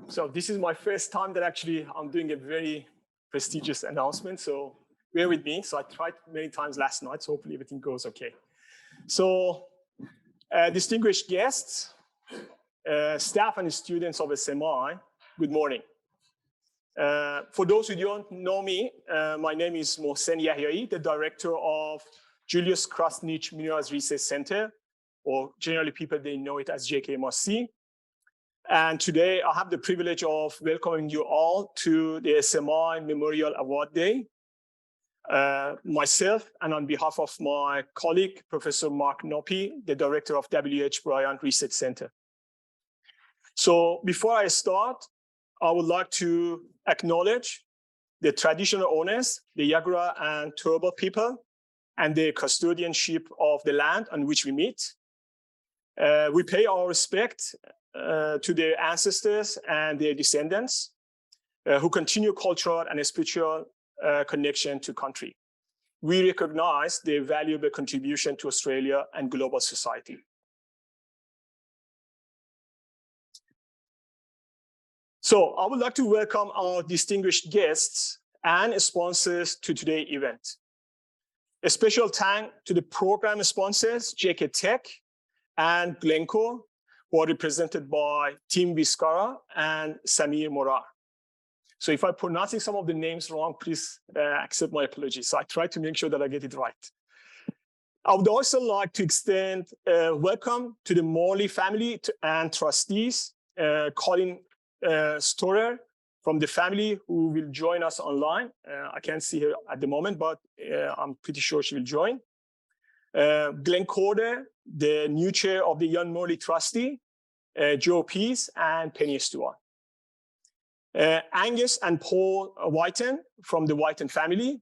So this is my first time that actually I'm doing a very prestigious announcement, so bear with me. So I tried many times last night, so hopefully everything goes okay. So distinguished guests, staff and students of SMI, good morning. For those who don't know me, my name is Mohsen Yahyaei, the director of Julius Krasnich Minerals Research Center, or generally people, they know it as JKMRC. And today I have the privilege of welcoming you all to the SMI Memorial Award Day. Myself, and on behalf of my colleague, Professor Mark Noppi, the director of W.H. Bryant Research Center. So before I start, I would like to acknowledge the traditional owners, the Yagura and Turrbal people, and the custodianship of the land on which we meet. We pay our respect to their ancestors and their descendants who continue cultural and spiritual connection to country. We recognize their valuable contribution to Australia and global society. So I would like to welcome our distinguished guests and sponsors to today's event. A special thanks to the program sponsors, JKTech and Glencore, who are represented by Team Vizcarra and Samir Morar. So if I'm pronouncing some of the names wrong, please accept my apologies. So I try to make sure that I get it right. I would also like to extend a welcome to the Morley family and trustees, Colin Storer from the family, who will join us online. I can't see her at the moment, but I'm pretty sure she will join. Glenn Corder, the new chair of the Ian Morley Trustee, Joe Pease, and Penny Stewart. Angus and Paul Whiten from the Whiten family.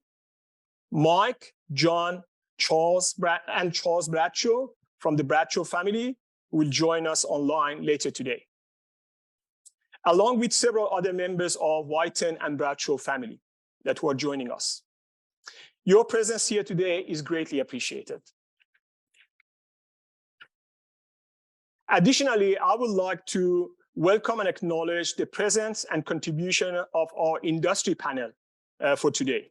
Mike, John, Charles Bradshaw from the Bradshaw family will join us online later today, along with several other members of Whiten and Bradshaw family that were joining us. Your presence here today is greatly appreciated. Additionally, I would like to welcome and acknowledge the presence and contribution of our industry panel for today.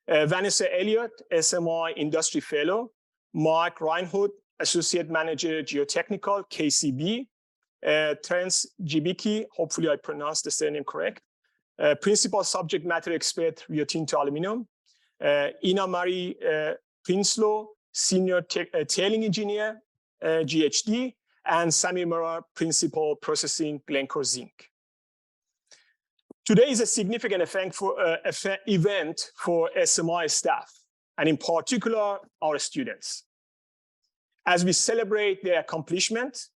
Vanessa Elliot, SMI Industry Fellow, Mike Reinhardt, Associate Manager Geotechnical, KCB, Terrence Jibiki, hopefully I pronounced the surname correct, Principal Subject Matter Expert, Rio Tinto Aluminum, Ina Marie Prinsloo, Senior Tailing Engineer, GHD, and Samir Morar, Principal Processing, Glencore Zinc. Today is a significant event for SMI staff, and in particular, our students, as we celebrate their accomplishment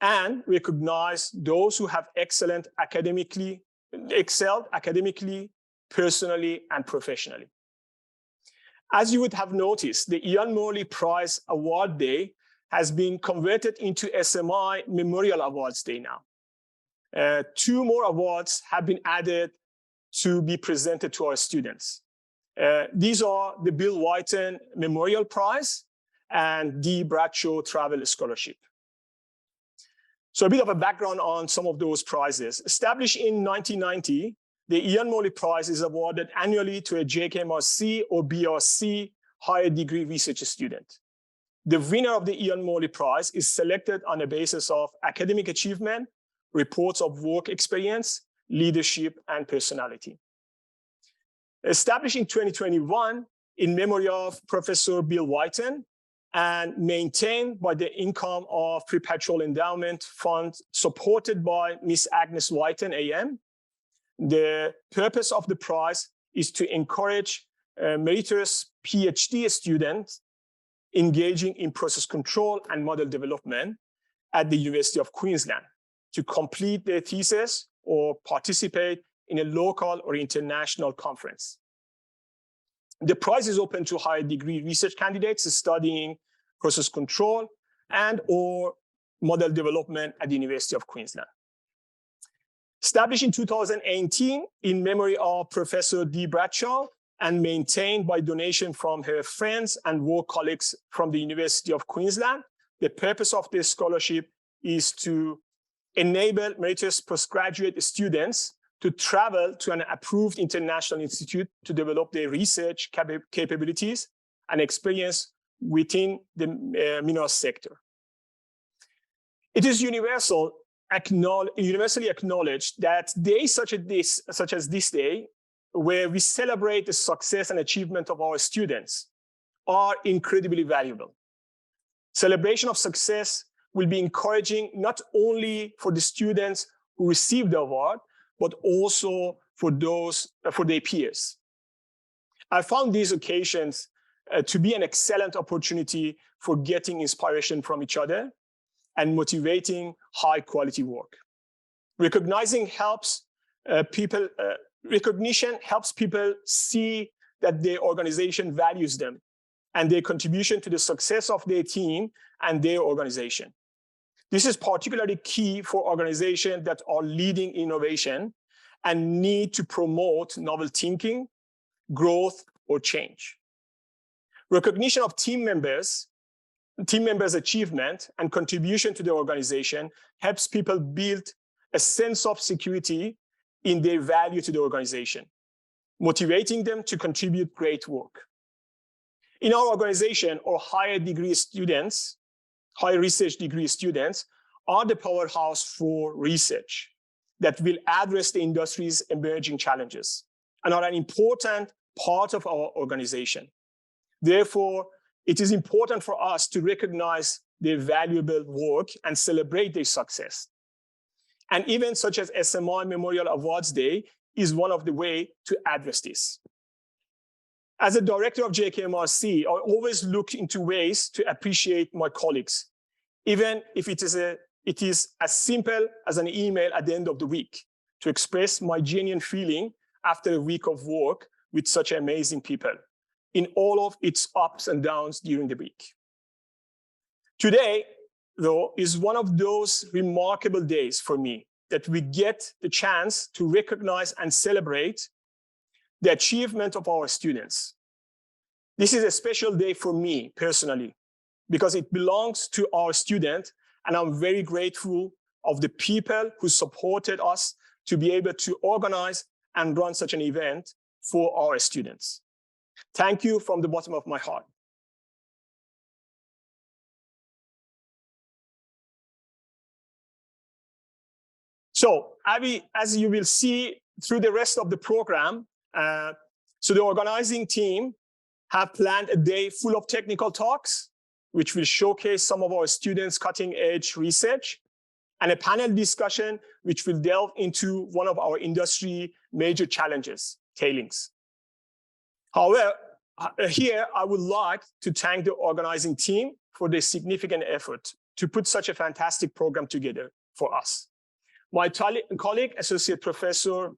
and recognize those who have excelled academically, personally, and professionally. As you would have noticed, the Ian Morley Prize Award Day has been converted into SMI Memorial Awards Day now. 2 more awards have been added to be presented to our students. These are the Bill Whiten Memorial Prize and Dee Bradshaw Travel Scholarship. So a bit of a background on some of those prizes. Established in 1990, the Ian Morley Prize is awarded annually to a JKMRC or BRC higher degree research student. The winner of the Ian Morley Prize is selected on the basis of academic achievement, reports of work experience, leadership, and personality. Established in 2021 in memory of Professor Bill Whiten and maintained by the income of Perpetual Endowment Fund supported by Miss Agnes Whiten AM. The purpose of the prize is to encourage meritorious PhD students engaging in process control and model development at the University of Queensland to complete their thesis or participate in a local or international conference. The prize is open to higher degree research candidates studying process control and or model development at the University of Queensland. Established in 2018 in memory of Professor Dee Bradshaw and maintained by donation from her friends and work colleagues from the University of Queensland. The purpose of this scholarship is to enable meritorious postgraduate students to travel to an approved international institute to develop their research capabilities and experience within the mineral sector. It is universally acknowledged that days such as this day, where we celebrate the success and achievement of our students, are incredibly valuable. Celebration of success will be encouraging not only for the students who receive the award, but also for their peers. I found these occasions to be an excellent opportunity for getting inspiration from each other and motivating high quality work. Recognition helps people see that their organization values them and their contribution to the success of their team and their organization. This is particularly key for organizations that are leading innovation and need to promote novel thinking, growth, or change. Recognition of team members' achievement and contribution to the organization helps people build a sense of security in their value to the organization, motivating them to contribute great work. In our organization, our higher research degree students are the powerhouse for research that will address the industry's emerging challenges and are an important part of our organization. Therefore, it is important for us to recognize their valuable work and celebrate their success. An event such as SMI Memorial Awards Day is one of the ways to address this. As a director of JKMRC, I always look into ways to appreciate my colleagues, even if it is as simple as an email at the end of the week, to express my genuine feeling after a week of work with such amazing people in all of its ups and downs during the week. Today, though, is one of those remarkable days for me that we get the chance to recognize and celebrate the achievement of our students. This is a special day for me personally, because it belongs to our students, and I'm very grateful of the people who supported us to be able to organize and run such an event for our students. Thank you from the bottom of my heart. So, as you will see through the rest of the program, so the organizing team have planned a day full of technical talks, which will showcase some of our students' cutting-edge research, and a panel discussion, which will delve into one of our industry major challenges, tailings. However, here I would like to thank the organizing team for their significant effort to put such a fantastic program together for us. My colleague, Associate Professor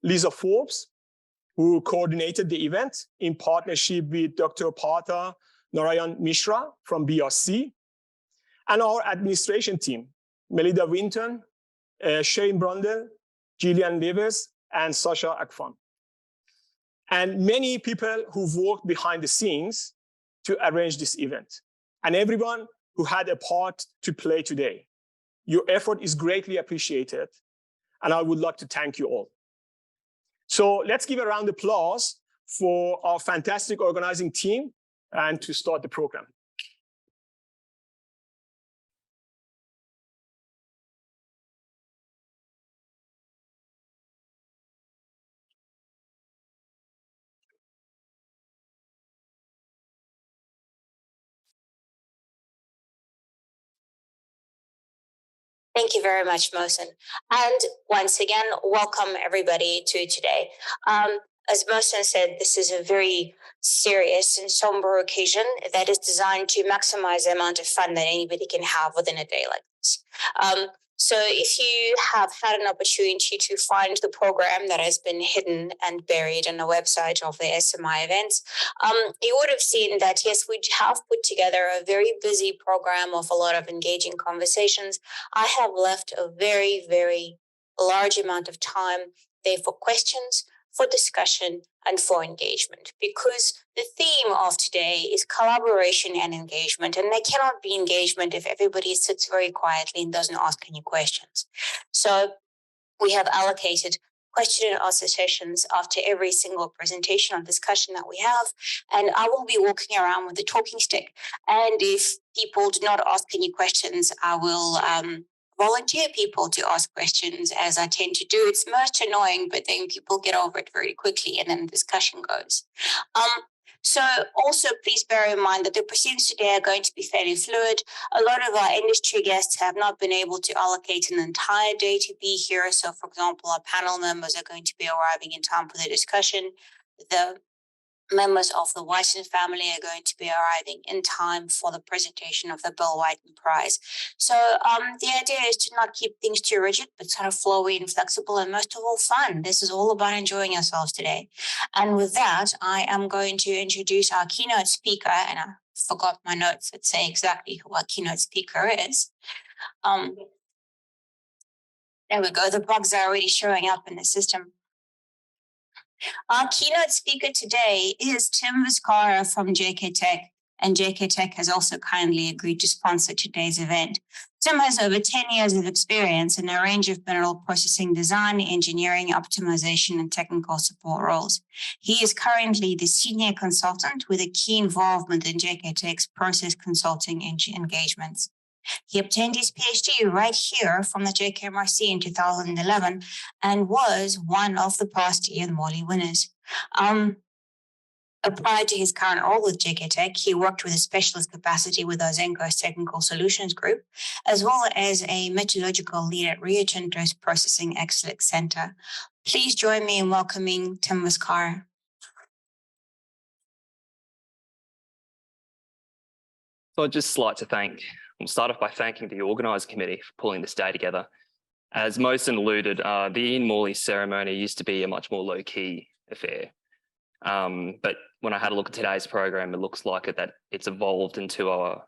Liza Forbes, who coordinated the event in partnership with Dr. Partha Narayan Mishra from BRC, and our administration team, Melinda Winton, Shane Brundle, Gillian Lewis, and Sasha Akfan. And many people who worked behind the scenes to arrange this event, and everyone who had a part to play today. Your effort is greatly appreciated, and I would like to thank you all. So let's give a round of applause for our fantastic organizing team and to start the program. Thank you very much, Mohsen. And once again, welcome everybody to today. As Mohsen said, this is a very serious and somber occasion that is designed to maximize the amount of fun that anybody can have within a day like this. So if you have had an opportunity to find the program that has been hidden and buried on the website of the SMI events, you would have seen that, yes, we have put together a very busy program of a lot of engaging conversations. I have left a very, very large amount of time there for questions, for discussion, and for engagement, because the theme of today is collaboration and engagement, and there cannot be engagement if everybody sits very quietly and doesn't ask any questions. So we have allocated question and answer sessions after every single presentation or discussion that we have, and I will be walking around with a talking stick, and if people do not ask any questions, I will volunteer people to ask questions, as I tend to do. It's most annoying, but then people get over it very quickly and then the discussion goes. So also please bear in mind that the proceedings today are going to be fairly fluid. A lot of our industry guests have not been able to allocate an entire day to be here. So for example, our panel members are going to be arriving in time for the discussion. The members of the Whiten family are going to be arriving in time for the presentation of the Bill Whiten Prize. So the idea is to not keep things too rigid, but kind of flowy and flexible, and most of all fun. This is all about enjoying ourselves today. And with that, I am going to introduce our keynote speaker, and I forgot my notes that say exactly who our keynote speaker is. There we go. The bugs are already showing up in the system. Our keynote speaker today is Tim Vizcarra from JKTech, and JKTech has also kindly agreed to sponsor today's event. Tim has over 10 years of experience in a range of mineral processing design, engineering, optimization, and technical support roles. He is currently the senior consultant with a key involvement in JKTech's process consulting engagements. He obtained his PhD right here from the JKMRC in 2011 and was one of the past year Morley winners. Prior to his current role with JKTech, he worked with a specialist capacity with Ozenko's Technical Solutions Group, as well as a metallurgical lead at Rio Tinto's Processing Excellence Center. Please join me in welcoming Tim Vizcarra. So I'd just like to we'll start off by thanking the organising committee for pulling this day together. As Mohsen alluded, the Ian Morley ceremony used to be a much more low-key affair. But when I had a look at today's program, it looks like that it's evolved into a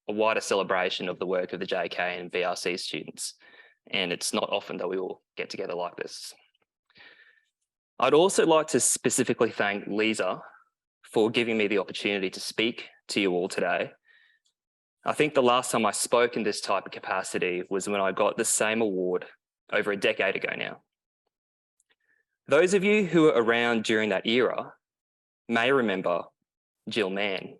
wider celebration of the work of the JK and VRC students. And it's not often that we all get together like this. I'd also like to specifically thank Liza for giving me the opportunity to speak to you all today. I think the last time I spoke in this type of capacity was when I got the same award over a decade ago now. Those of you who were around during that era may remember Jill Mann,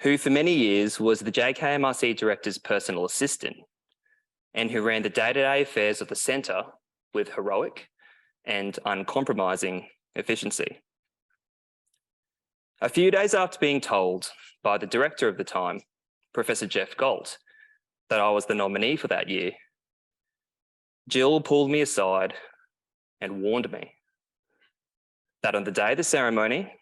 who for many years was the JKMRC Director's personal assistant and who ran the day-to-day affairs of the centre with heroic and uncompromising efficiency. A few days after being told by the director of the time, Professor Jeff Galt, that I was the nominee for that year, Jill pulled me aside and warned me that on the day of the ceremony,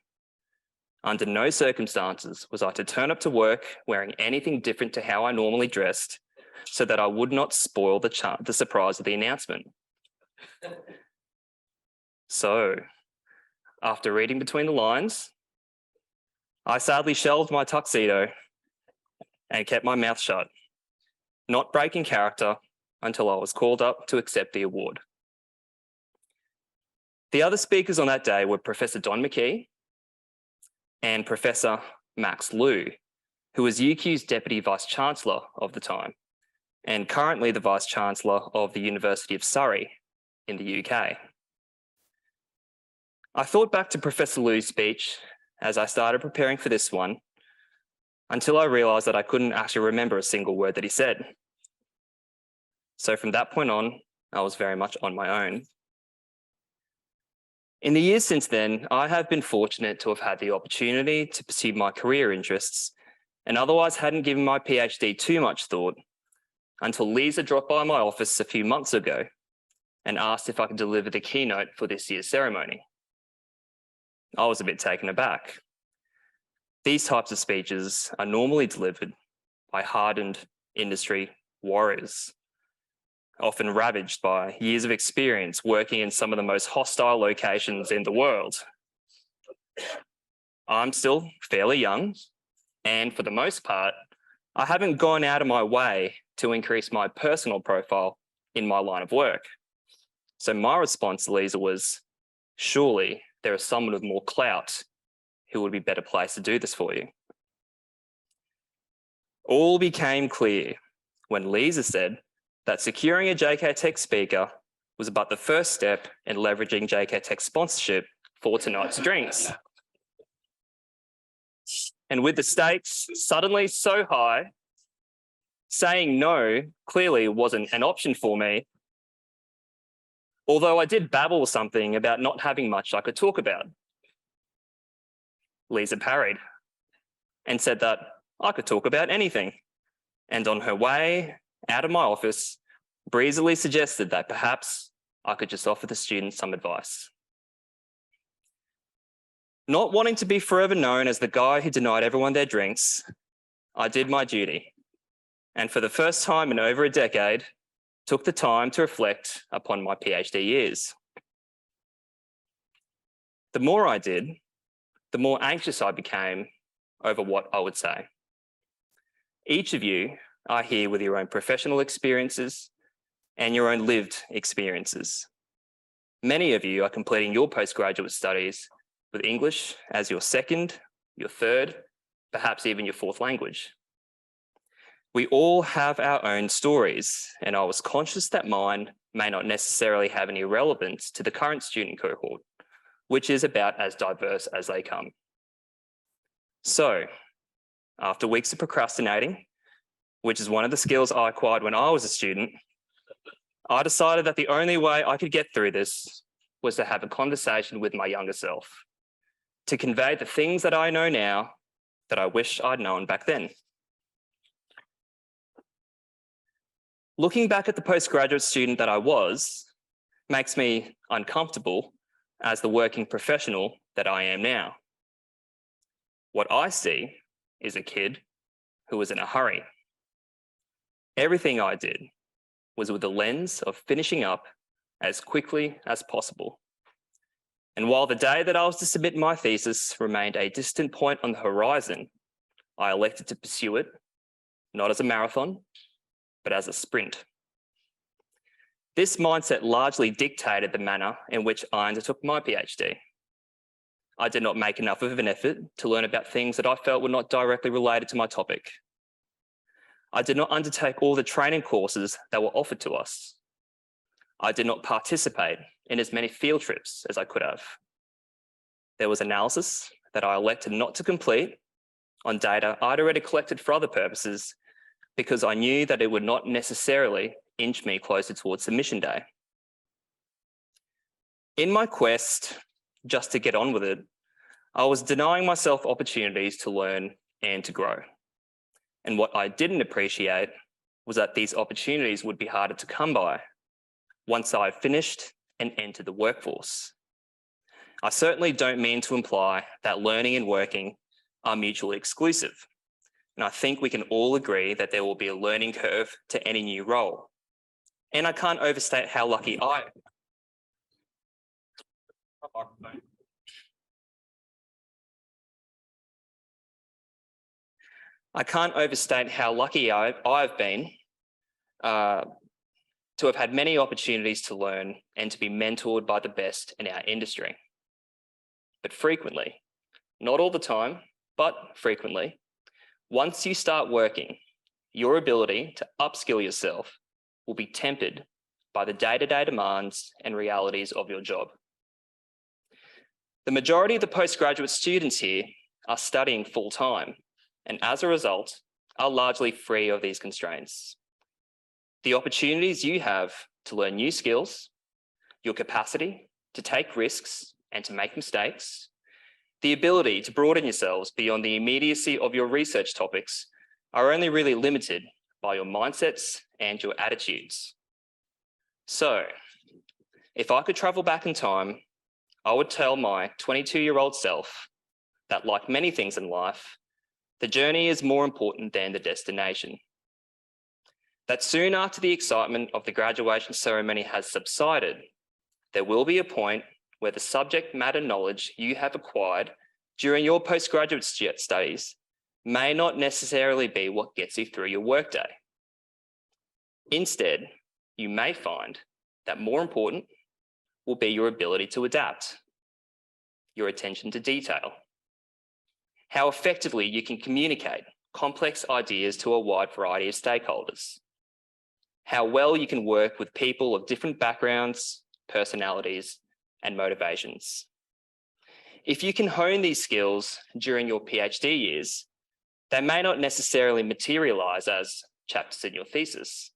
under no circumstances was I to turn up to work wearing anything different to how I normally dressed so that I would not spoil the surprise of the announcement. So, after reading between the lines, I sadly shelved my tuxedo and kept my mouth shut, not breaking character until I was called up to accept the award. The other speakers on that day were Professor Don McKee and Professor Max Liu, who was UQ's Deputy Vice-Chancellor of the time and currently the Vice-Chancellor of the University of Surrey in the UK. I thought back to Professor Liu's speech as I started preparing for this one until I realised that I couldn't actually remember a single word that he said. So from that point on, I was very much on my own. In the years since then, I have been fortunate to have had the opportunity to pursue my career interests and otherwise hadn't given my PhD too much thought until Liza dropped by my office a few months ago and asked if I could deliver the keynote for this year's ceremony. I was a bit taken aback. These types of speeches are normally delivered by hardened industry warriors, often ravaged by years of experience working in some of the most hostile locations in the world. I'm still fairly young, and for the most part, I haven't gone out of my way to increase my personal profile in my line of work. So my response to Liza was, surely there is someone with more clout who would be better placed to do this for you. All became clear when Liza said that securing a JKTech speaker was but the first step in leveraging JKTech sponsorship for tonight's drinks. And with the stakes suddenly so high, saying no clearly wasn't an option for me, although I did babble something about not having much I could talk about. Liza parried and said that I could talk about anything. And on her way out of my office, breezily suggested that perhaps I could just offer the students some advice. Not wanting to be forever known as the guy who denied everyone their drinks, I did my duty. And for the first time in over a decade, took the time to reflect upon my PhD years. The more I did, the more anxious I became over what I would say. Each of you are here with your own professional experiences and your own lived experiences. Many of you are completing your postgraduate studies with English as your second, your third, perhaps even your fourth language. We all have our own stories, and I was conscious that mine may not necessarily have any relevance to the current student cohort, which is about as diverse as they come. So, after weeks of procrastinating, which is one of the skills I acquired when I was a student, I decided that the only way I could get through this was to have a conversation with my younger self, to convey the things that I know now that I wish I'd known back then. Looking back at the postgraduate student that I was makes me uncomfortable as the working professional that I am now. What I see is a kid who was in a hurry. Everything I did was with the lens of finishing up as quickly as possible. And while the day that I was to submit my thesis remained a distant point on the horizon, I elected to pursue it, not as a marathon, but as a sprint. This mindset largely dictated the manner in which I undertook my PhD. I did not make enough of an effort to learn about things that I felt were not directly related to my topic. I did not undertake all the training courses that were offered to us. I did not participate in as many field trips as I could have. There was analysis that I elected not to complete on data I'd already collected for other purposes because I knew that it would not necessarily inch me closer towards submission day. In my quest just to get on with it, I was denying myself opportunities to learn and to grow. And what I didn't appreciate was that these opportunities would be harder to come by once I finished and entered the workforce. I certainly don't mean to imply that learning and working are mutually exclusive. And I think we can all agree that there will be a learning curve to any new role. And I can't overstate how lucky I can't overstate how lucky I've been to have had many opportunities to learn and to be mentored by the best in our industry. But frequently, not all the time, but frequently, once you start working, your ability to upskill yourself will be tempered by the day-to-day demands and realities of your job. The majority of the postgraduate students here are studying full-time, and as a result, are largely free of these constraints. The opportunities you have to learn new skills, your capacity to take risks and to make mistakes, the ability to broaden yourselves beyond the immediacy of your research topics are only really limited by your mindsets and your attitudes. So, if I could travel back in time, I would tell my 22-year-old self that, like many things in life, the journey is more important than the destination. That soon after the excitement of the graduation ceremony has subsided, there will be a point where the subject matter knowledge you have acquired during your postgraduate studies may not necessarily be what gets you through your workday. Instead, you may find that more important will be your ability to adapt. your attention to detail, how effectively you can communicate complex ideas to a wide variety of stakeholders, how well you can work with people of different backgrounds, personalities, and motivations. If you can hone these skills during your PhD years, they may not necessarily materialize as chapters in your thesis,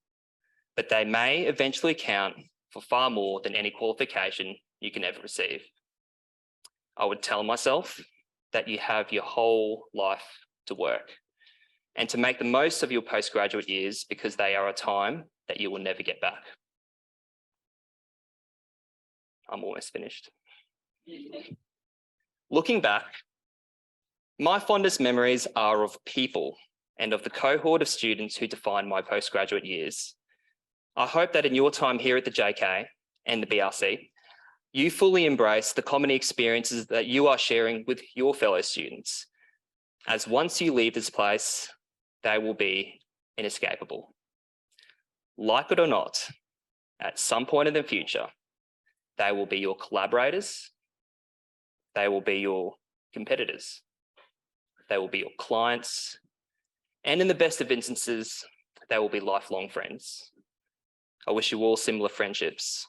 but they may eventually count for far more than any qualification you can ever receive. I would tell myself that you have your whole life to work and to make the most of your postgraduate years, because they are a time that you will never get back. I'm almost finished. Looking back, my fondest memories are of people and of the cohort of students who defined my postgraduate years. I hope that in your time here at the JK and the BRC, you fully embrace the common experiences that you are sharing with your fellow students, as once you leave this place, they will be inescapable. Like it or not, at some point in the future, they will be your collaborators, they will be your competitors, they will be your clients, and in the best of instances, they will be lifelong friends. I wish you all similar friendships.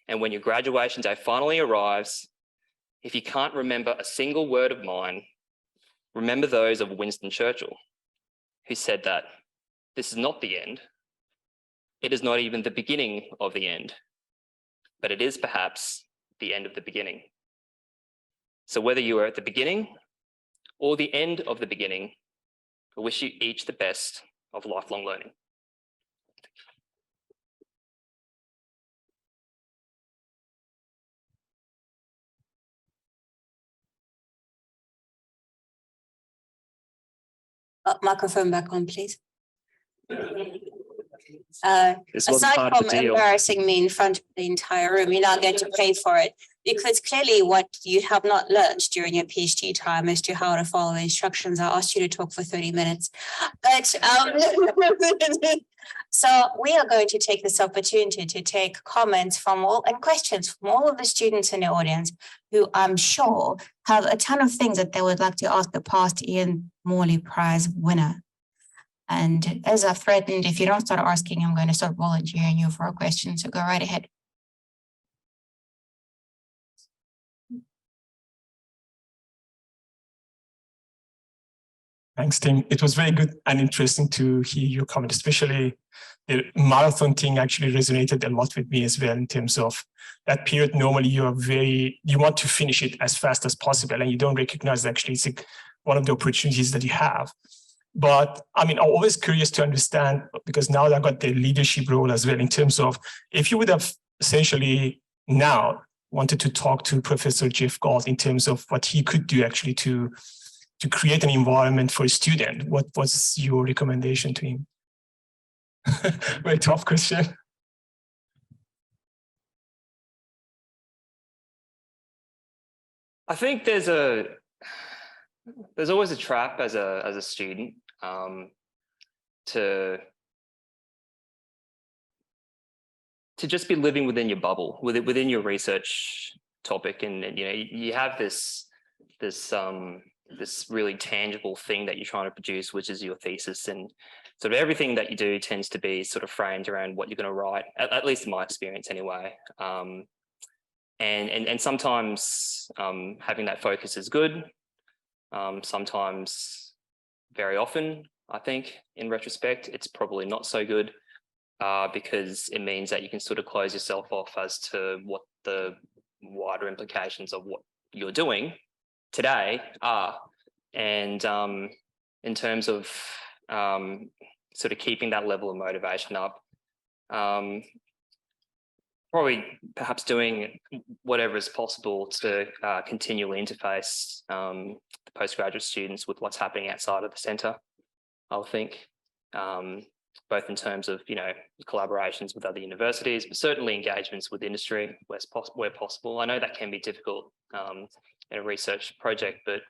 And when your graduation day finally arrives, if you can't remember a single word of mine, remember those of Winston Churchill, who said that this is not the end. It is not even the beginning of the end, but it is perhaps the end of the beginning. So whether you are at the beginning or the end of the beginning, I wish you each the best of lifelong learning. Microphone back on, please. Aside from embarrassing me in front of the entire room, you're not going to pay for it, because clearly what you have not learned during your PhD time as to how to follow the instructions. I asked you to talk for 30 minutes. But so we are going to take this opportunity to take comments from all and questions from all of the students in the audience, who I'm sure have a ton of things that they would like to ask the past Ian Morley Prize winner. And as I've threatened, if you don't start asking, I'm going to start volunteering you for a question. So go right ahead. Thanks, Tim. It was very good and interesting to hear your comment, especially the marathon thing actually resonated a lot with me as well, in terms of that period. Normally you want to finish it as fast as possible, and you don't recognize actually it's one of the opportunities that you have. But I mean, I'm always curious to understand, because now that I've got the leadership role as well, in terms of if you would have essentially now wanted to talk to Professor Jeff Galt in terms of what he could do actually to create an environment for a student, what was your recommendation to him? Very tough question. I think there's always a trap as a student to just be living within your bubble, within your research topic, and you know, you have this really tangible thing that you're trying to produce, which is your thesis, and sort of everything that you do tends to be sort of framed around what you're going to write, at least in my experience anyway. And sometimes having that focus is good. Sometimes, very often, I think, in retrospect, it's probably not so good, because it means that you can sort of close yourself off as to what the wider implications of what you're doing today are. And in terms of sort of keeping that level of motivation up, probably perhaps doing whatever is possible to continually interface the postgraduate students with what's happening outside of the centre, I think, both in terms of, you know, collaborations with other universities, but certainly engagements with industry where possible. I know that can be difficult in a research project, but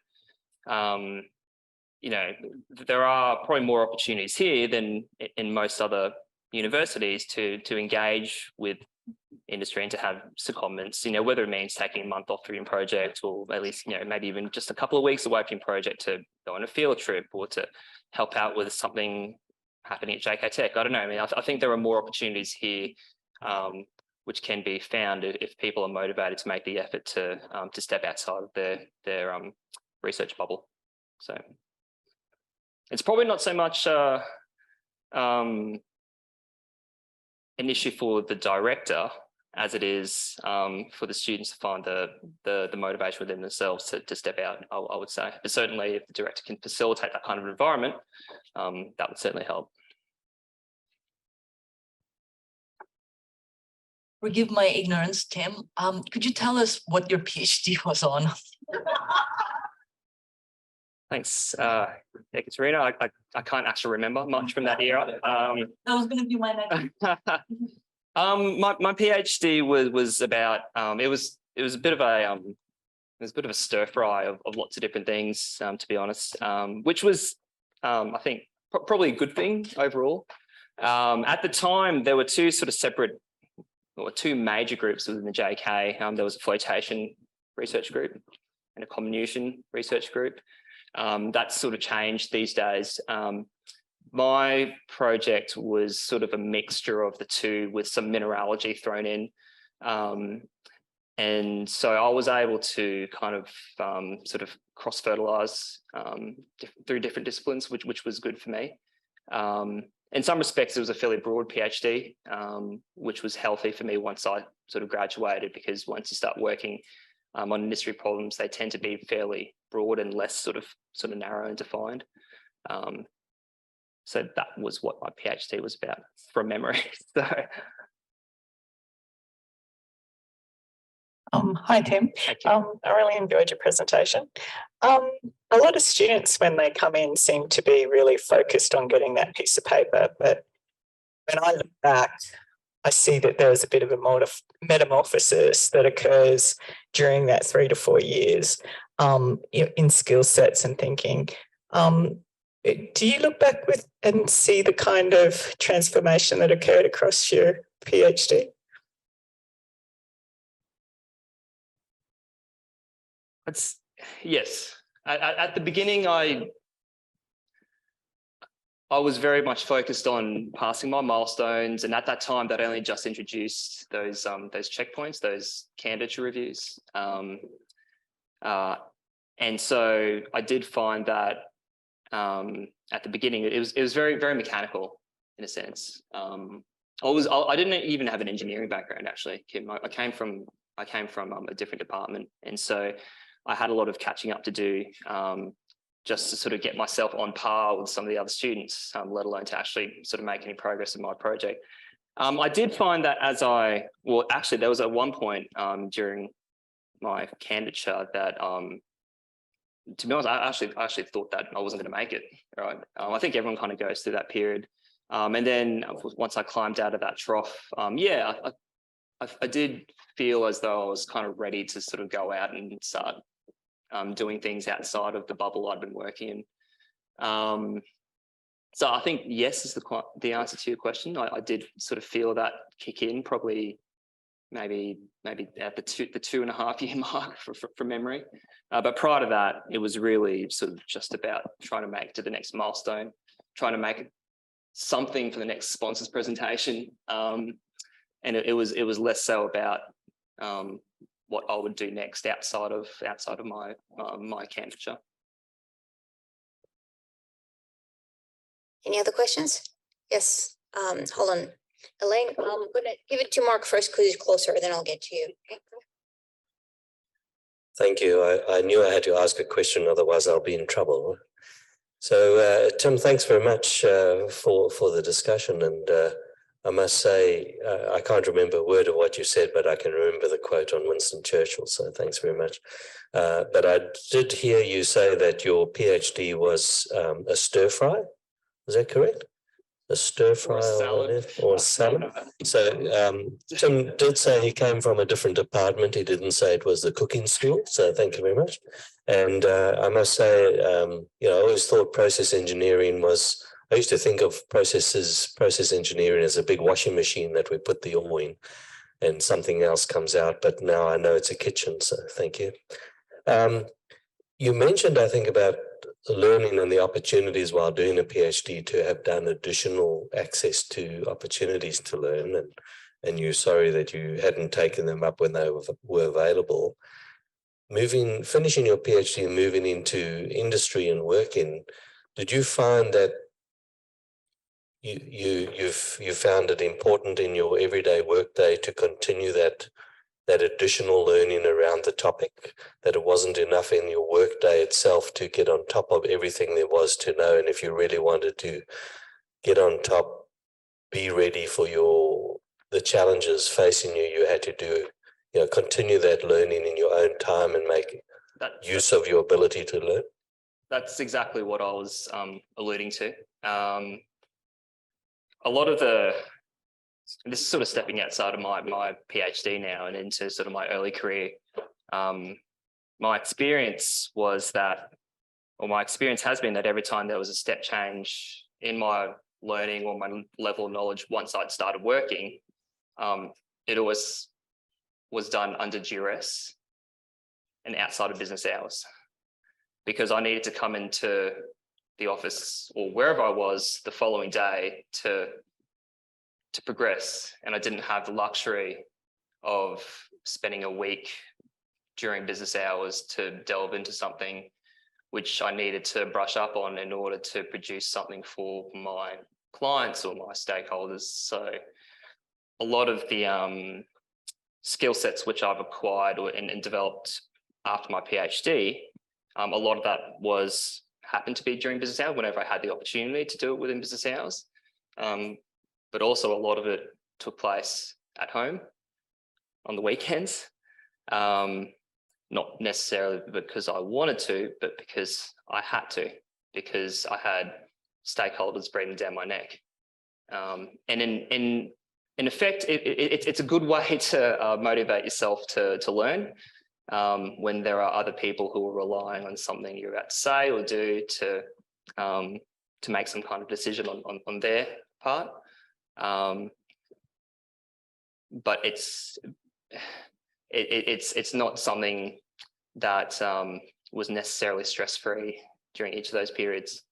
you know, there are probably more opportunities here than in most other universities to engage with industry and to have secondments, you know, whether it means taking a month off from your project or at least, you know, maybe even just a couple of weeks away from your project to go on a field trip or to help out with something happening at JKTech. I don't know. I mean, I think there are more opportunities here which can be found if people are motivated to make the effort to step outside of their research bubble. So it's probably not so much an issue for the director as it is for the students to find the motivation within themselves to step out, I would say. But certainly if the director can facilitate that kind of environment, that would certainly help. Forgive my ignorance, Tim. Could you tell us what your PhD was on? Thanks, Katerina. I can't actually remember much from that era. That was going to be my next. My PhD was about it was a bit of a stir fry of lots of different things, to be honest, which was I think probably a good thing overall. At the time, there were two sort of separate, or two major groups within the JK. There was a flotation research group and a comminution research group. That's sort of changed these days. My project was sort of a mixture of the two with some mineralogy thrown in. And so I was able to kind of sort of cross-fertilize through different disciplines, which was good for me. In some respects, it was a fairly broad PhD, which was healthy for me once I sort of graduated, because once you start working on industry problems, they tend to be fairly broad and less sort of narrow and defined. So that was what my PhD was about from memory. So. Hi, Tim. I really enjoyed your presentation. A lot of students, when they come in, seem to be really focused on getting that piece of paper. But when I look back, I see that there was a bit of a metamorphosis that occurs during that 3 to 4 years in skill sets and thinking. Do you look back and see the kind of transformation that occurred across your PhD? Yes. At the beginning, I was very much focused on passing my milestones, and at that time, they'd only just introduced those checkpoints, those candidature reviews, and so I did find that at the beginning it was very, very mechanical in a sense. I didn't even have an engineering background, actually, Kim. I came from a different department, and so I had a lot of catching up to do, just to sort of get myself on par with some of the other students, let alone to actually sort of make any progress in my project. I did find that actually there was at one point during my candidature that, to be honest, I actually thought that I wasn't going to make it. Right? I think everyone kind of goes through that period. And then once I climbed out of that trough, yeah, I did feel as though I was kind of ready to sort of go out and start doing things outside of the bubble I'd been working in. So I think yes is the answer to your question. I did sort of feel that kick in probably maybe at the 2.5 year mark from memory. But prior to that, it was really sort of just about trying to make it to the next milestone, trying to make it something for the next sponsor's presentation. And it was less so about what I would do next outside of my my candidature. Any other questions? Yes. Hold on, Elaine. I'm going to give it to Mark first because he's closer. Then I'll get to you. Okay. Thank you. I knew I had to ask a question, otherwise I'll be in trouble. So, Tim, thanks very much for the discussion. And I must say, I can't remember a word of what you said, but I can remember the quote on Winston Churchill. So thanks very much. But I did hear you say that your PhD was a stir fry. Is that correct? A stir fry or salad. So Tim did say he came from a different department. He didn't say it was the cooking school. So thank you very much. And I must say, I always thought process engineering was. I used to think of process engineering as a big washing machine that we put the ore in. and something else comes out, but now I know it's a kitchen, so thank you. You mentioned, I think, about learning and the opportunities while doing a PhD to have done additional access to opportunities to learn, and you're sorry that you hadn't taken them up when they were available. Finishing your PhD and moving into industry and working, did you find that you found it important in your everyday workday to continue that additional learning around the topic, that it wasn't enough in your workday itself to get on top of everything there was to know, and if you really wanted to get on top, be ready for the challenges facing you, you had to do, continue that learning in your own time and make use of your ability to learn? That's exactly what I was alluding to. A lot of this is sort of stepping outside of my PhD now and into sort of my early career. My experience was that, or my experience has been that every time there was a step change in my learning or my level of knowledge once I'd started working, it always was done under duress and outside of business hours, because I needed to come into the office or wherever I was the following day to progress, and I didn't have the luxury of spending a week during business hours to delve into something which I needed to brush up on in order to produce something for my clients or my stakeholders. So a lot of the skill sets which I've acquired and developed after my PhD, a lot of that happened to be during business hours whenever I had the opportunity to do it within business hours. But also a lot of it took place at home on the weekends, not necessarily because I wanted to, but because I had to, because I had stakeholders breathing down my neck. And in effect, it's a good way to motivate yourself to learn when there are other people who are relying on something you're about to say or do to make some kind of decision on their part. But it's not something that was necessarily stress-free during each of those periods.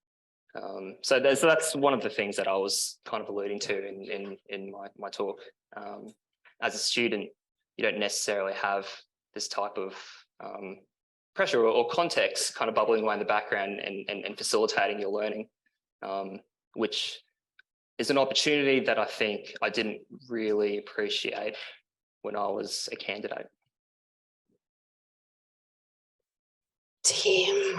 So that's one of the things that I was kind of alluding to in my talk. As a student, you don't necessarily have this type of pressure or context kind of bubbling away in the background and facilitating your learning, which is an opportunity that I think I didn't really appreciate when I was a candidate. Tim,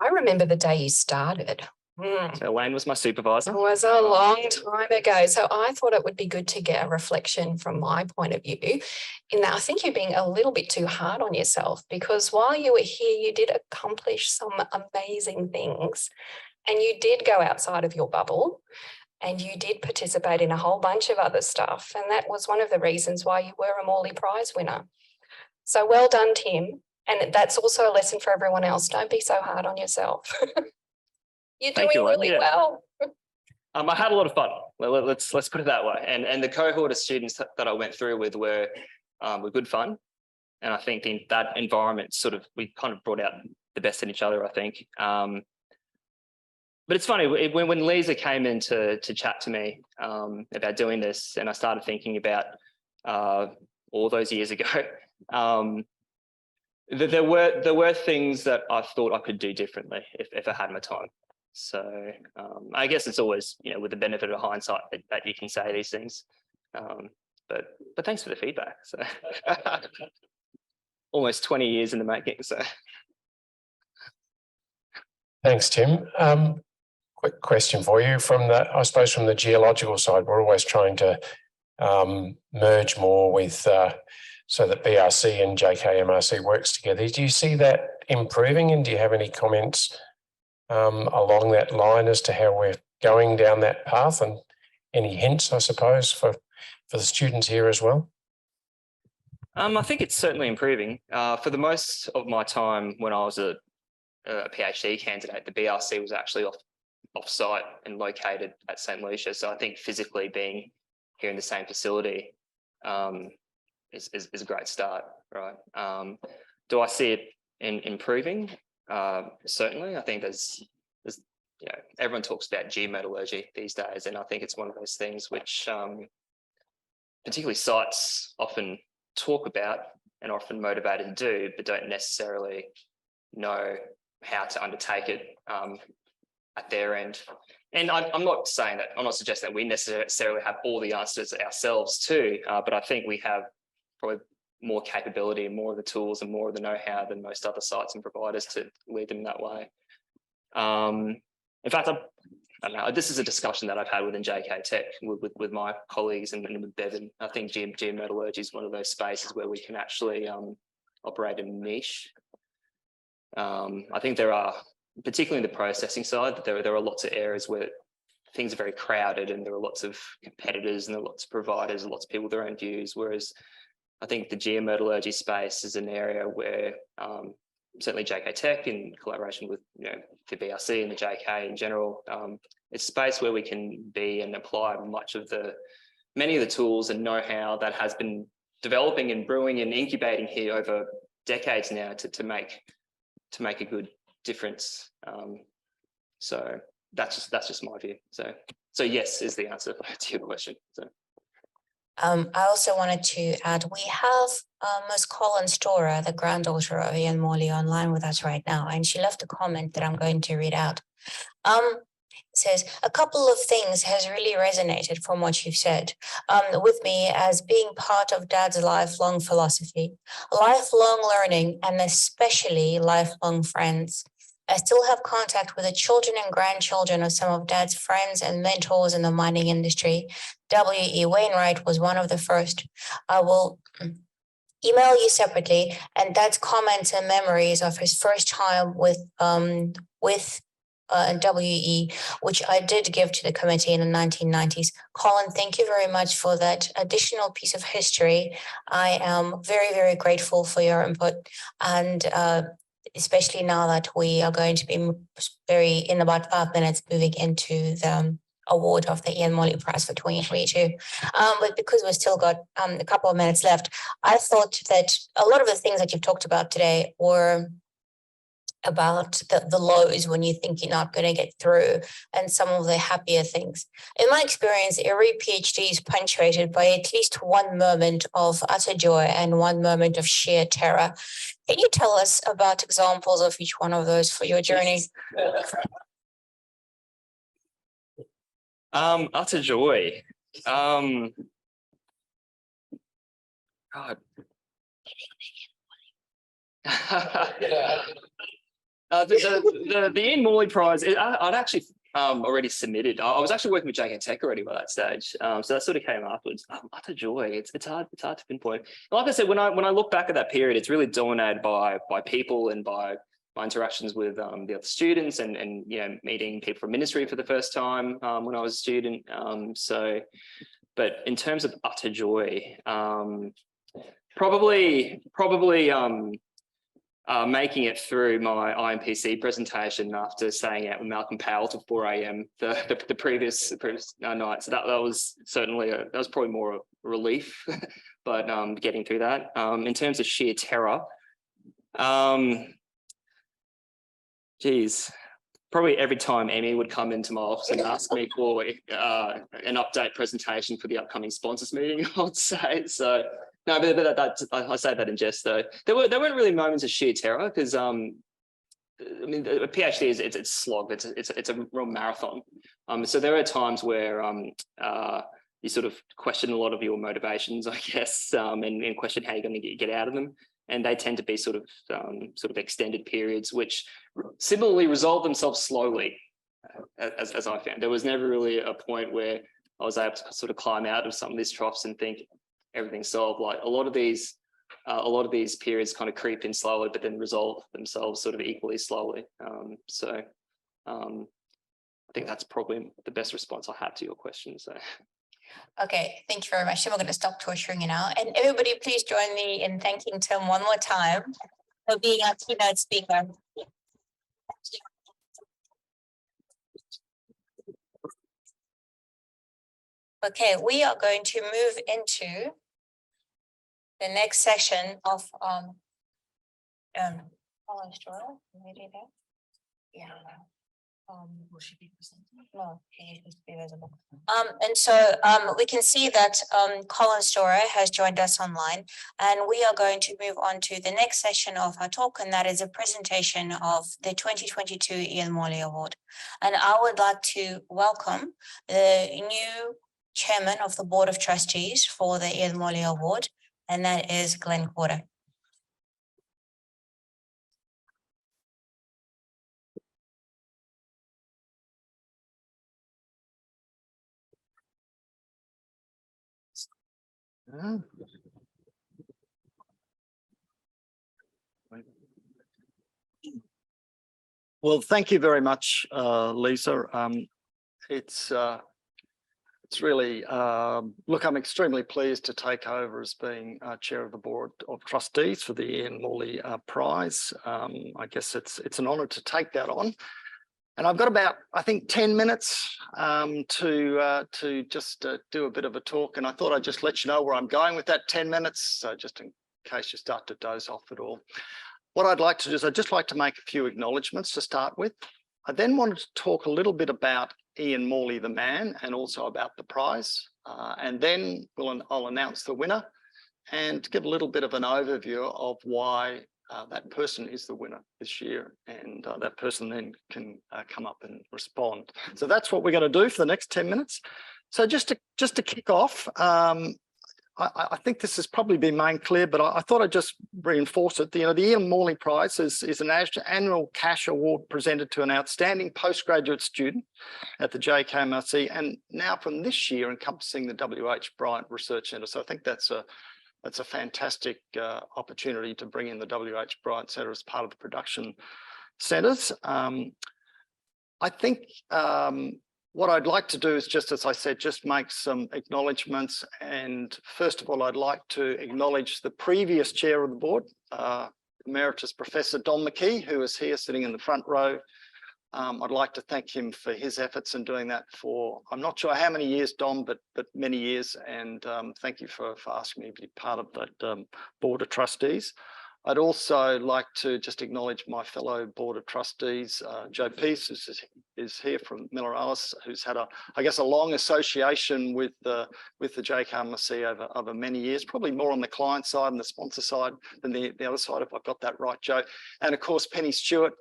I remember the day you started. So Elaine was my supervisor. It was a long time ago. So I thought it would be good to get a reflection from my point of view in that I think you're being a little bit too hard on yourself, because while you were here, you did accomplish some amazing things. And you did go outside of your bubble and you did participate in a whole bunch of other stuff. And that was one of the reasons why you were a Morley Prize winner. So well done, Tim. And that's also a lesson for everyone else. Don't be so hard on yourself. You're doing really well. I had a lot of fun. Let's put it that way. And the cohort of students that I went through with were good fun. And I think in that environment, we kind of brought out the best in each other, I think. But it's funny, when Liza came in to chat to me about doing this, and I started thinking about all those years ago, there were things that I thought I could do differently if I had my time. So I guess it's always, with the benefit of hindsight that you can say these things. But thanks for the feedback. So almost 20 years in the making. So thanks, Tim. Quick question for you from the geological side. We're always trying to merge more with so that BRC and JKMRC works together. Do you see that improving, and do you have any comments along that line as to how we're going down that path, and any hints, I suppose, for the students here as well? I think it's certainly improving. For the most of my time when I was a PhD candidate, the BRC was actually off-site and located at St. Lucia. So I think physically being here in the same facility is a great start, right? Do I see it improving? Certainly. I think there's everyone talks about geometallurgy these days, and I think it's one of those things which particularly sites often talk about and are often motivated to do, but don't necessarily know how to undertake it at their end. And I'm not saying that, I'm not suggesting that we necessarily have all the answers ourselves too, but I think we have probably more capability and more of the tools and more of the know-how than most other sites and providers to lead them that way. In fact, I don't know, this is a discussion that I've had within JKTech with my colleagues and with Bevan. I think geometallurgy is one of those spaces where we can actually operate a niche. I think there are, particularly in the processing side, there are lots of areas where things are very crowded and there are lots of competitors and there are lots of providers and lots of people with their own views, whereas I think the geometallurgy space is an area where certainly JKTech in collaboration with the BRC and the JK in general, it's a space where we can be and apply many of the tools and know-how that has been developing and brewing and incubating here over decades now to make a good difference. So that's just my view. So yes is the answer to your question. So. I also wanted to add, we have Ms. Colin Storer, the granddaughter of Ian Morley, online with us right now, and she left a comment that I'm going to read out. It says, a couple of things has really resonated from what you've said with me as being part of Dad's lifelong philosophy, lifelong learning, and especially lifelong friends. I still have contact with the children and grandchildren of some of Dad's friends and mentors in the mining industry. W.E. Wainwright was one of the first. I will email you separately, and Dad's comments and memories of his first time with WE, which I did give to the committee in the 1990s. Colin, thank you very much for that additional piece of history. I am very, very grateful for your input, and especially now that we are going to be in about 5 minutes moving into the award of the Ian Morley Prize for 2022. But because we've still got a couple of minutes left, I thought that a lot of the things that you've talked about today were about the lows when you think you're not going to get through, and some of the happier things. In my experience, every PhD is punctuated by at least one moment of utter joy and one moment of sheer terror. Can you tell us about examples of each one of those for your journey? Utter joy. God. The Ian Morley Prize, I'd actually already submitted. I was actually working with JKTech already by that stage, so that sort of came afterwards. Utter joy. It's hard to pinpoint. Like I said, when I look back at that period, it's really dominated by people and by my interactions with the other students and meeting people from ministry for the first time when I was a student. But in terms of utter joy, probably. Making it through my IMPC presentation after staying out with Malcolm Powell till 4 a.m. the previous night. So that was certainly that was probably more a relief, but getting through that. In terms of sheer terror, probably every time Emmy would come into my office and ask me for an update presentation for the upcoming sponsors meeting, I would say. So. No, but I say that in jest though. There weren't really moments of sheer terror because I mean a PhD is it's slog. It's a real marathon. So there are times where you sort of question a lot of your motivations, I guess, and question how you're going to get out of them. And they tend to be sort of extended periods, which similarly resolve themselves slowly, as I found. There was never really a point where I was able to sort of climb out of some of these troughs and think everything's solved. Like a lot of these periods kind of creep in slowly, but then resolve themselves sort of equally slowly. So I think that's probably the best response I have to your question. So. Okay, thank you very much. So we're going to stop torturing you now. And everybody, please join me in thanking Tim one more time for being our keynote speaker. Okay, we are going to move into the next session of Will she be presenting? No, he needs to be visible. And so we can see that Colin Storer has joined us online, and we are going to move on to the next session of our talk, and that is a presentation of the 2022 Ian Morley Award. And I would like to welcome the new chairman of the Board of Trustees for the Ian Morley Award, and that is Glenn Porter. Well, thank you very much, Lisa. It's really, look, I'm extremely pleased to take over as being chair of the Board of Trustees for the Ian Morley Prize. I guess it's an honour to take that on. And I've got about, I think, 10 minutes to just do a bit of a talk. And I thought I'd just let you know where I'm going with that 10 minutes. So just in case you start to doze off at all. What I'd like to do is I'd just like to make a few acknowledgements to start with. I then wanted to talk a little bit about Ian Morley, the man, and also about the prize. And then I'll announce the winner and give a little bit of an overview of why that person is the winner this year, and that person then can come up and respond. So that's what we're going to do for the next 10 minutes. So just to kick off, I think this has probably been made clear, but I thought I'd just reinforce it. The Ian Morley Prize is an annual cash award presented to an outstanding postgraduate student at the JKTech, and now from this year encompassing the WH Bryant Research Centre. So I think that's a fantastic opportunity to bring in the WH Bryant Centre as part of the production centres. I think what I'd like to do is just, as I said, just make some acknowledgements. And first of all, I'd like to acknowledge the previous chair of the board, Emeritus Professor Don McKee, who is here sitting in the front row. I'd like to thank him for his efforts in doing that for, I'm not sure how many years, Don, but many years. And thank you for asking me to be part of that Board of Trustees. I'd also like to just acknowledge my fellow Board of Trustees, Joe Peace, who is here from Miller Ellis, who's had I guess a long association with the JKTech over many years, probably more on the client side and the sponsor side than the other side, if I've got that right, Joe. And of course, Penny Stewart.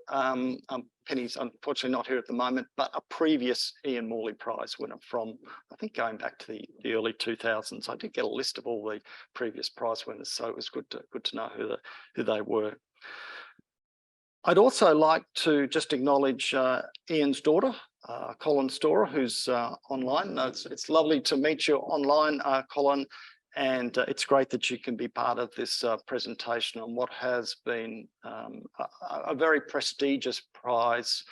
Penny's unfortunately not here at the moment, but a previous Ian Morley Prize winner from, I think, going back to the early 2000s. I did get a list of all the previous prize winners, so it was good to know who they were. I'd also like to just acknowledge Ian's daughter, Colin Storer, who's online. It's lovely to meet you online, Colin, and it's great that you can be part of this presentation on what has been a very prestigious prize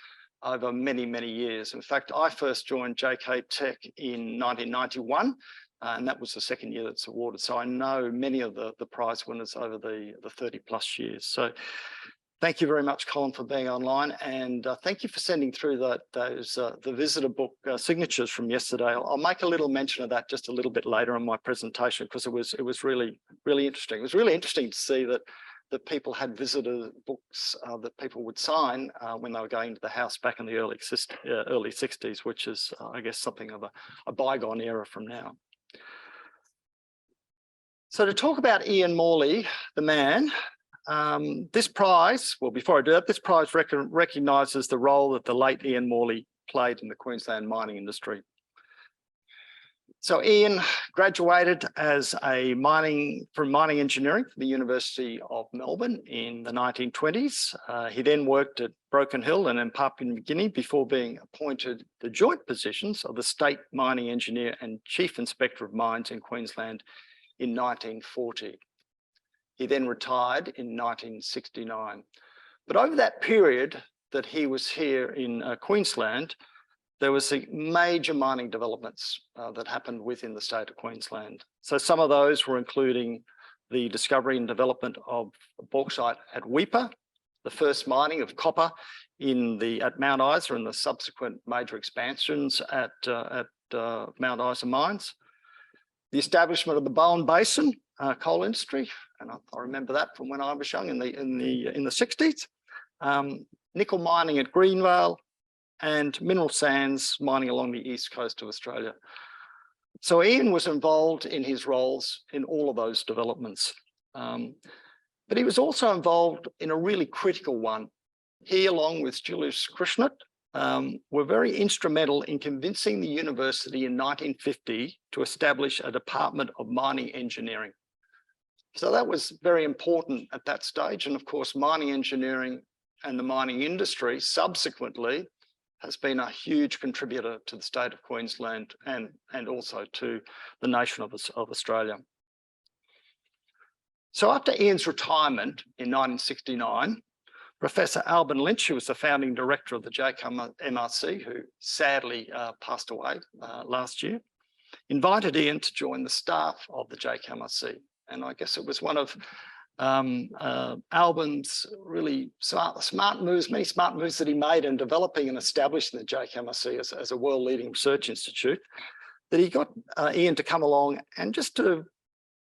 over many, many years. In fact, I first joined JKTech in 1991, and that was the second year that's awarded. So I know many of the prize winners over the 30 plus years. So thank you very much, Colin, for being online, and thank you for sending through the visitor book signatures from yesterday. I'll make a little mention of that just a little bit later in my presentation, because it was really interesting. It was really interesting to see that people had visitor books that people would sign when they were going to the house back in the early 60s, which is, I guess, something of a bygone era from now. So to talk about Ian Morley, the man. This prize, well, before I do that, this prize recognises the role that the late Ian Morley played in the Queensland mining industry. So Ian graduated as from mining engineering from the University of Melbourne in the 1920s. He then worked at Broken Hill and in Papua New Guinea before being appointed the joint positions of the State Mining Engineer and Chief Inspector of Mines in Queensland in 1940. He then retired in 1969. But over that period that he was here in Queensland, there was major mining developments that happened within the state of Queensland. So some of those were including the discovery and development of bauxite at Weipa, the first mining of copper at Mount Isa and the subsequent major expansions at Mount Isa mines, the establishment of the Bowen Basin coal industry, and I remember that from when I was young in the 60s. Nickel mining at Greenvale, and mineral sands mining along the east coast of Australia. So Ian was involved in his roles in all of those developments. But he was also involved in a really critical one. He, along with Julius Krishnan, were very instrumental in convincing the university in 1950 to establish a Department of Mining Engineering. So that was very important at that stage. And of course, mining engineering and the mining industry subsequently has been a huge contributor to the state of Queensland and also to the nation of Australia. So after Ian's retirement in 1969, Professor Alban Lynch, who was the founding director of the JKMRC, who sadly passed away last year, invited Ian to join the staff of the JKMRC. And I guess it was one of Alban's really smart moves, many smart moves that he made in developing and establishing the JKMRC as a world-leading research institute, that he got Ian to come along and just to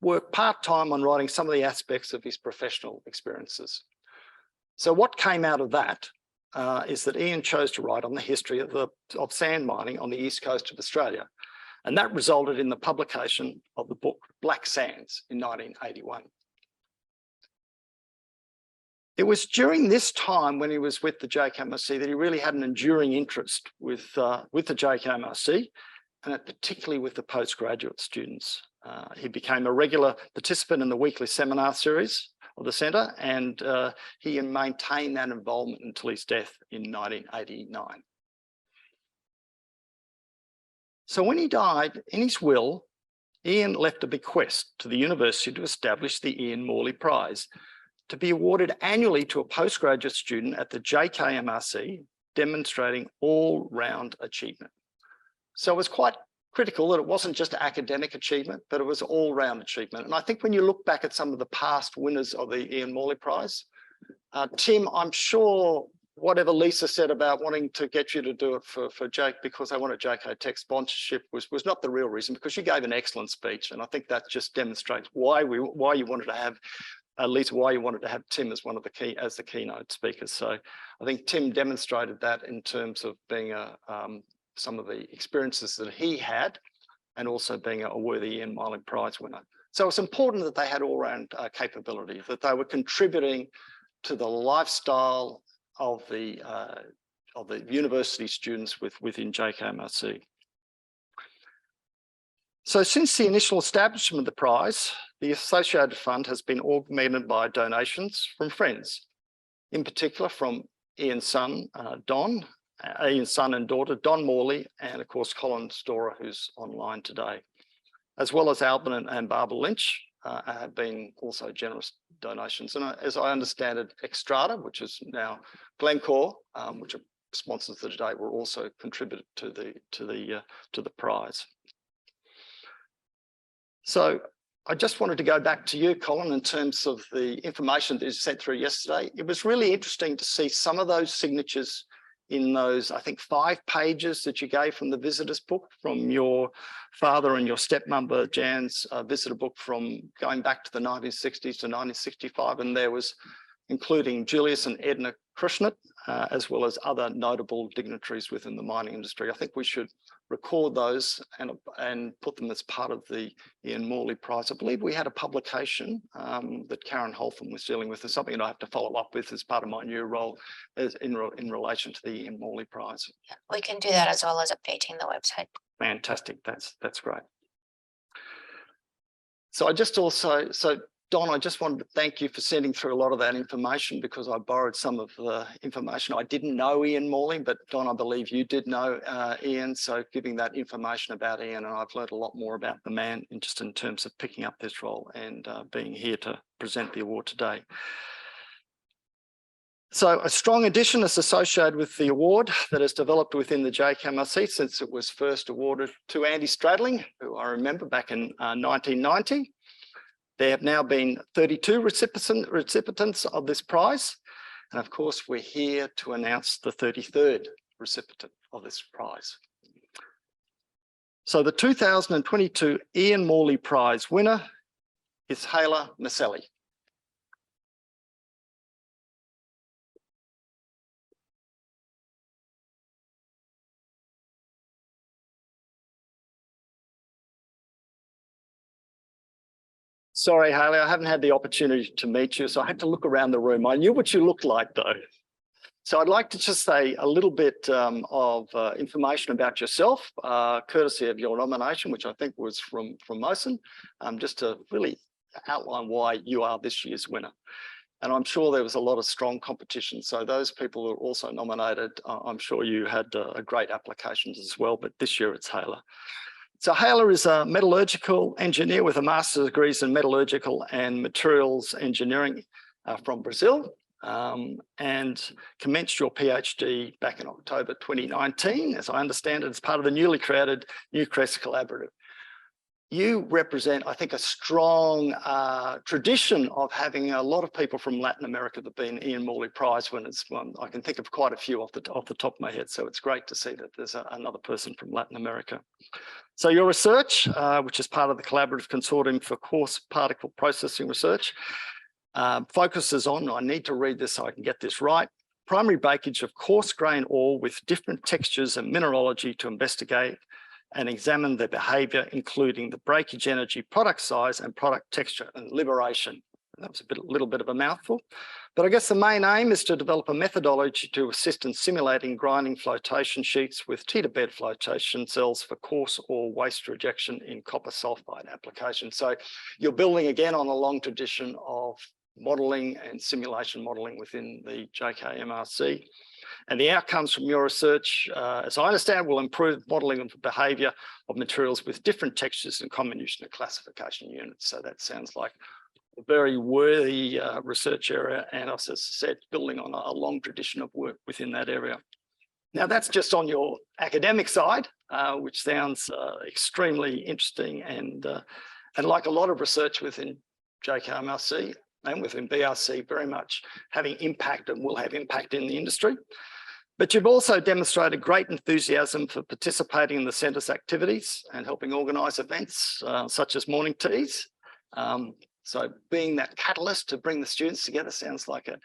work part-time on writing some of the aspects of his professional experiences. So what came out of that is that Ian chose to write on the history of sand mining on the east coast of Australia. And that resulted in the publication of the book Black Sands in 1981. It was during this time when he was with the JKMRC that he really had an enduring interest with the JKMRC, and particularly with the postgraduate students. He became a regular participant in the weekly seminar series of the centre, and he maintained that involvement until his death in 1989. So when he died, in his will, Ian left a bequest to the university to establish the Ian Morley Prize, to be awarded annually to a postgraduate student at the JKMRC, demonstrating all-round achievement. So it was quite critical that it wasn't just academic achievement, but it was all-round achievement. And I think when you look back at some of the past winners of the Ian Morley Prize, Tim, I'm sure whatever Liza said about wanting to get you to do it for Jake because they wanted JKTech sponsorship was not the real reason, because you gave an excellent speech. And I think that just demonstrates why you wanted to have Liza, why you wanted to have Tim as the keynote speakers. So I think Tim demonstrated that in terms of being some of the experiences that he had, and also being a worthy Ian Morley Prize winner. So it's important that they had all-round capability, that they were contributing to the lifestyle of the university students within JKMRC. So since the initial establishment of the prize, the associated fund has been augmented by donations from friends, in particular from Ian's son, Ian's son and daughter, Don Morley, and of course, Colin Storer, who's online today, as well as Alban and Barbara Lynch have been also generous donations. And as I understand it, Xstrata, which is now Glencore, which are sponsors of today, were also contributed to the prize. So I just wanted to go back to you, Colin, in terms of the information that you sent through yesterday. It was really interesting to see some of those signatures in those, I think, 5 pages that you gave from the visitors book from your father and your stepmother, Jan's visitor book from going back to the 1960s to 1965. And there was, including Julius and Edna Krishnan, as well as other notable dignitaries within the mining industry. I think we should record those and put them as part of the Ian Morley Prize. I believe we had a publication that Karen Holtham was dealing with. It's something that I have to follow up with as part of my new role in relation to the Ian Morley Prize. Yeah, we can do that as well as updating the website. Fantastic, that's great. So Don, I just wanted to thank you for sending through a lot of that information, because I borrowed some of the information. I didn't know Ian Morley, but Don, I believe you did know Ian. So giving that information about Ian, and I've learned a lot more about the man in terms of picking up this role and being here to present the award today. So a strong addition is associated with the award that has developed within the JKMRC since it was first awarded to Andy Stradling, who I remember back in 1990. There have now been 32 recipients of this prize. And of course, we're here to announce the 33rd recipient of this prize. So the 2022 Ian Morley Prize winner is Hayla Miceli. Sorry, Hayla, I haven't had the opportunity to meet you, so I had to look around the room. I knew what you looked like, though. So I'd like to just say a little bit of information about yourself, courtesy of your nomination, which I think was from Mohsen, just to really outline why you are this year's winner. And I'm sure there was a lot of strong competition. So those people who are also nominated, I'm sure you had great applications as well, but this year it's Hayla. So Hayla is a metallurgical engineer with a master's degrees in metallurgical and materials engineering from Brazil, and commenced your PhD back in October 2019, as I understand it, as part of the newly created Newcrest Collaborative. You represent, I think, a strong tradition of having a lot of people from Latin America that have been Ian Morley Prize winners. I can think of quite a few off the top of my head, so it's great to see that there's another person from Latin America. So your research, which is part of the Collaborative Consortium for Coarse Particle Processing Research, focuses on, I need to read this so I can get this right, primary breakage of coarse grain ore with different textures and mineralogy to investigate and examine their behaviour, including the breakage energy, product size and product texture and liberation. That was a little bit of a mouthful. But I guess the main aim is to develop a methodology to assist in simulating grinding flotation sheets with teeter-bed flotation cells for coarse or waste rejection in copper sulfide application. So you're building again on a long tradition of modelling and simulation modelling within the JKMRC. And the outcomes from your research, as I understand, will improve modelling of the behaviour of materials with different textures and common use of classification units. So that sounds like a very worthy research area, and as I said, building on a long tradition of work within that area. Now that's just on your academic side, which sounds extremely interesting, and like a lot of research within JKMRC and within BRC, very much having impact and will have impact in the industry. But you've also demonstrated great enthusiasm for participating in the centre's activities and helping organise events such as morning teas. So being that catalyst to bring the students together sounds like a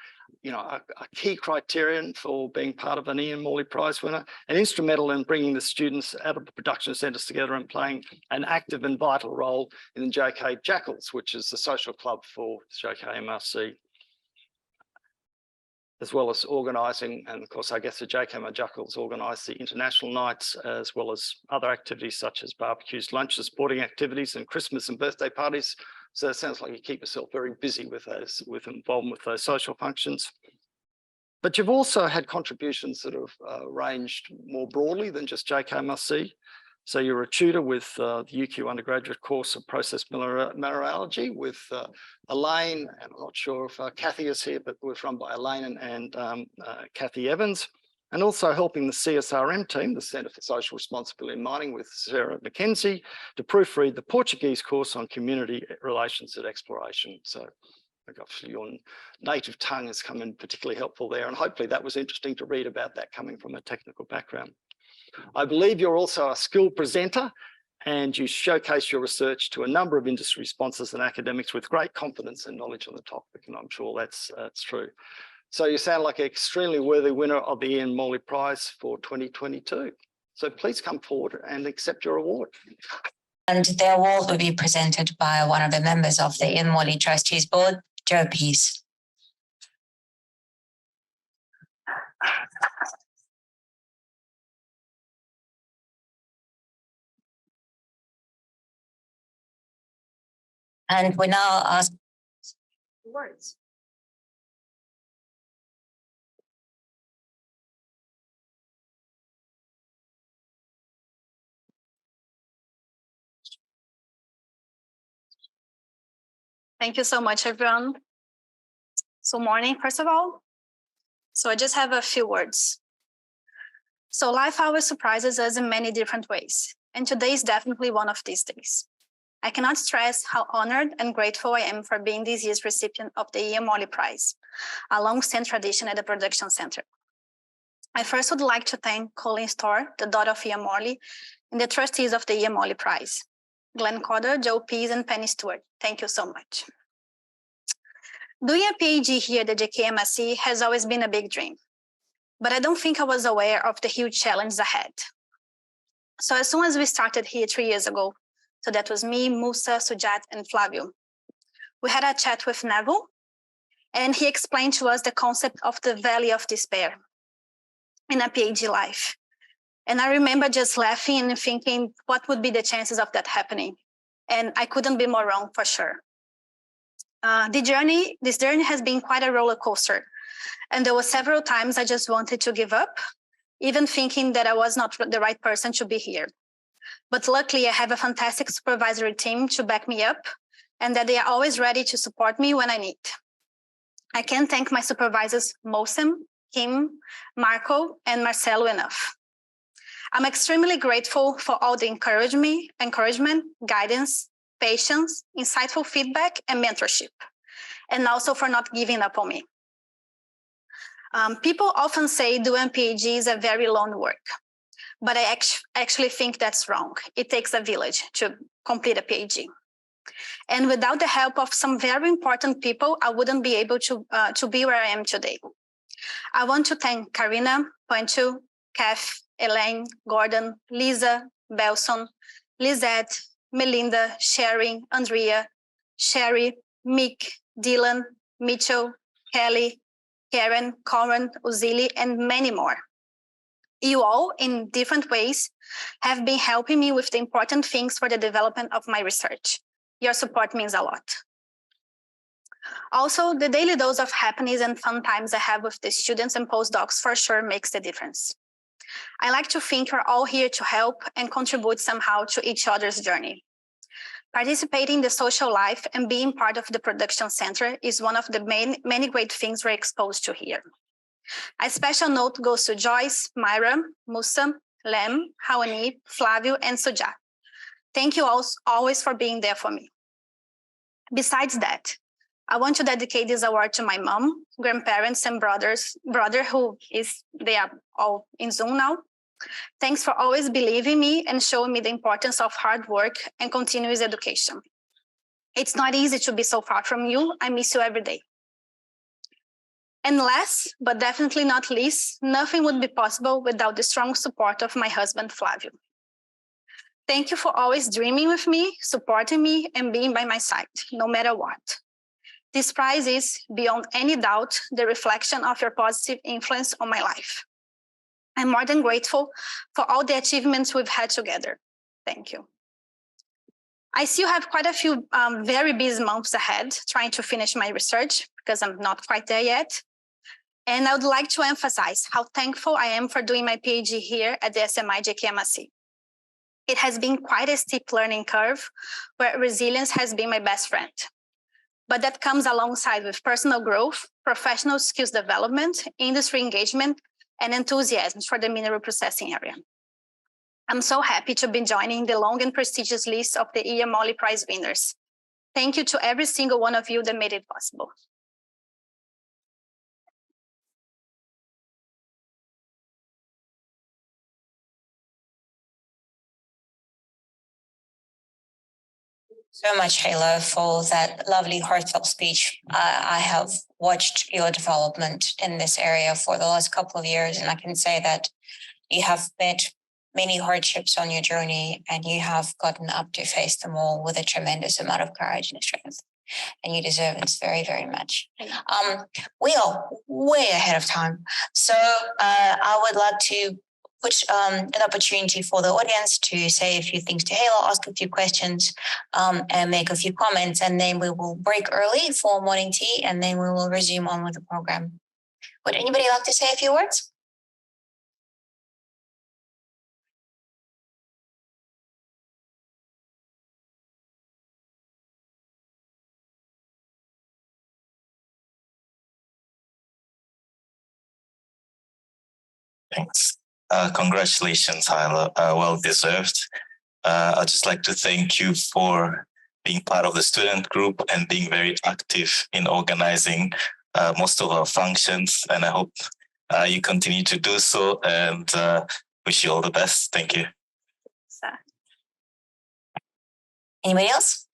key criterion for being part of an Ian Morley Prize winner, and instrumental in bringing the students out of the production centres together and playing an active and vital role in the JK Jackals, which is the social club for JKMRC, as well as organising, and of course, I guess the JKMR Jackals organise the international nights, as well as other activities such as barbecues, lunches, sporting activities, and Christmas and birthday parties. So it sounds like you keep yourself very busy with those, with involvement with those social functions. But you've also had contributions that have ranged more broadly than just JKMRC. So you're a tutor with the UQ undergraduate course of process mineralogy with Elaine, and I'm not sure if Kathy is here, but it was run by Elaine and Kathy Evans. And also helping the CSRM team, the Centre for Social Responsibility in Mining, with Sarah McKenzie, to proofread the Portuguese course on community relations and exploration. So obviously your native tongue has come in particularly helpful there, and hopefully that was interesting to read about that coming from a technical background. I believe you're also a skilled presenter, and you showcase your research to a number of industry sponsors and academics with great confidence and knowledge on the topic, and I'm sure that's true. So you sound like an extremely worthy winner of the Ian Morley Prize for 2022. So please come forward and accept your award. And the award will be presented by one of the members of the Ian Morley Trustees Board, Joe Pease. And we now ask words. Thank you so much, everyone. So morning, first of all. So I just have a few words. So life always surprises us in many different ways, and today is definitely one of these days. I cannot stress how honored and grateful I am for being this year's recipient of the Ian Morley Prize, a long-standing tradition at the Production Center. I first would like to thank Colleen Storr, the daughter of Ian Morley, and the trustees of the Ian Morley Prize. Glenn Cotter, Joe Pease, and Penny Stewart. Thank you so much. Doing a PhD here at the JKMSC has always been a big dream, but I don't think I was aware of the huge challenges ahead. So as soon as we started here 3 years ago, so that was me, Mussa, Sujat, and Flavio, we had a chat with Neville, and he explained to us the concept of the Valley of Despair in a PhD life. And I remember just laughing and thinking, what would be the chances of that happening? And I couldn't be more wrong for sure. This journey has been quite a roller coaster. And there were several times I just wanted to give up, even thinking that I was not the right person to be here. But luckily, I have a fantastic supervisory team to back me up, and that they are always ready to support me when I need. I can't thank my supervisors, Mohsen, Kim, Marco, and Marcelo enough. I'm extremely grateful for all the encouragement, guidance, patience, insightful feedback, and mentorship, and also for not giving up on me. People often say doing PhD is a very lone work, but I actually think that's wrong. It takes a village to complete a PhD. And without the help of some very important people, I wouldn't be able to be where I am today. I want to thank Karina, Pancho, Kath, Elaine, Gordon, Liza, Belson, Lizette, Melinda, Sherry, Andrea, Sherry, Mick, Dylan, Mitchell, Kelly, Karen, Corin, Uzili, and many more. You all, in different ways, have been helping me with the important things for the development of my research. Your support means a lot. Also, the daily dose of happiness and fun times I have with the students and postdocs for sure makes the difference. I like to think we're all here to help and contribute somehow to each other's journey. Participating in the social life and being part of the production center is one of the many great things we're exposed to here. A special note goes to Joyce, Mayra, Mussa, Lem, Hawani, Flavio, and Sujat. Thank you all always for being there for me. Besides that, I want to dedicate this award to my mom, grandparents, and brother they are all in Zoom now. Thanks for always believing me and showing me the importance of hard work and continuous education. It's not easy to be so far from you. I miss you every day. And last, but definitely not least, nothing would be possible without the strong support of my husband, Flavio. Thank you for always dreaming with me, supporting me, and being by my side, no matter what. This prize is, beyond any doubt, the reflection of your positive influence on my life. I'm more than grateful for all the achievements we've had together. Thank you. I still have quite a few very busy months ahead trying to finish my research because I'm not quite there yet. And I would like to emphasize how thankful I am for doing my PhD here at the SMI JKMSC. It has been quite a steep learning curve where resilience has been my best friend. But that comes alongside with personal growth, professional skills development, industry engagement, and enthusiasm for the mineral processing area. I'm so happy to be joining the long and prestigious list of the year Morley Prize winners. Thank you to every single one of you that made it possible. So much, Hayla, for that lovely heartfelt speech. I have watched your development in this area for the last couple of years, and I can say that you have met many hardships on your journey, and you have gotten up to face them all with a tremendous amount of courage and strength. And you deserve this very, very much. We are way ahead of time. So I would like to put an opportunity for the audience to say a few things to Hayla, ask a few questions, and make a few comments, and then we will break early for morning tea, and then we will resume on with the program. Would anybody like to say a few words? Thanks. Congratulations, Hayla. Well deserved. I'd just like to thank you for being part of the student group and being very active in organizing most of our functions. And I hope you continue to do so, and wish you all the best. Thank you. Anybody else?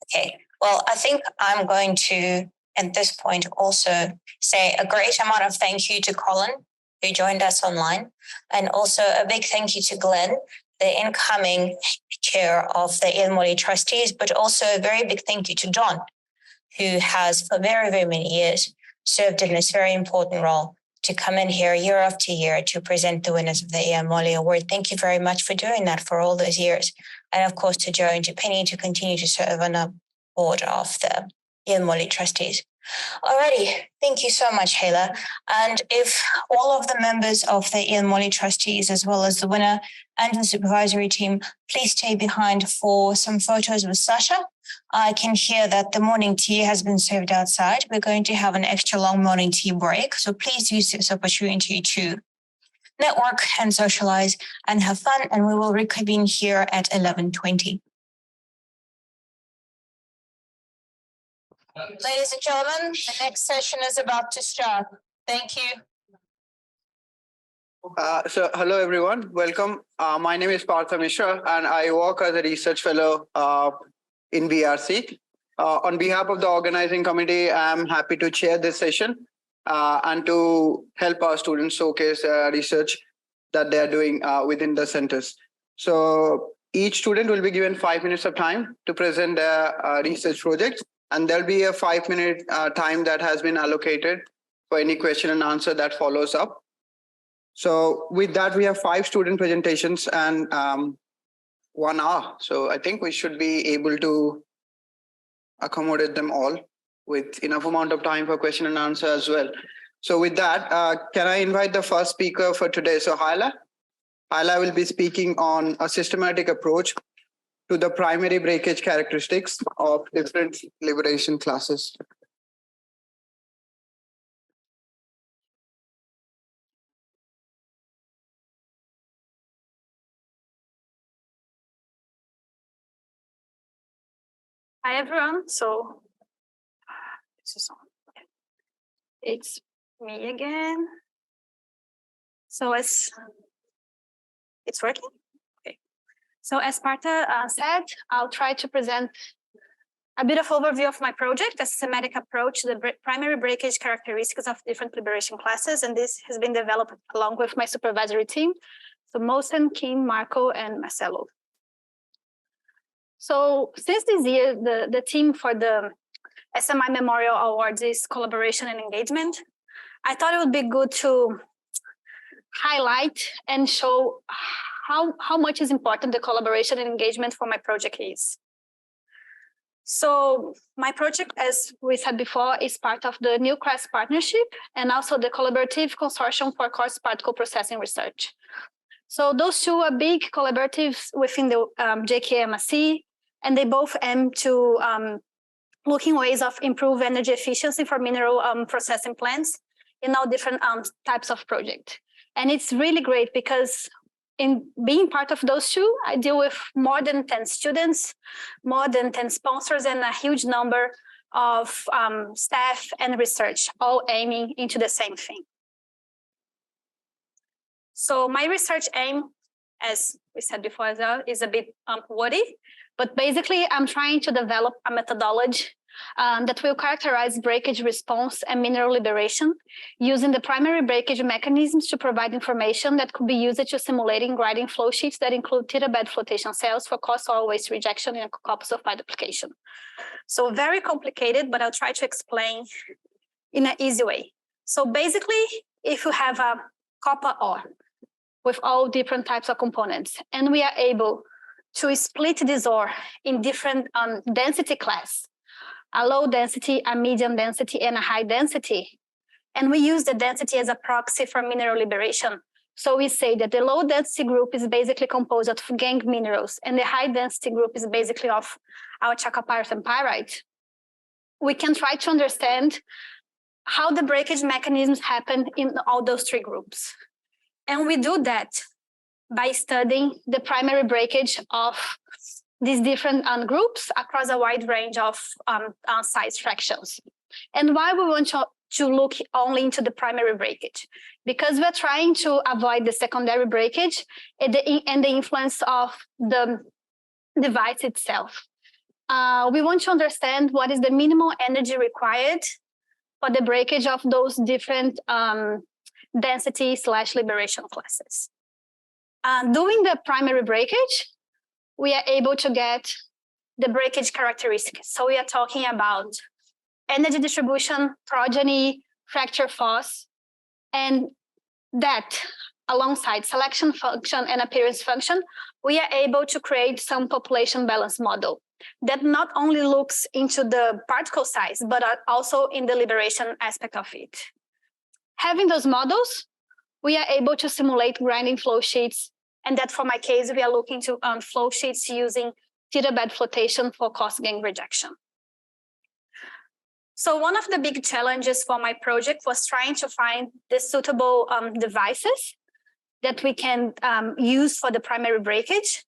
Okay, well, I think I'm going to, at this point, also say a great amount of thank you to Colin, who joined us online, and also a big thank you to Glenn, the incoming chair of the Ian Morley trustees, but also a very big thank you to John, who has for very, very many years served in this very important role to come in here year after year to present the winners of the Ian Morley Award. Thank you very much for doing that for all those years. And of course, to Joe and to Penny to continue to serve on the board of the Ian Morley trustees. Alrighty, thank you so much, Hayla. And if all of the members of the Ian Morley trustees, as well as the winner and the supervisory team, please stay behind for some photos with Sasha. I can hear that the morning tea has been served outside. We're going to have an extra long morning tea break, so please use this opportunity to network and socialize and have fun, and we will reconvene here at 11:20. Ladies and gentlemen, the next session is about to start. Thank you. So hello everyone, welcome. My name is Partha Mishra and I work as a research fellow in VRC. On behalf of the organizing committee, I'm happy to chair this session and to help our students showcase research that they are doing within the centers. So each student will be given 5 minutes of time to present their research projects, and there'll be a 5-minute time that has been allocated for any question and answer that follows up. So with that, we have 5 student presentations and 1 hour. So I think we should be able to accommodate them all with enough amount of time for question and answer as well. So with that, can I invite the first speaker for today? So Hayla will be speaking on a systematic approach to the primary breakage characteristics of different liberation classes. Hi everyone, so this is on. It's me again. So it's working? Okay. So as Partha said, I'll try to present a bit of overview of my project, a systematic approach to the primary breakage characteristics of different liberation classes. And this has been developed along with my supervisory team. So Mohsen, Kim, Marco, and Marcelo. So since this year, the theme for the SMI Memorial Awards is collaboration and engagement, I thought it would be good to highlight and show how much is important the collaboration and engagement for my project is. So my project, as we said before, is part of the New Crest Partnership and also the Collaborative Consortium for Coarse Particle Processing Research. So those two are big collaboratives within the JKMSC, and they both aim to looking ways of improve energy efficiency for mineral processing plants in all different types of project. And it's really great because in being part of those two, I deal with more than 10 students, more than 10 sponsors, and a huge number of staff and research, all aiming into the same thing. So my research aim, as we said before as well, is a bit wordy, but basically I'm trying to develop a methodology that will characterize breakage response and mineral liberation using the primary breakage mechanisms to provide information that could be used to simulating grinding flow sheets that include theta bed flotation cells for coarse oil waste rejection in a copper sulfide application. So very complicated, but I'll try to explain in an easy way. So basically, if you have a copper ore with all different types of components, and we are able to split this ore in different density class, a low density, a medium density, and a high density. And we use the density as a proxy for mineral liberation. So we say that the low density group is basically composed of gangue minerals, and the high density group is basically of our chalcopyrite and pyrite. We can try to understand how the breakage mechanisms happen in all those 3 groups. And we do that by studying the primary breakage of these different groups across a wide range of size fractions. And why we want to look only into the primary breakage? Because we're trying to avoid the secondary breakage and the influence of the device itself. We want to understand what is the minimal energy required for the breakage of those different density/liberation classes. Doing the primary breakage, we are able to get the breakage characteristics. So we are talking about energy distribution, progeny, fracture force, and that alongside selection function and appearance function, we are able to create some population balance model that not only looks into the particle size, but also in the liberation aspect of it. Having those models, we are able to simulate grinding flow sheets. And that for my case, we are looking to flow sheets using feeder bed flotation for cost gain rejection. So one of the big challenges for my project was trying to find the suitable devices that we can use for the primary breakage.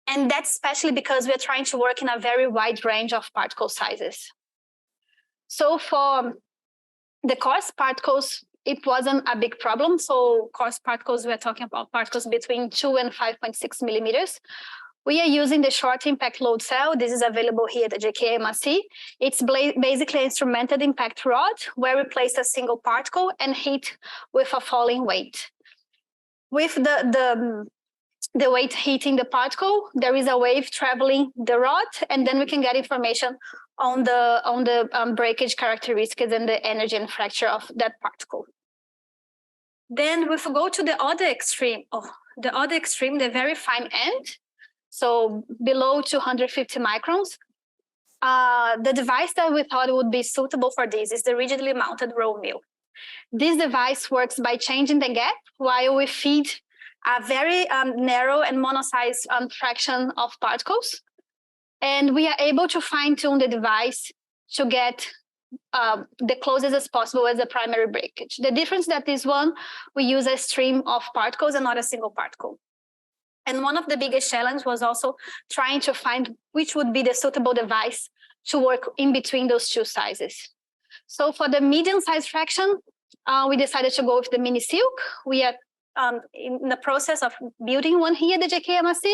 And that's especially because we're trying to work in a very wide range of particle sizes. So for the coarse particles, it wasn't a big problem. So coarse particles, we're talking about particles between 2 and 5.6 millimeters. We are using the short impact load cell. This is available here at the JKMRC. It's basically an instrumented impact rod where we place a single particle and hit with a falling weight. With the weight hitting the particle, there is a wave traveling the rod, and then we can get information on the breakage characteristics and the energy and fracture of that particle. Then if we go to the other extreme, the very fine end, so below 250 microns, the device that we thought would be suitable for this is the rigidly mounted roll mill. This device works by changing the gap while we feed a very narrow and mono-size fraction of particles. And we are able to fine-tune the device to get the closest as possible as the primary breakage. The difference that this one, we use a stream of particles and not a single particle. And one of the biggest challenges was also trying to find which would be the suitable device to work in between those two sizes. So for the medium-sized fraction, we decided to go with the mini silk. We are in the process of building one here at the JKMRC,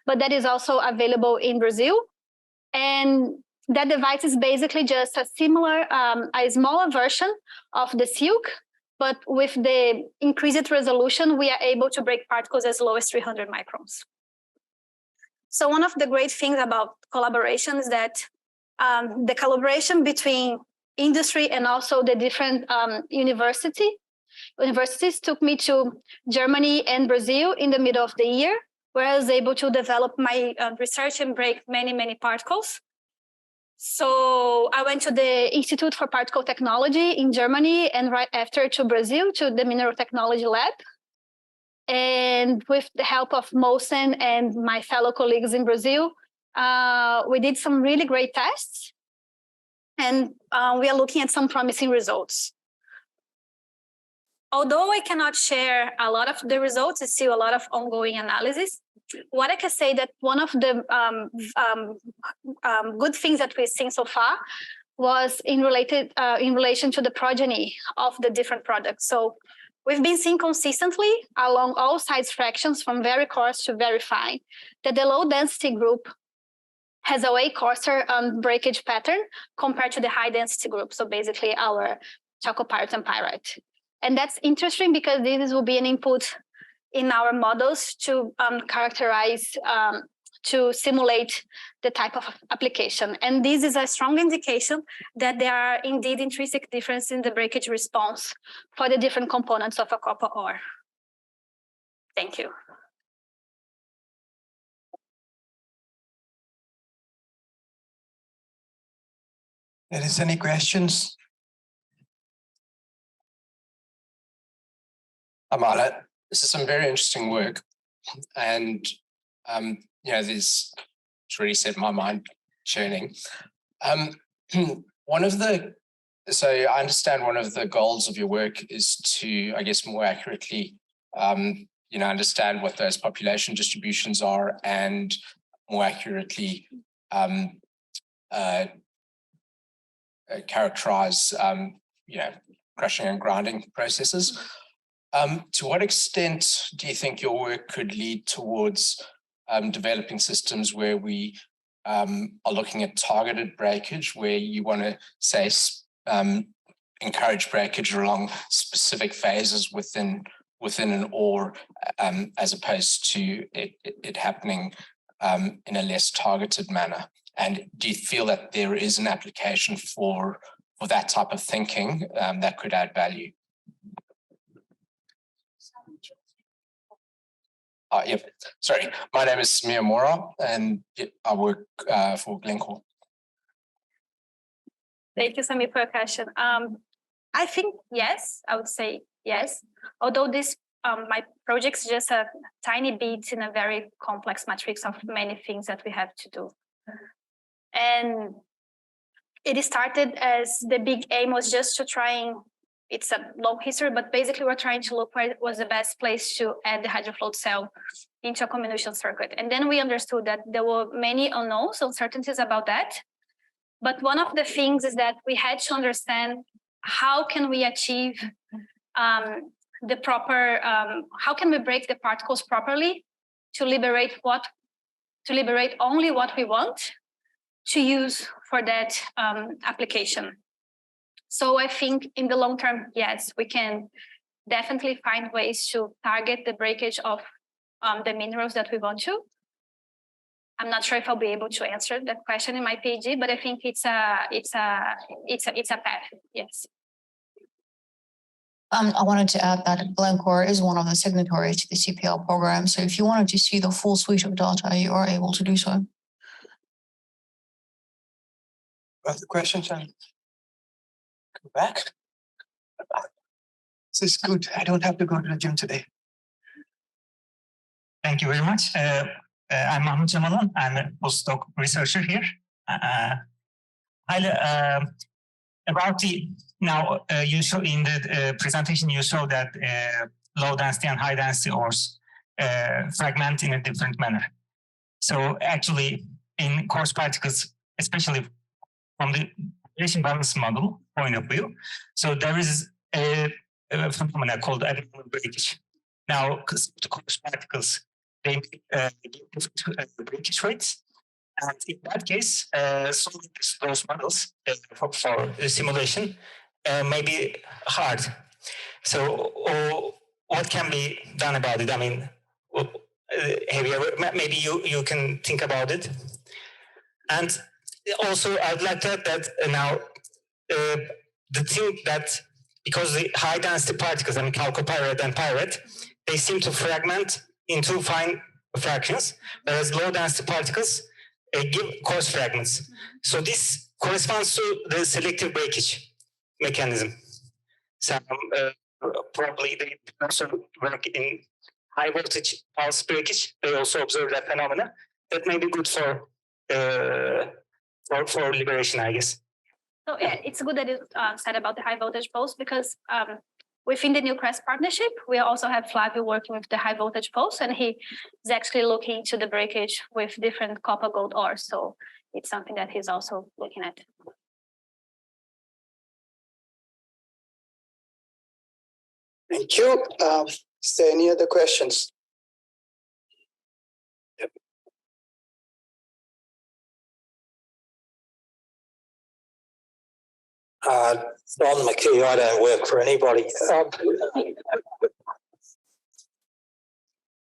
but that is also available in Brazil. And that device is basically just a similar, a smaller version of the silk, but with the increased resolution, we are able to break particles as low as 300 microns. So one of the great things about collaboration is that the collaboration between industry and also the different universities took me to Germany and Brazil in the middle of the year, where I was able to develop my research and break many, many particles. So I went to the Institute for Particle Technology in Germany, and right after to Brazil, to the Mineral Technology Lab. And with the help of Mohsen and my fellow colleagues in Brazil, we did some really great tests. And we are looking at some promising results. Although I cannot share a lot of the results, it's still a lot of ongoing analysis. What I can say that one of the good things that we've seen so far was in relation to the progeny of the different products. So we've been seeing consistently along all size fractions from very coarse to very fine that the low density group has a way coarser breakage pattern compared to the high density group. So basically our chalcopyrite and pyrite. And that's interesting because this will be an input in our models to characterize, to simulate the type of application. And this is a strong indication that there are indeed intrinsic differences in the breakage response for the different components of a copper ore. Thank you. There is any questions? Amala, this is some very interesting work, and you know, it's really set my mind churning. So I understand one of the goals of your work is to, I guess, more accurately, you know, understand what those population distributions are, and more accurately characterize, you know, crushing and grinding processes. To what extent do you think your work could lead towards developing systems where we are looking at targeted breakage, where you want to say encourage breakage along specific phases within an ore, as opposed to it happening in a less targeted manner. And do you feel that there is an application for that type of thinking that could add value? Yep. Sorry, my name is Samir Mora, and I work for Glencore. Thank you, Samir, for your question. I think yes, I would say yes. Although this my project is just a tiny bit in a very complex matrix of many things that we have to do. And it started as the big aim was just to try and, it's a long history, but basically we're trying to look where was the best place to add the hydrofloat cell into a comminution circuit. And then we understood that there were many unknowns, uncertainties about that. But one of the things is that we had to understand how can we achieve the proper, how can we break the particles properly to liberate only what we want to use for that application. So I think in the long term, yes, we can definitely find ways to target the breakage of the minerals that we want to. I'm not sure if I'll be able to answer that question in my PhD, but I think it's a path. Yes. I wanted to add that Glencore is one of the signatories to the CPL program. So if you wanted to see the full suite of data, you are able to do so. Other questions? Go back. This is good. I don't have to go to the gym today. Thank you very much. I'm Mahmoud Jamalon. I'm a postdoc researcher here. About the now, you show in the presentation, you show that low density and high density ores fragment in a different manner. So actually, in coarse particles, especially from the radiation balance model point of view, so there is a phenomena called abnormal breakage. Now, the coarse particles, they give different breakage rates. And in that case, solving those models for simulation may be hard. So, what can be done about it? I mean, have you ever, maybe you can think about it. And also, I'd like to add that now, the thing that, because the high density particles, I mean, chalcopyrite and pyrite, they seem to fragment into fine fractions, whereas low density particles give coarse fragments. So this corresponds to the selective breakage mechanism. So probably they also work in high voltage pulse breakage. They also observe that phenomena. That may be good for liberation, I guess. So yeah, it's good that you said about the high voltage pulse, because within the Newcrest partnership, we also have Flavio working with the high voltage pulse, and he is actually looking into the breakage with different copper gold ores. So it's something that he's also looking at. Thank you. Is there any other questions? Yep. Don McKee, I don't work for anybody.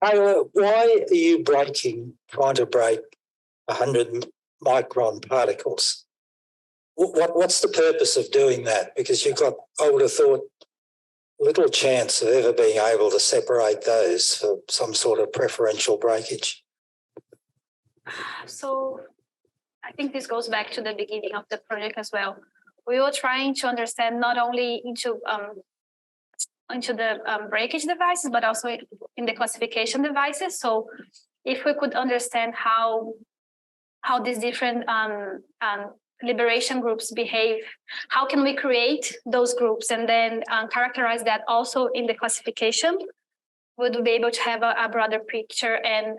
Why are you trying to break 100 micron particles? What's the purpose of doing that? Because you've got, I would have thought, little chance of ever being able to separate those for some sort of preferential breakage. So I think this goes back to the beginning of the project as well. We were trying to understand not only into the breakage devices, but also in the classification devices. So if we could understand how these different liberation groups behave, how can we create those groups and then characterize that also in the classification, we'll be able to have a broader picture and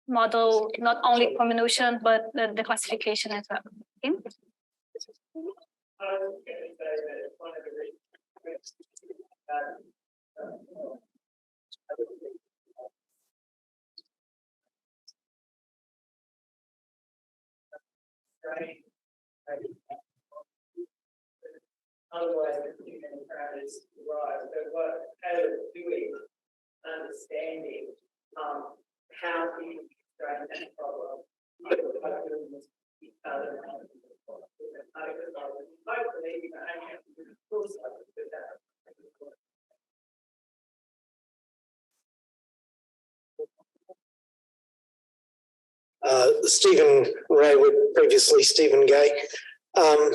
model not only comminution, but the classification as well. Okay? Otherwise, there are too many parameters to derive. So what Hayla is doing, understanding how to extract that problem. Stephen Raywood, previously Stephen Gay. I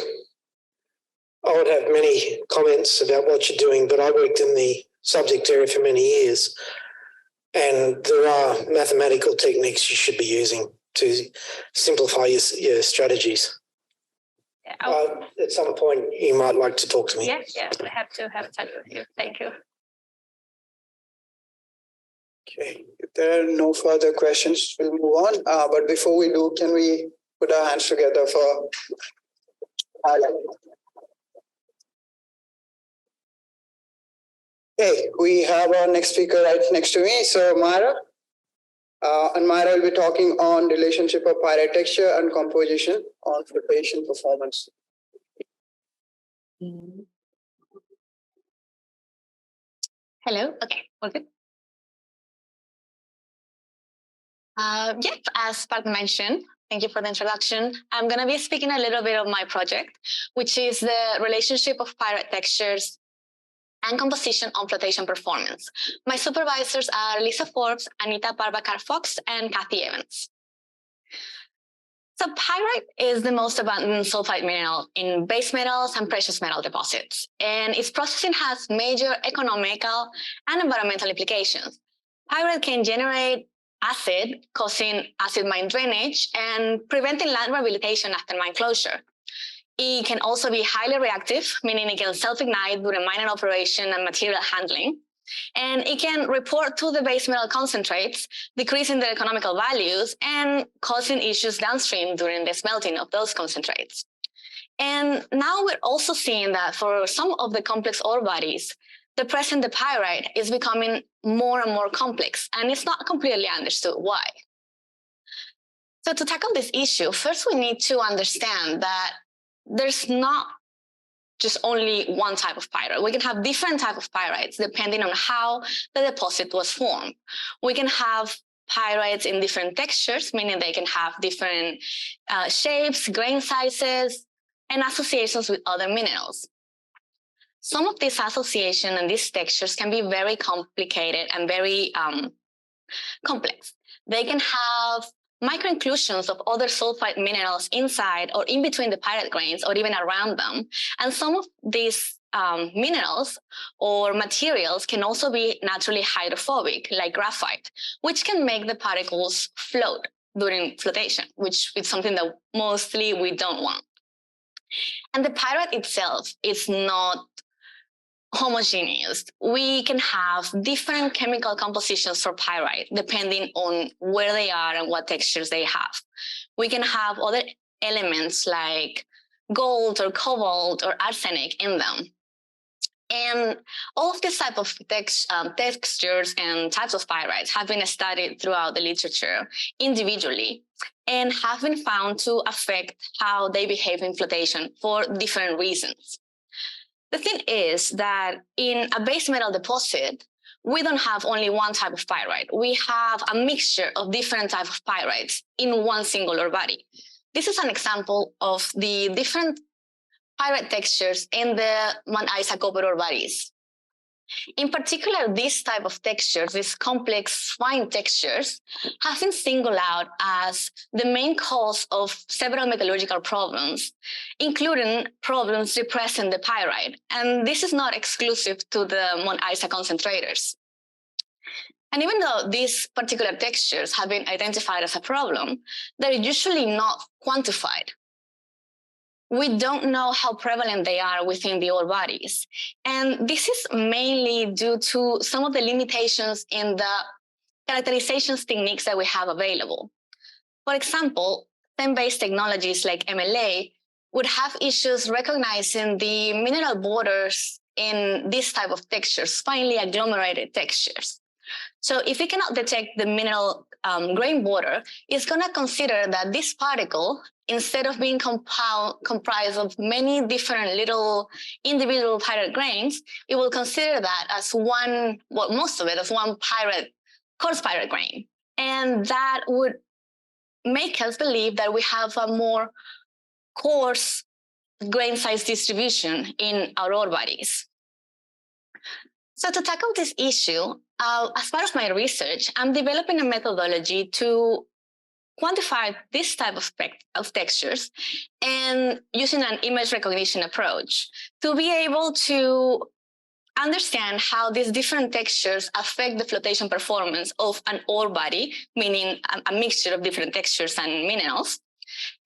would have many comments about what you're doing, but I worked in the subject area for many years, and there are mathematical techniques you should be using to simplify your strategies. At some point, you might like to talk to me. Yeah, I have to have a chat with you. Thank you. Okay, if there are no further questions, we'll move on. But before we do, can we put our hands together for Hayla? Okay, we have our next speaker right next to me. So Mayra, and Mayra will be talking on relationship of pyrite texture and composition on flotation performance. Hello. Okay, all good. Yep, as Pat mentioned, thank you for the introduction. I'm going to be speaking a little bit of my project, which is the relationship of pyrite textures and composition on flotation performance. My supervisors are Liza Forbes, Anita Barbakar-Fox, and Kathy Evans. So pyrite is the most abundant sulfide mineral in base metals and precious metal deposits, and its processing has major economical and environmental implications. Pyrite can generate acid, causing acid mine drainage and preventing land rehabilitation after mine closure. It can also be highly reactive, meaning it can self-ignite during mining operation and material handling. And it can report to the base metal concentrates, decreasing their economical values and causing issues downstream during the smelting of those concentrates. And now we're also seeing that for some of the complex ore bodies, the present the pyrite is becoming more and more complex, and it's not completely understood why. So to tackle this issue, first we need to understand that there's not just only one type of pyrite. We can have different types of pyrites depending on how the deposit was formed. We can have pyrites in different textures, meaning they can have different shapes, grain sizes, and associations with other minerals. Some of these associations and these textures can be very complicated and very complex. They can have micro-inclusions of other sulfide minerals inside or in between the pyrite grains or even around them. And some of these minerals or materials can also be naturally hydrophobic, like graphite, which can make the particles float during flotation, which is something that mostly we don't want. And the pyrite itself is not homogeneous. We can have different chemical compositions for pyrite depending on where they are and what textures they have. We can have other elements like gold or cobalt or arsenic in them. And all of these type of textures and types of pyrites have been studied throughout the literature individually and have been found to affect how they behave in flotation for different reasons. The thing is that in a base metal deposit, we don't have only one type of pyrite. We have a mixture of different types of pyrites in one single ore body. This is an example of the different pyrite textures in the Mount Isa copper ore bodies. In particular, this type of textures, these complex fine textures, have been singled out as the main cause of several metallurgical problems, including problems depressing the pyrite. And this is not exclusive to the Mount Isa concentrators. And even though these particular textures have been identified as a problem, they're usually not quantified. We don't know how prevalent they are within the ore bodies. And this is mainly due to some of the limitations in the characterization techniques that we have available. For example, STEM-based technologies like MLA would have issues recognizing the mineral borders in this type of textures, finely agglomerated textures. So if we cannot detect the mineral grain border is going to consider that this particle, instead of being comprised of many different little individual pyrite grains, it will consider that as one, well, most of it as one coarse pyrite grain. And that would make us believe that we have a more coarse grain size distribution in our ore bodies. So to tackle this issue, as part of my research, I'm developing a methodology to quantify this type of textures and using an image recognition approach to be able to understand how these different textures affect the flotation performance of an ore body, meaning a mixture of different textures and minerals,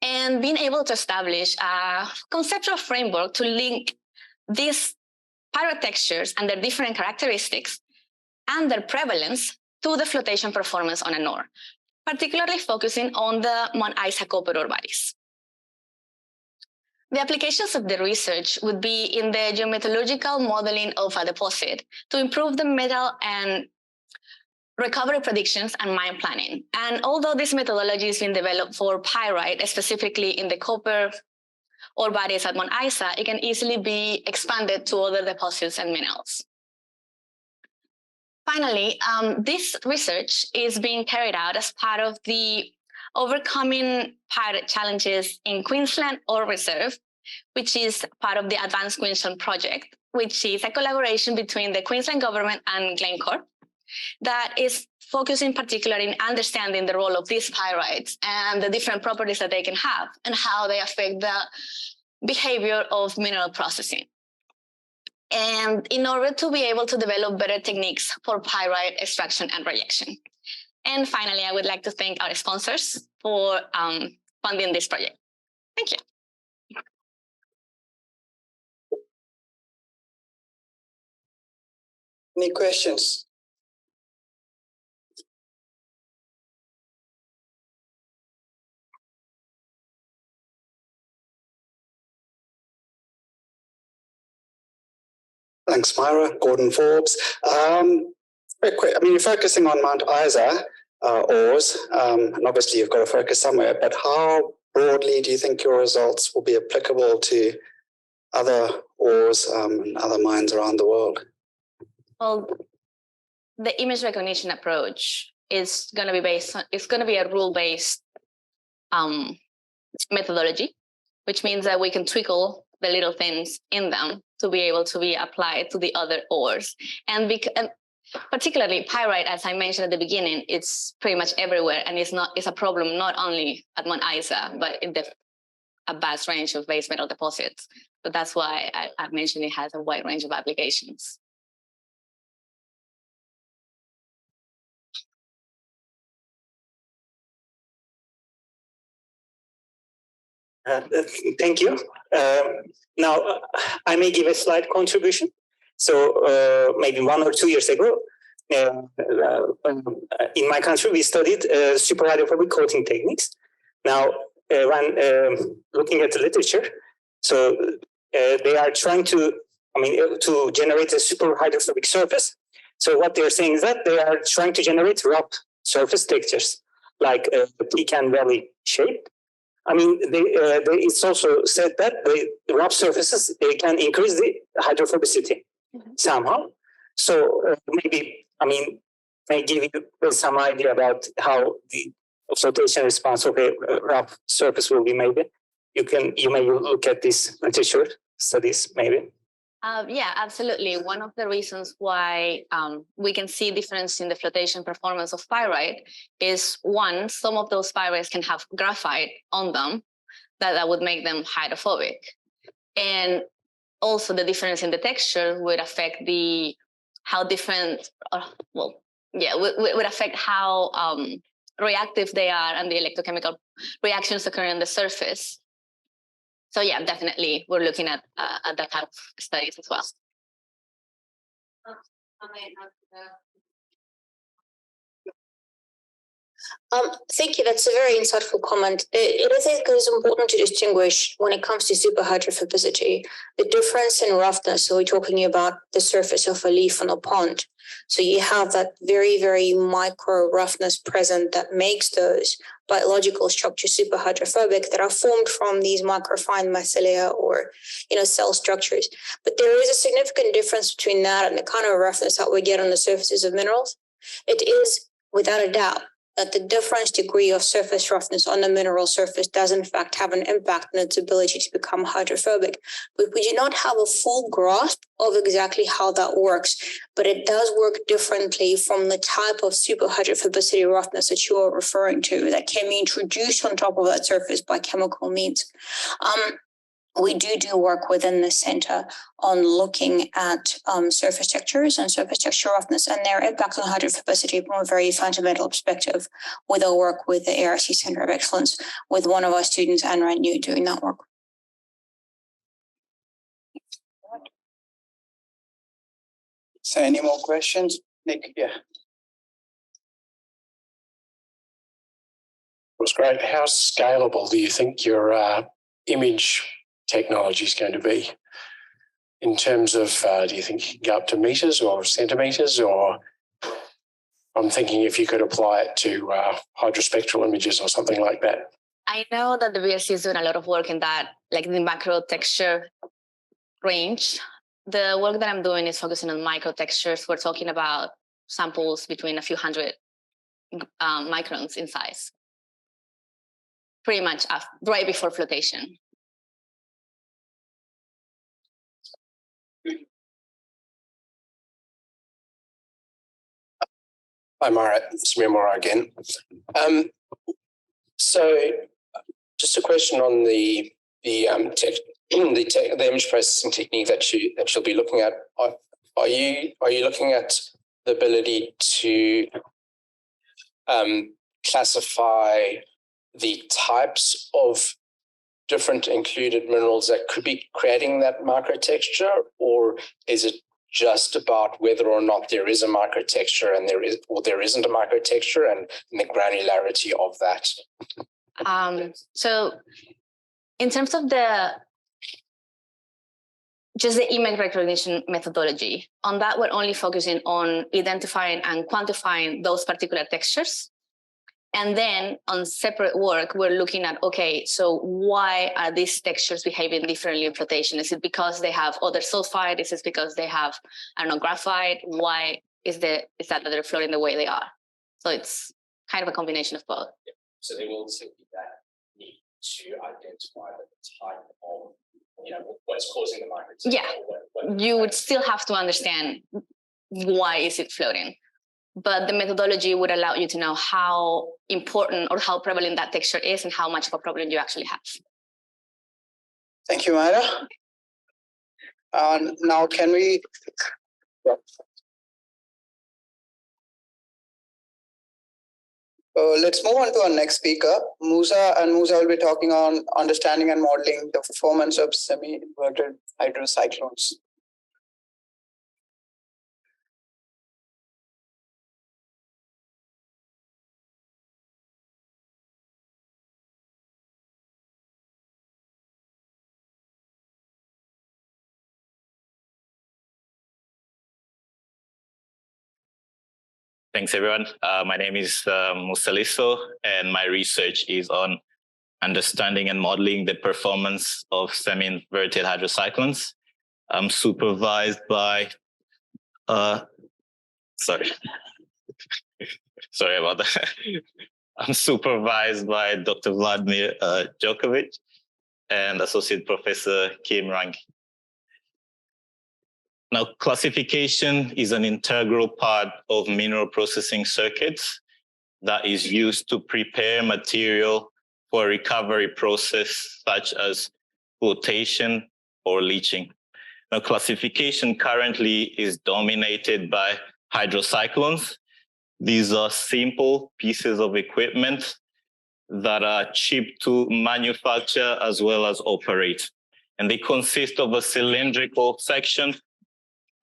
and being able to establish a conceptual framework to link these pyrite textures and their different characteristics and their prevalence to the flotation performance on an ore, particularly focusing on the Mount Isa copper ore bodies. The applications of the research would be in the geometallurgical modeling of a deposit to improve the metal and recovery predictions and mine planning. And although this methodology is being developed for pyrite, specifically in the copper ore bodies at Mount Isa, it can easily be expanded to other deposits and minerals. Finally, this research is being carried out as part of the Overcoming Pyrite Challenges in Queensland Ore Reserve, which is part of the Advanced Queensland Project, which is a collaboration between the Queensland government and Glencore that is focusing particularly in understanding the role of these pyrites and the different properties that they can have and how they affect the behavior of mineral processing. And in order to be able to develop better techniques for pyrite extraction and rejection. And finally, I would like to thank our sponsors for funding this project. Thank you. Any questions? Thanks, Mayra. Gordon Forbes. Very quick. I mean, you're focusing on Mount Isa ores, and obviously you've got to focus somewhere, but how broadly do you think your results will be applicable to other ores and other mines around the world? Well, the image recognition approach is going to be based on, it's going to be a rule-based methodology, which means that we can twinkle the little things in them to be able to be applied to the other ores. And particularly pyrite, as I mentioned at the beginning, it's pretty much everywhere, and it's a problem not only at Mount Isa, but in a vast range of base metal deposits. So that's why I mentioned it has a wide range of applications. Thank you. Now, I may give a slight contribution. So maybe 1 or 2 years ago, in my country, we studied super hydrophobic coating techniques. Now, when looking at the literature, so they are trying to, to generate a super hydrophobic surface. So what they're saying is that they are trying to generate rough surface textures, like a pecan valley shape. It's also said that the rough surfaces, they can increase the hydrophobicity somehow. So maybe, may give you some idea about how the flotation response of a rough surface will be made. You may look at these literature studies, maybe. Yeah, absolutely. One of the reasons why we can see difference in the flotation performance of pyrite is, one, some of those pyrites can have graphite on them that would make them hydrophobic. And also the difference in the texture would affect would affect how reactive they are and the electrochemical reactions occurring on the surface. So yeah, definitely we're looking at that type of studies as well. Thank you. That's a very insightful comment. I think it is important to distinguish when it comes to superhydrophobicity, the difference in roughness. So we're talking about the surface of a leaf on a pond. So you have that very, very micro roughness present that makes those biological structures superhydrophobic that are formed from these microfine mycelia or, cell structures. But there is a significant difference between that and the kind of roughness that we get on the surfaces of minerals. It is, without a doubt, that the different degree of surface roughness on the mineral surface does in fact have an impact on its ability to become hydrophobic. But we do not have a full grasp of exactly how that works, but it does work differently from the type of superhydrophobicity roughness that you are referring to that can be introduced on top of that surface by chemical means. We do work within the center on looking at surface textures and surface texture roughness and their impact on hydrophobicity from a very fundamental perspective with our work with the ARC Center of Excellence, with one of our students, Anne Ranu, doing that work. So any more questions? Nick, yeah. Was great. How scalable do you think your image technology is going to be in terms of, do you think you can go up to meters or centimeters, or I'm thinking if you could apply it to hydrospectral images or something like that? I know that the BSc is doing a lot of work in that, like the macro texture range. The work that I'm doing is focusing on micro textures. We're talking about samples between a few hundred microns in size, pretty much right before flotation. Hi, Mayra. It's me, Mayra again. So, just a question on the image processing technique that you'll be looking at. Are you looking at the ability to classify the types of different included minerals that could be creating that microtexture, or is it just about whether or not there is a microtexture and there isn't a microtexture, and the granularity of that? So in terms of just the image recognition methodology, on that we're only focusing on identifying and quantifying those particular textures. And then on separate work, we're looking at, okay, so why are these textures behaving differently in flotation? Is it because they have other sulfide? Is it because they have, graphite? Why is that they're floating the way they are? So it's kind of a combination of both. So there will also be that need to identify the type of, what's causing the microtexture. Yeah, you would still have to understand why is it floating. But the methodology would allow you to know how important or how prevalent that texture is and how much of a problem you actually have. Thank you, Mayra. Now, can we... let's move on to our next speaker, Mussa, and Mussa will be talking on understanding and modeling the performance of semi-inverted hydrocyclones. Thanks, everyone. My name is Mussa Lisso, and my research is on understanding and modeling the performance of semi-inverted hydrocyclones. I'm supervised by, sorry about that. I'm supervised by Dr. Vladimir Djokovic and Associate Professor Kim Rangi. Now, classification is an integral part of mineral processing circuits that is used to prepare material for a recovery process such as flotation or leaching. Now, classification currently is dominated by hydrocyclones. These are simple pieces of equipment that are cheap to manufacture as well as operate. And they consist of a cylindrical section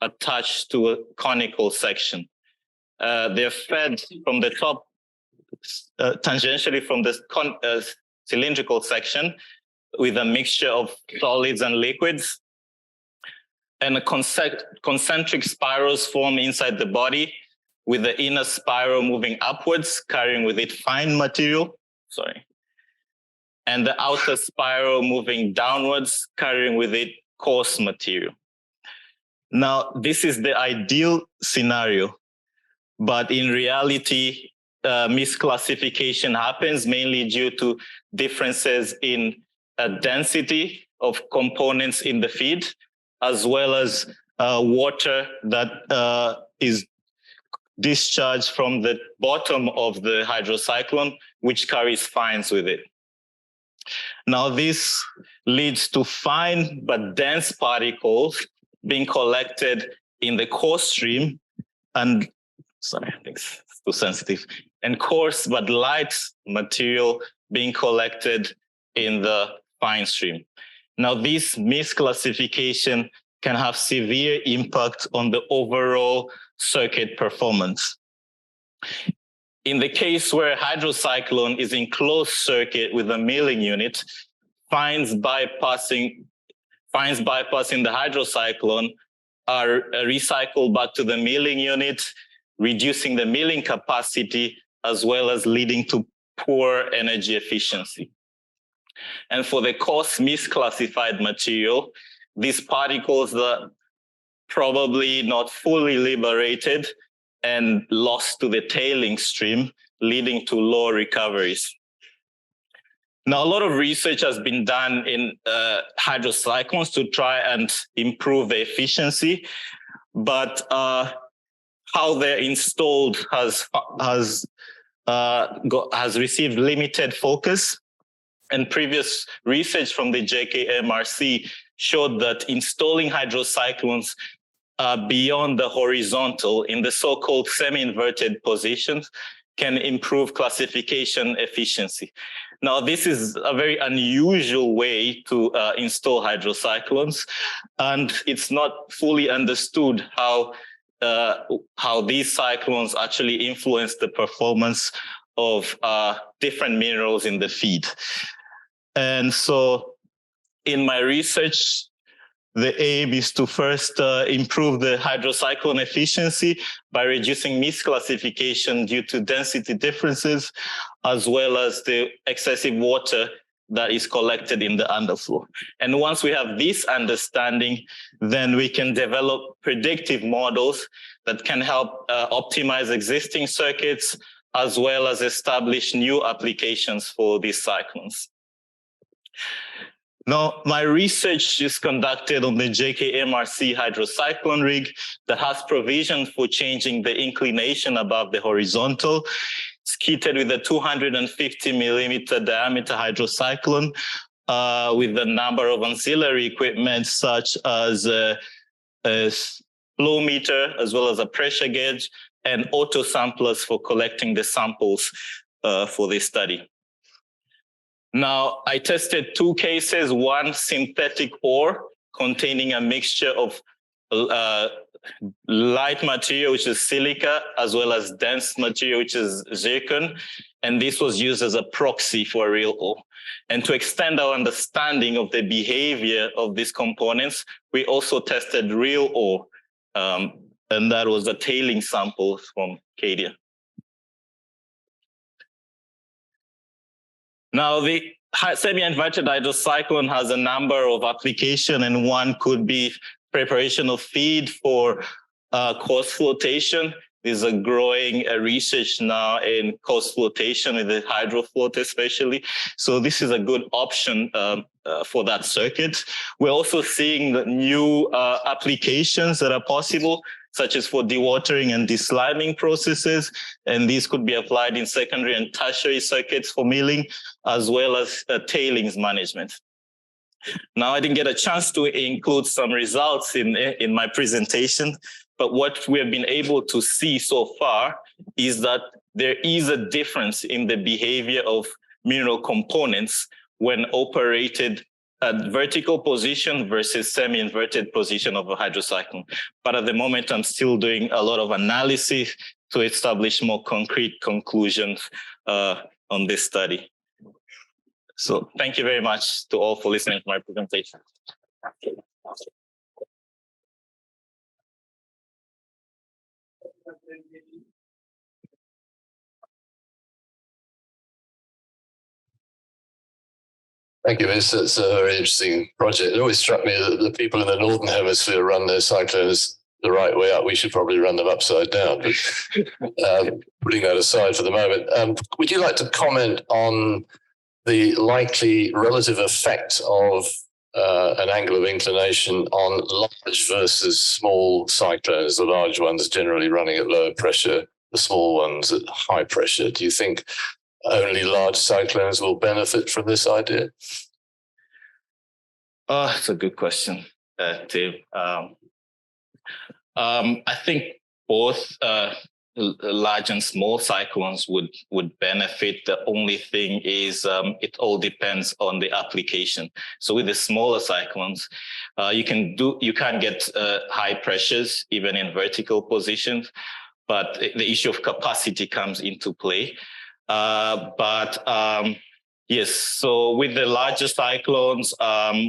attached to a conical section. They're fed from the top tangentially from the cylindrical section with a mixture of solids and liquids. And a concentric spirals form inside the body, with the inner spiral moving upwards, carrying with it fine material, and the outer spiral moving downwards, carrying with it coarse material. Now, this is the ideal scenario, but in reality, misclassification happens mainly due to differences in density of components in the feed, as well as water that is discharged from the bottom of the hydrocyclone, which carries fines with it. Now, this leads to fine but dense particles being collected in the coarse stream and, I think it's too sensitive, and coarse but light material being collected in the fine stream. Now, this misclassification can have severe impact on the overall circuit performance. In the case where hydrocyclone is in closed circuit with a milling unit, fines bypassing the hydrocyclone are recycled back to the milling unit, reducing the milling capacity, as well as leading to poor energy efficiency. And for the coarse misclassified material, these particles are probably not fully liberated and lost to the tailing stream, leading to low recoveries. Now, a lot of research has been done in hydrocyclones to try and improve the efficiency, but how they're installed has received limited focus. And previous research from the JKMRC showed that installing hydrocyclones beyond the horizontal in the so-called semi-inverted positions can improve classification efficiency. Now, this is a very unusual way to install hydrocyclones, and it's not fully understood how these cyclones actually influence the performance of different minerals in the feed. And so in my research, the aim is to first improve the hydrocyclone efficiency by reducing misclassification due to density differences, as well as the excessive water that is collected in the underflow. And once we have this understanding, then we can develop predictive models that can help optimize existing circuits, as well as establish new applications for these cyclones. Now, my research is conducted on the JKMRC hydrocyclone rig that has provision for changing the inclination above the horizontal. It's kitted with a 250 millimeter diameter hydrocyclone with a number of ancillary equipment such as a flow meter, as well as a pressure gauge, and auto samplers for collecting the samples for this study. Now, I tested two cases, one synthetic ore containing a mixture of light material, which is silica, as well as dense material, which is zircon. And this was used as a proxy for real ore. And to extend our understanding of the behavior of these components, we also tested real ore. And that was a tailing sample from Cadia. Now, the semi-inverted hydrocyclone has a number of applications, and one could be preparation of feed for coarse flotation. There's a growing research now in coarse flotation, in the hydrofloat especially. So this is a good option for that circuit. We're also seeing the new applications that are possible, such as for dewatering and desliming processes. And these could be applied in secondary and tertiary circuits for milling, as well as tailings management. Now, I didn't get a chance to include some results in my presentation, but what we have been able to see so far is that there is a difference in the behavior of mineral components when operated at vertical position versus semi-inverted position of a hydrocyclone. But at the moment, I'm still doing a lot of analysis to establish more concrete conclusions on this study. So thank you very much to all for listening to my presentation. Thank you. It's a very interesting project. It always struck me that the people in the Northern Hemisphere run their cyclones the right way up. We should probably run them upside down. But putting that aside for the moment, would you like to comment on the likely relative effect of an angle of inclination on large versus small cyclones, the large ones generally running at lower pressure, the small ones at high pressure? Do you think only large cyclones will benefit from this idea? That's a good question, Tim. I think both large and small cyclones would benefit. The only thing is it all depends on the application. So with the smaller cyclones, you can get high pressures even in vertical positions, but the issue of capacity comes into play. Yes, so with the larger cyclones,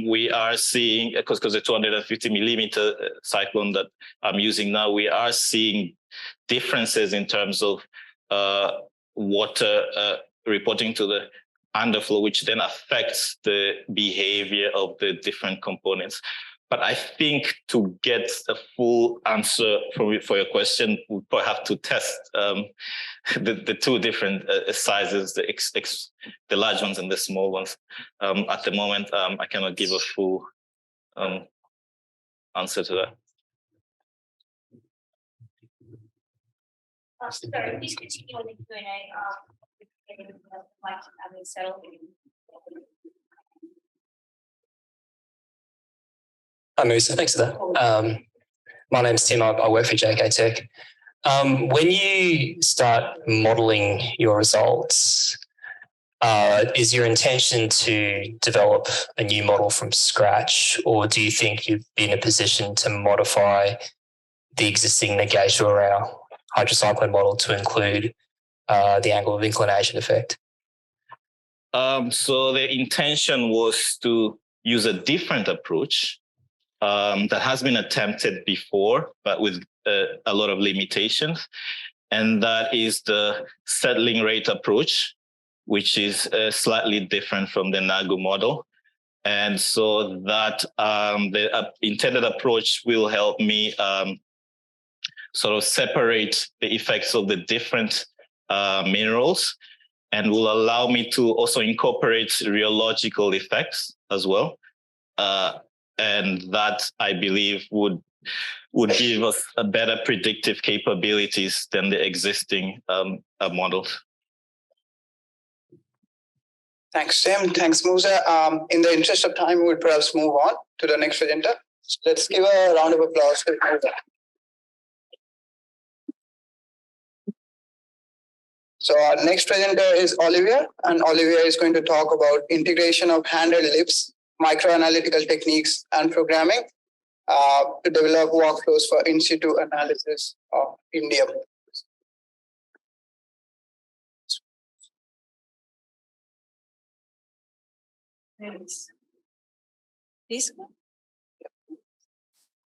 we are seeing, because the 250 millimeter cyclone that I'm using now, we are seeing differences in terms of water reporting to the underflow, which then affects the behavior of the different components. But I think to get a full answer for your question, we probably have to test the two different sizes, the large ones and the small ones. At the moment, I cannot give a full answer to that. Sorry, please continue with the Q&A. Hi, Mussa. Thanks for that. My name's Tim. I work for JKTech. When you start modelling your results, is your intention to develop a new model from scratch, or do you think you'd be in a position to modify the existing negation or our hydrocyclone model to include the angle of inclination effect? So the intention was to use a different approach that has been attempted before, but with a lot of limitations. And that is the settling rate approach, which is slightly different from the NAGU model. And so that the intended approach will help me sort of separate the effects of the different minerals, and will allow me to also incorporate rheological effects as well. And that, I believe, would give us a better predictive capabilities than the existing models. Thanks, Tim. Thanks, Mussa. In the interest of time, we'll perhaps move on to the next presenter. Let's give a round of applause to Mussa. So our next presenter is Olivia, and Olivia is going to talk about integration of handheld LIBS, microanalytical techniques, and programming to develop workflows for in situ analysis of indium. This one?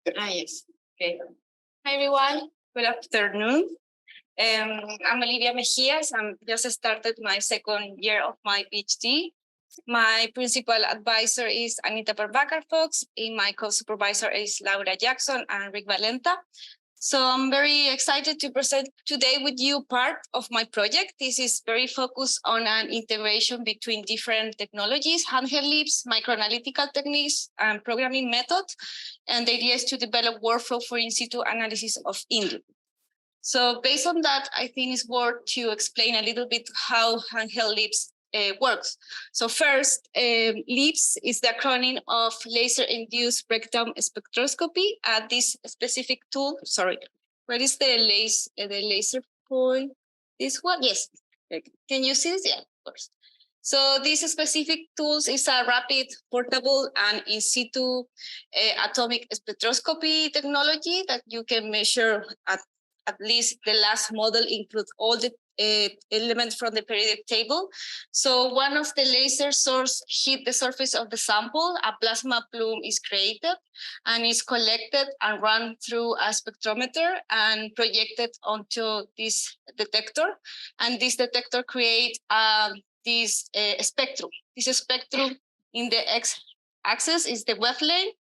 Yes. Okay. Hi, everyone. Good afternoon. I'm Olivia Mejías. I just started my second year of my PhD. My principal advisor is Anita Perbacar-Fox, and my co-supervisor is Laura Jackson and Rick Valenta. So I'm very excited to present today with you part of my project. This is very focused on an integration between different technologies, handheld LIBS, microanalytical techniques, and programming methods. And the idea is to develop workflow for in situ analysis of indium. So based on that, I think it's worth to explain a little bit how handheld LIBS works. So first, LIBS is the acronym of laser-induced breakdown spectroscopy. This specific tool, sorry, where is the laser point? This one? Yes. Can you see this? Yeah, of course. So this specific tools is a rapid, portable, and in situ atomic spectroscopy technology that you can measure at at least the last model includes all the elements from the periodic table. So one of the laser source hit the surface of the sample, a plasma plume is created and is collected and run through a spectrometer and projected onto this detector. And this detector creates this spectrum. This spectrum in the x-axis is the wavelength,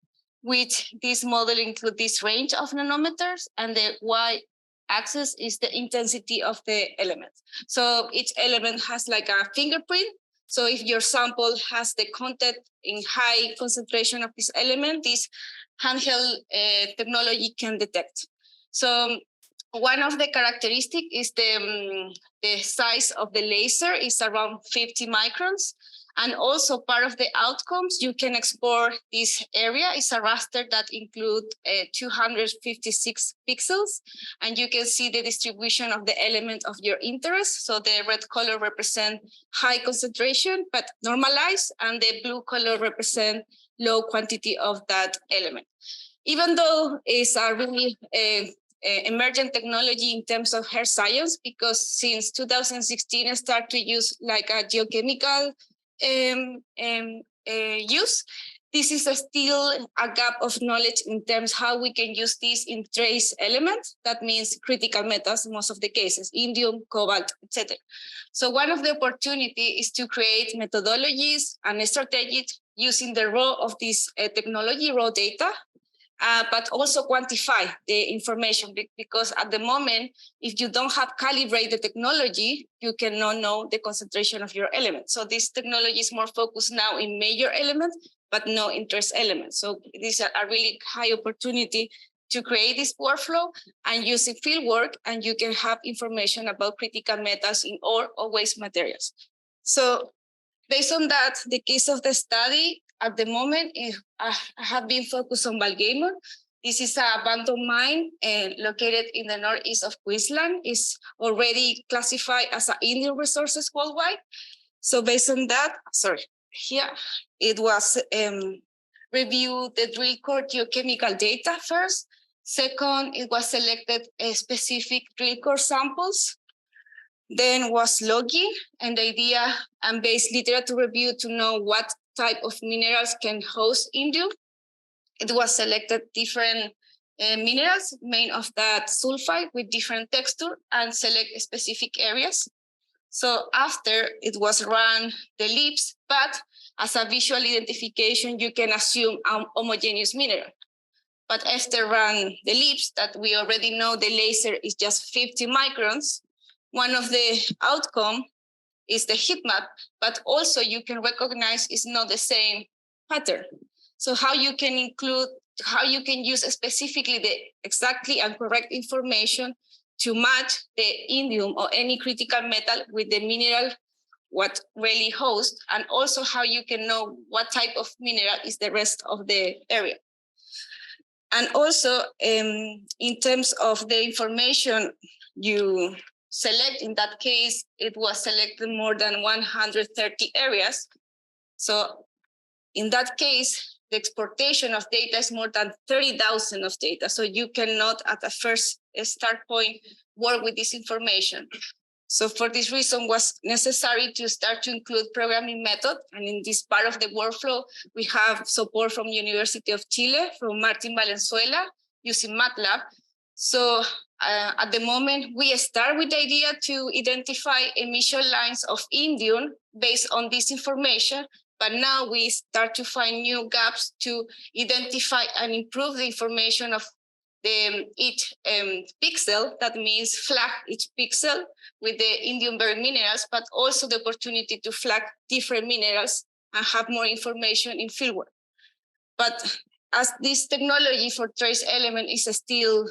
which this model includes this range of nanometers, and the y-axis is the intensity of the element. So each element has like a fingerprint. So if your sample has the content in high concentration of this element, this handheld technology can detect. So one of the characteristics is the size of the laser is around 50 microns. And also part of the outcomes, you can explore this area. It's a raster that includes 256 pixels. And you can see the distribution of the element of your interest. So the red color represents high concentration, but normalized. And the blue color represents low quantity of that element. Even though it's a really emergent technology in terms of hair science, because since 2016, I started to use like a geochemical use. This is still a gap of knowledge in terms how we can use this in trace elements. That means critical metals in most of the cases, indium, cobalt, etc. So one of the opportunities is to create methodologies and strategies using the raw of this technology, raw data, but also quantify the information, because at the moment, if you don't have calibrated technology, you cannot know the concentration of your element. So this technology is more focused now in major elements, but no interest elements. So these are a really high opportunity to create this workflow and using field work, and you can have information about critical metals in ore or waste materials. So based on that, the case of the study at the moment, I have been focused on Balgamon. This is a abandoned mine located in the northeast of Queensland. It's already classified as an indium resources worldwide. So based on that, here it was review the drill core geochemical data first. Second, it was selected specific drill core samples. Then was logging and the idea and based literature review to know what type of minerals can host indium. It was selected different minerals made of that sulfide with different texture and select specific areas. So after it was run the LIBS, but as a visual identification, you can assume a homogeneous mineral. But after run the LIBS, that we already know the laser is just 50 microns, one of the outcome is the heat map, but also you can recognize it's not the same pattern. So how you can use specifically the exactly and correct information to match the indium or any critical metal with the mineral, what really hosts, and also how you can know what type of mineral is the rest of the area. And also in terms of the information you select, in that case, it was selected more than 130 areas. So in that case, the exportation of data is more than 30,000 of data. So you cannot at the first start point work with this information. So for this reason, it was necessary to start to include programming method. And in this part of the workflow, we have support from University of Chile, from Martin Valenzuela, using MATLAB. So at the moment, we start with the idea to identify emission lines of indium based on this information, but now we start to find new gaps to identify and improve the information of each pixel. That means flag each pixel with the indium-bearing minerals, but also the opportunity to flag different minerals and have more information in fieldwork. But as this technology for trace element is still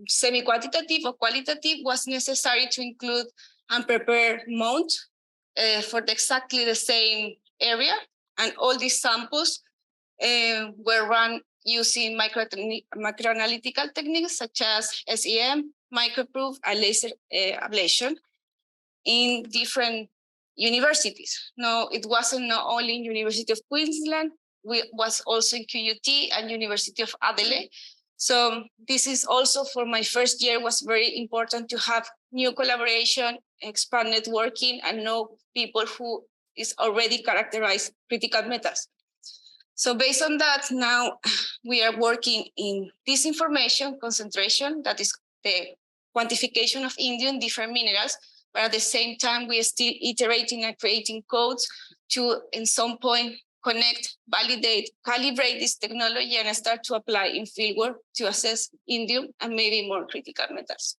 semi-quantitative or qualitative, was necessary to include and prepare mount for exactly the same area. And all these samples were run using microanalytical techniques such as SEM, microproof, and laser ablation in different universities. No, it wasn't not only in University of Queensland, we was also in QUT and University of Adelaide. So this is also for my first year was very important to have new collaboration, expand networking, and know people who is already characterized critical metals. So based on that, now we are working in this information concentration, that is the quantification of indium, different minerals, but at the same time, we are still iterating and creating codes to, in some point, connect, validate, calibrate this technology and start to apply in fieldwork to assess indium and maybe more critical metals.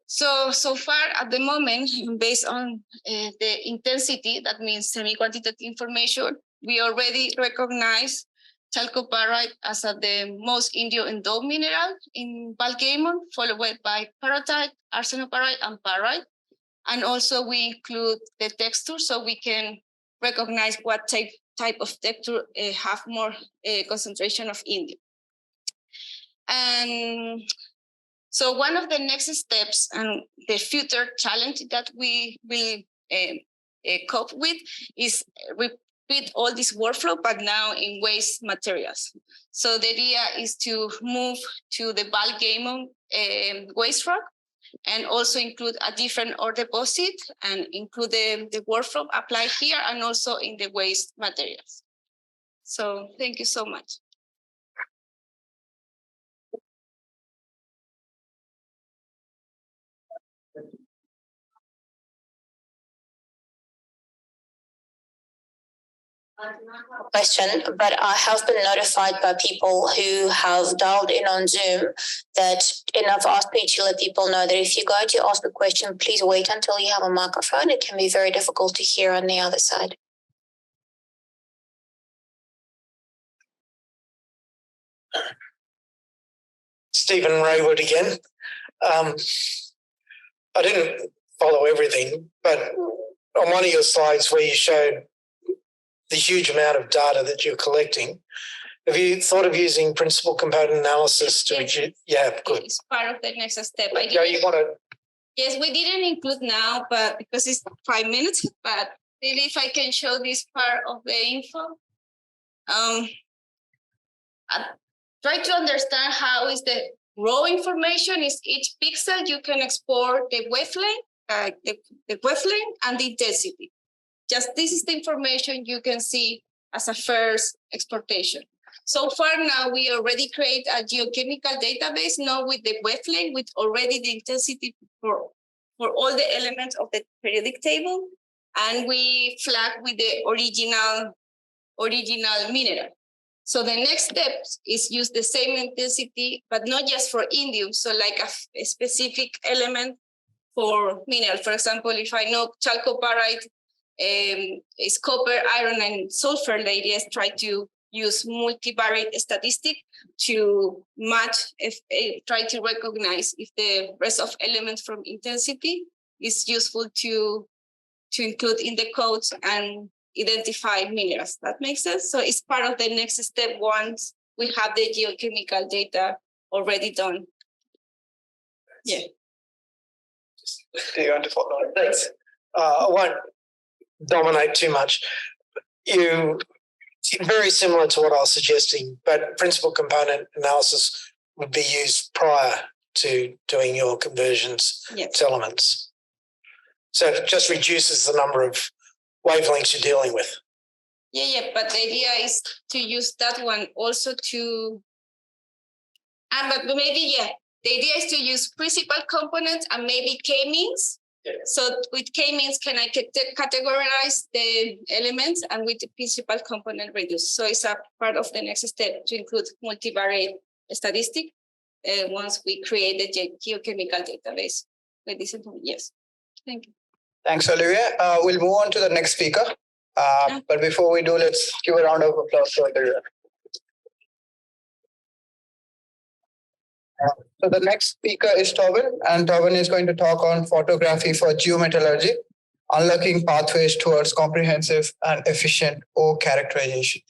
So far at the moment, based on the intensity, that means semi-quantitative information, we already recognize chalcopyrite as the most indium-endowed mineral in bulk gamma, followed by pyrrhotite, arsenopyrite, and pyrite. And also we include the texture so we can recognize what type of texture have more concentration of indium. And so one of the next steps and the future challenge that we will cope with is repeat all this workflow, but now in waste materials. So the idea is to move to the bulk gamma waste rock and also include a different ore deposit and include the workflow applied here and also in the waste materials. So thank you so much. Question, but I have been notified by people who have dialed in on Zoom that, and I've asked me to let people know that if you're going to ask a question, please wait until you have a microphone. It can be very difficult to hear on the other side. Stephen Raywood again. I didn't follow everything, but on one of your slides where you showed the huge amount of data that you're collecting, have you thought of using principal component analysis to reduce? Yeah, good. It's part of the next step. Yeah, you want to? Yes, we didn't include now, but because it's 5 minutes, but really if I can show this part of the info. I try to understand how is the raw information is each pixel. You can export the wavelength, the wavelength and the intensity. Just this is the information you can see as a first exportation. So far now, we already create a geochemical database now with the wavelength, with already the intensity for all the elements of the periodic table. And we flag with the original mineral. So the next step is use the same intensity, but not just for indium. So like a specific element for mineral. For example, if I know chalcopyrite is copper, iron, and sulfur, the idea is try to use multivariate statistic to match, try to recognize if the rest of elements from intensity is useful to include in the codes and identify minerals. That makes sense? So it's part of the next step once we have the geochemical data already done. Yeah. Do you want to follow? Thanks. I won't dominate too much. You very similar to what I was suggesting, but principal component analysis would be used prior to doing your conversions to elements. So it just reduces the number of wavelengths you're dealing with. Yeah, but the idea is to use that one also to, but maybe, the idea is to use principal components and maybe K-means. So with K-means, can I categorize the elements and with the principal component reduce? So it's a part of the next step to include multivariate statistic once we create the geochemical database with this information. Yes, thank you. Thanks, Olivia. We'll move on to the next speaker. But before we do, let's give a round of applause to Olivia. So the next speaker is Torben, and Torben is going to talk on photography for geometallurgy, unlocking pathways towards comprehensive and efficient ore characterization.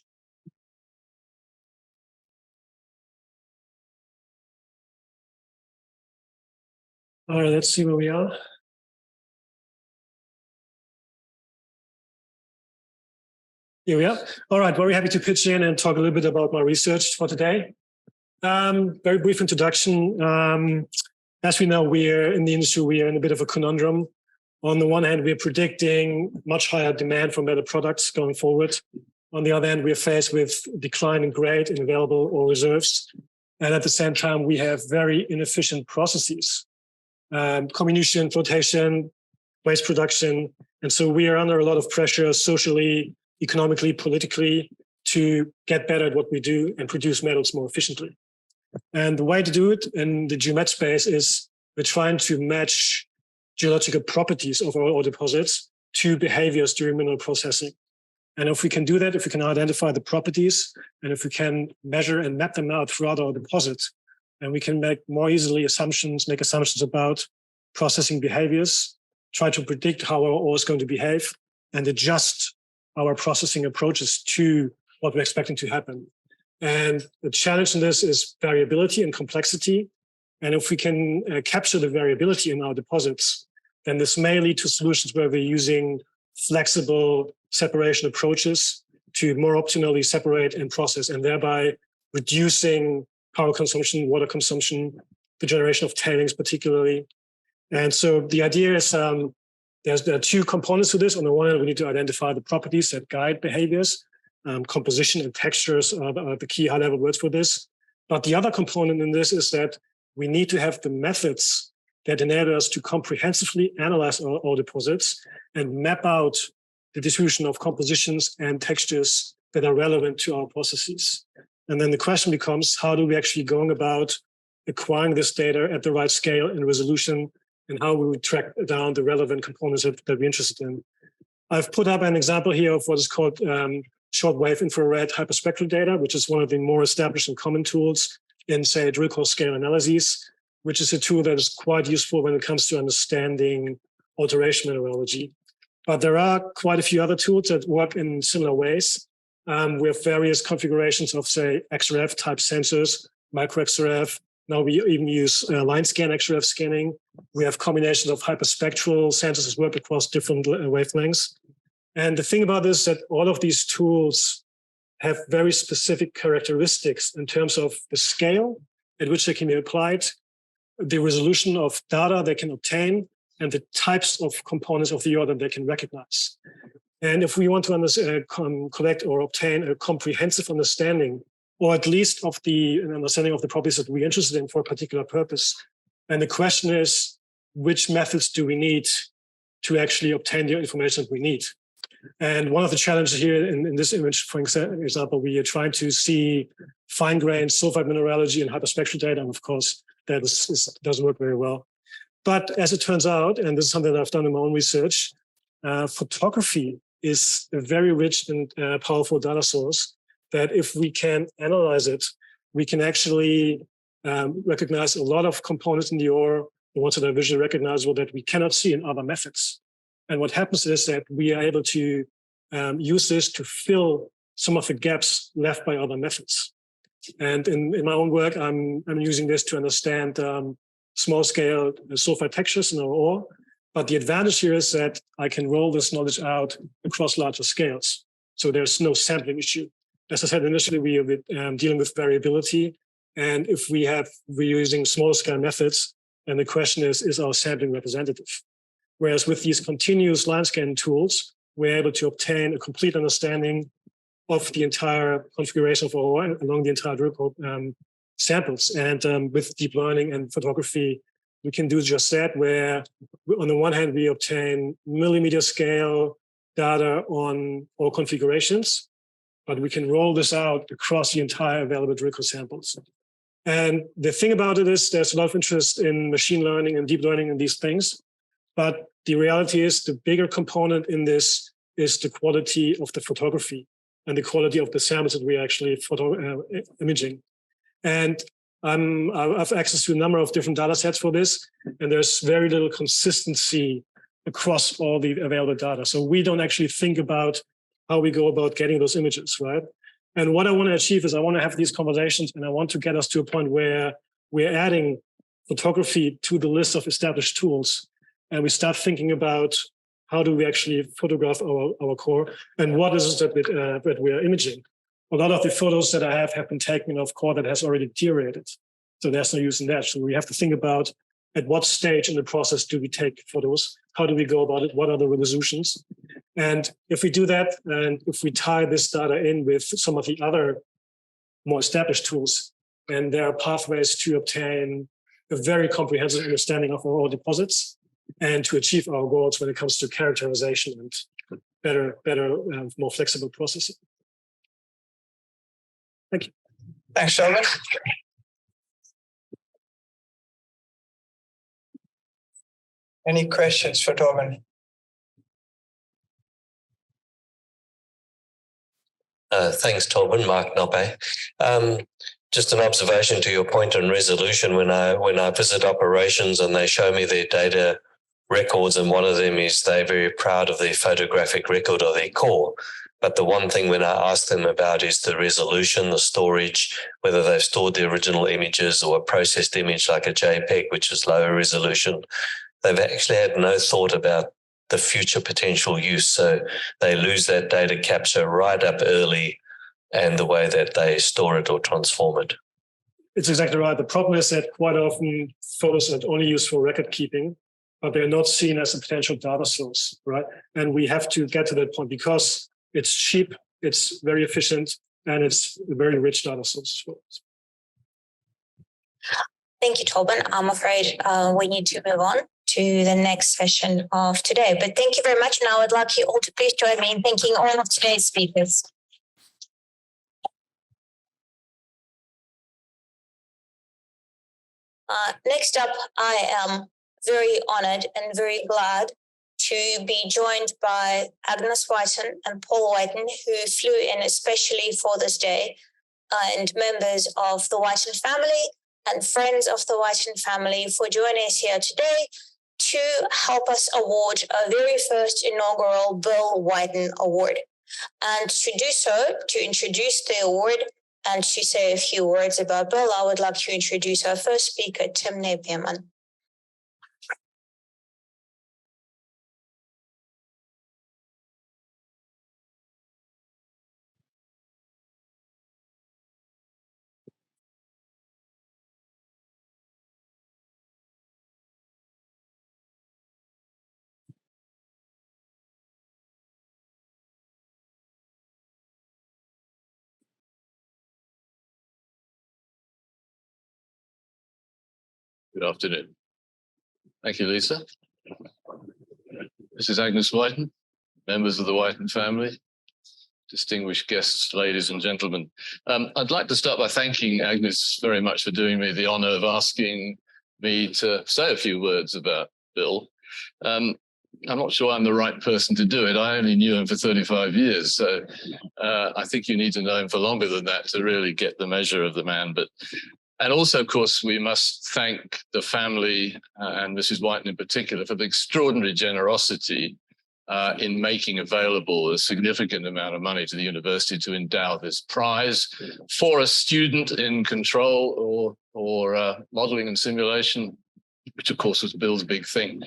All right, let's see where we are. Here we are. All right, very happy to pitch in and talk a little bit about my research for today. Very brief introduction. As we know, we're in the industry, we are in a bit of a conundrum. On the one hand, we're predicting much higher demand for metal products going forward. On the other hand, we're faced with decline in grade in available ore reserves. And at the same time, we have very inefficient processes, comminution, flotation, waste production. And so we are under a lot of pressure socially, economically, politically to get better at what we do and produce metals more efficiently. And the way to do it in the geomet space is we're trying to match geological properties of our ore deposits to behaviors during mineral processing. And if we can do that, if we can identify the properties, and if we can measure and map them out throughout our deposits, then we can make more easily make assumptions about processing behaviors, try to predict how our ore is going to behave, and adjust our processing approaches to what we're expecting to happen. And the challenge in this is variability and complexity. And if we can capture the variability in our deposits, then this may lead to solutions where we're using flexible separation approaches to more optimally separate and process, and thereby reducing power consumption, water consumption, the generation of tailings particularly. And so the idea is there are two components to this. On the one hand, we need to identify the properties that guide behaviors. Composition and textures are the key high-level words for this. But the other component in this is that we need to have the methods that enable us to comprehensively analyze our deposits and map out the distribution of compositions and textures that are relevant to our processes. And then the question becomes, how do we actually go about acquiring this data at the right scale and resolution, and how we would track down the relevant components that we're interested in? I've put up an example here of what is called shortwave infrared hyperspectral data, which is one of the more established and common tools in, say, drill core scale analyses, which is a tool that is quite useful when it comes to understanding alteration mineralogy. But there are quite a few other tools that work in similar ways. We have various configurations of, say, XRF type sensors, micro XRF. Now we even use line scan XRF scanning. We have combinations of hyperspectral sensors that work across different wavelengths. And the thing about this is that all of these tools have very specific characteristics in terms of the scale at which they can be applied, the resolution of data they can obtain, and the types of components of the ore that they can recognize. And if we want to collect or obtain a comprehensive understanding, or at least of an understanding of the properties that we're interested in for a particular purpose, and the question is, which methods do we need to actually obtain the information that we need? And one of the challenges here in this image, for example, we are trying to see fine-grained sulfide mineralogy and hyperspectral data, and of course, that doesn't work very well. But as it turns out, and this is something that I've done in my own research, photography is a very rich and powerful data source that if we can analyze it, we can actually recognize a lot of components in the ore, the ones that are visually recognizable, that we cannot see in other methods. And what happens is that we are able to use this to fill some of the gaps left by other methods. And in my own work, I'm using this to understand small-scale sulfide textures in our ore. But the advantage here is that I can roll this knowledge out across larger scales. So there's no sampling issue. As I said initially, we are dealing with variability. And if we're using small-scale methods, and the question is our sampling representative? Whereas with these continuous line scan tools, we're able to obtain a complete understanding of the entire configuration of our ore along the entire drill core samples. And with deep learning and photography, we can do just that, where on the one hand, we obtain millimeter scale data on all configurations, but we can roll this out across the entire available drill core samples. And the thing about it is there's a lot of interest in machine learning and deep learning and these things. But the reality is the bigger component in this is the quality of the photography and the quality of the samples that we're actually imaging. And I have access to a number of different data sets for this, and there's very little consistency across all the available data. So we don't actually think about how we go about getting those images, right? And what I want to achieve is I want to have these conversations, and I want to get us to a point where we're adding photography to the list of established tools, and we start thinking about how do we actually photograph our core, and what is it that we are imaging. a lot of the photos that I have been taken of core that has already deteriorated. So there's no use in that. So we have to think about at what stage in the process do we take photos? How do we go about it? What are the resolutions? And if we do that, and if we tie this data in with some of the other more established tools, and there are pathways to obtain a very comprehensive understanding of our deposits and to achieve our goals when it comes to characterization and better, more flexible processing. Thank you. Thanks, Torben. Any questions for Torben? Thanks, Torben. Mark Noppe. Just an observation to your point on resolution. When I visit operations and they show me their data records, and one of them is they're very proud of their photographic record of their core. But the one thing when I ask them about is the resolution, the storage, whether they've stored the original images or a processed image like a JPEG, which is lower resolution. They've actually had no thought about the future potential use. So they lose that data capture right up early and the way that they store it or transform it. It's exactly right. The problem is that quite often photos are only used for record keeping, but they're not seen as a potential data source, right? And we have to get to that point because it's cheap, it's very efficient, and it's a very rich data source for us. Thank you, Torben. I'm afraid we need to move on to the next session of today. But thank you very much. Now I'd like you all to please join me in thanking all of today's speakers. Next up, I am very honored and very glad to be joined by Agnes Whiten and Paul Whiten, who flew in especially for this day, and members of the Whiten family and friends of the Whiten family for joining us here today to help us award our very first inaugural Bill Whiten Award. And to do so, to introduce the award and to say a few words about Bill, I would like to introduce our first speaker, Tim Napierman. Good afternoon. Thank you, Lisa. This is Agnes Whiten, members of the Whiten family, distinguished guests, ladies and gentlemen. I'd like to start by thanking Agnes very much for doing me the honor of asking me to say a few words about Bill. I'm not sure I'm the right person to do it. I only knew him for 35 years, so I think you need to know him for longer than that to really get the measure of the man. And also, of course, we must thank the family and Mrs. Whiten in particular for the extraordinary generosity in making available a significant amount of money to the university to endow this prize for a student in control or modeling and simulation, which of course was Bill's big thing.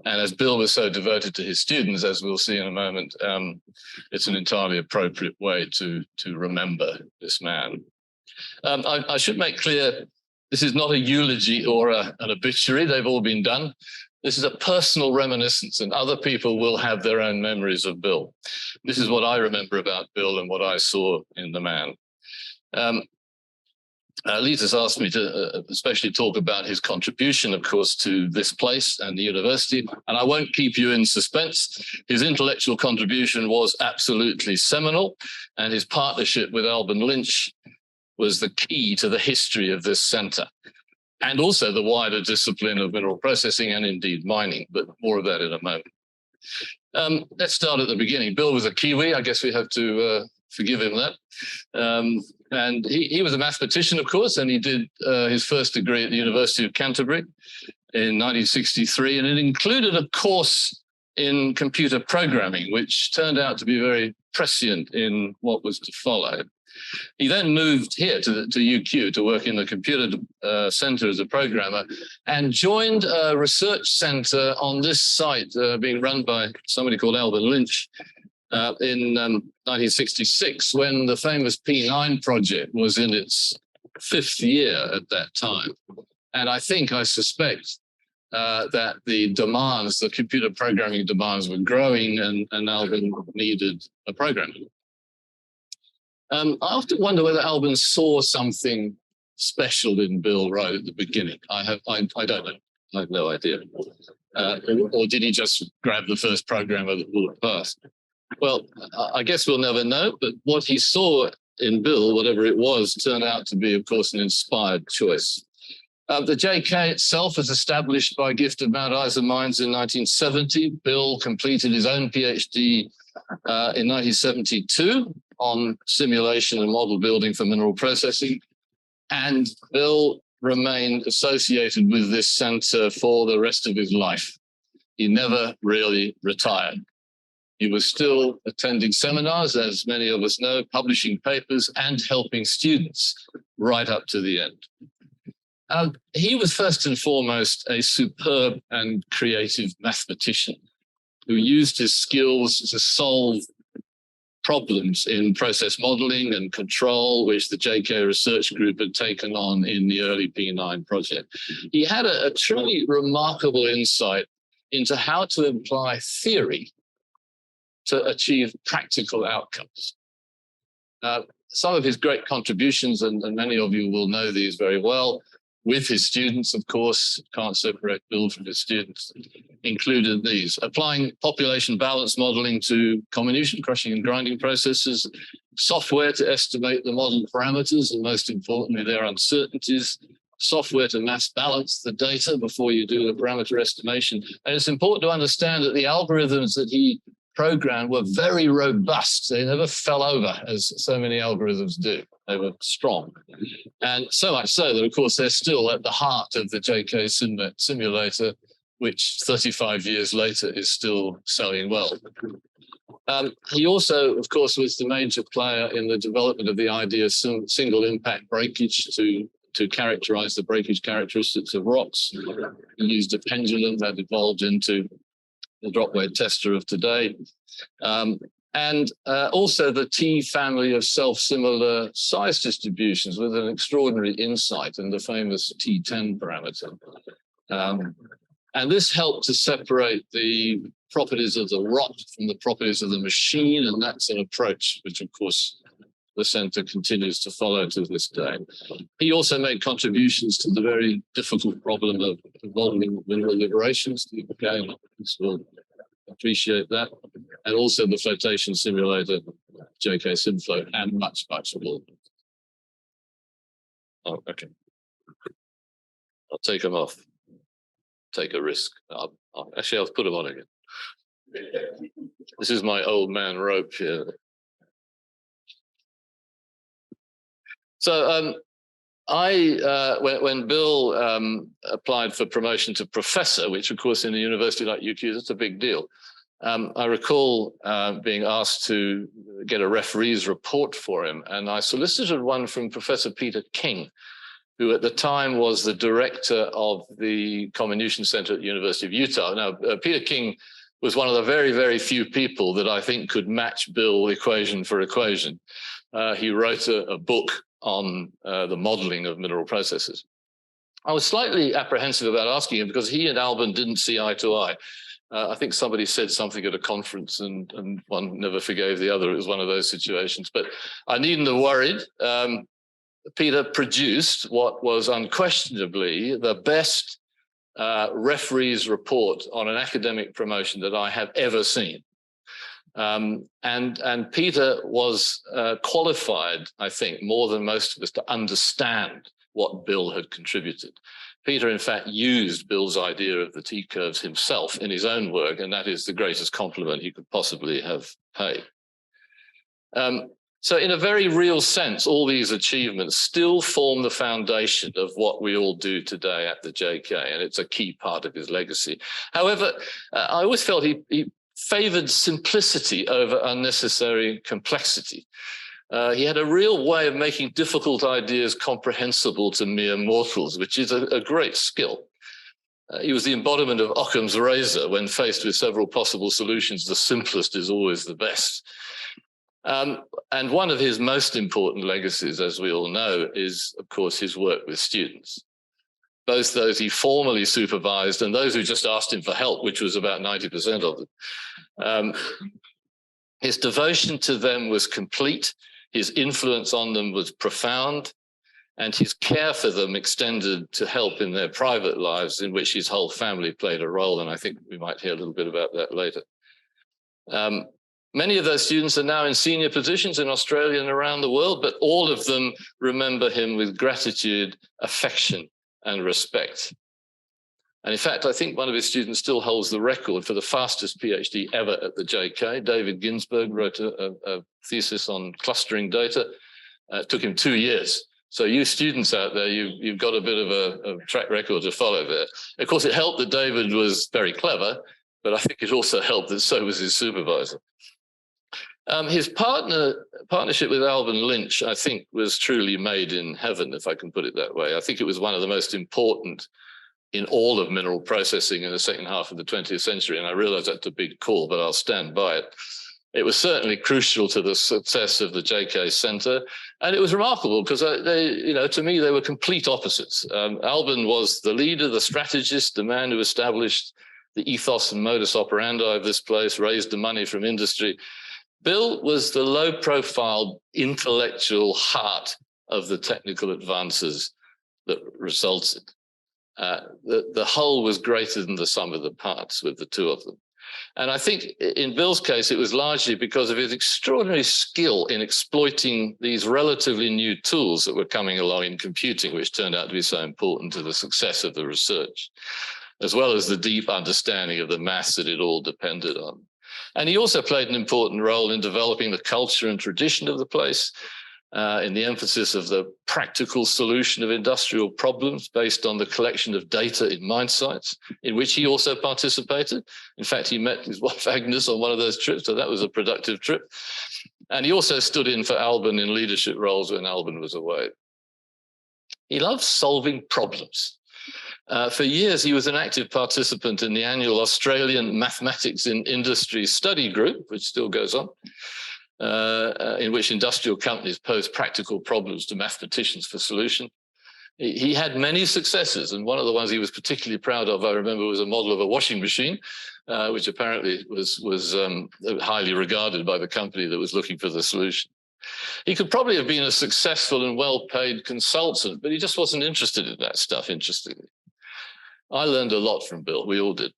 And as Bill was so devoted to his students, as we'll see in a moment, it's an entirely appropriate way to remember this man. I should make clear, this is not a eulogy or an obituary. They've all been done. This is a personal reminiscence, and other people will have their own memories of Bill. This is what I remember about Bill and what I saw in the man. Lisa's asked me to especially talk about his contribution, of course, to this place and the university, and I won't keep you in suspense. His intellectual contribution was absolutely seminal, and his partnership with Alban Lynch was the key to the history of this center, and also the wider discipline of mineral processing and indeed mining, but more of that in a moment. Let's start at the beginning. Bill was a Kiwi. I guess we have to forgive him that. And he was a mathematician, of course, and he did his first degree at the University of Canterbury in 1963, and it included a course in computer programming, which turned out to be very prescient in what was to follow. He then moved here to UQ to work in the computer center as a programmer and joined a research center on this site being run by somebody called Alban Lynch in 1966, when the famous P9 project was in its 5th year at that time. And I suspect that the demands, the computer programming demands were growing, and Albin needed a programmer. I often wonder whether Albin saw something special in Bill right at the beginning. I don't know. I have no idea. Or did he just grab the first programmer that walked past? Well, I guess we'll never know, but what he saw in Bill, whatever it was, turned out to be, of course, an inspired choice. The JK itself was established by gift of Mount Isa Mines in 1970. Bill completed his own PhD in 1972 on simulation and model building for mineral processing. And Bill remained associated with this center for the rest of his life. He never really retired. He was still attending seminars, as many of us know, publishing papers and helping students right up to the end. He was first and foremost a superb and creative mathematician who used his skills to solve problems in process modeling and control, which the JK research group had taken on in the early P9 project. He had a truly remarkable insight into how to apply theory to achieve practical outcomes. Some of his great contributions, and many of you will know these very well, with his students, of course, can't separate Bill from his students, included these: applying population balance modeling to comminution, crushing and grinding processes, software to estimate the model parameters, and most importantly, their uncertainties, software to mass balance the data before you do the parameter estimation. And it's important to understand that the algorithms that he programmed were very robust. They never fell over, as so many algorithms do. They were strong. And so much so that, of course, they're still at the heart of the JK simulator, which 35 years later is still selling well. He also, of course, was the major player in the development of the idea of single impact breakage to characterize the breakage characteristics of rocks. He used a pendulum that evolved into the drop weight tester of today. And also the T family of self-similar size distributions with an extraordinary insight in the famous T10 parameter. And this helped to separate the properties of the rock from the properties of the machine, and that's an approach which, of course, the center continues to follow to this day. He also made contributions to the very difficult problem of modeling mineral liberations. Again, we'll appreciate that. And also the flotation simulator, JK SimFloat, and much, much more. Oh, okay. I'll take them off. Take a risk. Actually, I'll put them on again. This is my old man rope here. So when Bill applied for promotion to professor, which of course in a university like UQ, that's a big deal. I recall being asked to get a referee's report for him, and I solicited one from Professor Peter King, who at the time was the director of the Comminution Center at the University of Utah. Now, Peter King was one of the very, very few people that I think could match Bill equation for equation. He wrote a book on the modeling of mineral processes. I was slightly apprehensive about asking him because he and Albin didn't see eye to eye. I think somebody said something at a conference and one never forgave the other. It was one of those situations, but I needn't have worried. Peter produced what was unquestionably the best referee's report on an academic promotion that I have ever seen. And Peter was qualified, I think, more than most of us to understand what Bill had contributed. Peter, in fact, used Bill's idea of the T-curves himself in his own work, and that is the greatest compliment he could possibly have paid. So in a very real sense, all these achievements still form the foundation of what we all do today at the JK, and it's a key part of his legacy. However, I always felt he favored simplicity over unnecessary complexity. He had a real way of making difficult ideas comprehensible to mere mortals, which is a great skill. He was the embodiment of Occam's razor. When faced with several possible solutions, the simplest is always the best. And one of his most important legacies, as we all know, is, of course, his work with students, both those he formally supervised and those who just asked him for help, which was about 90% of them. His devotion to them was complete, his influence on them was profound, and his care for them extended to help in their private lives, in which his whole family played a role, and I think we might hear a little bit about that later. Many of those students are now in senior positions in Australia and around the world, but all of them remember him with gratitude, affection, and respect. And in fact, I think one of his students still holds the record for the fastest PhD ever at the JK. David Ginsberg wrote a thesis on clustering data. It took him 2 years. So you students out there, you've got a bit of a track record to follow there. Of course, it helped that David was very clever, but I think it also helped that so was his supervisor. His partnership with Alban Lynch, I think, was truly made in heaven, if I can put it that way. I think it was one of the most important in all of mineral processing in the second half of the 20th century. And I realize that's a big call, but I'll stand by it. It was certainly crucial to the success of the JK Centre. And it was remarkable because to me, they were complete opposites. Alban was the leader, the strategist, the man who established the ethos and modus operandi of this place, raised the money from industry. Bill was the low-profile intellectual heart of the technical advances that resulted. The whole was greater than the sum of the parts with the two of them. And I think in Bill's case, it was largely because of his extraordinary skill in exploiting these relatively new tools that were coming along in computing, which turned out to be so important to the success of the research, as well as the deep understanding of the maths that it all depended on. And he also played an important role in developing the culture and tradition of the place, in the emphasis of the practical solution of industrial problems based on the collection of data in mine sites, in which he also participated. In fact, he met his wife Agnes on one of those trips, so that was a productive trip. And he also stood in for Alban in leadership roles when Alban was away. He loved solving problems. For years, he was an active participant in the annual Australian Mathematics in Industry Study Group, which still goes on, in which industrial companies pose practical problems to mathematicians for solution. He had many successes, and one of the ones he was particularly proud of, I remember, was a model of a washing machine, which apparently was highly regarded by the company that was looking for the solution. He could probably have been a successful and well-paid consultant, but he just wasn't interested in that stuff, interestingly. I learned a lot from Bill, we all did.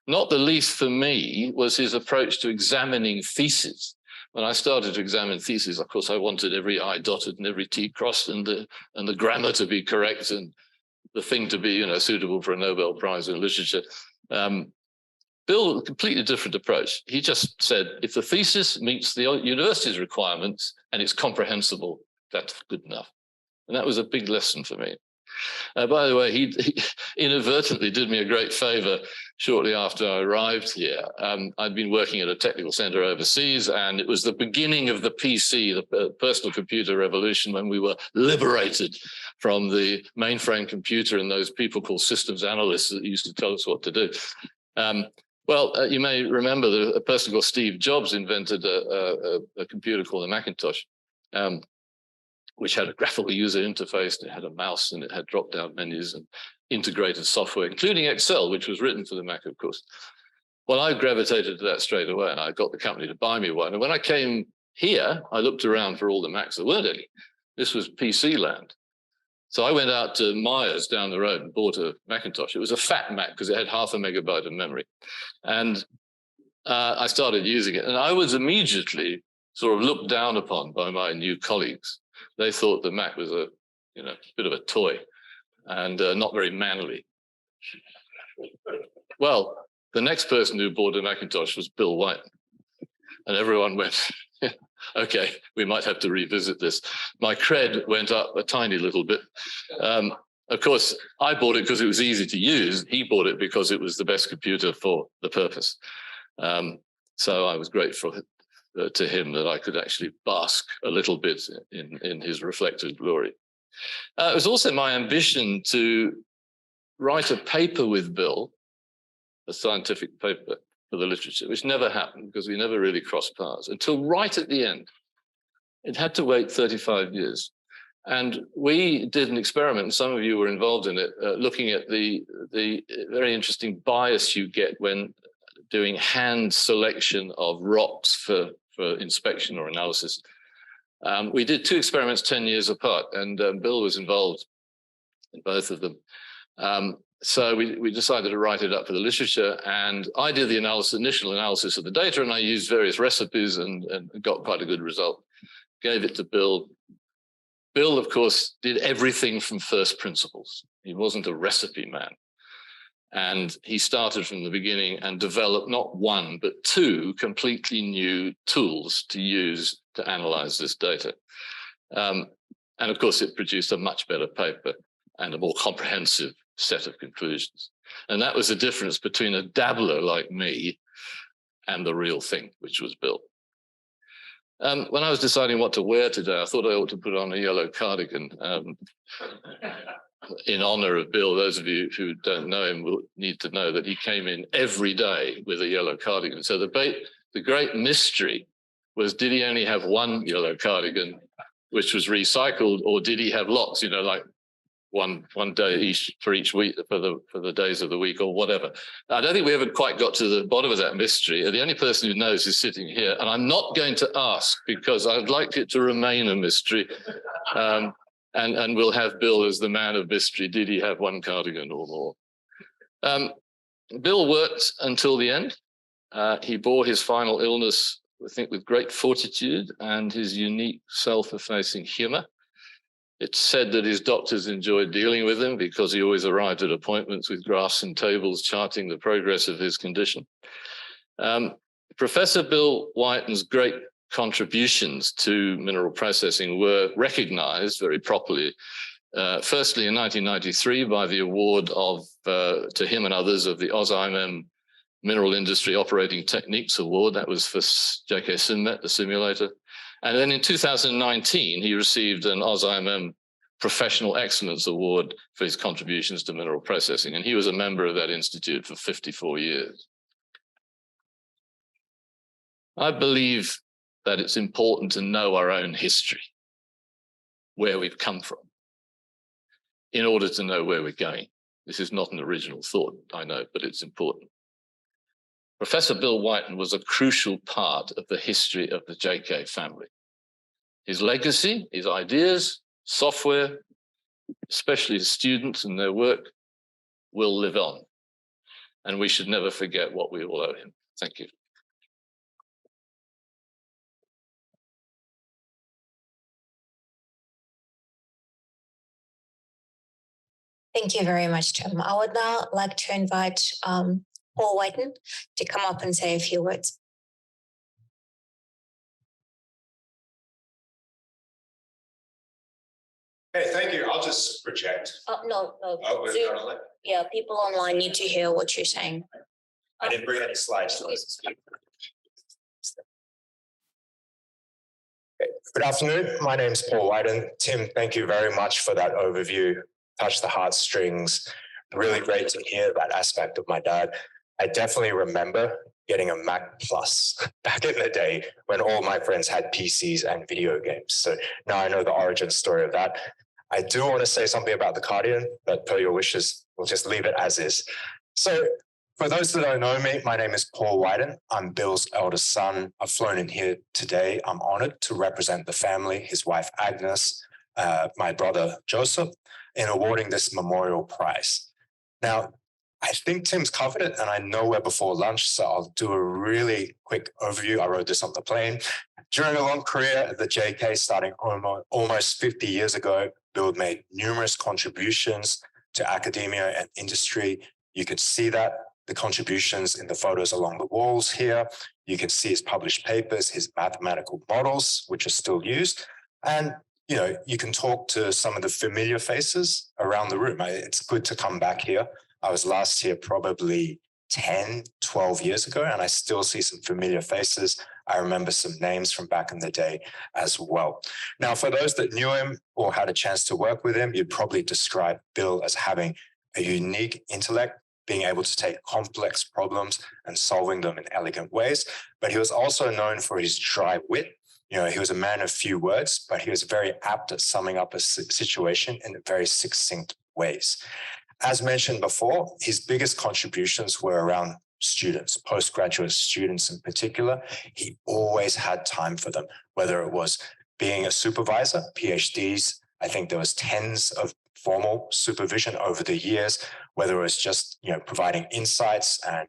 Not the least for me was his approach to examining theses. When I started to examine theses, of course, I wanted every I dotted and every T crossed and the grammar to be correct and the thing to be, suitable for a Nobel Prize in literature. Bill, a completely different approach. He just said, if the thesis meets the university's requirements and it's comprehensible, that's good enough. And that was a big lesson for me. By the way, he inadvertently did me a great favor shortly after I arrived here. I'd been working at a technical center overseas, and it was the beginning of the PC, the personal computer revolution, when we were liberated from the mainframe computer and those people called systems analysts that used to tell us what to do. You may remember that a person called Steve Jobs invented a computer called the Macintosh, which had a graphical user interface, and it had a mouse, and it had drop-down menus and integrated software, including Excel, which was written for the Mac, of course. Well, I gravitated to that straight away, and I got the company to buy me one. And when I came here, I looked around for all the Macs. There weren't any. This was PC land. So I went out to Myers down the road and bought a Macintosh. It was a fat Mac because it had 0.5 megabyte of memory. And I started using it. And I was immediately sort of looked down upon by my new colleagues. They thought the Mac was a bit of a toy and not very manly. Well, the next person who bought a Macintosh was Bill Whiten. And everyone went, okay, we might have to revisit this. My cred went up a tiny little bit. Of course, I bought it because it was easy to use. He bought it because it was the best computer for the purpose. So I was grateful to him that I could actually bask a little bit in his reflected glory. It was also my ambition to write a paper with Bill, a scientific paper for the literature, which never happened because we never really crossed paths until right at the end. It had to wait 35 years. And we did an experiment, and some of you were involved in it, looking at the very interesting bias you get when doing hand selection of rocks for inspection or analysis. We did 2 experiments 10 years apart, and Bill was involved in both of them. So we decided to write it up for the literature, and I did the initial analysis of the data, and I used various recipes and got quite a good result. Gave it to Bill. Bill, of course, did everything from first principles. He wasn't a recipe man. And he started from the beginning and developed not 1, but 2 completely new tools to use to analyze this data. And of course, it produced a much better paper and a more comprehensive set of conclusions. And that was the difference between a dabbler like me and the real thing, which was Bill. When I was deciding what to wear today, I thought I ought to put on a yellow cardigan in honor of Bill. Those of you who don't know him will need to know that he came in every day with a yellow cardigan. So the great mystery was, did he only have 1 yellow cardigan, which was recycled, or did he have lots, you know, like one day each for each week, for the days of the week or whatever. I don't think we ever quite got to the bottom of that mystery. The only person who knows is sitting here, and I'm not going to ask because I'd like it to remain a mystery. And we'll have Bill as the man of mystery. Did he have 1 cardigan or more? Bill worked until the end. He bore his final illness, I think, with great fortitude and his unique self-effacing humor. It's said that his doctors enjoyed dealing with him because he always arrived at appointments with graphs and tables charting the progress of his condition. Professor Bill Whiten's great contributions to mineral processing were recognized very properly, firstly in 1993 by the award to him and others of the AusIMM Mineral Industry Operating Techniques Award. That was for JK the simulator. And then in 2019, he received an AusIMM Professional Excellence Award for his contributions to mineral processing. And he was a member of that institute for 54 years. I believe that it's important to know our own history, where we've come from, in order to know where we're going. This is not an original thought, I know, but it's important. Professor Bill Whiten was a crucial part of the history of the JK family. His legacy, his ideas, software, especially his students and their work, will live on. And we should never forget what we all owe him. Thank you. Thank you very much, Tim. I would now like to invite Paul Whiten to come up and say a few words. Hey, thank you. I'll just project. No. Oh, we're Zoom. not online? Yeah, people online need to hear what you're saying. I didn't bring any slides. Good afternoon. My name is Paul Whiten. Tim, thank you very much for that overview. Touched the heartstrings. Really great to hear that aspect of my dad. I definitely remember getting a Mac Plus back in the day when all my friends had PCs and video games. So now I know the origin story of that. I do want to say something about the cardigan, but per your wishes, we'll just leave it as is. So for those that don't know me, my name is Paul Whiten. I'm Bill's eldest son. I've flown in here today. I'm honored to represent the family, his wife Agnes, my brother Joseph, in awarding this memorial prize. Now, I think Tim's covered it, and I know we're before lunch, so I'll do a really quick overview. I wrote this on the plane. During a long career at the JK, starting almost 50 years ago, Bill made numerous contributions to academia and industry. You could see that, the contributions in the photos along the walls here. You can see his published papers, his mathematical models, which are still used. And you know, you can talk to some of the familiar faces around the room. It's good to come back here. I was last here probably 10, 12 years ago, and I still see some familiar faces. I remember some names from back in the day as well. Now, for those that knew him or had a chance to work with him, you'd probably describe Bill as having a unique intellect, being able to take complex problems and solving them in elegant ways. But he was also known for his dry wit. You know, he was a man of few words, but he was very apt at summing up a situation in very succinct ways. As mentioned before, his biggest contributions were around students, postgraduate students in particular. He always had time for them, whether it was being a supervisor, PhDs. I think there was tens of formal supervision over the years, whether it was just providing insights and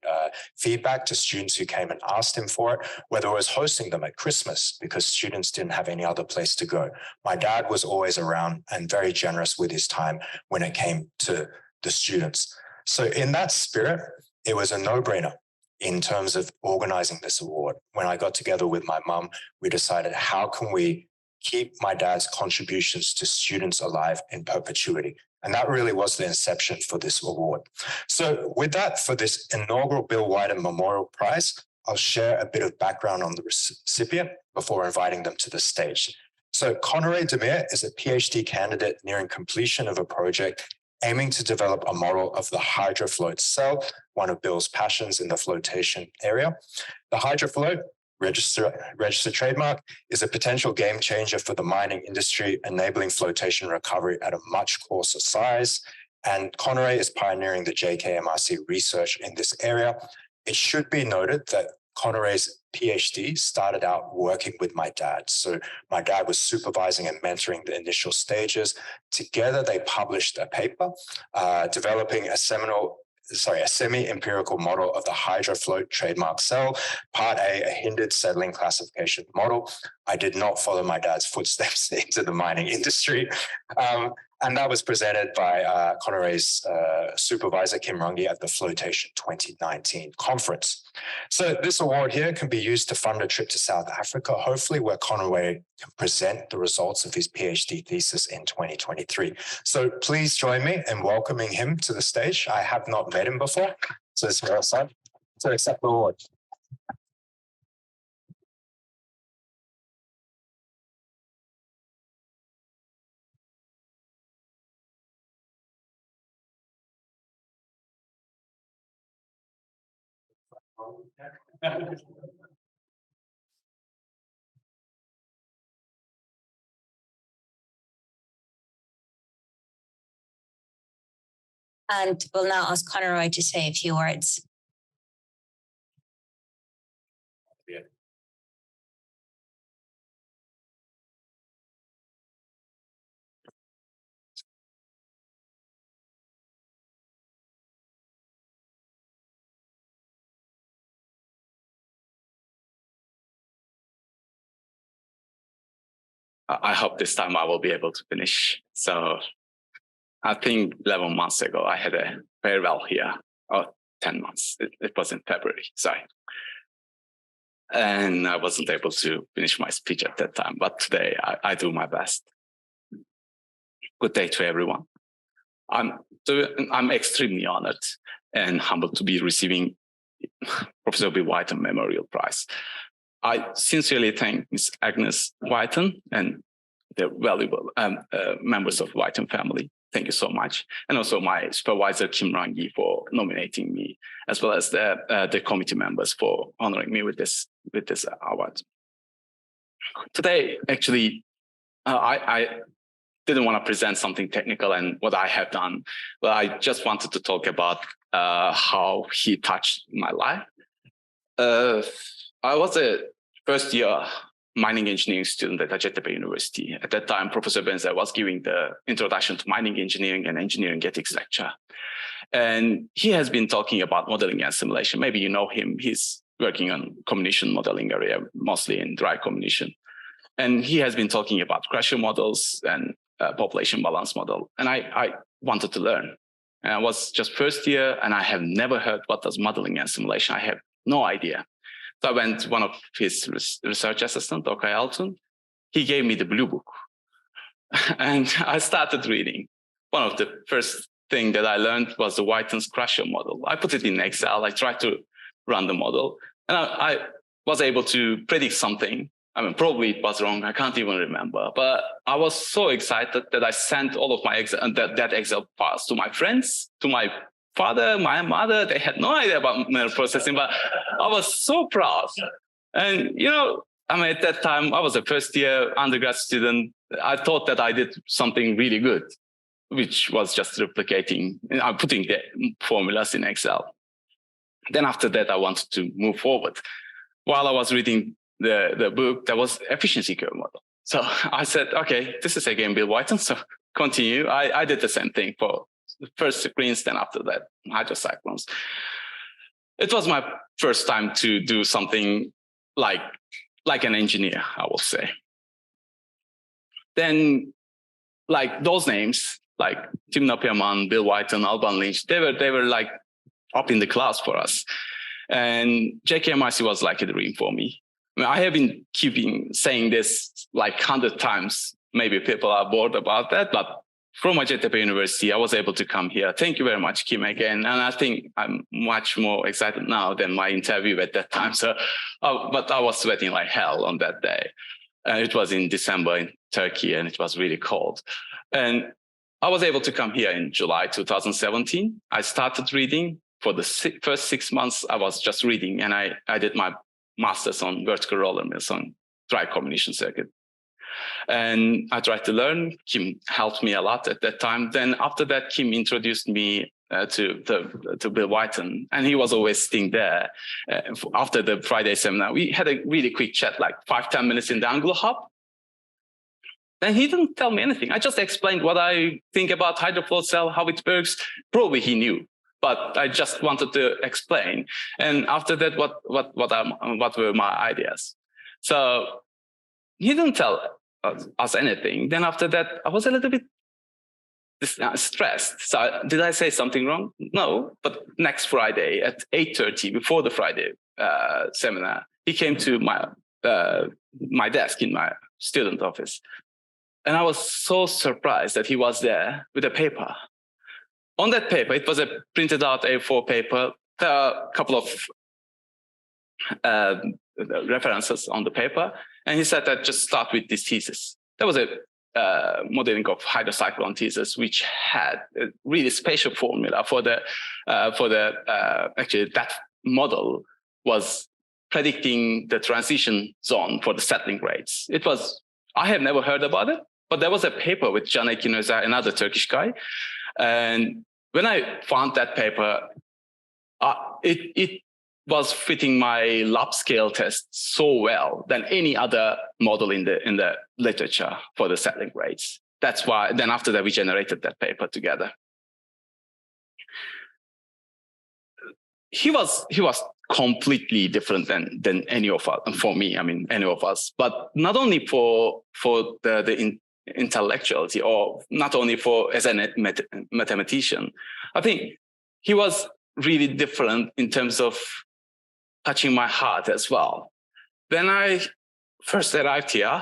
feedback to students who came and asked him for it, whether it was hosting them at Christmas because students didn't have any other place to go. My dad was always around and very generous with his time when it came to the students. So in that spirit, it was a no-brainer in terms of organizing this award. When I got together with my mum, we decided, how can we keep my dad's contributions to students alive in perpetuity? And that really was the inception for this award. So with that, for this inaugural Bill Whiten Memorial Prize, I'll share a bit of background on the recipient before inviting them to the stage. So Conrad Demir is a PhD candidate nearing completion of a project aiming to develop a model of the hydrofloat cell, one of Bill's passions in the flotation area. The hydrofloat, registered trademark, is a potential game changer for the mining industry, enabling flotation recovery at a much coarser size. And Conrad is pioneering the JKMRC research in this area. It should be noted that Conrad's PhD started out working with my dad. So my dad was supervising and mentoring the initial stages. Together, they published a paper developing a semi-empirical model of the hydrofloat trademark cell, part A hindered settling classification model. I did not follow my dad's footsteps into the mining industry. And that was presented by Conrad's supervisor, Kim Rungi, at the Flotation 2019 conference. So this award here can be used to fund a trip to South Africa, hopefully where Conway can present the results of his PhD thesis in 2023. So please join me in welcoming him to the stage. I have not met him before, so it's very exciting to accept the award. And we'll now ask Conroy to say a few words. Yeah. I hope this time I will be able to finish. So I think 11 months ago, I had a farewell here, or 10 months. It was in February, sorry. And I wasn't able to finish my speech at that time, but today I do my best. Good day to everyone. I'm extremely honored and humbled to be receiving Professor B. Whiten Memorial Prize. I sincerely thank Ms. Agnes Whiten and the valuable members of Whiten family. Thank you so much. And also my supervisor, Kim Rangi, for nominating me, as well as the committee members for honoring me with this award. Today, actually, I didn't want to present something technical and what I have done, but I just wanted to talk about how he touched my life. I was a first-year mining engineering student at JKTech University. At that time, Professor Benza was giving the Introduction to Mining Engineering and Engineering Ethics lecture. And he has been talking about modeling and simulation. Maybe you know him. He's working on comminution modeling area, mostly in dry comminution. And he has been talking about crusher models and population balance model. And I wanted to learn. And I was just first year, and I have never heard what does modeling and simulation. I have no idea. So I went to one of his research assistants, Okay Altun. He gave me the blue book. And I started reading. One of the first thing that I learned was the Whiten's crusher model. I put it in Excel. I tried to run the model. And I was able to predict something I mean, probably it was wrong. I can't even remember. But I was so excited that I sent all of my that Excel files to my friends, to my father, my mother. They had no idea about mineral processing, but I was so proud. And, you know, I mean, at that time, I was a first-year undergrad student. I thought that I did something really good, which was just replicating, I'm putting the formulas in Excel. Then after that, I wanted to move forward. While I was reading the book, there was efficiency curve model. So I said, okay, this is again Bill Whiten, so continue. I did the same thing for the first screens, then after that, hydrocyclones. It was my first time to do something like an engineer, I will say. Then, like those names, like Tim Napierman, Bill Whiten, Alban Lynch, they were like up in the class for us. And JKMIC was like a dream for me. I mean, I have been saying this like 100 times. Maybe people are bored about that, but from Hacettepe University, I was able to come here. Thank you very much, Kim, again. And I think I'm much more excited now than my interview at that time. So, but I was sweating like hell on that day. It was in December in Turkey, and it was really cold. And I was able to come here in July 2017. I started reading. For the first 6 months, I was just reading, and I did my master's on vertical roller mills on dry comminution circuit. And I tried to learn. Kim helped me a lot at that time. Then after that, Kim introduced me to Bill Whiten, and he was always sitting there. After the Friday seminar, we had a really quick chat, like 5-10 minutes in the Angular Hub. And he didn't tell me anything. I just explained what I think about hydroflow cell, how it works. Probably he knew, but I just wanted to explain. And after that, what were my ideas? So he didn't tell us anything. Then after that, I was a little bit stressed. So did I say something wrong? No. But next Friday at 8:30, before the Friday seminar, he came to my desk in my student office. And I was so surprised that he was there with a paper. On that paper, it was a printed out A4 paper, a couple of references on the paper. And he said that just start with this thesis. There was a modeling of hydrocyclone thesis, which had a really special formula for the actually that model was predicting the transition zone for the settling rates. It was, I have never heard about it, but there was a paper with Can Ekinözer, another Turkish guy. And when I found that paper, it was fitting my lab scale test so well than any other model in the literature for the settling rates. That's why, then after that, we generated that paper together. He was completely different than any of us, for me, I mean, any of us, but not only for the intellectuality, or not only for as a mathematician. I think he was really different in terms of touching my heart as well. When I first arrived here,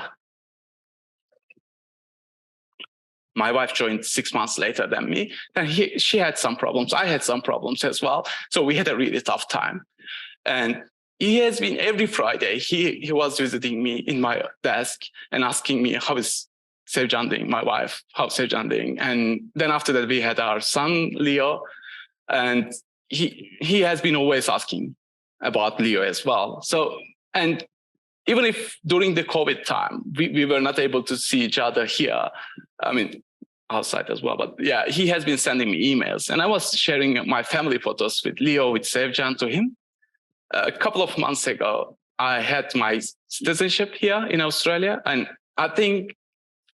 my wife joined 6 months later than me, and she had some problems. I had some problems as well. So we had a really tough time. And he has been every Friday, he was visiting me in my desk and asking me, how is Sevcan doing, my wife, how's Sevcan doing? And then after that, we had our son, Leo, and he has been always asking about Leo as well. So, and even if during the COVID time, we were not able to see each other here, I mean, outside as well, but yeah, he has been sending me emails, and I was sharing my family photos with Leo, with Sevcan to him. A couple of months ago, I had my citizenship here in Australia, and I think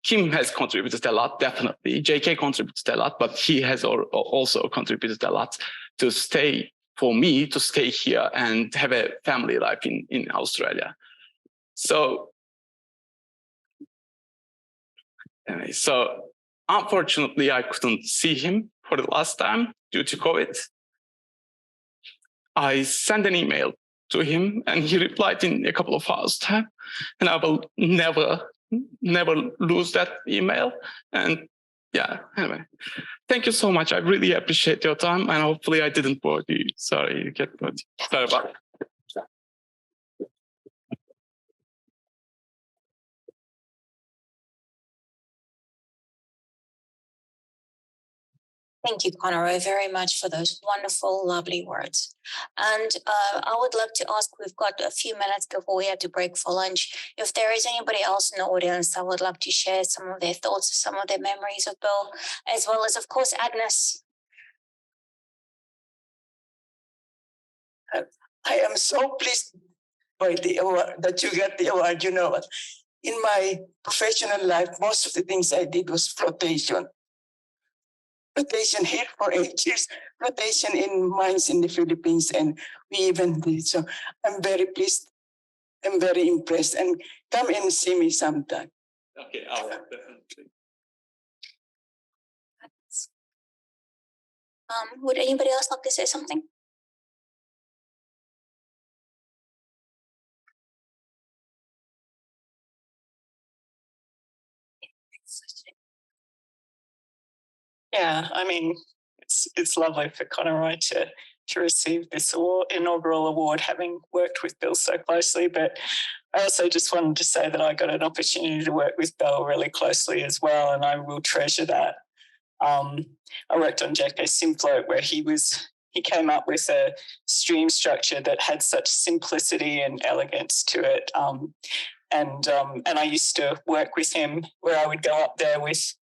Kim has contributed a lot, definitely. JK contributed a lot, but he has also contributed a lot to stay, for me to stay here and have a family life in Australia. So, anyway, so unfortunately, I couldn't see him for the last time due to COVID. I sent an email to him, and he replied in a couple of hours' time, and I will never lose that email. And yeah, anyway, thank you so much. I really appreciate your time, and hopefully I didn't bore you. Sorry, sorry about it. Thank you, Conor, very much for those wonderful, lovely words. And I would like to ask, we've got a few minutes before we have to break for lunch. If there is anybody else in the audience that would like to share some of their thoughts, some of their memories of Bill, as well as, of course, Agnes. I am so pleased by the award, that you got the award. You know, in my professional life, most of the things I did was flotation. Flotation here for 8 years, flotation in mines in the Philippines, and we even did. So I'm very pleased. I'm very impressed, and come and see me sometime. Okay, I'll definitely. Would anybody else like to say something? Yeah, I mean, it's lovely for Conor and I to receive this inaugural award, having worked with Bill so closely. But I also just wanted to say that I got an opportunity to work with Bill really closely as well, and I will treasure that. I worked on JK Simfloat, where he came up with a stream structure that had such simplicity and elegance to it. And I used to work with him, where I would go up there with.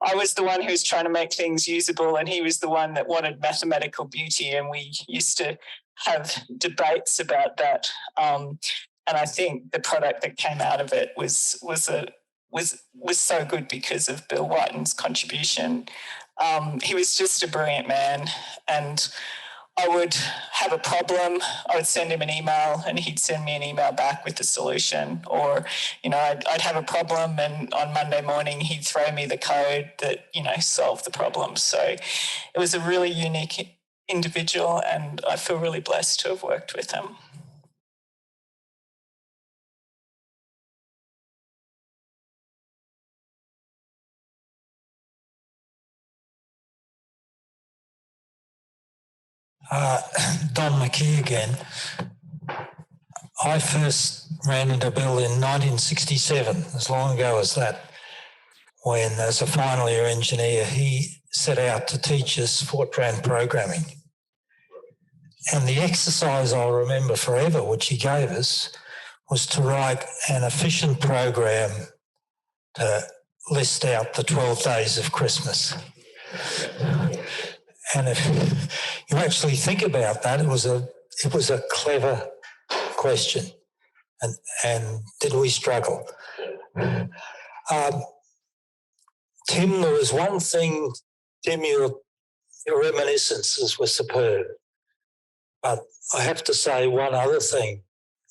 I was the one who was trying to make things usable, and he was the one that wanted mathematical beauty, and we used to have debates about that. And I think the product that came out of it was so good because of Bill Whiten's contribution. He was just a brilliant man, and I would have a problem, I would send him an email and he'd send me an email back with the solution. Or, you know, I'd have a problem and on Monday morning he'd throw me the code that, you know, solved the problem. So it was a really unique individual, and I feel really blessed to have worked with him. Don McKee again. I first ran into Bill in 1967, as long ago as that, when as a final year engineer, he set out to teach us Fortran programming. And the exercise I'll remember forever, which he gave us, was to write an efficient program to list out the 12 days of Christmas. And if you actually think about that, it was a clever question. And did we struggle? Tim, there was one thing, Tim, your reminiscences were superb. But I have to say one other thing,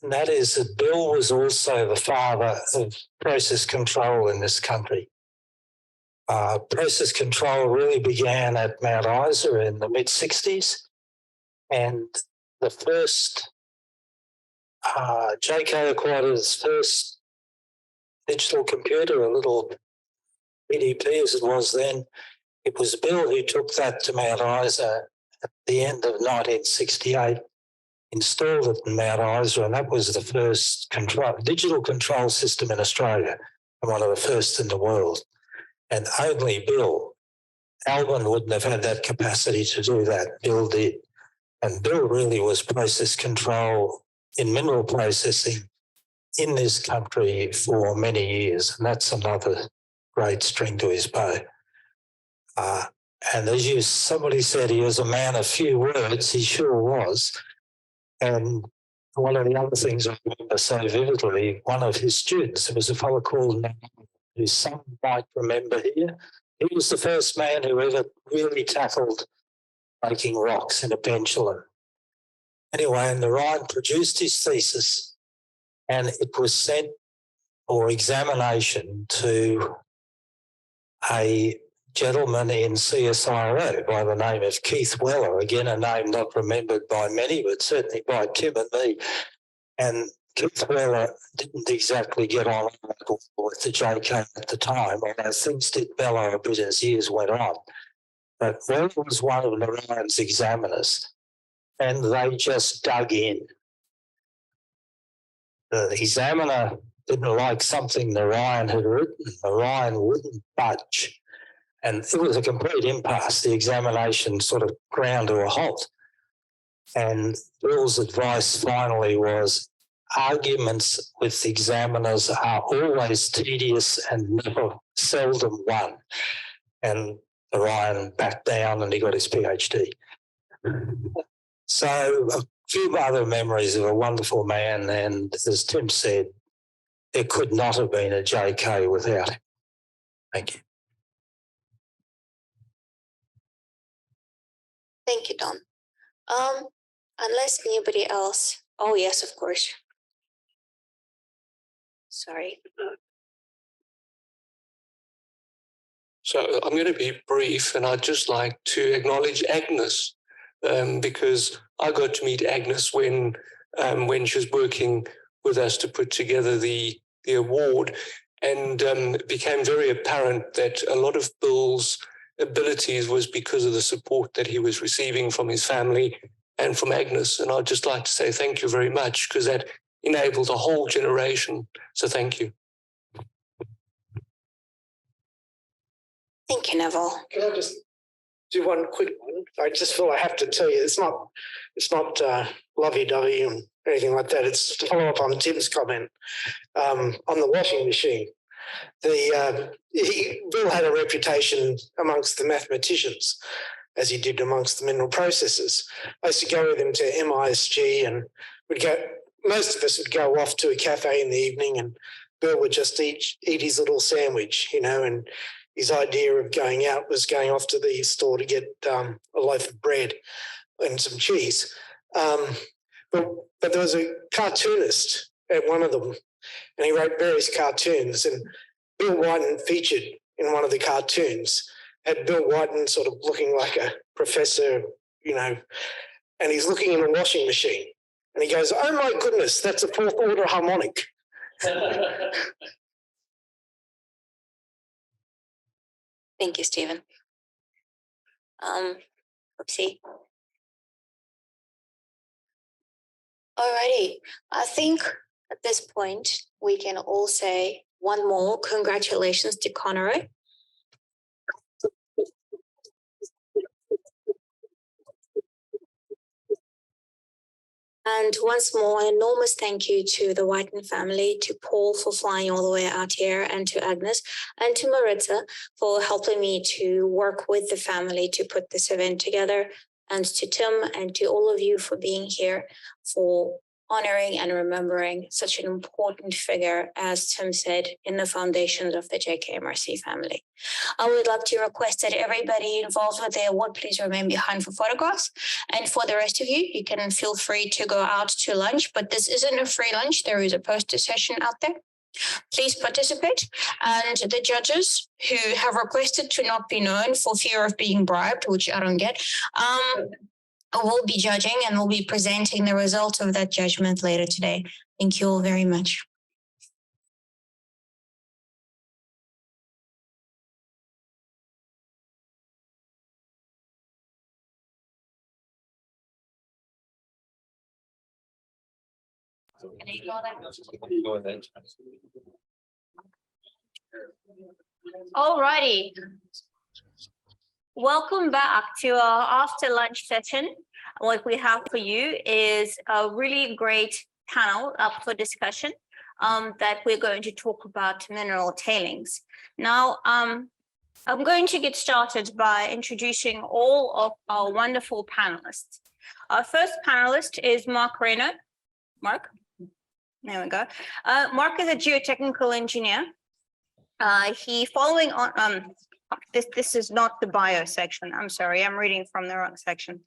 and that is that Bill was also the father of process control in this country. Process control really began at Mount Isa in the mid-60s, and the first JK acquired his first digital computer, a little PDP as it was then. It was Bill who took that to Mount Isa at the end of 1968, installed it in Mount Isa, and that was the first digital control system in Australia, and one of the first in the world. And only Bill. Alvin wouldn't have had that capacity to do that. Bill did. And Bill really was process control in mineral processing in this country for many years. And that's another great string to his bow. And as somebody said, he was a man of few words. He sure was. And one of the other things I remember so vividly, one of his students, there was a fellow called who some might remember here. He was the first man who ever really tackled making rocks in a pendulum. Anyway, and Narayan produced his thesis, and it was sent for examination to a gentleman in CSIRO by the name of Keith Weller, again a name not remembered by many, but certainly by Tim and me. And Keith Weller didn't exactly get on with the JK at the time, although things did mellow a bit as years went on. But Weller was one of Narayan's examiners, and they just dug in. The examiner didn't like something Narayan had written. Narayan wouldn't budge. And it was a complete impasse. The examination sort of ground to a halt. And Bill's advice finally was, arguments with examiners are always tedious and never seldom won. And Orion backed down and he got his PhD. So a few other memories of a wonderful man. And as Tim said, there could not have been a JK without him. Thank you. Thank you, Don. Unless anybody else. Oh, yes, of course. Sorry. So I'm going to be brief, and I'd just like to acknowledge Agnes, because I got to meet Agnes when she was working with us to put together the award, and it became very apparent that a lot of Bill's abilities was because of the support that he was receiving from his family and from Agnes. And I'd just like to say thank you very much, because that enabled a whole generation. So thank you. Thank you, Neville. Can I just do one quick one? I just feel I have to tell you, it's not lovey-dovey and anything like that. It's to follow up on Tim's comment on the washing machine. Bill had a reputation amongst the mathematicians, as he did amongst the mineral processors. I used to go with him to MISG, and most of us would go off to a cafe in the evening, and Bill would just eat his little sandwich, and his idea of going out was going off to the store to get a loaf of bread and some cheese. But there was a cartoonist at one of them, and he wrote various cartoons, and Bill Whiten featured in one of the cartoons, had Bill Whiten sort of looking like a professor, and he's looking in a washing machine, and he goes, "Oh my goodness, that's a fourth order harmonic." Thank you, Stephen. Oopsie. Alrighty, I think at this point we can all say one more congratulations to Conroy. And once more, an enormous thank you to the Whiten family, to Paul for flying all the way out here, and to Agnes, and to Maritza for helping me to work with the family to put this event together, and to Tim and to all of you for being here, for honoring and remembering such an important figure, as Tim said, in the foundations of the JKMRC family. I would like to request that everybody involved with the award please remain behind for photographs. And for the rest of you, you can feel free to go out to lunch, but this isn't a free lunch. There is a poster session out there. Please participate. And the judges who have requested to not be known for fear of being bribed, which I don't get, will be judging and will be presenting the results of that judgment later today. Thank you all very much. All righty. Welcome back to our after lunch session. What we have for you is a really great panel up for discussion that we're going to talk about mineral tailings. Now, I'm going to get started by introducing all of our wonderful panelists. Our first panelist is Mark Reno. Mark? There we go. Mark is a geotechnical engineer. He following on, this is not the bio section. I'm sorry, I'm reading from the wrong section.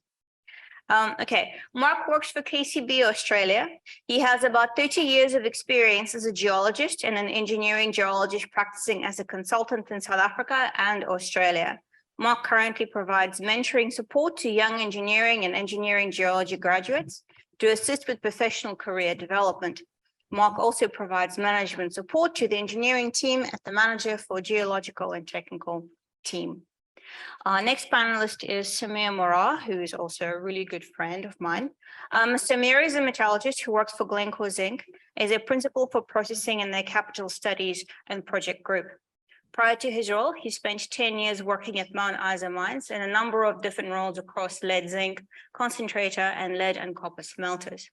Okay, Mark works for KCB Australia. He has about 30 years of experience as a geologist and an engineering geologist practicing as a consultant in South Africa and Australia. Mark currently provides mentoring support to young engineering and engineering geology graduates to assist with professional career development. Mark also provides management support to the engineering team at the manager for geological and technical team. Our next panelist is Samir Morar, who is also a really good friend of mine. Samir is a metallurgist who works for Glencore Zinc, is a principal for processing in their capital studies and project group. Prior to his role, he spent 10 years working at Mount Isa mines in a number of different roles across lead zinc, concentrator, and lead and copper smelters.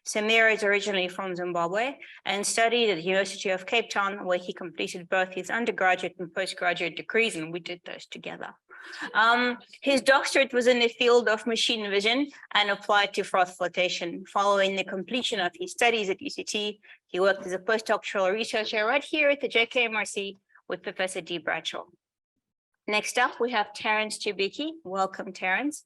Samir is originally from Zimbabwe and studied at the University of Cape Town, where he completed both his undergraduate and postgraduate degrees, and we did those together. His doctorate was in the field of machine vision and applied to froth flotation. Following the completion of his studies at UCT, he worked as a postdoctoral researcher right here at the JKMRC with Professor Dee Bradshaw. Next up, we have Terrence Jibiki. Welcome, Terrence,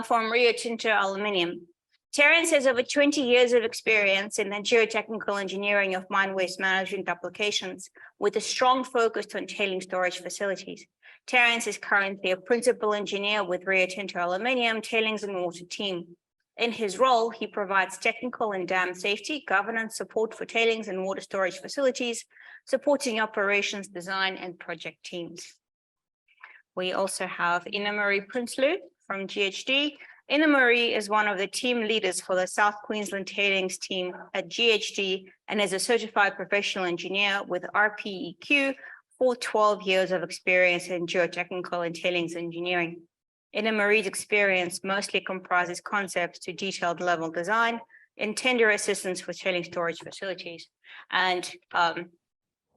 from Rio Tinto Aluminium. Terrence has over 20 years of experience in the geotechnical engineering of mine waste management applications with a strong focus on tailing storage facilities. Terrence is currently a principal engineer with Rio Tinto Aluminium Tailings and Water team. In his role, he provides technical and dam safety, governance support for tailings and water storage facilities, supporting operations, design, and project teams. We also have Ina Marie Prinsloo from GHD. Ina Marie is one of the team leaders for the South Queensland Tailings team at GHD and is a certified professional engineer with RPEQ for 12 years of experience in geotechnical and tailings engineering. Ina Marie's experience mostly comprises concepts to detailed level design and tender assistance for tailing storage facilities. And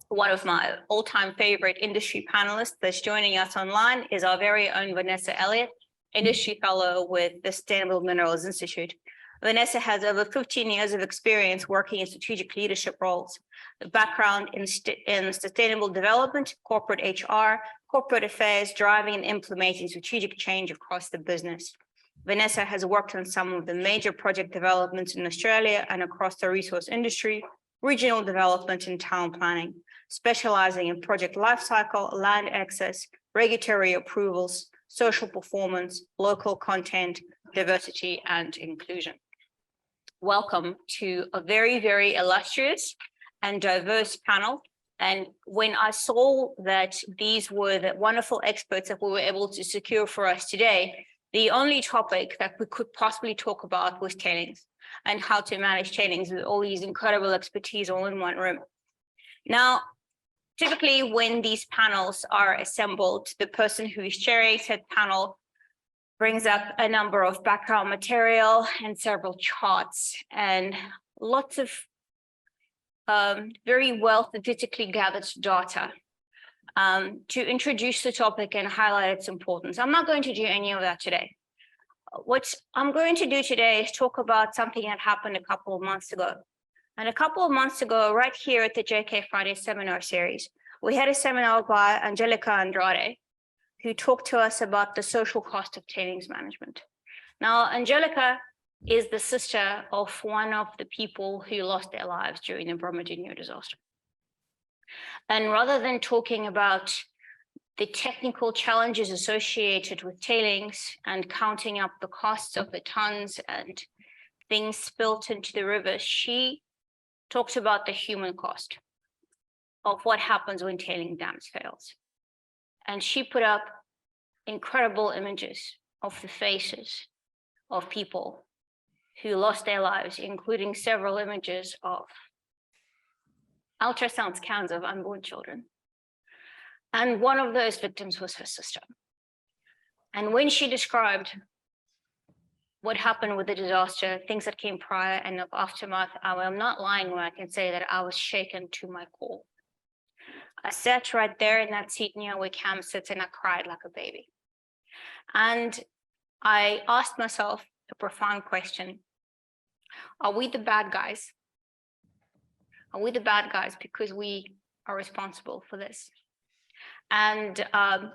one of my all-time favorite industry panelists that's joining us online is our very own Vanessa Elliot, industry fellow with the Sustainable Minerals Institute. Vanessa has over 15 years of experience working in strategic leadership roles, a background in sustainable development, corporate HR, corporate affairs, driving and implementing strategic change across the business. Vanessa has worked on some of the major project developments in Australia and across the resource industry, regional development and town planning, specializing in project lifecycle, land access, regulatory approvals, social performance, local content, diversity, and inclusion. Welcome to a very, very illustrious and diverse panel. And when I saw that these were the wonderful experts that we were able to secure for us today, the only topic that we could possibly talk about was tailings and how to manage tailings with all these incredible expertise all in one room. Now, typically when these panels are assembled, the person who is chairing said panel brings up a number of background material and several charts and lots of very well statistically gathered data to introduce the topic and highlight its importance. I'm not going to do any of that today. What I'm going to do today is talk about something that happened a couple of months ago. And a couple of months ago, right here at the JK Friday seminar series, we had a seminar by Angelica Andrade, who talked to us about the social cost of tailings management. Now, Angelica is the sister of one of the people who lost their lives during the Brumadinho disaster. And rather than talking about the technical challenges associated with tailings and counting up the costs of the tons and things spilt into the river, she talked about the human cost of what happens when tailing dams fails. And she put up incredible images of the faces of people who lost their lives, including several images of ultrasound scans of unborn children. And one of those victims was her sister. And when she described what happened with the disaster, things that came prior and of aftermath, I'm not lying when I can say that I was shaken to my core. I sat right there in that seat near where Cam sits and I cried like a baby. And I asked myself a profound question. Are we the bad guys? Are we the bad guys because we are responsible for this? And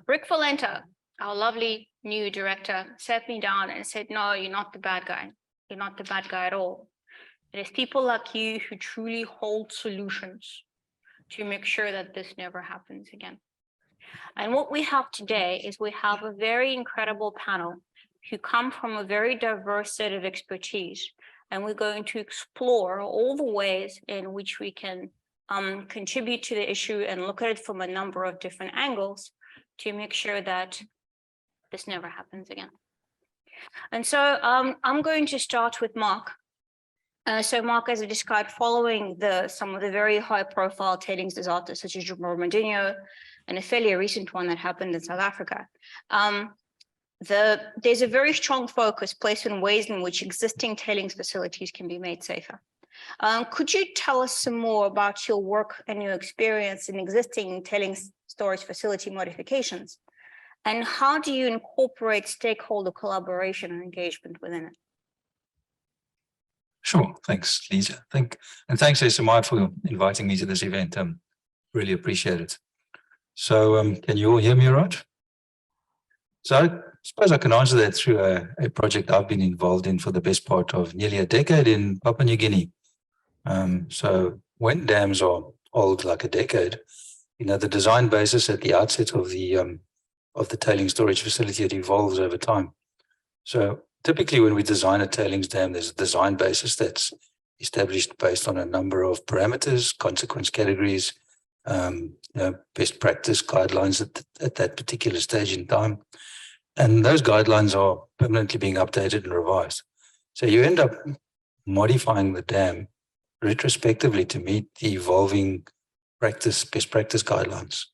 Rick Valenta, our lovely new director, sat me down and said, no, you're not the bad guy. You're not the bad guy at all. It is people like you who truly hold solutions to make sure that this never happens again. And what we have today is we have a very incredible panel who come from a very diverse set of expertise. And we're going to explore all the ways in which we can contribute to the issue and look at it from a number of different angles to make sure that this never happens again. And so I'm going to start with Mark. So Mark, as I described, following some of the very high-profile tailings disasters, such as Brumadinho, and a fairly recent one that happened in South Africa, there's a very strong focus placed on ways in which existing tailings facilities can be made safer. Could you tell us some more about your work and your experience in existing tailings storage facility modifications? And how do you incorporate stakeholder collaboration and engagement within it? Sure, thanks, Liza. And thanks, SMI, for inviting me to this event. Really appreciate it. So can you all hear me all right? So I suppose I can answer that through a project I've been involved in for the best part of nearly a decade in Papua New Guinea. So when dams are old, like a decade, the design basis at the outset of the tailings storage facility, it evolves over time. So typically when we design a tailings dam, there's a design basis that's established based on a number of parameters, consequence categories, best practice guidelines at that particular stage in time. And those guidelines are permanently being updated and revised. So you end up modifying the dam retrospectively to meet the evolving best practice guidelines.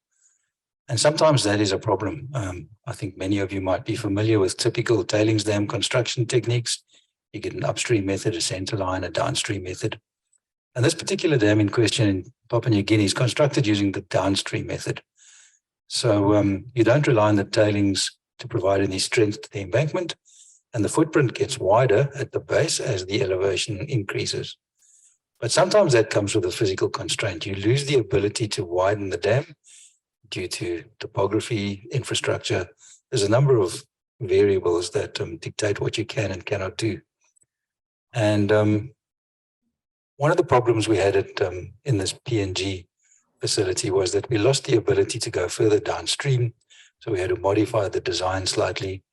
And sometimes that is a problem. I think many of you might be familiar with typical tailings dam construction techniques. You get an upstream method, a centerline, a downstream method. And this particular dam in question in Papua New Guinea is constructed using the downstream method. So you don't rely on the tailings to provide any strength to the embankment, and the footprint gets wider at the base as the elevation increases. But sometimes that comes with a physical constraint. You lose the ability to widen the dam due to topography, infrastructure. There's a number of variables that dictate what you can and cannot do. And one of the problems we had in this PNG facility was that we lost the ability to go further downstream. So we had to modify the design slightly.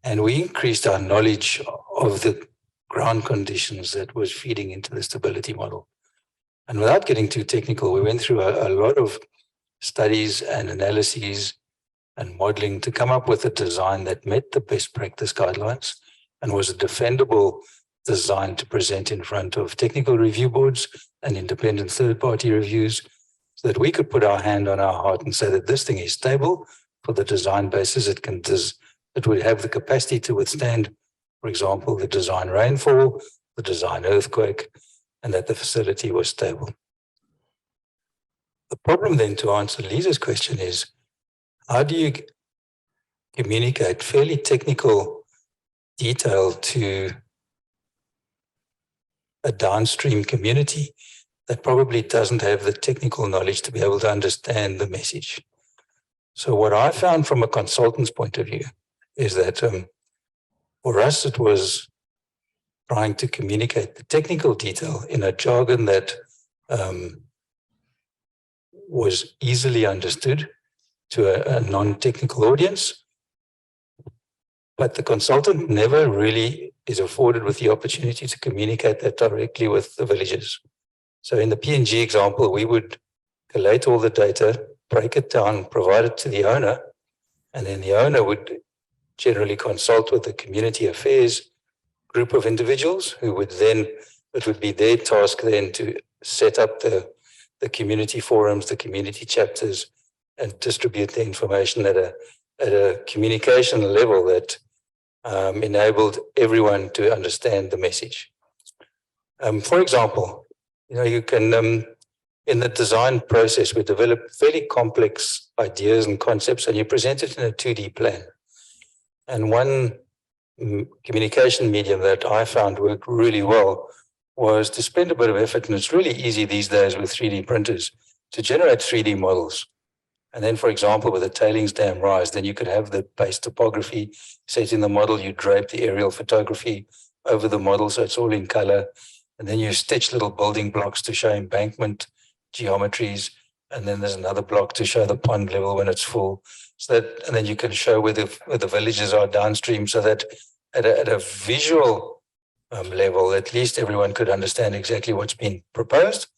And we increased our knowledge of the ground conditions that was feeding into the stability model. And without getting too technical, we went through a lot of studies and analyses and modeling to come up with a design that met the best practice guidelines and was a defendable design to present in front of technical review boards and independent third-party reviews, so that we could put our hand on our heart and say that this thing is stable for the design basis. It would have the capacity to withstand, for example, the design rainfall, the design earthquake, and that the facility was stable. The problem then, to answer Lisa's question, is how do you communicate fairly technical detail to a downstream community that probably doesn't have the technical knowledge to be able to understand the message? So what I found from a consultant's point of view is that for us, it was trying to communicate the technical detail in a jargon that was easily understood to a non-technical audience. But the consultant never really is afforded with the opportunity to communicate that directly with the villagers. So in the PNG example, we would collate all the data, break it down, provide it to the owner, and then the owner would generally consult with the community affairs group of individuals who would then, it would be their task then to set up the community forums, the community chapters, and distribute the information at a communication level that enabled everyone to understand the message. For example, you can, in the design process, we develop fairly complex ideas and concepts, and you present it in a 2D plan. And one communication medium that I found worked really well was to spend a bit of effort, and it's really easy these days with 3D printers, to generate 3D models. And then, for example, with a tailings dam rise, then you could have the base topography set in the model, you drape the aerial photography over the model so it's all in color, and then you stitch little building blocks to show embankment geometries, and then there's another block to show the pond level when it's full. So that, and then you can show where the villages are downstream, so that at a visual level, at least everyone could understand exactly what's been proposed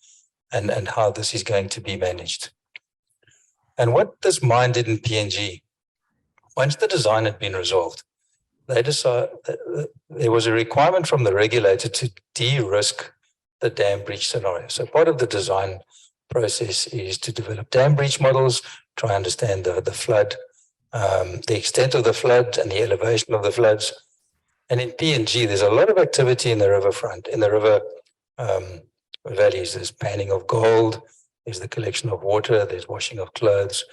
and how this is going to be managed. And what this mine did in PNG, once the design had been resolved, they decided that there was a requirement from the regulator to de-risk the dam breach scenario. So part of the design process is to develop dam breach models, try and understand the flood, the extent of the flood and the elevation of the floods. And in PNG, there's a lot of activity in the riverfront, in the river valleys. There's panning of gold, there's the collection of water, there's washing of clothes.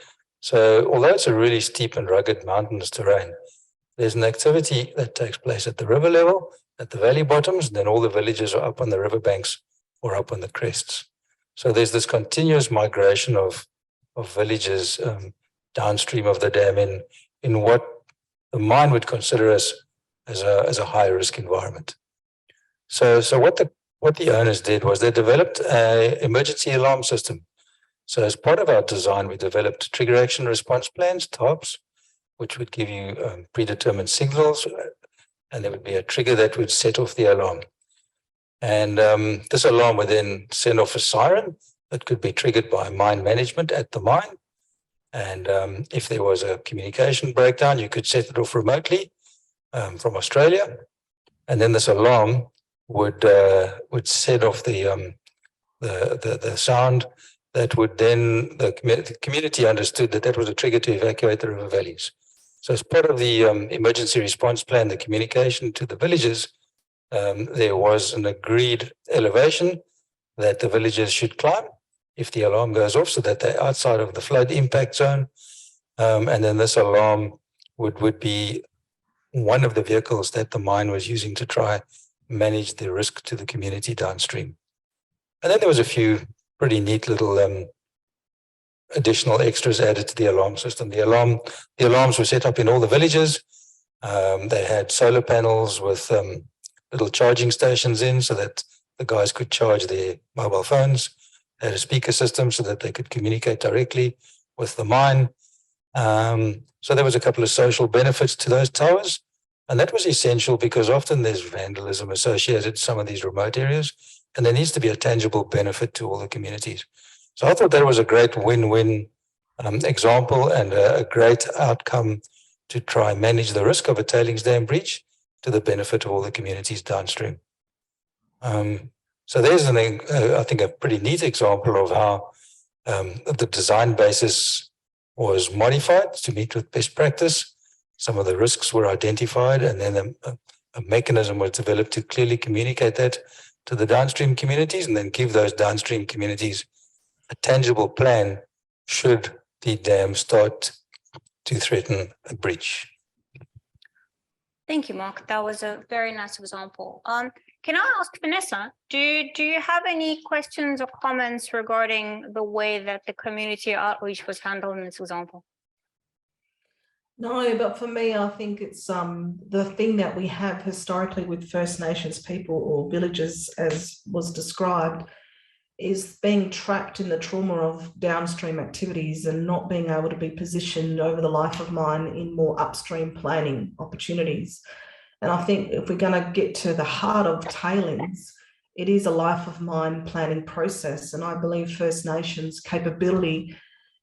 So although it's a really steep and rugged mountainous terrain, there's an activity that takes place at the river level, at the valley bottoms, and then all the villages are up on the riverbanks or up on the crests. So there's this continuous migration of villages downstream of the dam in what the mine would consider as a high risk environment. So what the owners did was they developed an emergency alarm system. So as part of our design, we developed trigger action response plans, TARPs, which would give you predetermined signals, and there would be a trigger that would set off the alarm. And this alarm would then send off a siren that could be triggered by mine management at the mine. And if there was a communication breakdown, you could set it off remotely from Australia. And then this alarm would set off the sound that would then, the community understood that was a trigger to evacuate the river valleys. So as part of the emergency response plan, the communication to the villages, there was an agreed elevation that the villagers should climb if the alarm goes off, so that they're outside of the flood impact zone. And then this alarm would be one of the vehicles that the mine was using to try manage the risk to the community downstream. And then there was a few pretty neat little additional extras added to the alarm system. The alarms were set up in all the villages. They had solar panels with little charging stations in so that the guys could charge their mobile phones. They had a speaker system so that they could communicate directly with the mine. So there was a couple of social benefits to those towers. And that was essential because often there's vandalism associated with some of these remote areas, and there needs to be a tangible benefit to all the communities. So I thought that was a great win-win example and a great outcome to try and manage the risk of a tailings dam breach to the benefit of all the communities downstream. So there's, I think, a pretty neat example of how the design basis was modified to meet with best practice. Some of the risks were identified, and then a mechanism was developed to clearly communicate that to the downstream communities and then give those downstream communities a tangible plan should the dam start to threaten a breach. Thank you, Mark. That was a very nice example. Can I ask Vanessa, do you have any questions or comments regarding the way that the community outreach was handled in this example? No, but for me, I think it's the thing that we have historically with First Nations people or villages, as was described, is being trapped in the trauma of downstream activities and not being able to be positioned over the life of mine in more upstream planning opportunities. And I think if we're going to get to the heart of tailings, it is a life of mine planning process. And I believe First Nations capability,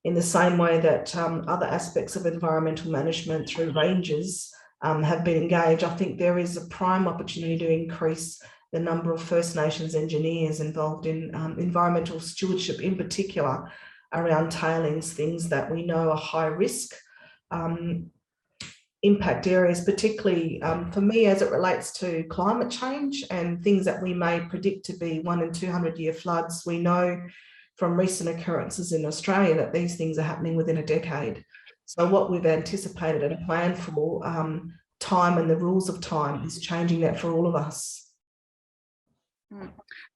in the same way that other aspects of environmental management through rangers have been engaged, I think there is a prime opportunity to increase the number of First Nations engineers involved in environmental stewardship, in particular around tailings, things that we know are high risk impact areas, particularly for me as it relates to climate change and things that we may predict to be 1 in 200 year floods. We know from recent occurrences in Australia that these things are happening within a decade. So what we've anticipated and planned for, time and the rules of time is changing that for all of us.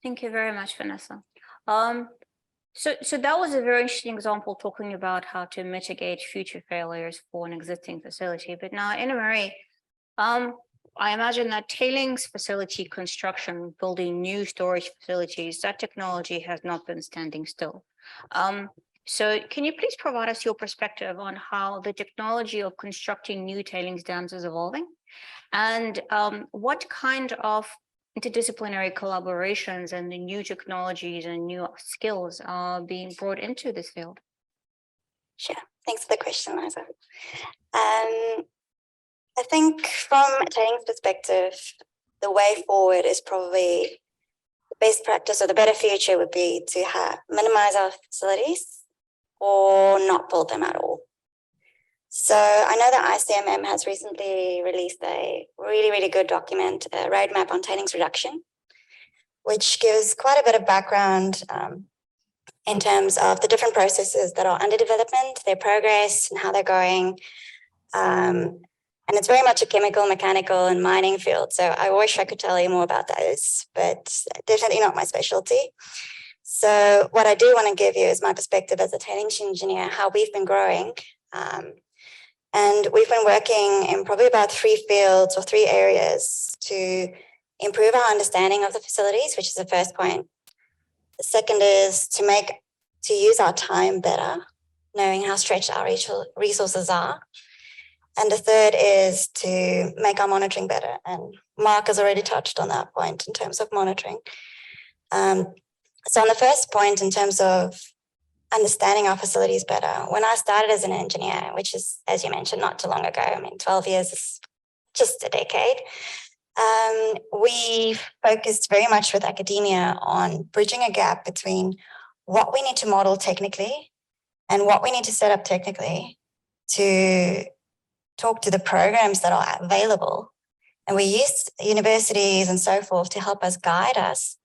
Thank you very much, Vanessa. So that was a very interesting example talking about how to mitigate future failures for an existing facility. But now, Anna-Marie, I imagine that tailings facility construction, building new storage facilities, that technology has not been standing still. So can you please provide us your perspective on how the technology of constructing new tailings dams is evolving? And what kind of interdisciplinary collaborations and the new technologies and new skills are being brought into this field? Sure. Thanks for the question, Liza. I think from a tailings perspective, the way forward is probably the best practice, or the better future would be to minimize our facilities or not build them at all. So I know that ICMM has recently released a really, really good document, a roadmap on tailings reduction, which gives quite a bit of background in terms of the different processes that are under development, their progress and how they're going. And it's very much a chemical, mechanical and mining field. So I wish I could tell you more about those, but definitely not my specialty. So what I do want to give you is my perspective as a tailings engineer, how we've been growing. And we've been working in probably about 3 fields or 3 areas to improve our understanding of the facilities, which is the first point. The second is to use our time better, knowing how stretched our resources are. And the third is to make our monitoring better. And Mark has already touched on that point in terms of monitoring. So on the first point, in terms of understanding our facilities better, when I started as an engineer, which is, as you mentioned, not too long ago, I mean, 12 years is just a decade, we focused very much with academia on bridging a gap between what we need to model technically and what we need to set up technically to talk to the programs that are available. And we used universities and so forth to help us guide us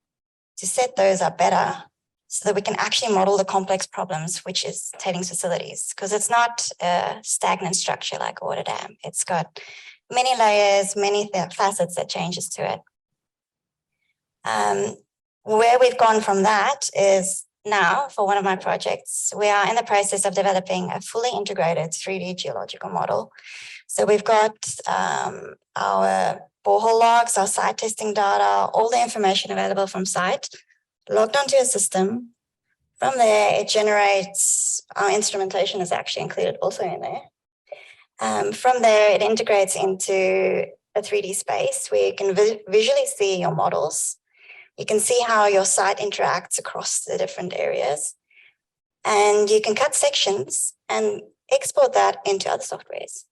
to set those up better so that we can actually model the complex problems, which is tailings facilities, because it's not a stagnant structure like a water dam. It's got many layers, many facets that changes to it. Where we've gone from that is now, for one of my projects, we are in the process of developing a fully integrated 3D geological model. So we've got our borehole logs, our site testing data, all the information available from site, logged onto a system. From there, it generates, our instrumentation is actually included also in there. From there, it integrates into a 3D space where you can visually see your models. You can see how your site interacts across the different areas. And you can cut sections and export that into other softwares.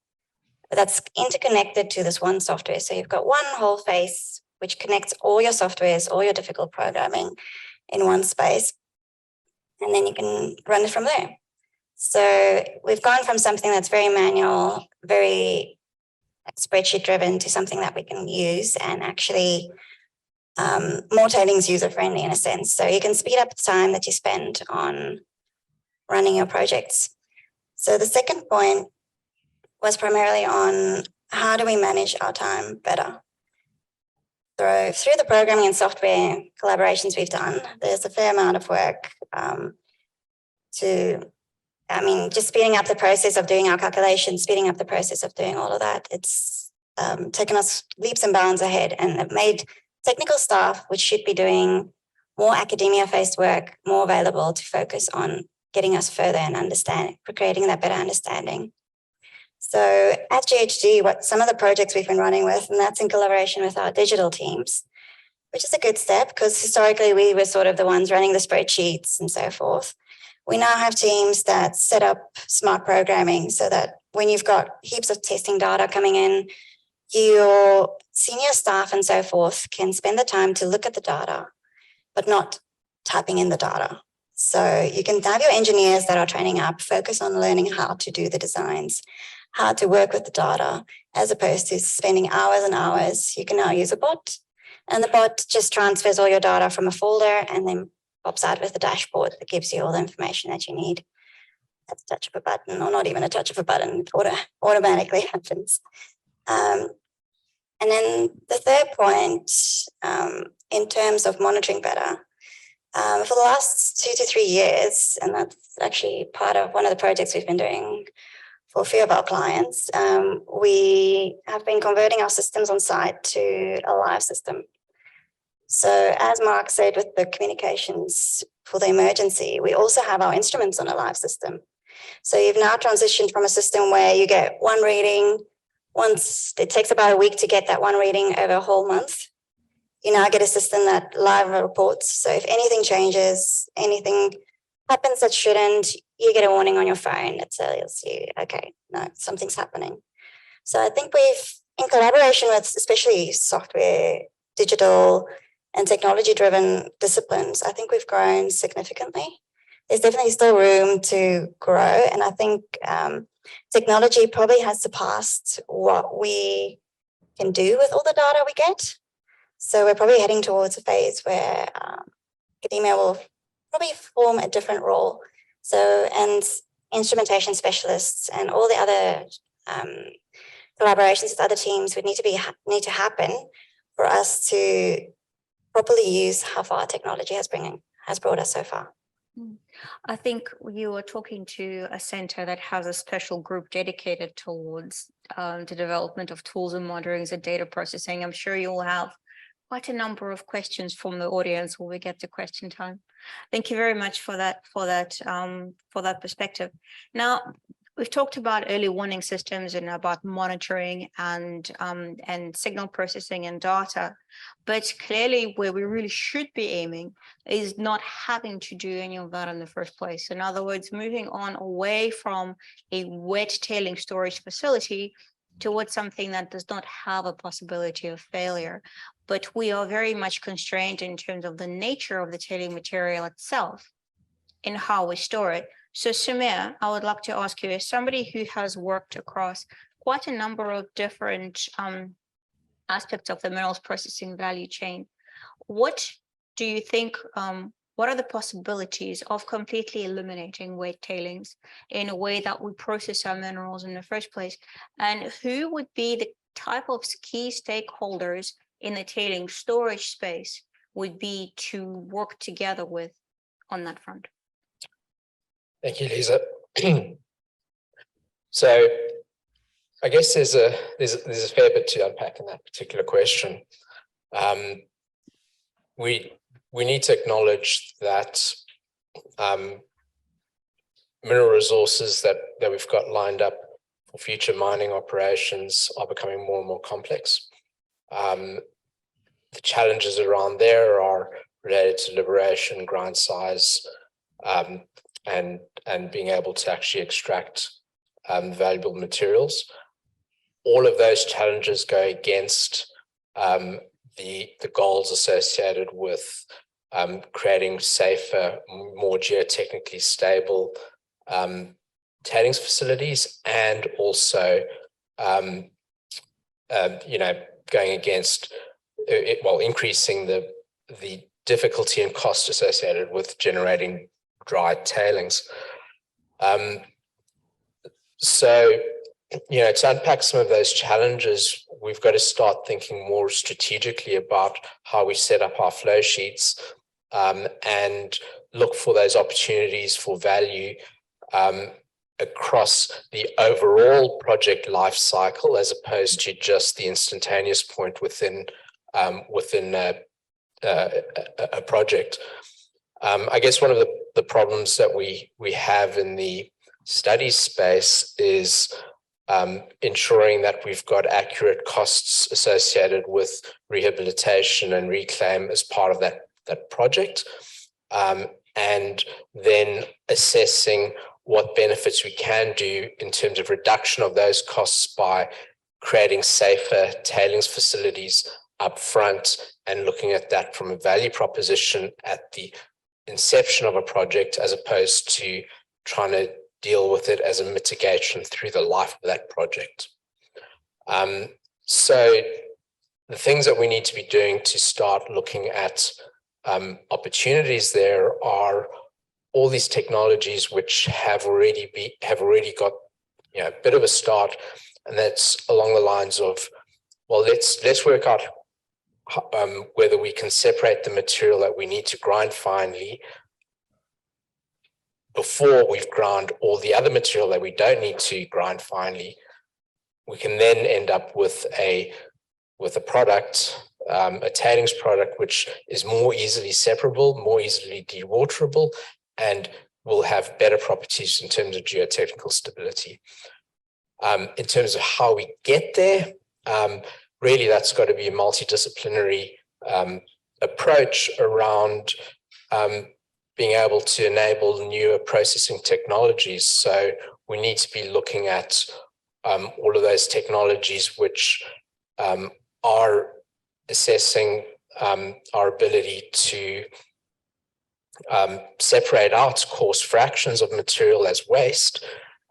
But that's interconnected to this one software. So you've got one whole face which connects all your softwares, all your difficult programming in one space. And then you can run it from there. So we've gone from something that's very manual, very spreadsheet driven, to something that we can use and actually more tailings user friendly in a sense. So you can speed up the time that you spend on running your projects. So the second point was primarily on how do we manage our time better. So through the programming and software collaborations we've done, there's a fair amount of work just speeding up the process of doing our calculations, speeding up the process of doing all of that. It's taken us leaps and bounds ahead, and it made technical staff, which should be doing more academia-based work, more available to focus on getting us further and creating that better understanding. So at GHG, what some of the projects we've been running with, and that's in collaboration with our digital teams, which is a good step because historically we were sort of the ones running the spreadsheets and so forth. We now have teams that set up smart programming so that when you've got heaps of testing data coming in, your senior staff and so forth can spend the time to look at the data, but not typing in the data. So you can have your engineers that are training up, focus on learning how to do the designs, how to work with the data, as opposed to spending hours and hours. You can now use a bot, and the bot just transfers all your data from a folder and then pops out with a dashboard that gives you all the information that you need at the touch of a button, or not even a touch of a button, it automatically happens. And then the third point, in terms of monitoring better, for the last 2 to 3 years, and that's actually part of one of the projects we've been doing for a few of our clients, we have been converting our systems on site to a live system. So as Mark said, with the communications for the emergency, we also have our instruments on a live system. So you've now transitioned from a system where you get one reading, once it takes about a week to get that one reading over a whole month. You now get a system that live reports. So if anything changes, anything happens that shouldn't, you get a warning on your phone that tells you, okay, no, something's happening. So I think we've, in collaboration with especially software, digital and technology-driven disciplines, I think we've grown significantly. There's definitely still room to grow. And I think technology probably has surpassed what we can do with all the data we get. So we're probably heading towards a phase where academia will probably form a different role. So, and instrumentation specialists and all the other collaborations with other teams would need to happen for us to properly use how far technology has brought us so far. I think you were talking to a center that has a special group dedicated towards the development of tools and monitoring and data processing. I'm sure you'll have quite a number of questions from the audience when we get to question time. Thank you very much for that perspective. Now, we've talked about early warning systems and about monitoring and signal processing and data, but clearly where we really should be aiming is not having to do any of that in the first place. In other words, moving on away from a wet tailing storage facility towards something that does not have a possibility of failure. But we are very much constrained in terms of the nature of the tailing material itself and how we store it. So Samir, I would like to ask you, as somebody who has worked across quite a number of different aspects of the minerals processing value chain, what do you think, what are the possibilities of completely eliminating wet tailings in a way that we process our minerals in the first place? And who would be the type of key stakeholders in the tailing storage space would be to work together with on that front? Thank you, Lisa. So I guess there's a fair bit to unpack in that particular question. We need to acknowledge that mineral resources that we've got lined up for future mining operations are becoming more and more complex. The challenges around there are related to liberation, grind size, and being able to actually extract valuable materials. All of those challenges go against the goals associated with creating safer, more geotechnically stable tailings facilities, and also going against increasing the difficulty and cost associated with generating dry tailings. So, to unpack some of those challenges, we've got to start thinking more strategically about how we set up our flow sheets and look for those opportunities for value across the overall project life cycle, as opposed to just the instantaneous point within a project. I guess one of the problems that we have in the studies space is ensuring that we've got accurate costs associated with rehabilitation and reclaim as part of that project, and then assessing what benefits we can do in terms of reduction of those costs by creating safer tailings facilities up front, and looking at that from a value proposition at the inception of a project, as opposed to trying to deal with it as a mitigation through the life of that project. So the things that we need to be doing to start looking at opportunities there are all these technologies which have already got a bit of a start, and that's along the lines of, well, let's work out whether we can separate the material that we need to grind finely before we've ground all the other material that we don't need to grind finely. We can then end up with a product, a tailings product, which is more easily separable, more easily dewaterable, and will have better properties in terms of geotechnical stability. In terms of how we get there, really that's got to be a multidisciplinary approach around being able to enable newer processing technologies. So we need to be looking at all of those technologies which are assessing our ability to separate out coarse fractions of material as waste,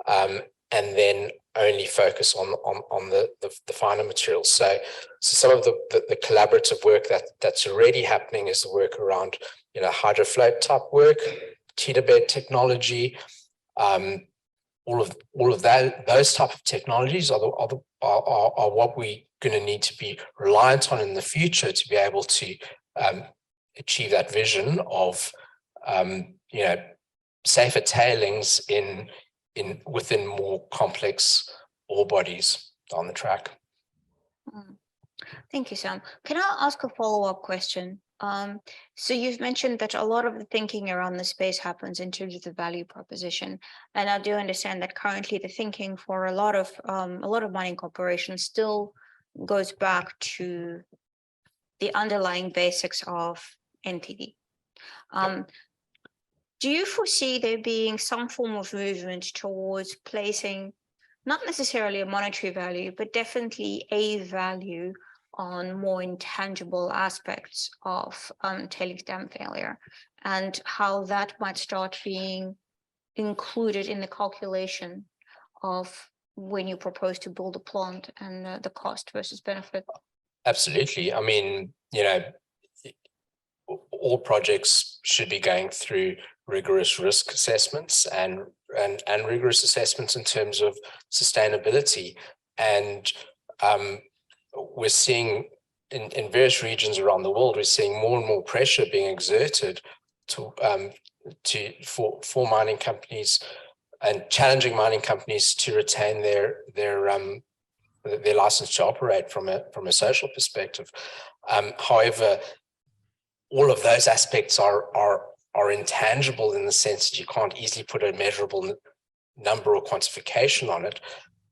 and then only focus on the finer materials. So some of the collaborative work that's already happening is the work around hydrofloat type work, teeter bed technology, all of that, those type of technologies are what we're going to need to be reliant on in the future to be able to achieve that vision of safer tailings within more complex ore bodies on the track. Thank you, Sam. Can I ask a follow-up question? So you've mentioned that a lot of the thinking around the space happens in terms of the value proposition, and I do understand that currently the thinking for a lot of mining corporations still goes back to the underlying basics of NPV. Do you foresee there being some form of movement towards placing not necessarily a monetary value, but definitely a value on more intangible aspects of tailings dam failure, and how that might start being included in the calculation of when you propose to build a plant and the cost versus benefit? Absolutely. I mean, all projects should be going through rigorous risk assessments and rigorous assessments in terms of sustainability. And we're seeing in various regions around the world, we're seeing more and more pressure being exerted for mining companies and challenging mining companies to retain their license to operate from a social perspective. However, all of those aspects are intangible in the sense that you can't easily put a measurable number or quantification on it.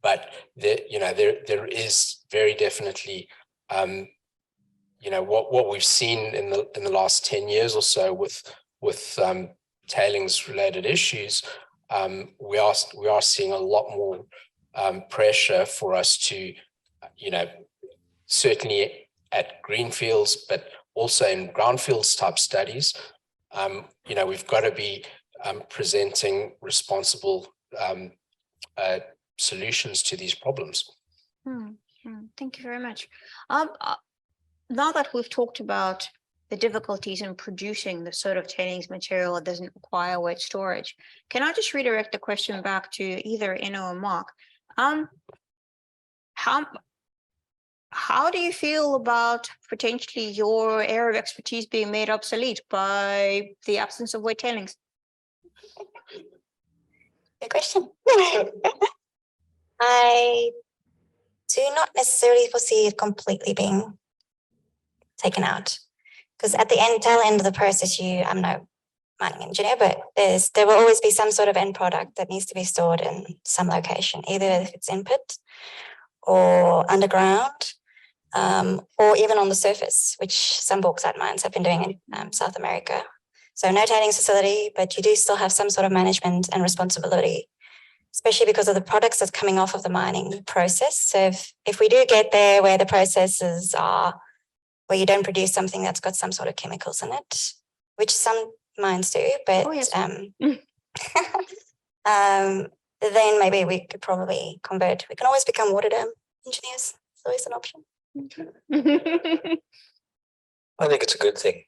But there is very definitely what we've seen in the last 10 years or so with tailings related issues. We are seeing a lot more pressure for us to certainly at greenfields, but also in brownfields type studies. We've got to be presenting responsible solutions to these problems. Thank you very much. Now that we've talked about the difficulties in producing the sort of tailings material that doesn't require wet storage, can I just redirect the question back to either Inno or Mark? How do you feel about potentially your area of expertise being made obsolete by the absence of wet tailings? Good question. I do not necessarily foresee it completely being taken out, because at the tail end of the process, I'm no mining engineer, but there will always be some sort of end product that needs to be stored in some location, either if it's input or underground, or even on the surface, which some bauxite mines have been doing in South America. So no tailings facility, but you do still have some sort of management and responsibility, especially because of the products that's coming off of the mining process. So if we do get there where the processes are, where you don't produce something that's got some sort of chemicals in it, which some mines do, but then maybe we could probably convert. We can always become water dam engineers. It's always an option. I think it's a good thing.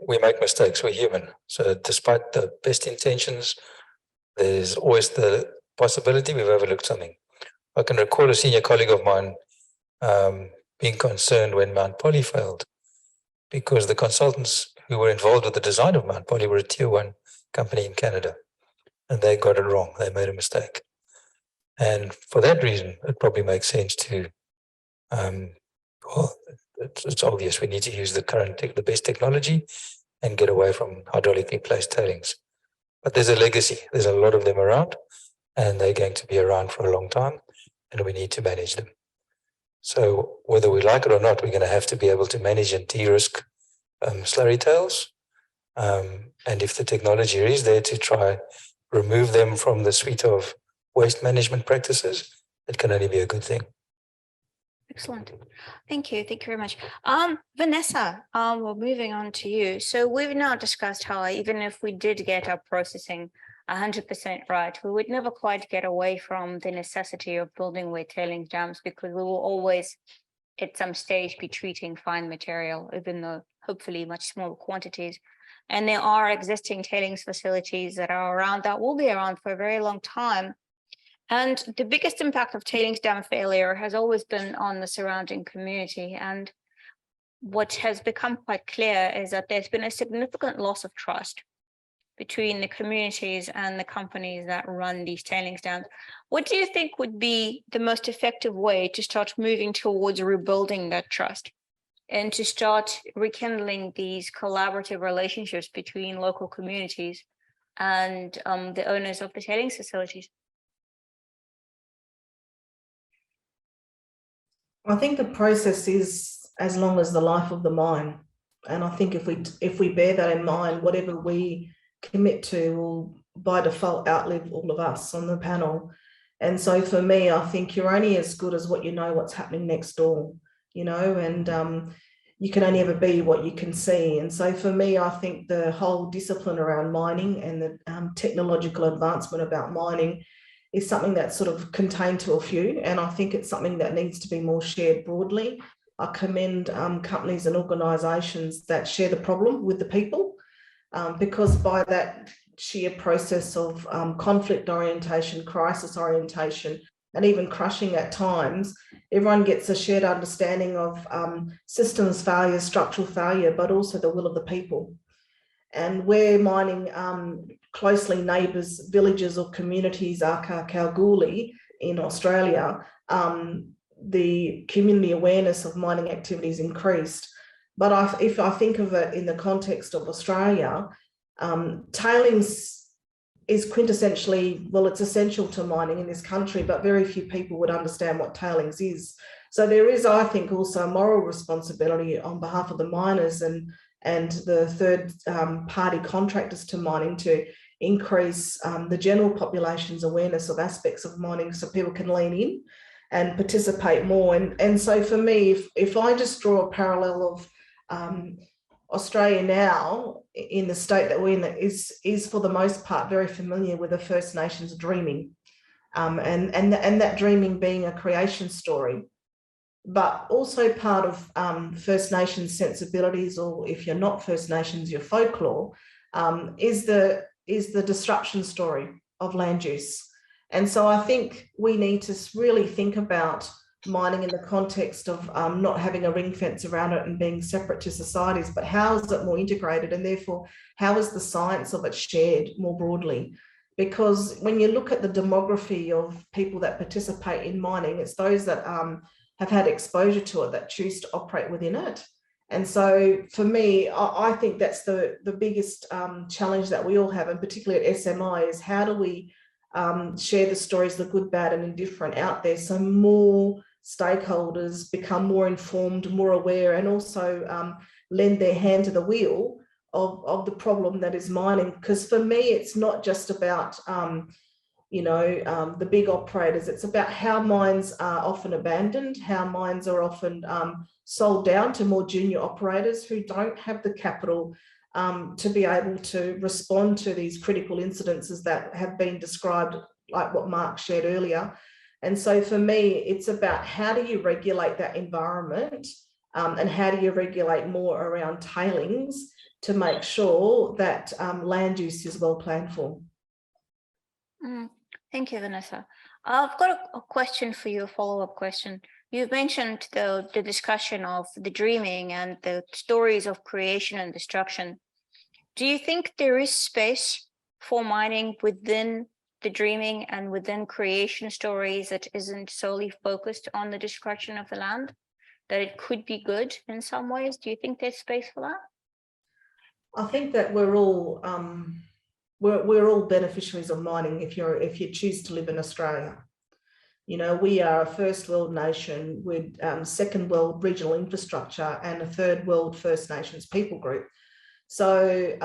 We make mistakes, we're human. So despite the best intentions, there's always the possibility we've overlooked something. I can recall a senior colleague of mine being concerned when Mount Poly failed, because the consultants who were involved with the design of Mount Poly were a tier 1 company in Canada, and they got it wrong. They made a mistake. And for that reason, it probably makes sense to, it's obvious we need to use the best technology and get away from hydraulically placed tailings. But there's a legacy. There's a lot of them around, and they're going to be around for a long time, and we need to manage them. So whether we like it or not, we're going to have to be able to manage and de-risk slurry tails. And if the technology is there to try remove them from the suite of waste management practices, it can only be a good thing. Excellent. Thank you. Thank you very much. Vanessa, we're moving on to you. So we've now discussed how even if we did get our processing 100% right, we would never quite get away from the necessity of building wet tailings dams, because we will always at some stage be treating fine material, even though hopefully much smaller quantities. And there are existing tailings facilities that are around, that will be around for a very long time. And the biggest impact of tailings dam failure has always been on the surrounding community. And what has become quite clear is that there's been a significant loss of trust between the communities and the companies that run these tailings dams. What do you think would be the most effective way to start moving towards rebuilding that trust and to start rekindling these collaborative relationships between local communities and the owners of the tailings facilities? I think the process is as long as the life of the mine. And I think if we bear that in mind, whatever we commit to will by default outlive all of us on the panel. And so for me, I think you're only as good as what you know what's happening next door, you know, and you can only ever be what you can see. And so for me, I think the whole discipline around mining and the technological advancement about mining is something that's sort of contained to a few. And I think it's something that needs to be more shared broadly. I commend companies and organisations that share the problem with the people, because by that sheer process of conflict orientation, crisis orientation, and even crushing at times, everyone gets a shared understanding of systems failure, structural failure, but also the will of the people. And where mining closely neighbours villages or communities are Kalgoorlie in Australia, the community awareness of mining activities increased. But if I think of it in the context of Australia, tailings is quintessentially, well, it's essential to mining in this country, but very few people would understand what tailings is. So there is, I think, also a moral responsibility on behalf of the miners and the third party contractors to mining to increase the general population's awareness of aspects of mining so people can lean in and participate more. And so for me, if I just draw a parallel of Australia now in the state that we're in is for the most part very familiar with the First Nations dreaming, and that dreaming being a creation story, but also part of First Nations sensibilities, or if you're not First Nations, your folklore, is the disruption story of land use. And so I think we need to really think about mining in the context of not having a ring fence around it and being separate to societies, but how is it more integrated, and therefore how is the science of it shared more broadly? Because when you look at the demography of people that participate in mining, it's those that have had exposure to it that choose to operate within it. And so for me, I think that's the biggest challenge that we all have, and particularly at SMI, is how do we share the stories, the good, bad and indifferent out there, so more stakeholders become more informed, more aware, and also lend their hand to the wheel of the problem that is mining. Because for me, it's not just about the big operators. It's about how mines are often abandoned, how mines are often sold down to more junior operators who don't have the capital to be able to respond to these critical incidences that have been described, like what Mark shared earlier. And so for me, it's about how do you regulate that environment and how do you regulate more around tailings to make sure that land use is well planned for. Thank you, Vanessa. I've got a question for you, a follow-up question. You've mentioned the discussion of the dreaming and the stories of creation and destruction. Do you think there is space for mining within the dreaming and within creation stories that isn't solely focused on the destruction of the land, that it could be good in some ways? Do you think there's space for that? I think that we're all beneficiaries of mining if you choose to live in Australia. You know, we are a first world nation with second world regional infrastructure and a third world First Nations people group. So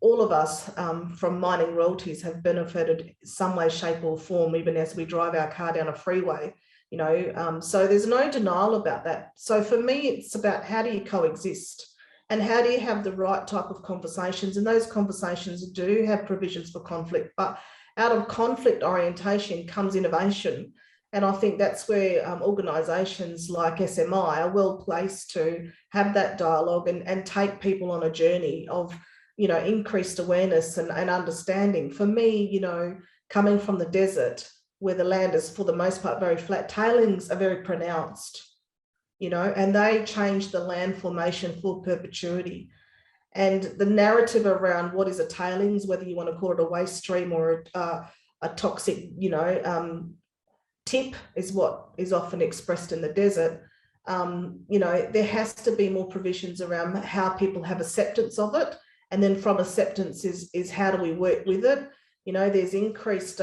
all of us from mining royalties have benefited some way, shape or form, even as we drive our car down a freeway, you know, so there's no denial about that. So for me, it's about how do you coexist and how do you have the right type of conversations? And those conversations do have provisions for conflict, but out of conflict orientation comes innovation. And I think that's where organisations like SMI are well placed to have that dialogue and take people on a journey of, you know, increased awareness and understanding. For me, you know, coming from the desert where the land is for the most part very flat, tailings are very pronounced, you know, and they change the land formation for perpetuity. And the narrative around what is a tailings, whether you want to call it a waste stream or a toxic, you know, tip is what is often expressed in the desert. You know, there has to be more provisions around how people have acceptance of it. And then from acceptance is how do we work with it? You know, there's increased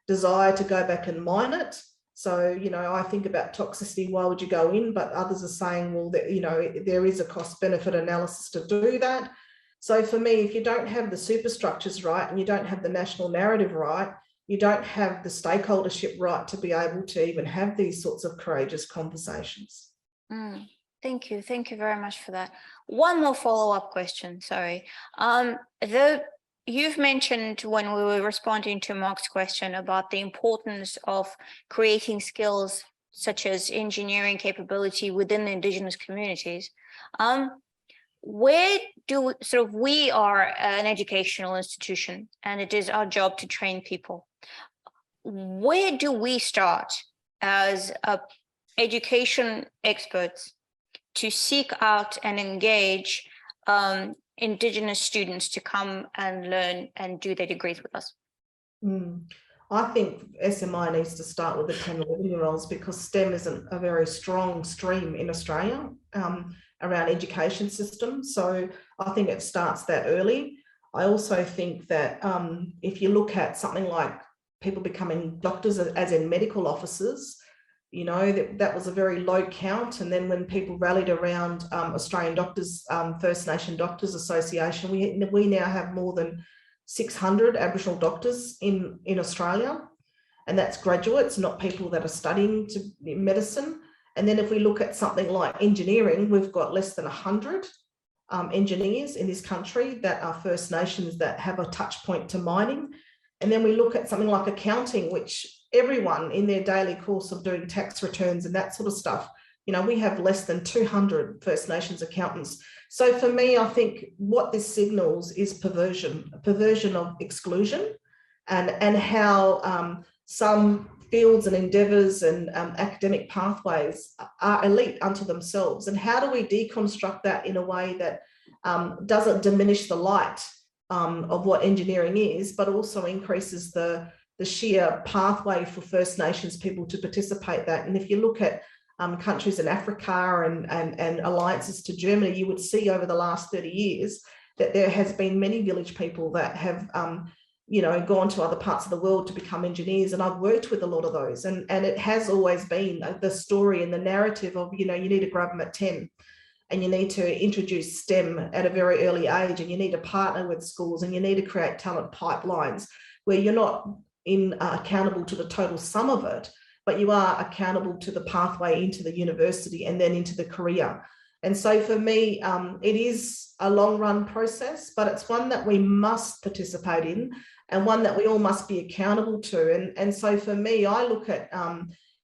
desire to go back and mine it. So, you know, I think about toxicity, why would you go in? But others are saying, well, that, you know, there is a cost benefit analysis to do that. So for me, if you don't have the superstructures right and you don't have the national narrative right, you don't have the stakeholdership right to be able to even have these sorts of courageous conversations. Thank you. Thank you very much for that. One more follow-up question, sorry. You've mentioned when we were responding to Mark's question about the importance of creating skills such as engineering capability within the Indigenous communities. Where do we are an educational institution and it is our job to train people. Where do we start as education experts to seek out and engage Indigenous students to come and learn and do their degrees with us? I think SMI needs to start with the 10, 11-year-olds because STEM isn't a very strong stream in Australia around education systems. So I think it starts that early. I also think that if you look at something like people becoming doctors as in medical officers, you know, that was a very low count. And then when people rallied around Australian Doctors, First Nation Doctors Association, we now have more than 600 Aboriginal doctors in Australia. And that's graduates, not people that are studying medicine. And then if we look at something like engineering, we've got less than 100 engineers in this country that are First Nations that have a touch point to mining. And then we look at something like accounting, which everyone in their daily course of doing tax returns and that sort of stuff, you know, we have less than 200 First Nations accountants. So for me, I think what this signals is perversion, a perversion of exclusion and how some fields and endeavours and academic pathways are elite unto themselves. And how do we deconstruct that in a way that doesn't diminish the light of what engineering is, but also increases the sheer pathway for First Nations people to participate that. And if you look at countries in Africa and alliances to Germany, you would see over the last 30 years that there has been many village people that have you know, gone to other parts of the world to become engineers. And I've worked with a lot of those. And it has always been the story and the narrative of, you know, you need to grab them at 10. And you need to introduce STEM at a very early age, and you need to partner with schools, and you need to create talent pipelines where you're not accountable to the total sum of it, but you are accountable to the pathway into the university and then into the career. And so for me, it is a long run process, but it's one that we must participate in and one that we all must be accountable to. And so for me, I look at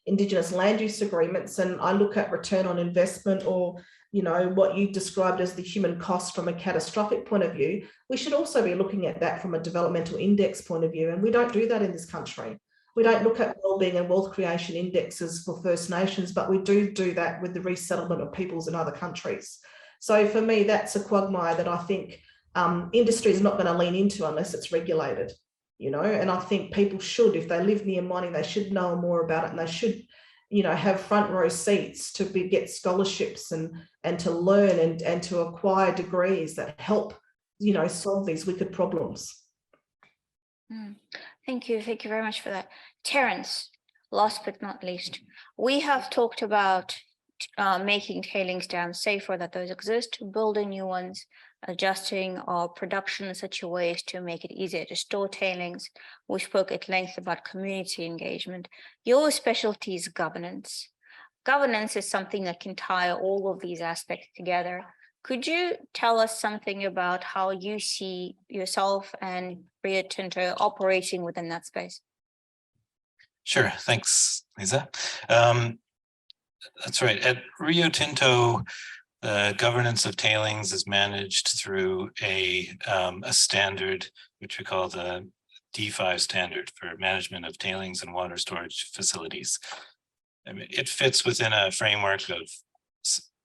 Indigenous land use agreements and I look at return on investment, or you know, what you described as the human cost from a catastrophic point of view. We should also be looking at that from a developmental index point of view. And we don't do that in this country. We don't look at wellbeing and wealth creation indexes for First Nations, but we do that with the resettlement of peoples in other countries. So for me, that's a quagmire that I think industry is not going to lean into unless it's regulated, you know, and I think people should, if they live near mining, they should know more about it, and they should, you know, have front row seats to get scholarships and to learn and to acquire degrees that help, you know, solve these wicked problems. Thank you very much for that. Terrence, last but not least, we have talked about making tailings dams safer, that those exist, building new ones, adjusting our production in such a way as to make it easier to store tailings. We spoke at length about community engagement. Your specialty is governance. Governance is something that can tie all of these aspects together. Could you tell us something about how you see yourself and Rio Tinto operating within that space? Sure, thanks, Liza. That's right. At Rio Tinto, the governance of tailings is managed through a standard, which we call the D5 standard for management of tailings and water storage facilities. I mean, it fits within a framework of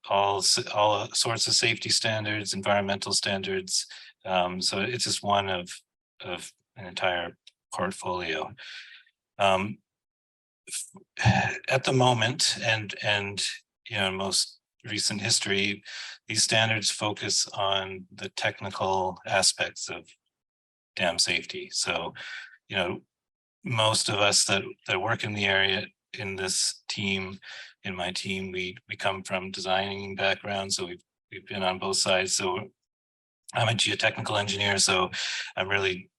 all sorts of safety standards, environmental standards. So it's just one of an entire portfolio. At the moment, and you know, in most recent history, these standards focus on the technical aspects of dam safety. So, you know, most of us that work in the area in this team, in my team, we come from designing backgrounds, so we've been on both sides. So I'm a geotechnical engineer, so I'm really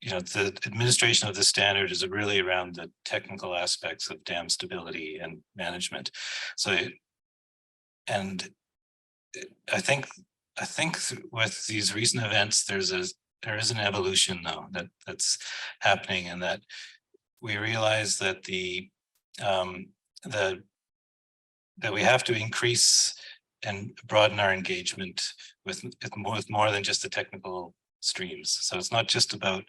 you know, the administration of the standard is really around the technical aspects of dam stability and management. So, and I think with these recent events, there is an evolution though that's happening, and that we realize that that we have to increase and broaden our engagement with more than just the technical streams. So it's not just about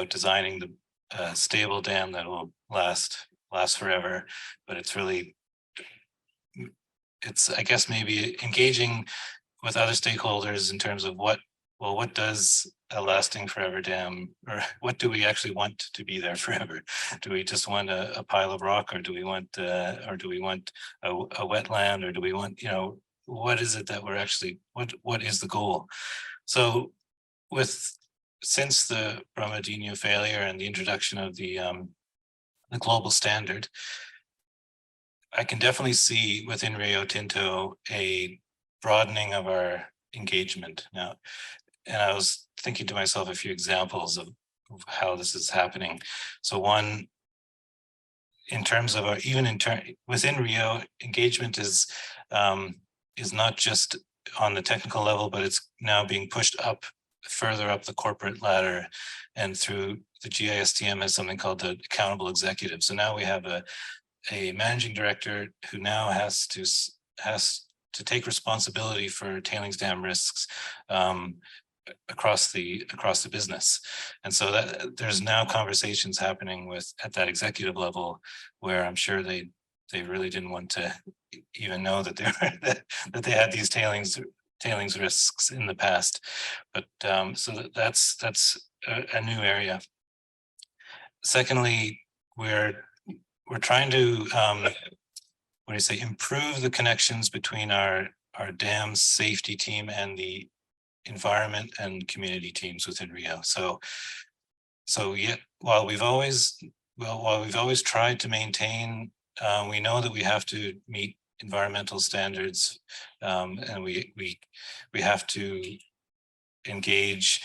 designing the stable dam that will last forever, but it's really, I guess maybe engaging with other stakeholders in terms of what does a lasting forever dam, or what do we actually want to be there forever? Do we just want a pile of rock, or do we want a wetland, or do we want, you know, what is it that we're actually, what is the goal? So since the Brumadinho failure and the introduction of the global standard, I can definitely see within Rio Tinto a broadening of our engagement now. And I was thinking to myself a few examples of how this is happening. So one, in terms of within Rio, engagement is not just on the technical level, but it's now being pushed up, further up the corporate ladder, and through the GISTM has something called the accountable executive. So now we have a managing director who now has to take responsibility for tailings dam risks across the business. And so that there's now conversations happening at that executive level, where I'm sure they really didn't want to even know that that they had these tailings risks in the past. But so that's a new area. Secondly, we're trying to improve the connections between our dam safety team and the environment and community teams within Rio. So yet while we've always tried to maintain, we know that we have to meet environmental standards, and we have to engage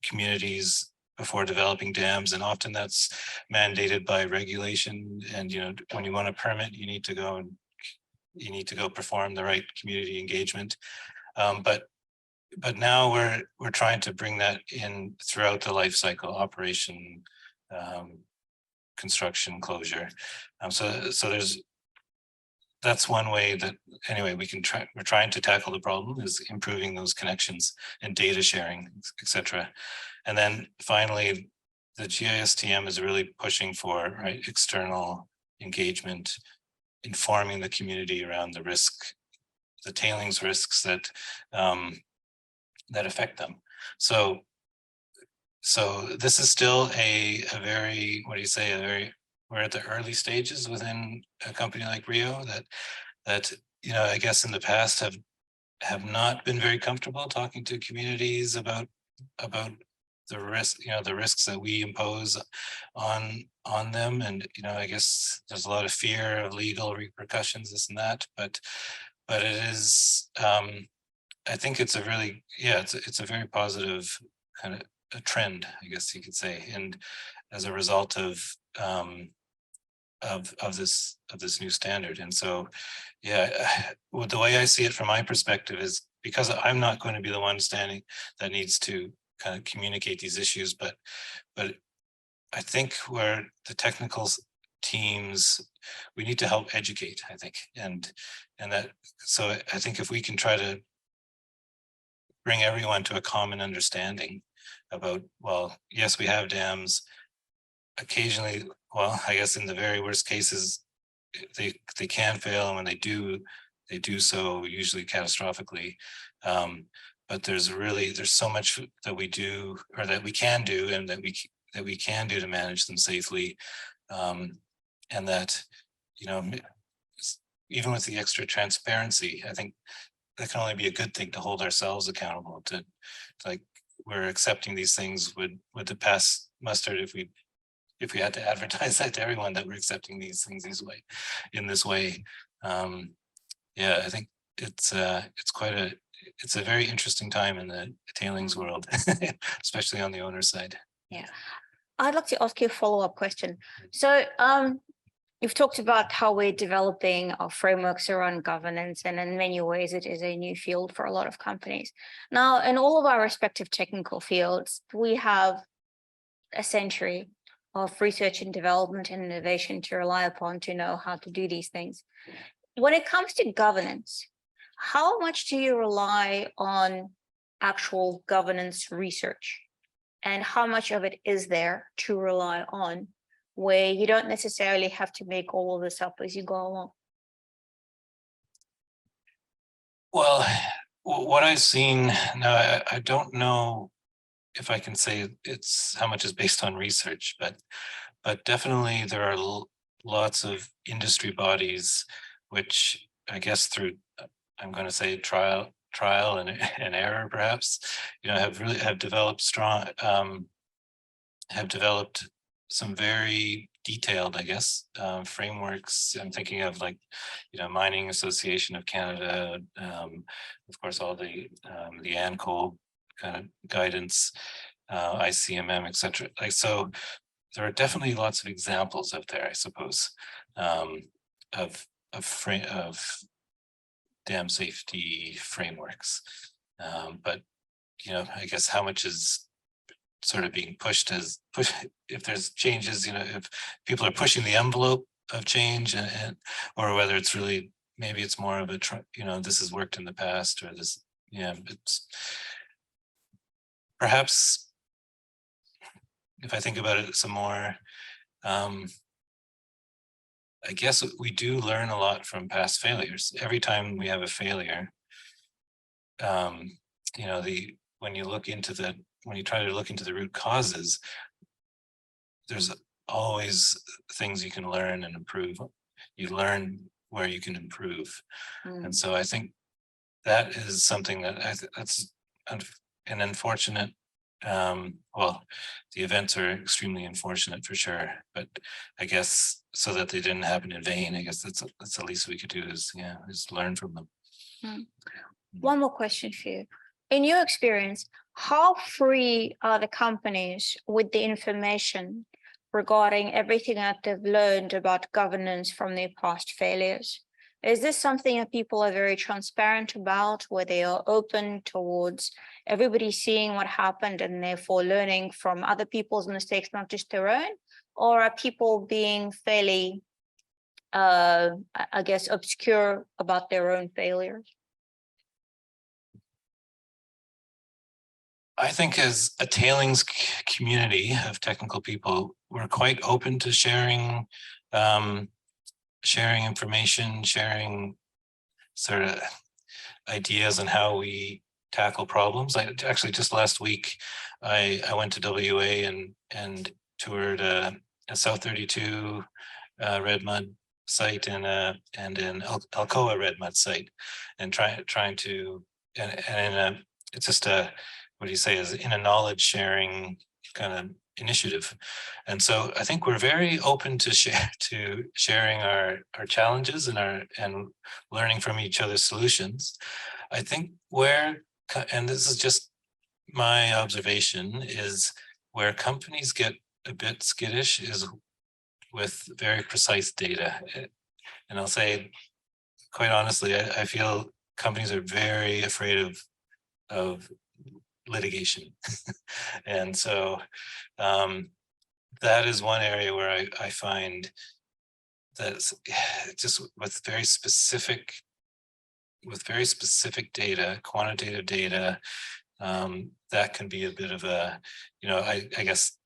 communities before developing dams, and often that's mandated by regulation. And you know, when you want a permit, you need to go perform the right community engagement. But now we're trying to bring that in throughout the life cycle: operation, construction, closure. So that's one way that, anyway, we're trying to tackle the problem, is improving those connections and data sharing, etc. And then finally, the GISTM is really pushing for external engagement, informing the community around the tailings risks that affect them. So this is still a very, we're at the early stages within a company like Rio that you know, I guess in the past have not been very comfortable talking to communities about the risks that we impose on them. And you know, I guess there's a lot of fear of legal repercussions, this and that, but it is I think it's a really, yeah, it's a very positive kind of a trend, I guess you could say, and as a result of this new standard. And so, yeah, well, the way I see it from my perspective is because I'm not going to be the one standing that needs to kind of communicate these issues, but I think where the technical teams, we need to help educate, I think, and that, so I think if we can try to bring everyone to a common understanding about, well, yes, we have dams. Occasionally, well, I guess in the very worst cases, they can fail, and when they do so usually catastrophically. But there's so much that we do, or that we can do, and that we can do to manage them safely, and that, you know, even with the extra transparency, I think that can only be a good thing to hold ourselves accountable to, like, we're accepting these things would pass muster if we had to advertise that to everyone that we're accepting these things in this way. Yeah, I think it's a very interesting time in the tailings world, especially on the owner side. Yeah, I'd like to ask you a follow-up question. So you've talked about how we're developing our frameworks around governance, and in many ways it is a new field for a lot of companies. Now, in all of our respective technical fields, we have a century of research and development and innovation to rely upon to know how to do these things. When it comes to governance, how much do you rely on actual governance research? And how much of it is there to rely on, where you don't necessarily have to make all of this up as you go along? Well, what I've seen now, I don't know if I can say it's how much is based on research, but definitely there are lots of industry bodies, which I guess through, I'm going to say trial and error, perhaps, you know, have developed some very detailed, I guess, frameworks. I'm thinking of, like, you know, Mining Association of Canada, of course, all the ANCO kind of guidance, ICMM, etc. Like, so there are definitely lots of examples out there, I suppose, of dam safety frameworks. But, you know, I guess how much is sort of being pushed if there's changes, you know, if people are pushing the envelope of change, or whether it's really, maybe it's more of a, you know, this has worked in the past, or this, yeah, it's perhaps, if I think about it some more, I guess we do learn a lot from past failures. Every time we have a failure, you know, when you try to look into the root causes, there's always things you can learn and improve. You learn where you can improve. And so I think that is something that's an unfortunate, well, the events are extremely unfortunate for sure, but I guess so that they didn't happen in vain, I guess that's the least we could do is learn from them. One more question for you. In your experience, how free are the companies with the information regarding everything that they've learned about governance from their past failures? Is this something that people are very transparent about, where they are open towards everybody seeing what happened and therefore learning from other people's mistakes, not just their own? Or are people being fairly, I guess, obscure about their own failures? I think as a tailings community of technical people, we're quite open to sharing information, sharing sort of ideas on how we tackle problems. I actually just last week, I went to WA and toured a South 32 red mud site and an Alcoa red mud site, and trying to it's just a, what do you say, is in a knowledge sharing kind of initiative. And so I think we're very open to sharing our challenges and learning from each other's solutions. I think where, and this is just my observation, is where companies get a bit skittish is with very precise data. And I'll say, quite honestly, I feel companies are very afraid of litigation. And so that is one area where I find that just with very specific data, quantitative data, that can be a bit of a, I guess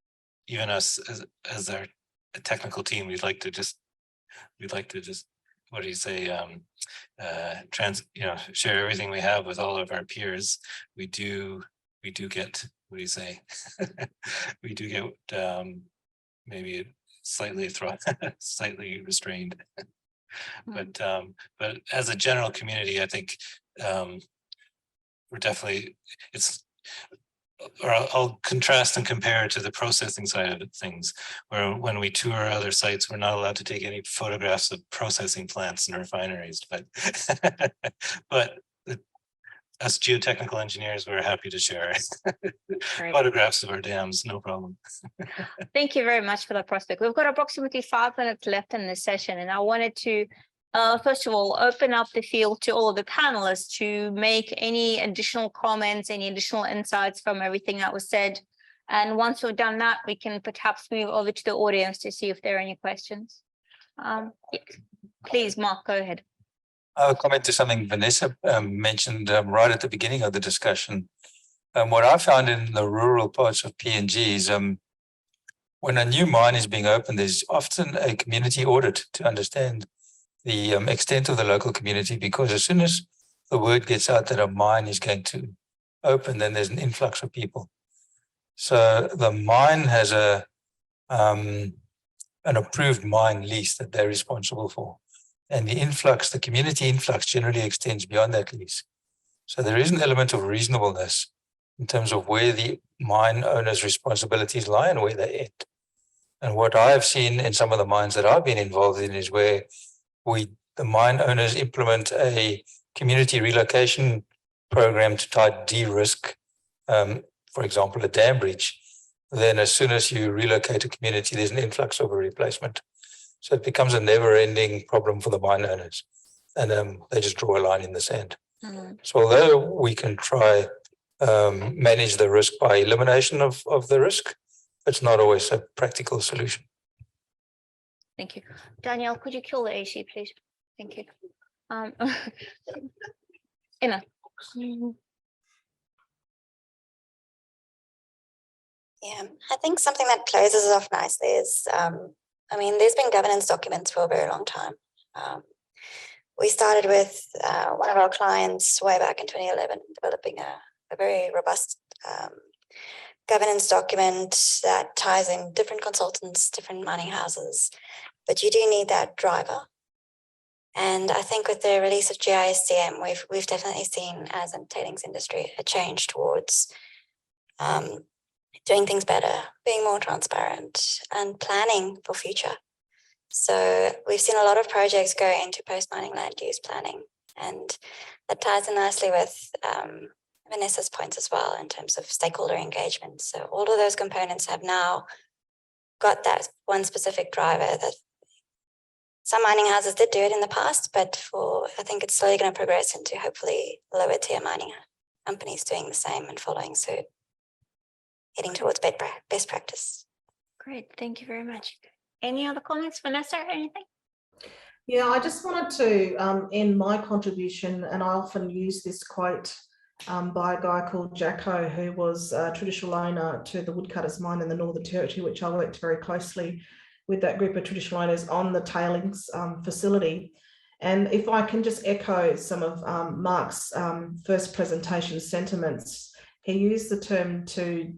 even us as our technical team, we'd like to just, what do you say, share everything we have with all of our peers. We do get, what do you say? We do get maybe slightly slightly restrained. But as a general community, I think we're definitely, or I'll contrast and compare to the processing side of things, where when we tour other sites, we're not allowed to take any photographs of processing plants and refineries, but as geotechnical engineers, we're happy to share photographs of our dams, no problem. Thank you very much for that prospect. We've got approximately 5 minutes left in this session, and I wanted to, first of all, open up the field to all of the panelists to make any additional comments, any additional insights from everything that was said. And once we've done that, we can perhaps move over to the audience to see if there are any questions. Please, Mark, go ahead. I'll comment to something Vanessa mentioned right at the beginning of the discussion. What I found in the rural parts of PNG is when a new mine is being opened, there's often a community audit to understand the extent of the local community, because as soon as the word gets out that a mine is going to open, then there's an influx of people. So the mine has an approved mine lease that they're responsible for. And the influx, the community influx generally extends beyond that lease. So there is an element of reasonableness in terms of where the mine owner's responsibilities lie and where they end. And what I've seen in some of the mines that I've been involved in is where the mine owners implement a community relocation program to try to de-risk, for example, a dam breach. Then as soon as you relocate a community, there's an influx of a replacement. So it becomes a never-ending problem for the mine owners, and they just draw a line in the sand. So although we can try manage the risk by elimination of the risk, it's not always a practical solution. Thank you. Danielle, could you kill the AC, please? Thank you. Inna. Yeah, I think something that closes off nicely is, there's been governance documents for a very long time. We started with one of our clients way back in 2011, developing a very robust governance document that ties in different consultants, different mining houses, but you do need that driver. And I think with the release of GISTM, we've definitely seen, as in tailings industry, a change towards doing things better, being more transparent, and planning for future. So we've seen a lot of projects go into post-mining land use planning, and that ties in nicely with Vanessa's points as well in terms of stakeholder engagement. So all of those components have now got that one specific driver that some mining houses did do it in the past, but I think it's slowly going to progress into hopefully lower tier mining companies doing the same and following suit, heading towards best practice. Great, thank you very much. Any other comments, Vanessa, or anything? Yeah, I just wanted to end my contribution, and I often use this quote by a guy called Jacko, who was a traditional owner to the Woodcutters mine in the Northern Territory, which I worked very closely with that group of traditional owners on the tailings facility. And if I can just echo some of Mark's first presentation sentiments, he used the term to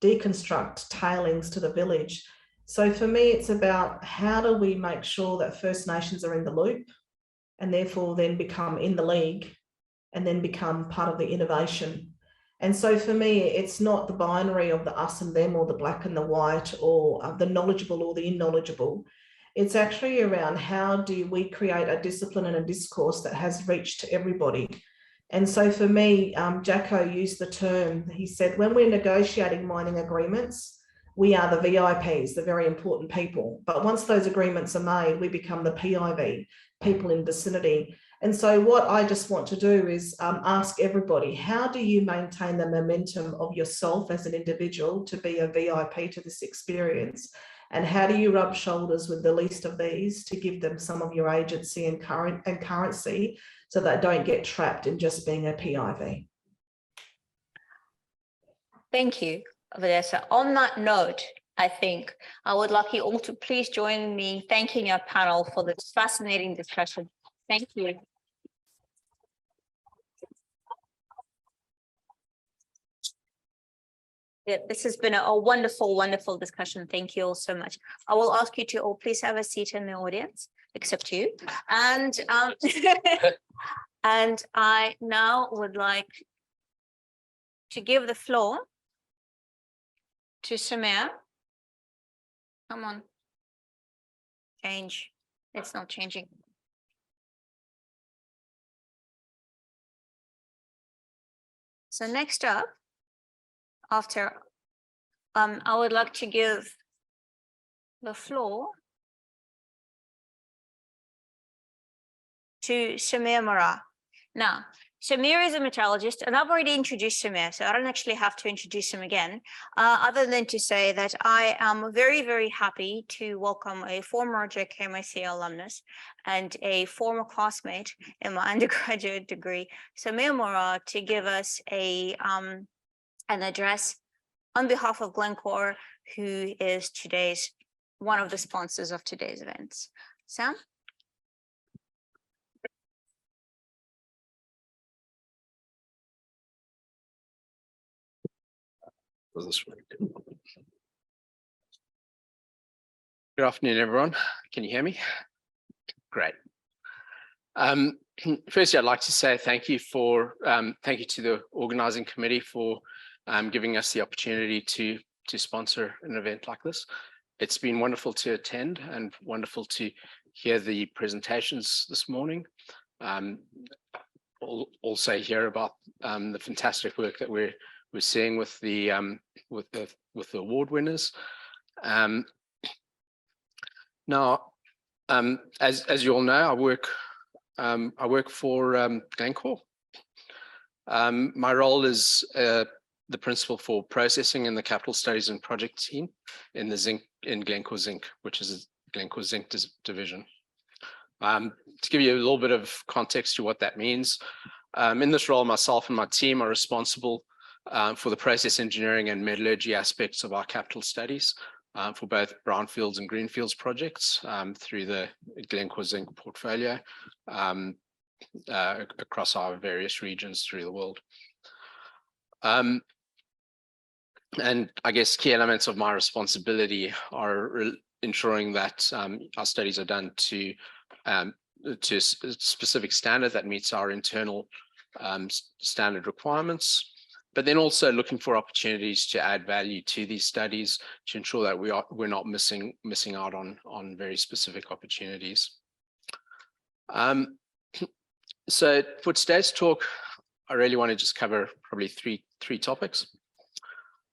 deconstruct tailings to the village. So for me, it's about how do we make sure that First Nations are in the loop and therefore then become in the league and then become part of the innovation. And so for me, it's not the binary of the us and them or the black and the white or the knowledgeable or the unknowledgeable. It's actually around how do we create a discipline and a discourse that has reach to everybody. And so for me, Jacko used the term, he said, when we're negotiating mining agreements, we are the VIPs, the very important people. But once those agreements are made, we become the PIV, people in vicinity. And so what I just want to do is ask everybody, how do you maintain the momentum of yourself as an individual to be a VIP to this experience? And how do you rub shoulders with the least of these to give them some of your agency and currency so they don't get trapped in just being a PIV? Thank you, Vanessa. On that note, I think I would like you all to please join me thanking our panel for this fascinating discussion. Thank you. Yeah, this has been a wonderful, wonderful discussion. Thank you all so much. I will ask you to all please have a seat in the audience, except you. And and I now would like to give the floor to Samir. Come on. Change. It's not changing. So next up, after I would like to give the floor to Samir Mara. Now, Samir is a metallurgist, and I've already introduced Samir, so I don't actually have to introduce him again, other than to say that I am very, very happy to welcome a former JKTech alumnus and a former classmate in my undergraduate degree, Samir Mara, to give us an address on behalf of Glencore, who is one of the sponsors of today's events. Sam? Does this work? Good afternoon, everyone. Can you hear me? Great. Firstly, I'd like to say thank you to the organizing committee for giving us the opportunity to sponsor an event like this. It's been wonderful to attend and wonderful to hear the presentations this morning. Also hear about the fantastic work that we're seeing with the award winners. Now, as you all know, I work for Glencore. My role is the principal for processing in the capital studies and project team in Glencore Zinc, which is Glencore Zinc division. To give you a little bit of context to what that means, in this role, myself and my team are responsible for the process engineering and metallurgy aspects of our capital studies for both brownfields and greenfields projects through the Glencore Zinc portfolio across our various regions through the world. And I guess key elements of my responsibility are ensuring that our studies are done to a specific standard that meets our internal standard requirements, but then also looking for opportunities to add value to these studies to ensure that we're not missing out on very specific opportunities. So for today's talk, I really want to just cover probably three topics.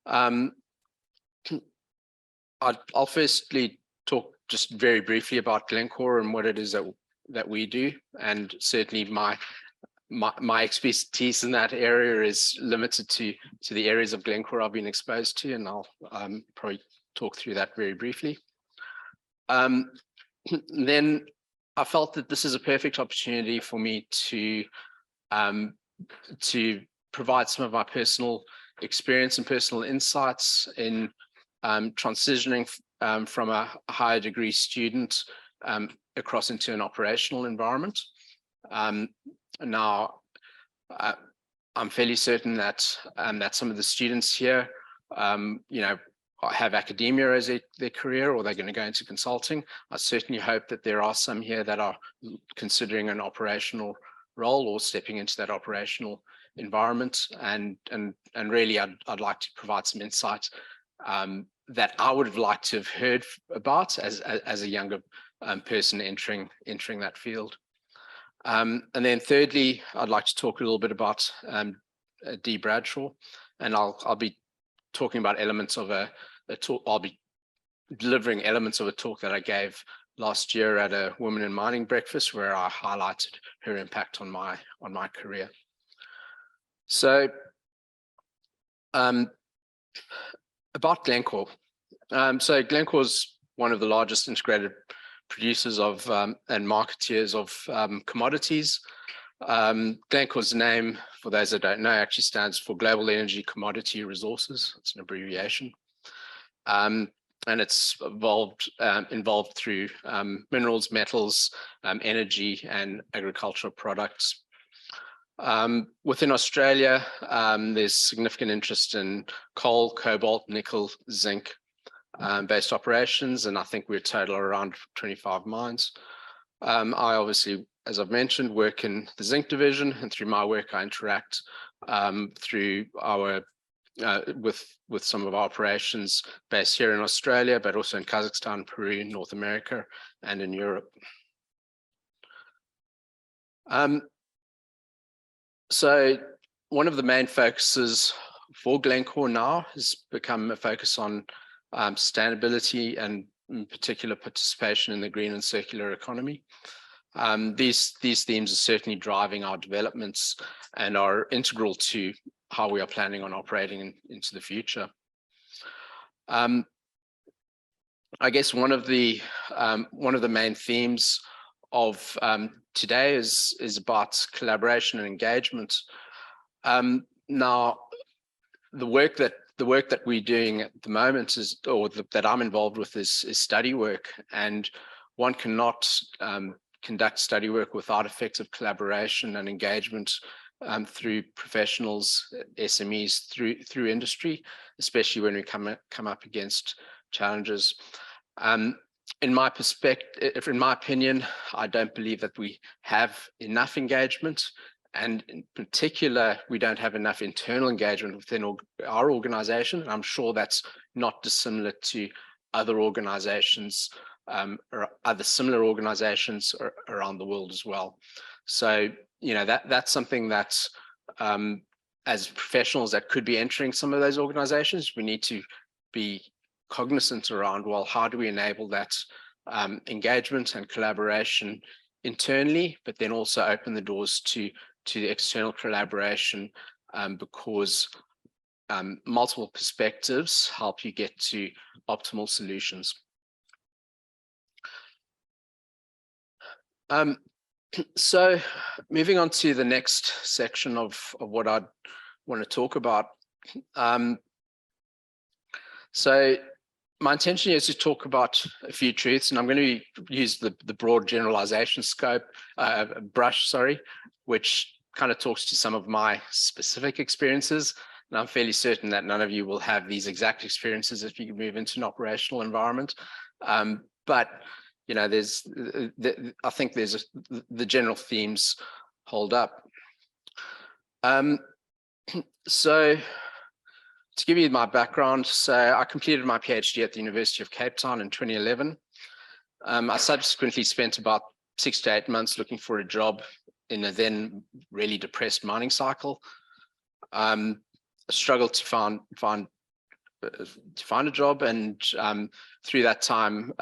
I'll firstly talk just very briefly about Glencore and what it is that we do, and certainly my expertise in that area is limited to the areas of Glencore I've been exposed to, and I'll probably talk through that very briefly. Then I felt that this is a perfect opportunity for me to provide some of my personal experience and personal insights in transitioning from a higher degree student across into an operational environment. Now, I'm fairly certain that some of the students here, have academia as their career, or they're going to go into consulting. I certainly hope that there are some here that are considering an operational role or stepping into that operational environment, and really I'd like to provide some insight that I would have liked to have heard about as a younger person entering that field. And then thirdly, I'd like to talk a little bit about Dee Bradshaw, and I'll be talking about elements of a talk. I'll be delivering elements of a talk that I gave last year at a Women in Mining breakfast, where I highlighted her impact on my career. So about Glencore. So Glencore is one of the largest integrated producers of and marketeers of commodities. Glencore's name, for those that don't know, actually stands for Global Energy Commodity Resources. It's an abbreviation. And it's involved through minerals, metals, energy, and agricultural products. Within Australia, there's significant interest in coal, cobalt, nickel, zinc based operations, and I think we're total around 25 mines. I obviously, as I've mentioned, work in the zinc division, and through my work, I interact through our with some of our operations based here in Australia, but also in Kazakhstan, Peru, North America, and in Europe. So one of the main focuses for Glencore now has become a focus on sustainability and in particular participation in the green and circular economy. These themes are certainly driving our developments and are integral to how we are planning on operating into the future. I guess one of the main themes of today is about collaboration and engagement. Now, the work that we're doing at the moment is, or that I'm involved with, is study work, and one cannot conduct study work without effective collaboration and engagement through professionals, SMEs, through industry, especially when we come up against challenges. In my perspective, in my opinion, I don't believe that we have enough engagement, and in particular, we don't have enough internal engagement within our organization. And I'm sure that's not dissimilar to other organizations or other similar organizations around the world as well. So, you know, that's something that as professionals that could be entering some of those organizations, we need to be cognizant around, well, how do we enable that engagement and collaboration internally, but then also open the doors to the external collaboration, because multiple perspectives help you get to optimal solutions. So moving on to the next section of what I want to talk about. So my intention is to talk about a few truths, and I'm going to use the broad generalization scope, brush, which kind of talks to some of my specific experiences. And I'm fairly certain that none of you will have these exact experiences if you move into an operational environment. But you know, I think there's the general themes hold up. So to give you my background, so I completed my PhD at the University of Cape Town in 2011. I subsequently spent about 6 to 8 months looking for a job in a then really depressed mining cycle. I struggled to find a job, and through that time,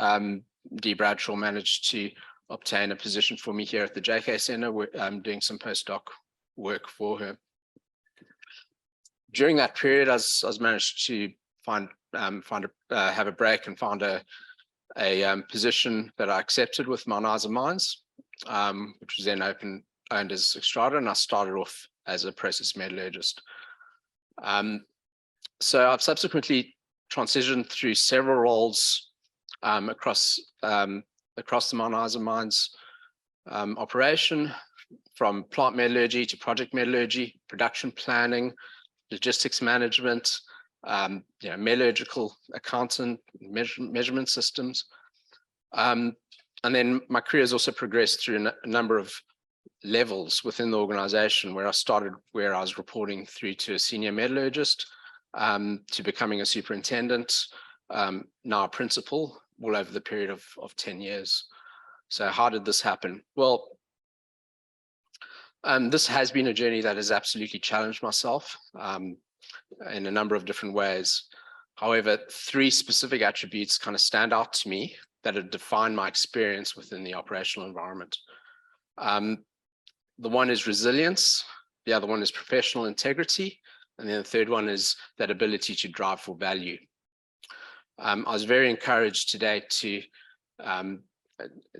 Dee Bradshaw managed to obtain a position for me here at the JK Center, where I'm doing some postdoc work for her. During that period, I was managed to have a break and found a position that I accepted with Mount Isa Mines, which was then owned as Xstrata, and I started off as a process metallurgist. So I've subsequently transitioned through several roles across the Mount Isa Mines operation, from plant metallurgy to project metallurgy, production planning, logistics management, metallurgical accountant, measurement systems. And then my career has also progressed through a number of levels within the organization, where I started where I was reporting through to a senior metallurgist, to becoming a superintendent, now a principal, all over the period of 10 years. So how did this happen? Well, This has been a journey that has absolutely challenged myself in a number of different ways. However, 3 specific attributes kind of stand out to me that have defined my experience within the operational environment. The one is resilience, the other one is professional integrity, and then the third one is that ability to drive for value. I was very encouraged today to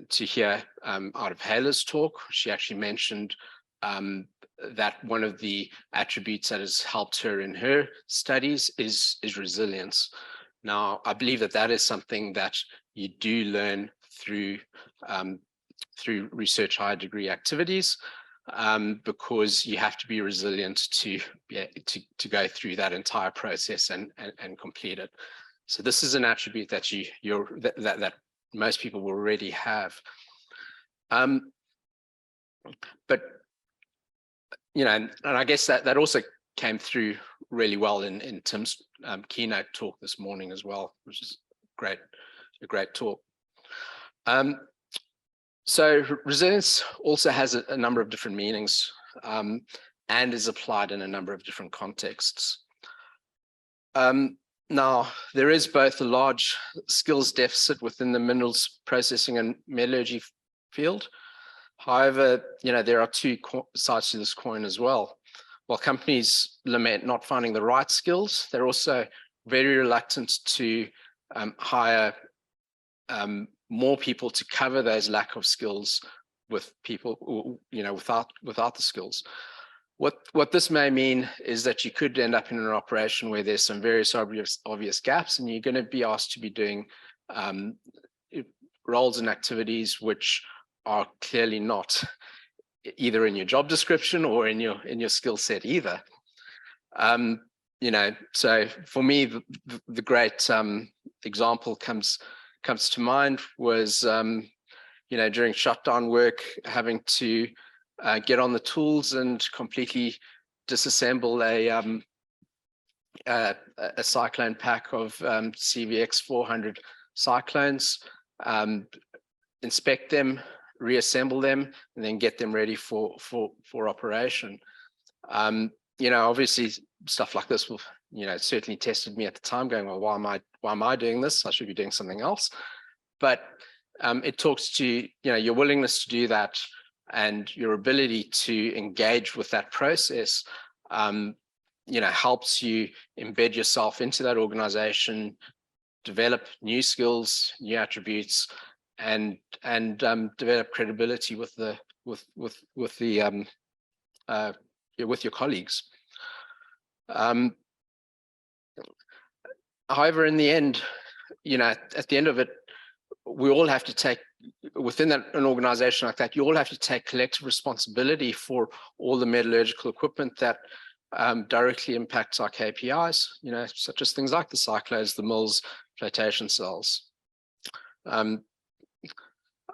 hear out of Hayla's talk. She actually mentioned that one of the attributes that has helped her in her studies is resilience. Now, I believe that that is something that you do learn through research higher degree activities, because you have to be resilient to go through that entire process and complete it. So this is an attribute that that most people will already have. But you know, and I guess that also came through really well in Tim's keynote talk this morning as well, which is a great talk. So resilience also has a number of different meanings and is applied in a number of different contexts. Now, there is both a large skills deficit within the minerals processing and metallurgy field. However, you know, there are 2 sides to this coin as well. While companies lament not finding the right skills, they're also very reluctant to hire more people to cover those lack of skills with people, you know, without the skills. What this may mean is that you could end up in an operation where there's some various obvious gaps, and you're going to be asked to be doing roles and activities which are clearly not either in your job description or in your skill set either. You know, so for me, the great example comes to mind was you know, during shutdown work, having to get on the tools and completely disassemble a cyclone pack of CVX 400 cyclones, inspect them, reassemble them, and then get them ready for operation. You know, obviously stuff like this will, you know, certainly tested me at the time, going, well, why am I doing this? I should be doing something else. But it talks to, you know, your willingness to do that and your ability to engage with that process, you know, helps you embed yourself into that organization, develop new skills, new attributes, and develop credibility with your colleagues. However, in the end, you know, at the end of it, we all have to take, within an organization like that, you all have to take collective responsibility for all the metallurgical equipment that directly impacts our KPIs, you know, such as things like the cyclones, the mills, flotation cells.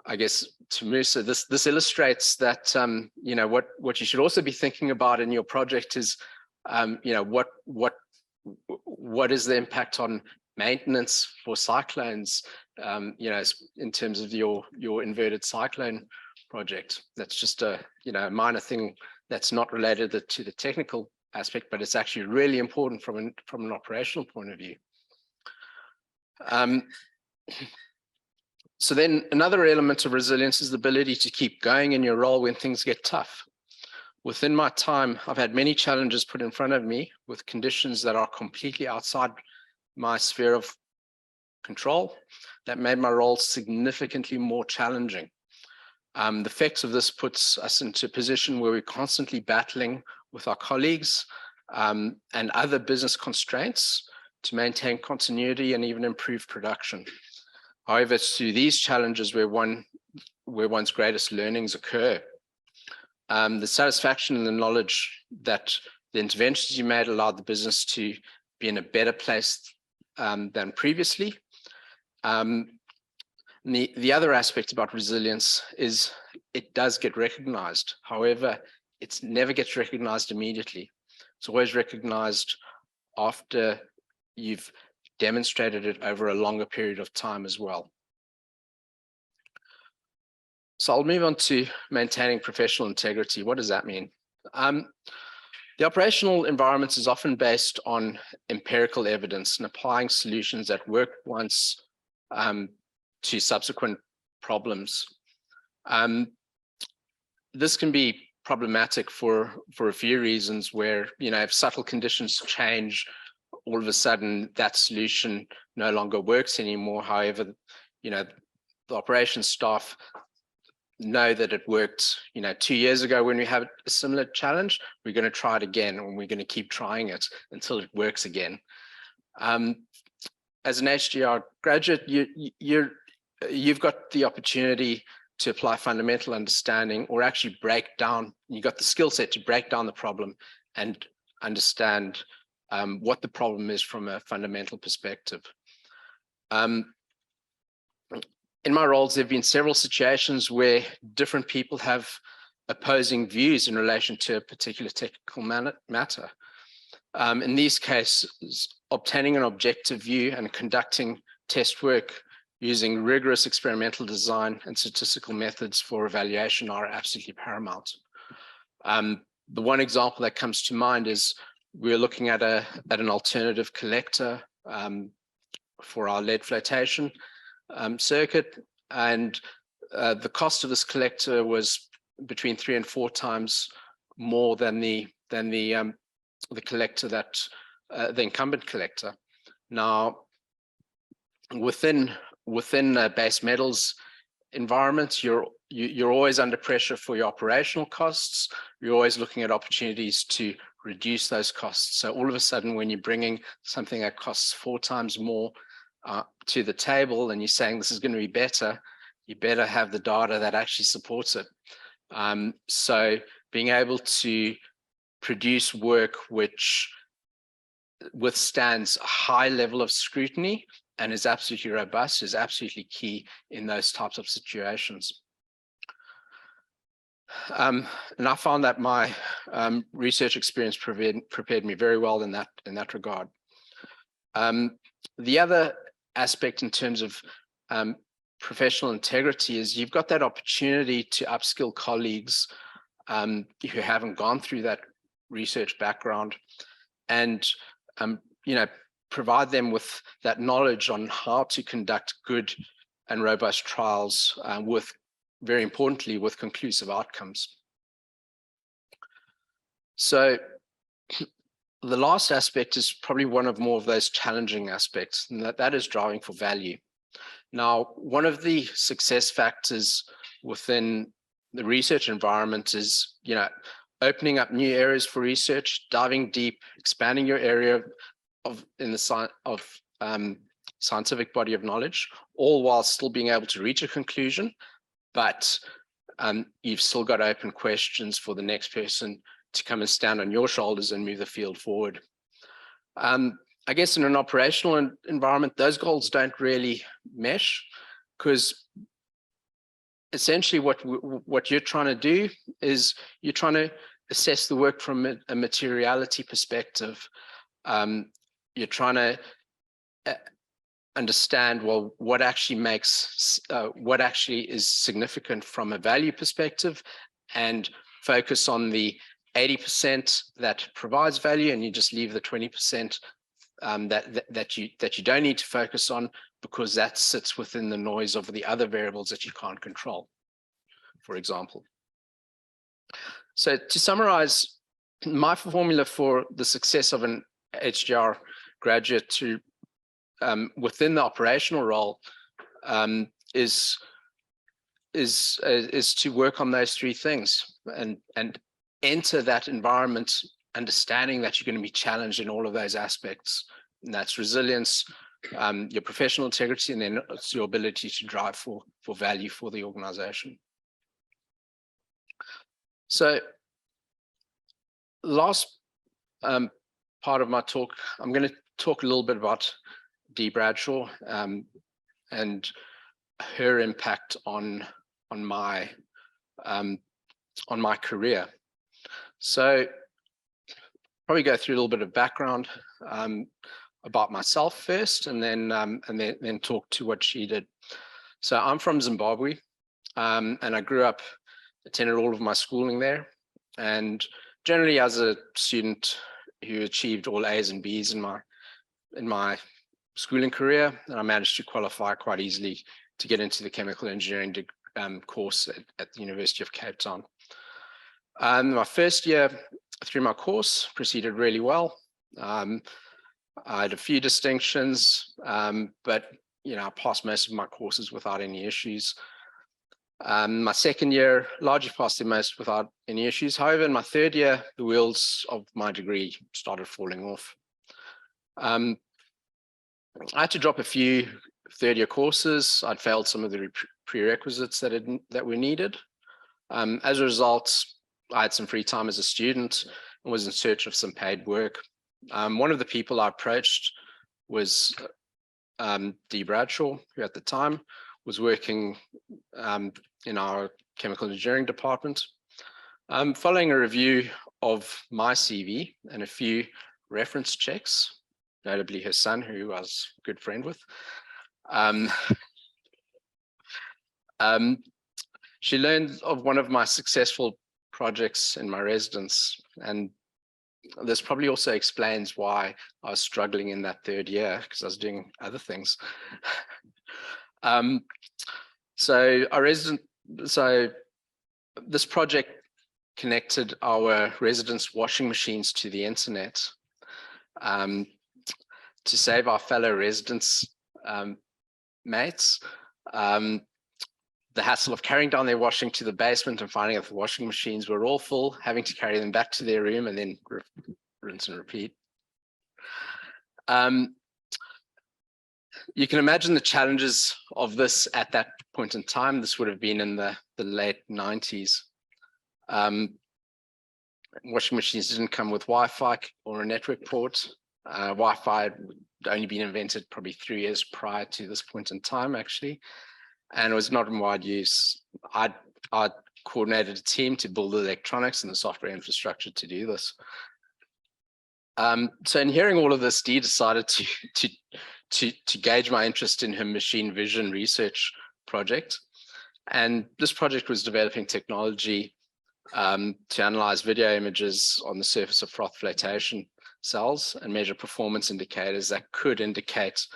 I guess to Mussa, this illustrates that, you know, what you should also be thinking about in your project is, you know, what is the impact on maintenance for cyclones, you know, in terms of your inverted cyclone project. That's just a, you know, minor thing that's not related to the technical aspect, but it's actually really important from an operational point of view. So then another element of resilience is the ability to keep going in your role when things get tough. Within my time, I've had many challenges put in front of me with conditions that are completely outside my sphere of control that made my role significantly more challenging. The effects of this puts us into a position where we're constantly battling with our colleagues and other business constraints to maintain continuity and even improve production. However, it's through these challenges where one's greatest learnings occur. The satisfaction and the knowledge that the interventions you made allowed the business to be in a better place than previously. The other aspect about resilience is it does get recognized. However, it never gets recognized immediately. It's always recognized after you've demonstrated it over a longer period of time as well. So I'll move on to maintaining professional integrity. What does that mean? The operational environment is often based on empirical evidence and applying solutions that work once to subsequent problems. This can be problematic for a few reasons where, if subtle conditions change, all of a sudden that solution no longer works anymore. However, the operations staff know that it worked, 2 years ago when we had a similar challenge. We're going to try it again, and we're going to keep trying it until it works again. As an HDR graduate, you've got the opportunity to apply fundamental understanding, or actually break down. You got the skill set to break down the problem and understand what the problem is from a fundamental perspective. In my roles, there have been several situations where different people have opposing views in relation to a particular technical matter. In these cases, obtaining an objective view and conducting test work using rigorous experimental design and statistical methods for evaluation are absolutely paramount. The one example that comes to mind is we're looking at an alternative collector for our lead flotation circuit, and the cost of this collector was between 3 and 4 times more than the collector that the incumbent collector. Now, within a base metals environment, you're always under pressure for your operational costs. You're always looking at opportunities to reduce those costs. So all of a sudden, when you're bringing something that costs 4 times more to the table, and you're saying this is going to be better, you better have the data that actually supports it. So being able to produce work which withstands a high level of scrutiny and is absolutely robust is absolutely key in those types of situations. And I found that my research experience prepared me very well in that regard. The other aspect in terms of professional integrity is you've got that opportunity to upskill colleagues who haven't gone through that research background, and provide them with that knowledge on how to conduct good and robust trials with, very importantly, with conclusive outcomes. So the last aspect is probably one of more of those challenging aspects, and that is driving for value. Now, one of the success factors within the research environment is, opening up new areas for research, diving deep, expanding your area in the scientific body of knowledge, all while still being able to reach a conclusion, but you've still got open questions for the next person to come and stand on your shoulders and move the field forward. I guess in an operational environment, those goals don't really mesh, because essentially what you're trying to do is you're trying to assess the work from a materiality perspective. You're trying to understand, well, what actually is significant from a value perspective, and focus on the 80% that provides value, and you just leave the 20% that you don't need to focus on, because that sits within the noise of the other variables that you can't control, for example. So to summarize, my formula for the success of an HDR graduate to within the operational role is to work on those 3 things and enter that environment understanding that you're going to be challenged in all of those aspects, and that's resilience, your professional integrity, and then it's your ability to drive for value for the organization. So last part of my talk, I'm going to talk a little bit about Dee Bradshaw and her impact on my career. So probably go through a little bit of background about myself first, and then talk to what she did. So I'm from Zimbabwe. and I grew up, attended all of my schooling there, and generally as a student who achieved all A's and B's in my schooling career, and I managed to qualify quite easily to get into the chemical engineering course at the University of Cape Town. My first year through my course proceeded really well. I had a few distinctions, but I passed most of my courses without any issues. My second year largely passed the most without any issues. However, in my third year, the wheels of my degree started falling off. I had to drop a few third-year courses. I'd failed some of the prerequisites that were needed. As a result, I had some free time as a student and was in search of some paid work. One of the people I approached was Dee Bradshaw, who at the time was working in our chemical engineering department. Following a review of my CV and a few reference checks, notably her son, who I was a good friend with, she learned of one of my successful projects in my residence, and this probably also explains why I was struggling in that third year, because I was doing other things. So this project connected our residence washing machines to the internet to save our fellow residents mates the hassle of carrying down their washing to the basement and finding out the washing machines were all full, having to carry them back to their room and then rinse and repeat. You can imagine the challenges of this at that point in time. This would have been in the late 90s. Washing machines didn't come with Wi-Fi or a network port. Wi-Fi had only been invented probably 3 years prior to this point in time, actually, and it was not in wide use. I coordinated a team to build the electronics and the software infrastructure to do this. So in hearing all of this, Dee decided to gauge my interest in her machine vision research project. And this project was developing technology to analyze video images on the surface of froth flotation cells and measure performance indicators that could indicate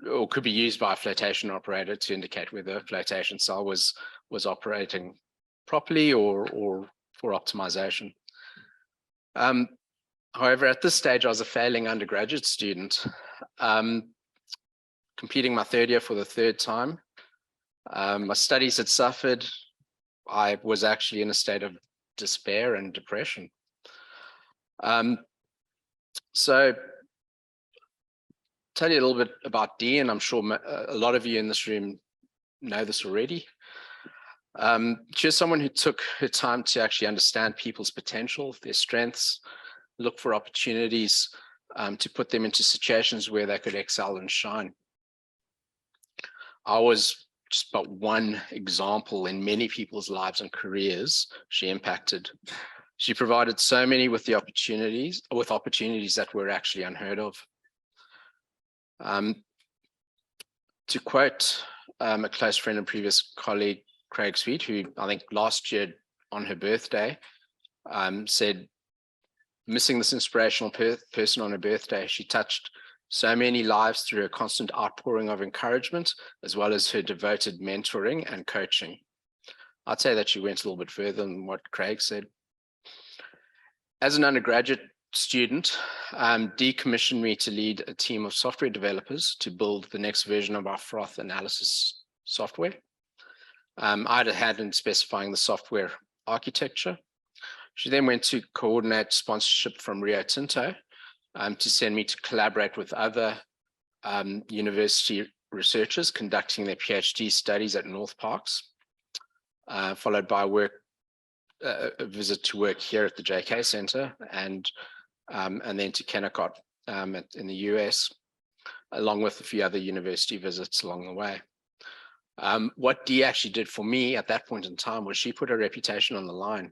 or could be used by a flotation operator to indicate whether a flotation cell was operating properly or for optimization. However, at this stage, I was a failing undergraduate student, completing my third year for the third time. My studies had suffered. I was actually in a state of despair and depression. So tell you a little bit about Dee, and I'm sure a lot of you in this room know this already. She was someone who took her time to actually understand people's potential, their strengths, look for opportunities to put them into situations where they could excel and shine. I was just about one example in many people's lives and careers she impacted. She provided so many with opportunities that were actually unheard of. To quote a close friend and previous colleague, Craig Sweet, who I think last year on her birthday said, missing this inspirational person on her birthday, she touched so many lives through her constant outpouring of encouragement, as well as her devoted mentoring and coaching. I'd say that she went a little bit further than what Craig said. As an undergraduate student, Dee commissioned me to lead a team of software developers to build the next version of our froth analysis software. I had a hand in specifying the software architecture. She then went to coordinate sponsorship from Rio Tinto to send me to collaborate with other university researchers conducting their PhD studies at North Parks, followed by a visit to work here at the JK Center and then to Kennecott in the US, along with a few other university visits along the way. What Dee actually did for me at that point in time was she put her reputation on the line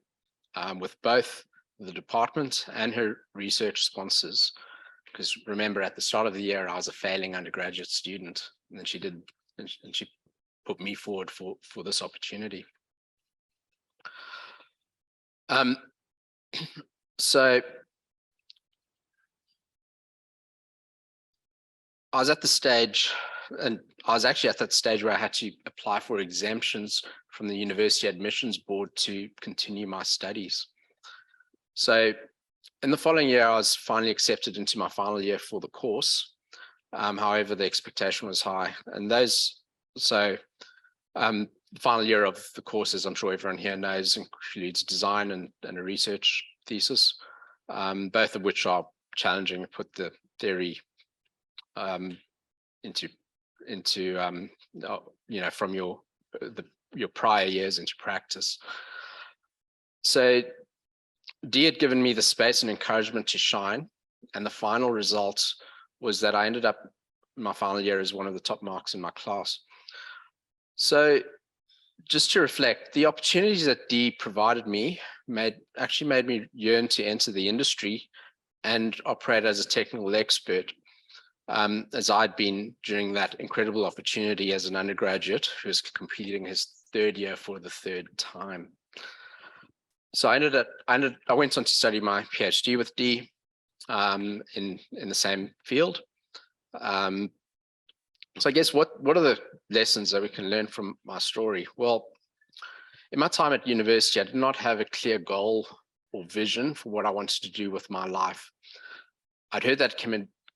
with both the department and her research sponsors. Because remember, at the start of the year, I was a failing undergraduate student, and then she put me forward for this opportunity. So I was at the stage, and I was actually at that stage where I had to apply for exemptions from the University Admissions Board to continue my studies. So in the following year, I was finally accepted into my final year for the course. However, the expectation was high. And the final year of the course, as I'm sure everyone here knows, includes design and a research thesis, both of which are challenging to put the theory into from your prior years into practice. So Dee had given me the space and encouragement to shine, and the final result was that I ended up my final year as one of the top marks in my class. So just to reflect, the opportunities that Dee provided me actually made me yearn to enter the industry and operate as a technical expert, as I'd been during that incredible opportunity as an undergraduate who was completing his third year for the third time. So I went on to study my PhD with Dee in the same field. So I guess what are the lessons that we can learn from my story? Well, in my time at university, I did not have a clear goal or vision for what I wanted to do with my life. I'd heard that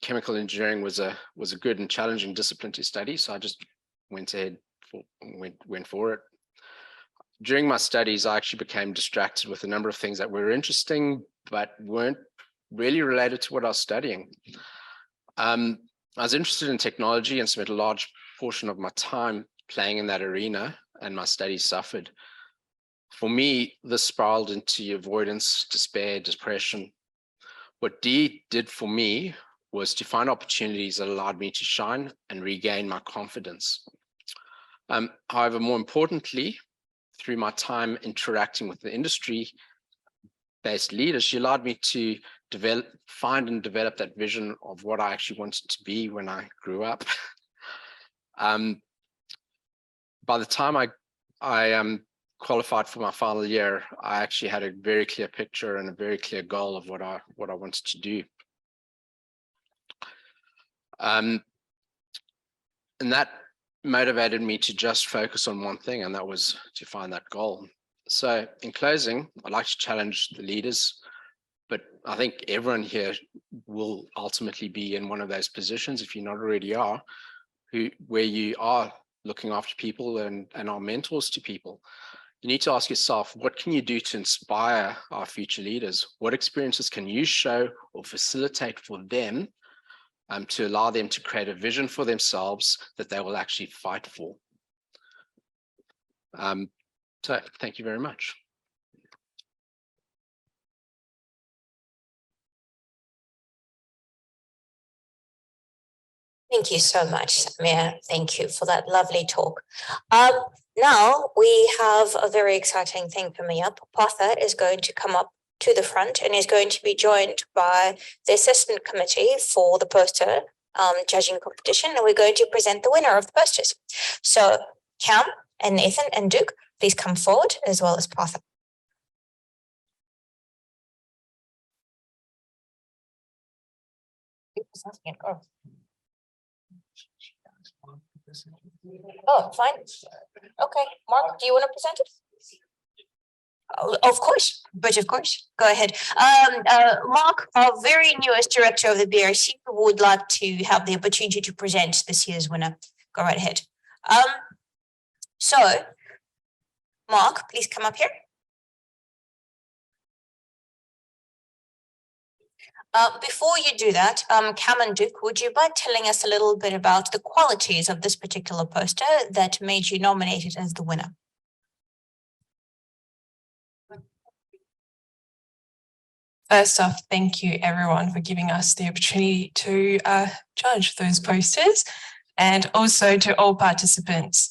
chemical engineering was a good and challenging discipline to study, so I just went for it. During my studies, I actually became distracted with a number of things that were interesting, but weren't really related to what I was studying. I was interested in technology and spent a large portion of my time playing in that arena, and my studies suffered. For me, this spiraled into avoidance, despair, depression. What Dee did for me was to find opportunities that allowed me to shine and regain my confidence. However, more importantly, through my time interacting with the industry-based leaders, she allowed me to find and develop that vision of what I actually wanted to be when I grew up. By the time I qualified for my final year, I actually had a very clear picture and a very clear goal of what I wanted to do. And that motivated me to just focus on one thing, and that was to find that goal. So in closing, I'd like to challenge the leaders, but I think everyone here will ultimately be in one of those positions, if you not already are, where you are looking after people and are mentors to people. You need to ask yourself, what can you do to inspire our future leaders? What experiences can you show or facilitate for them to allow them to create a vision for themselves that they will actually fight for? So thank you very much. Thank you so much, Samir. Thank you for that lovely talk. Now we have a very exciting thing coming up. Partha is going to come up to the front and is going to be joined by the assessment committee for the poster judging competition, and we're going to present the winner of the posters. So Cam and Nathan and Duke, please come forward, as well as Partha. Oh, fine. Okay, Mark, do you want to present it? Oh, of course, but of course, go ahead. Mark, our very newest director of the BRC, would like to have the opportunity to present this year's winner. Go right ahead. So, Mark, please come up here. Before you do that, Cam and Duke, would you mind telling us a little bit about the qualities of this particular poster that made you nominated as the winner? First off, thank you everyone for giving us the opportunity to judge those posters, and also to all participants.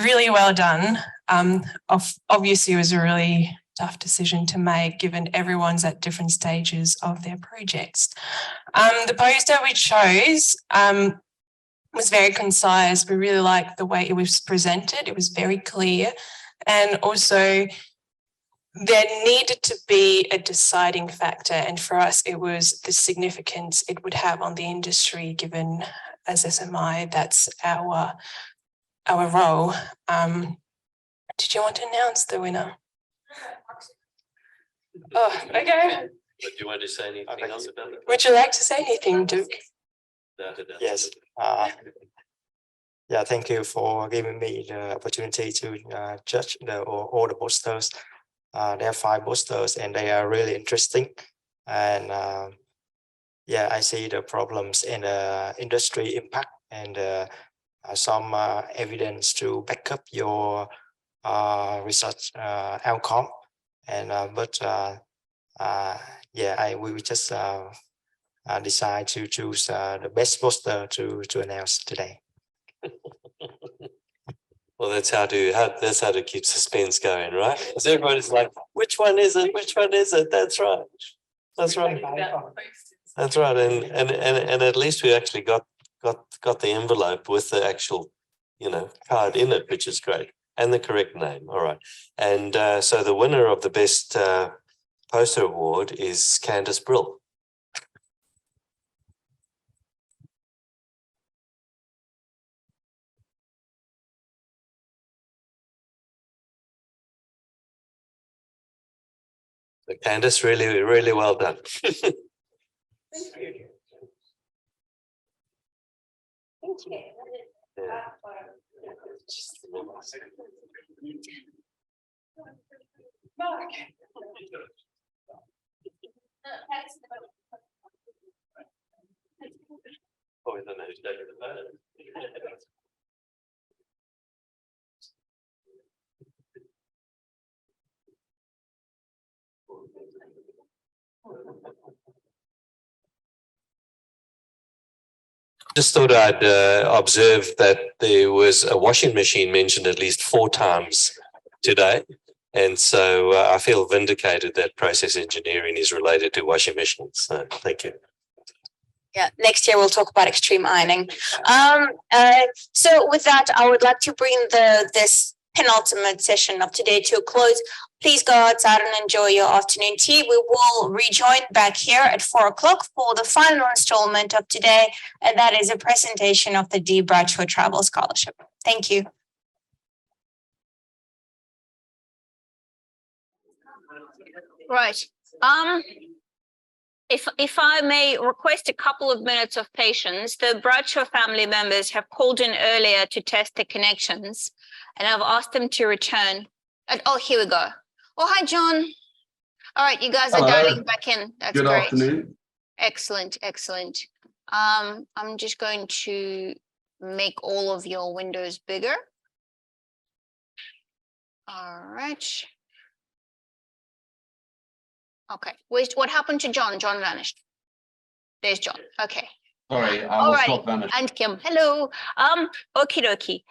Really well done. Obviously, it was a really tough decision to make given everyone's at different stages of their projects. The poster we chose was very concise. We really liked the way it was presented. It was very clear. And also there needed to be a deciding factor. And for us, it was the significance it would have on the industry, given as SMI, that's our role. Did you want to announce the winner? Oh, okay. Do you want to say anything else about it? Would you like to say anything, Duke? Yes. Yeah, thank you for giving me the opportunity to judge all the posters. There are 5 posters and they are really interesting. And yeah, I see the problems in the industry impact and some evidence to back up your research outcome. And yeah, we just decide to choose the best poster to announce today. Well, that's how to keep suspense going, right? Because everybody's like, which one is it? Which one is it? That's right. That's right. That's right. And at least we actually got the envelope with the actual, card in it, which is great, and the correct name. All right. And so the winner of the best poster award is Candice Brill. So Candice, really, really well done. Thank you. Thank you. Yeah. Probably don't know who's taking the photo. Just thought I'd observe that there was a washing machine mentioned at least 4 times today. And so I feel vindicated that process engineering is related to washing machines. So thank you. Yeah, next year we'll talk about extreme ironing. So with that, I would like to bring this penultimate session of today to a close. Please go outside and enjoy your afternoon tea. We will rejoin back here at 4 o'clock for the final installment of today, and that is a presentation of the Dee Bradshaw Travel Scholarship. Thank you. Right. If I may request a couple of minutes of patience, the Bradshaw family members have called in earlier to test the connections, and I've asked them to return. Oh, here we go. Oh, hi, John. All right, you guys are dialing back in. That's Good great. afternoon. Excellent, excellent. I'm just going to make all of your windows bigger. All right. Okay, what happened to John? John vanished. There's John. Okay. Sorry, I will stop vanished. And Kim, hello. Okie dokie.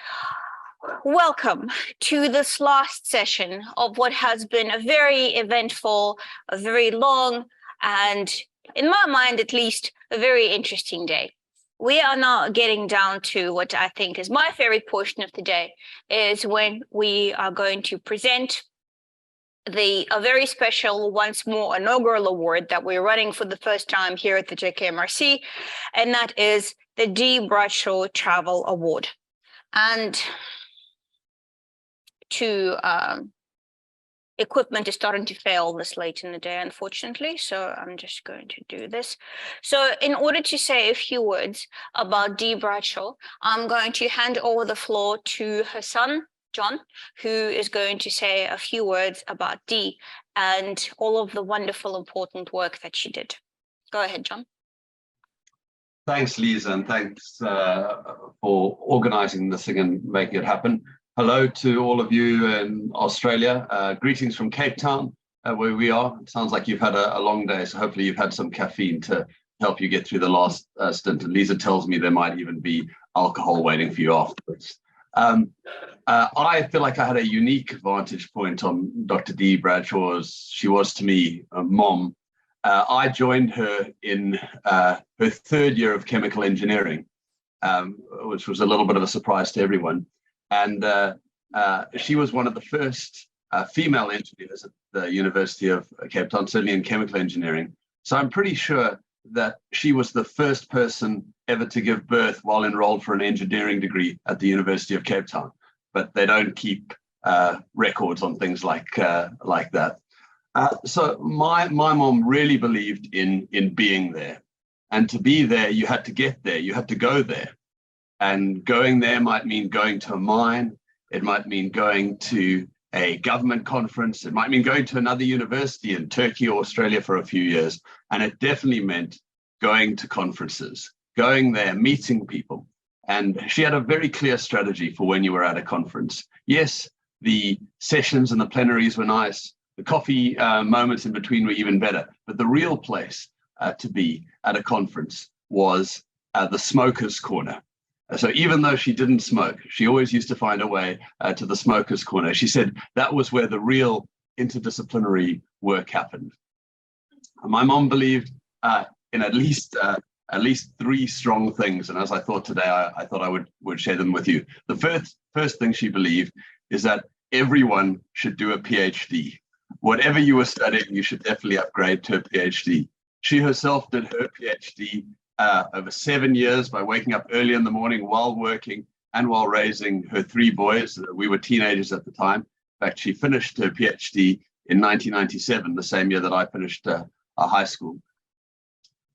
Welcome to this last session of what has been a very eventful, a very long, and in my mind at least, a very interesting day. We are now getting down to what I think is my favorite portion of the day, is when we are going to present a very special, once more, inaugural award that we're running for the first time here at the JKMRC, and that is the Dee Bradshaw Travel Award. And equipment is starting to fail this late in the day, unfortunately, so I'm just going to do this. So in order to say a few words about Dee Bradshaw, I'm going to hand over the floor to her son, John, who is going to say a few words about Dee and all of the wonderful, important work that she did. Go ahead, John. Thanks, Liza, and thanks for organizing this thing and making it happen. Hello to all of you in Australia. Greetings from Cape Town, where we are. It sounds like you've had a long day, so hopefully you've had some caffeine to help you get through the last stint. And Liza tells me there might even be alcohol waiting for you afterwards. I feel like I had a unique vantage point on Dr. Dee Bradshaw, as she was to me a mom. I joined her in her 3rd year of chemical engineering. which was a little bit of a surprise to everyone. And she was one of the first female engineers at the University of Cape Town, certainly in chemical engineering. So I'm pretty sure that she was the first person ever to give birth while enrolled for an engineering degree at the University of Cape Town. But they don't keep records on things like that. So my mom really believed in being there. And to be there, you had to get there, you had to go there. And going there might mean going to a mine, it might mean going to a government conference, it might mean going to another university in Turkey or Australia for a few years. And it definitely meant going to conferences, going there, meeting people. And she had a very clear strategy for when you were at a conference. Yes, the sessions and the plenaries were nice. The coffee moments in between were even better. But the real place to be at a conference was the smokers' corner. So even though she didn't smoke, she always used to find a way to the smokers' corner. She said that was where the real interdisciplinary work happened. My mom believed in at least 3 strong things. And as I thought today, I thought I would share them with you. The first thing she believed is that everyone should do a PhD. Whatever you were studying, you should definitely upgrade to a PhD. She herself did her PhD over 7 years by waking up early in the morning while working and while raising her 3 boys. We were teenagers at the time. In fact, she finished her PhD in 1997, the same year that I finished high school.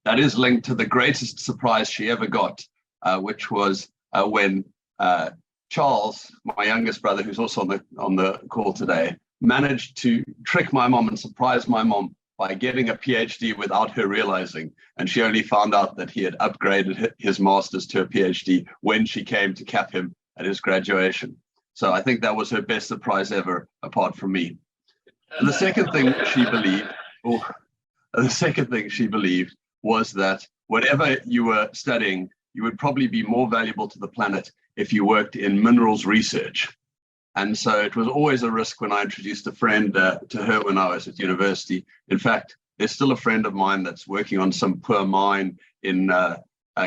That is linked to the greatest surprise she ever got, which was when Charles, my youngest brother, who's also on the call today, managed to trick my mom and surprise my mom by getting a PhD without her realizing. And she only found out that he had upgraded his master's to a PhD when she came to cap him at his graduation. So I think that was her best surprise ever, apart from me. And the second thing she believed was that whatever you were studying, you would probably be more valuable to the planet if you worked in minerals research. And so it was always a risk when I introduced a friend to her when I was at university. In fact, there's still a friend of mine that's working on some poor mine in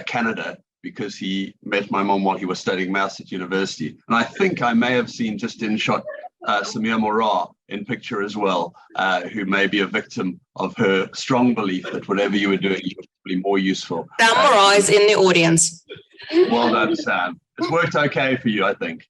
Canada because he met my mom while he was studying maths at university. And I think I may have seen just in shot Samir Morar in picture as well, who may be a victim of her strong belief that whatever you were doing, you were probably more useful. Sam Morar is in the audience. Well done, Sam. It's worked okay for you, I think.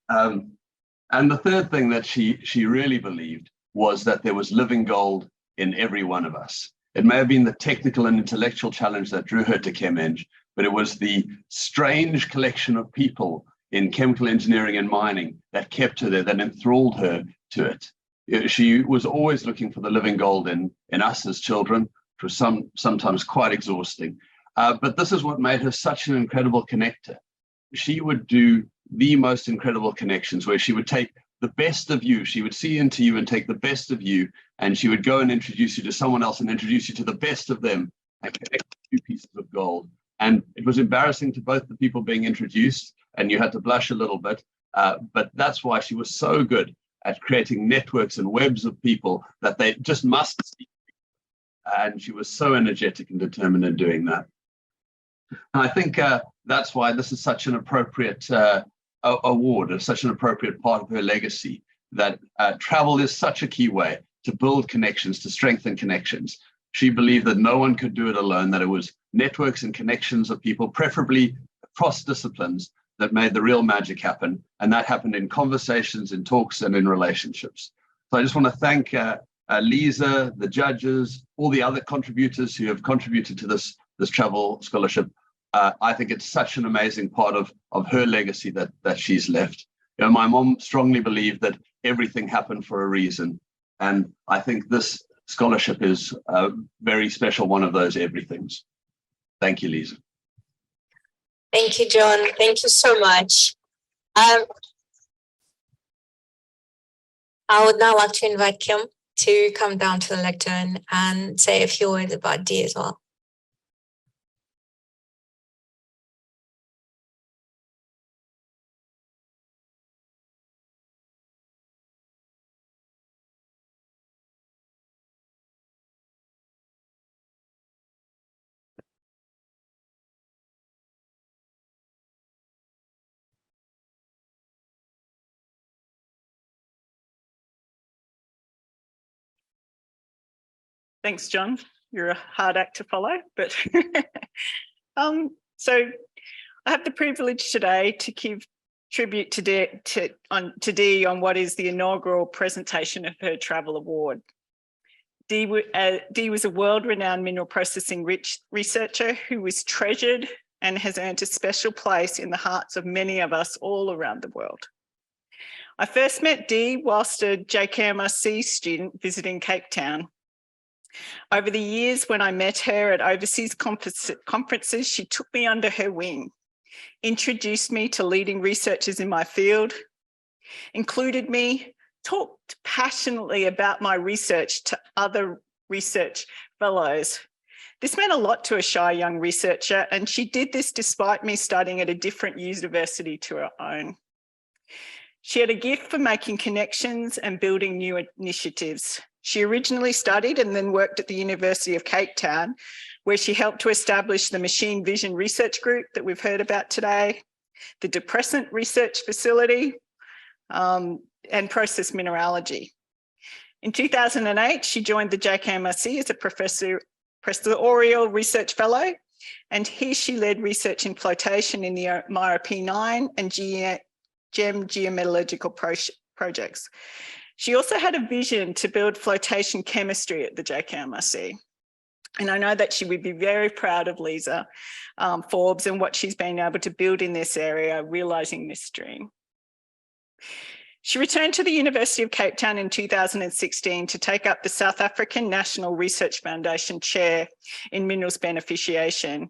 And the third thing that she really believed was that there was living gold in every one of us. It may have been the technical and intellectual challenge that drew her to ChemEng, but it was the strange collection of people in chemical engineering and mining that kept her there, that enthralled her to it. She was always looking for the living gold in us as children, which was sometimes quite exhausting. But this is what made her such an incredible connector. She would do the most incredible connections where she would take the best of you, she would see into you and take the best of you, and she would go and introduce you to someone else and introduce you to the best of them and connect 2 pieces of gold. And it was embarrassing to both the people being introduced, and you had to blush a little bit, but that's why she was so good at creating networks and webs of people that they just must see. And she was so energetic and determined in doing that. And I think that's why this is such an appropriate award, such an appropriate part of her legacy, that travel is such a key way to build connections, to strengthen connections. She believed that no one could do it alone, that it was networks and connections of people, preferably across disciplines, that made the real magic happen. And that happened in conversations, in talks, and in relationships. So I just want to thank Liza, the judges, all the other contributors who have contributed to this travel scholarship. I think it's such an amazing part of her legacy that she's left. You know, my mom strongly believed that everything happened for a reason. And I think this scholarship is a very special one of those everythings. Thank you, Liza. Thank you, John. Thank you so much. I would now like to invite Kim to come down to the lectern and say a few words about Dee as well. Thanks, John. You're a hard act to follow, but so I have the privilege today to give tribute to Dee on what is the inaugural presentation of her travel award. Dee was a world-renowned mineral processing researcher who was treasured and has earned a special place in the hearts of many of us all around the world. I first met Dee whilst a JKMRC student visiting Cape Town. Over the years, when I met her at overseas conferences, she took me under her wing, introduced me to leading researchers in my field, included me, talked passionately about my research to other research fellows. This meant a lot to a shy young researcher, and she did this despite me studying at a different university to her own. She had a gift for making connections and building new initiatives. She originally studied and then worked at the University of Cape Town, where she helped to establish the Machine Vision Research Group that we've heard about today, the Depressant Research Facility, and process mineralogy. In 2008, she joined the JKMRC as a professorial research fellow, and here she led research in flotation in the Mayra P9 and GEM geometallurgical projects. She also had a vision to build flotation chemistry at the JKMRC. And I know that she would be very proud of Liza, Forbes, and what she's been able to build in this area, realising this dream. She returned to the University of Cape Town in 2016 to take up the South African National Research Foundation Chair in Minerals Beneficiation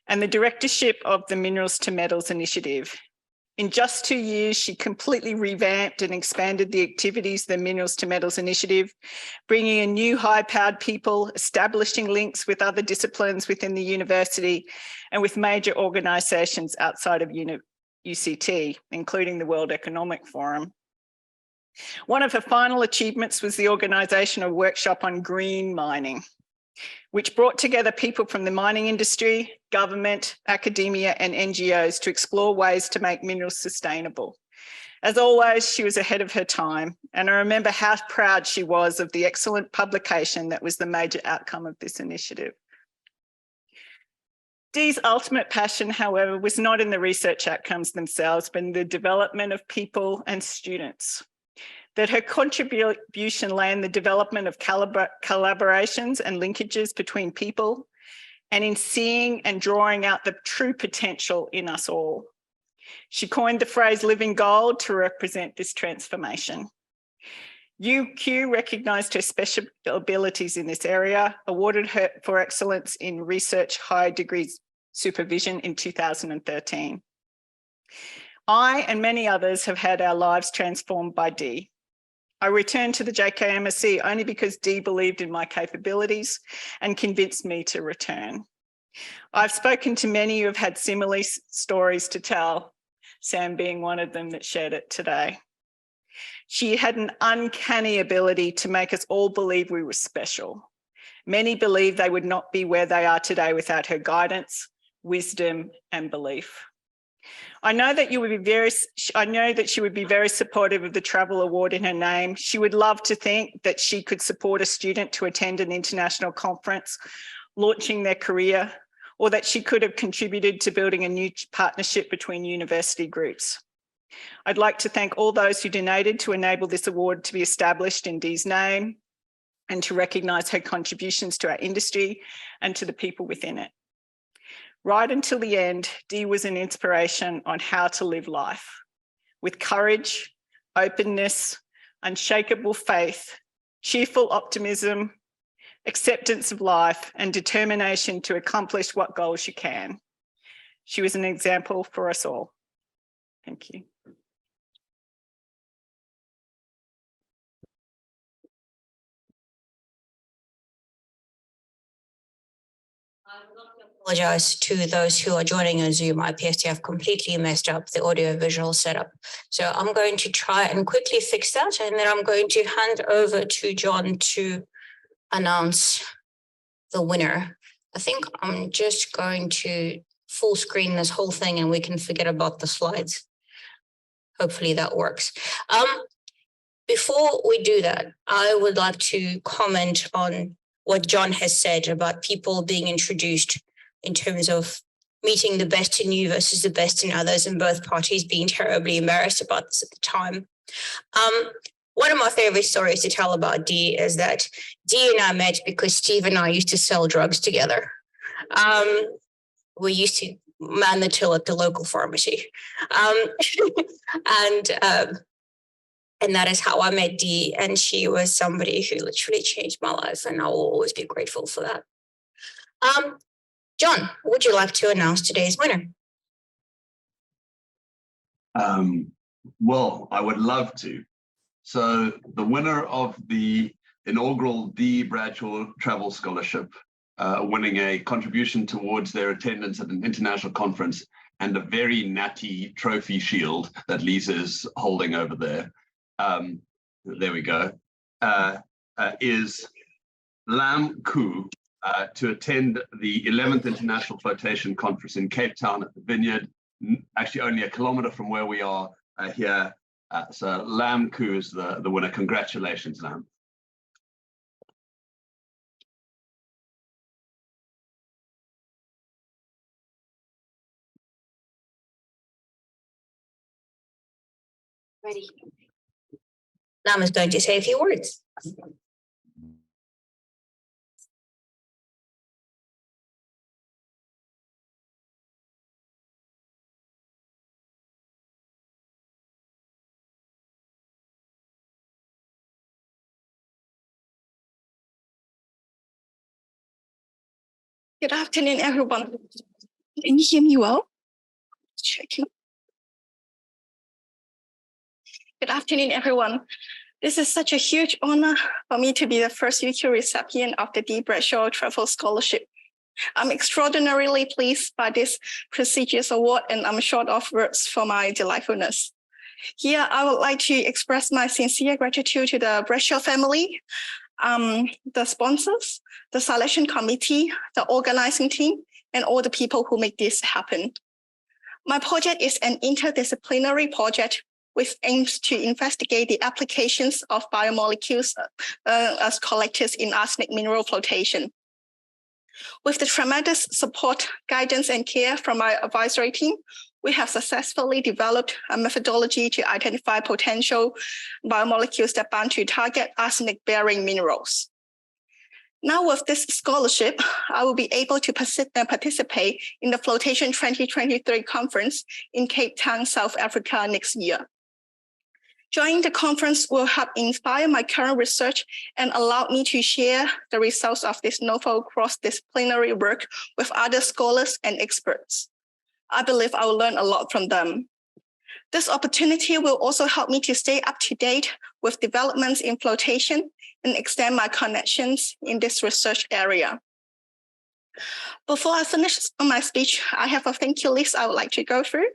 and the directorship of the Minerals to Metals Initiative. In just 2 years, she completely revamped and expanded the activities of the Minerals to Metals Initiative, bringing in new high-powered people, establishing links with other disciplines within the university and with major organisations outside of UCT, including the World Economic Forum. One of her final achievements was the organisation of a workshop on green mining, which brought together people from the mining industry, government, academia, and NGOs to explore ways to make minerals sustainable. As always, she was ahead of her time, and I remember how proud she was of the excellent publication that was the major outcome of this initiative. Dee's ultimate passion, however, was not in the research outcomes themselves, but in the development of people and students. That her contribution lay in the development of collaborations and linkages between people, and in seeing and drawing out the true potential in us all. She coined the phrase living gold to represent this transformation. UQ recognised her special abilities in this area, awarded her for excellence in research high degrees supervision in 2013. I and many others have had our lives transformed by Dee. I returned to the JKMRC only because Dee believed in my capabilities and convinced me to return. I've spoken to many who have had similar stories to tell, Sam being one of them that shared it today. She had an uncanny ability to make us all believe we were special. Many believe they would not be where they are today without her guidance, wisdom, and belief. I know that she would be very supportive of the Travel Award in her name. She would love to think that she could support a student to attend an international conference, launching their career, or that she could have contributed to building a new partnership between university groups. I'd like to thank all those who donated to enable this award to be established in Dee's name and to recognise her contributions to our industry and to the people within it. Right until the end, Dee was an inspiration on how to live life with courage, openness, unshakable faith, cheerful optimism, acceptance of life, and determination to accomplish what goals she can. She was an example for us all. Thank you. Apologize to those who are joining on Zoom. I appear to have completely messed up the audio-visual setup. So I'm going to try and quickly fix that, and then I'm going to hand over to John to announce the winner. I think I'm just going to full screen this whole thing and we can forget about the slides. Hopefully that works. Before we do that, I would like to comment on what John has said about people being introduced in terms of meeting the best in you versus the best in others, and both parties being terribly embarrassed about this at the time. One of my favorite stories to tell about Dee is that Dee and I met because Steve and I used to sell drugs together. We used to man the till at the local pharmacy. And that is how I met Dee, and she was somebody who literally changed my life, and I will always be grateful for that. John, would you like to announce today's winner? Well, I would love to. So the winner of the inaugural Dee Bradshaw Travel Scholarship, winning a contribution towards their attendance at an international conference and a very natty trophy shield that Liza is holding over there. There we go. Is Lam Ku to attend the 11th International Flotation Conference in Cape Town at the Vineyard, actually only a kilometer from where we are here. So Lam Ku is the winner. Congratulations, Lam. Ready. Lam is going to say a few words. Good afternoon, everyone. Can you hear me well? Checking. Good afternoon, everyone. This is such a huge honor for me to be the first UK recipient of the Dee Bradshaw Travel Scholarship. I'm extraordinarily pleased by this prestigious award, and I'm short of words for my delightfulness. Here, I would like to express my sincere gratitude to the Bradshaw family, the sponsors, the selection committee, the organizing team, and all the people who make this happen. My project is an interdisciplinary project with aims to investigate the applications of biomolecules as collectors in arsenic mineral flotation. With the tremendous support, guidance, and care from my advisory team, we have successfully developed a methodology to identify potential biomolecules that bind to target arsenic-bearing minerals. Now with this scholarship, I will be able to participate in the Flotation 2023 conference in Cape Town, South Africa next year. Joining the conference will help inspire my current research and allow me to share the results of this novel cross-disciplinary work with other scholars and experts. I believe I will learn a lot from them. This opportunity will also help me to stay up to date with developments in flotation and extend my connections in this research area. Before I finish my speech, I have a thank you list I would like to go through.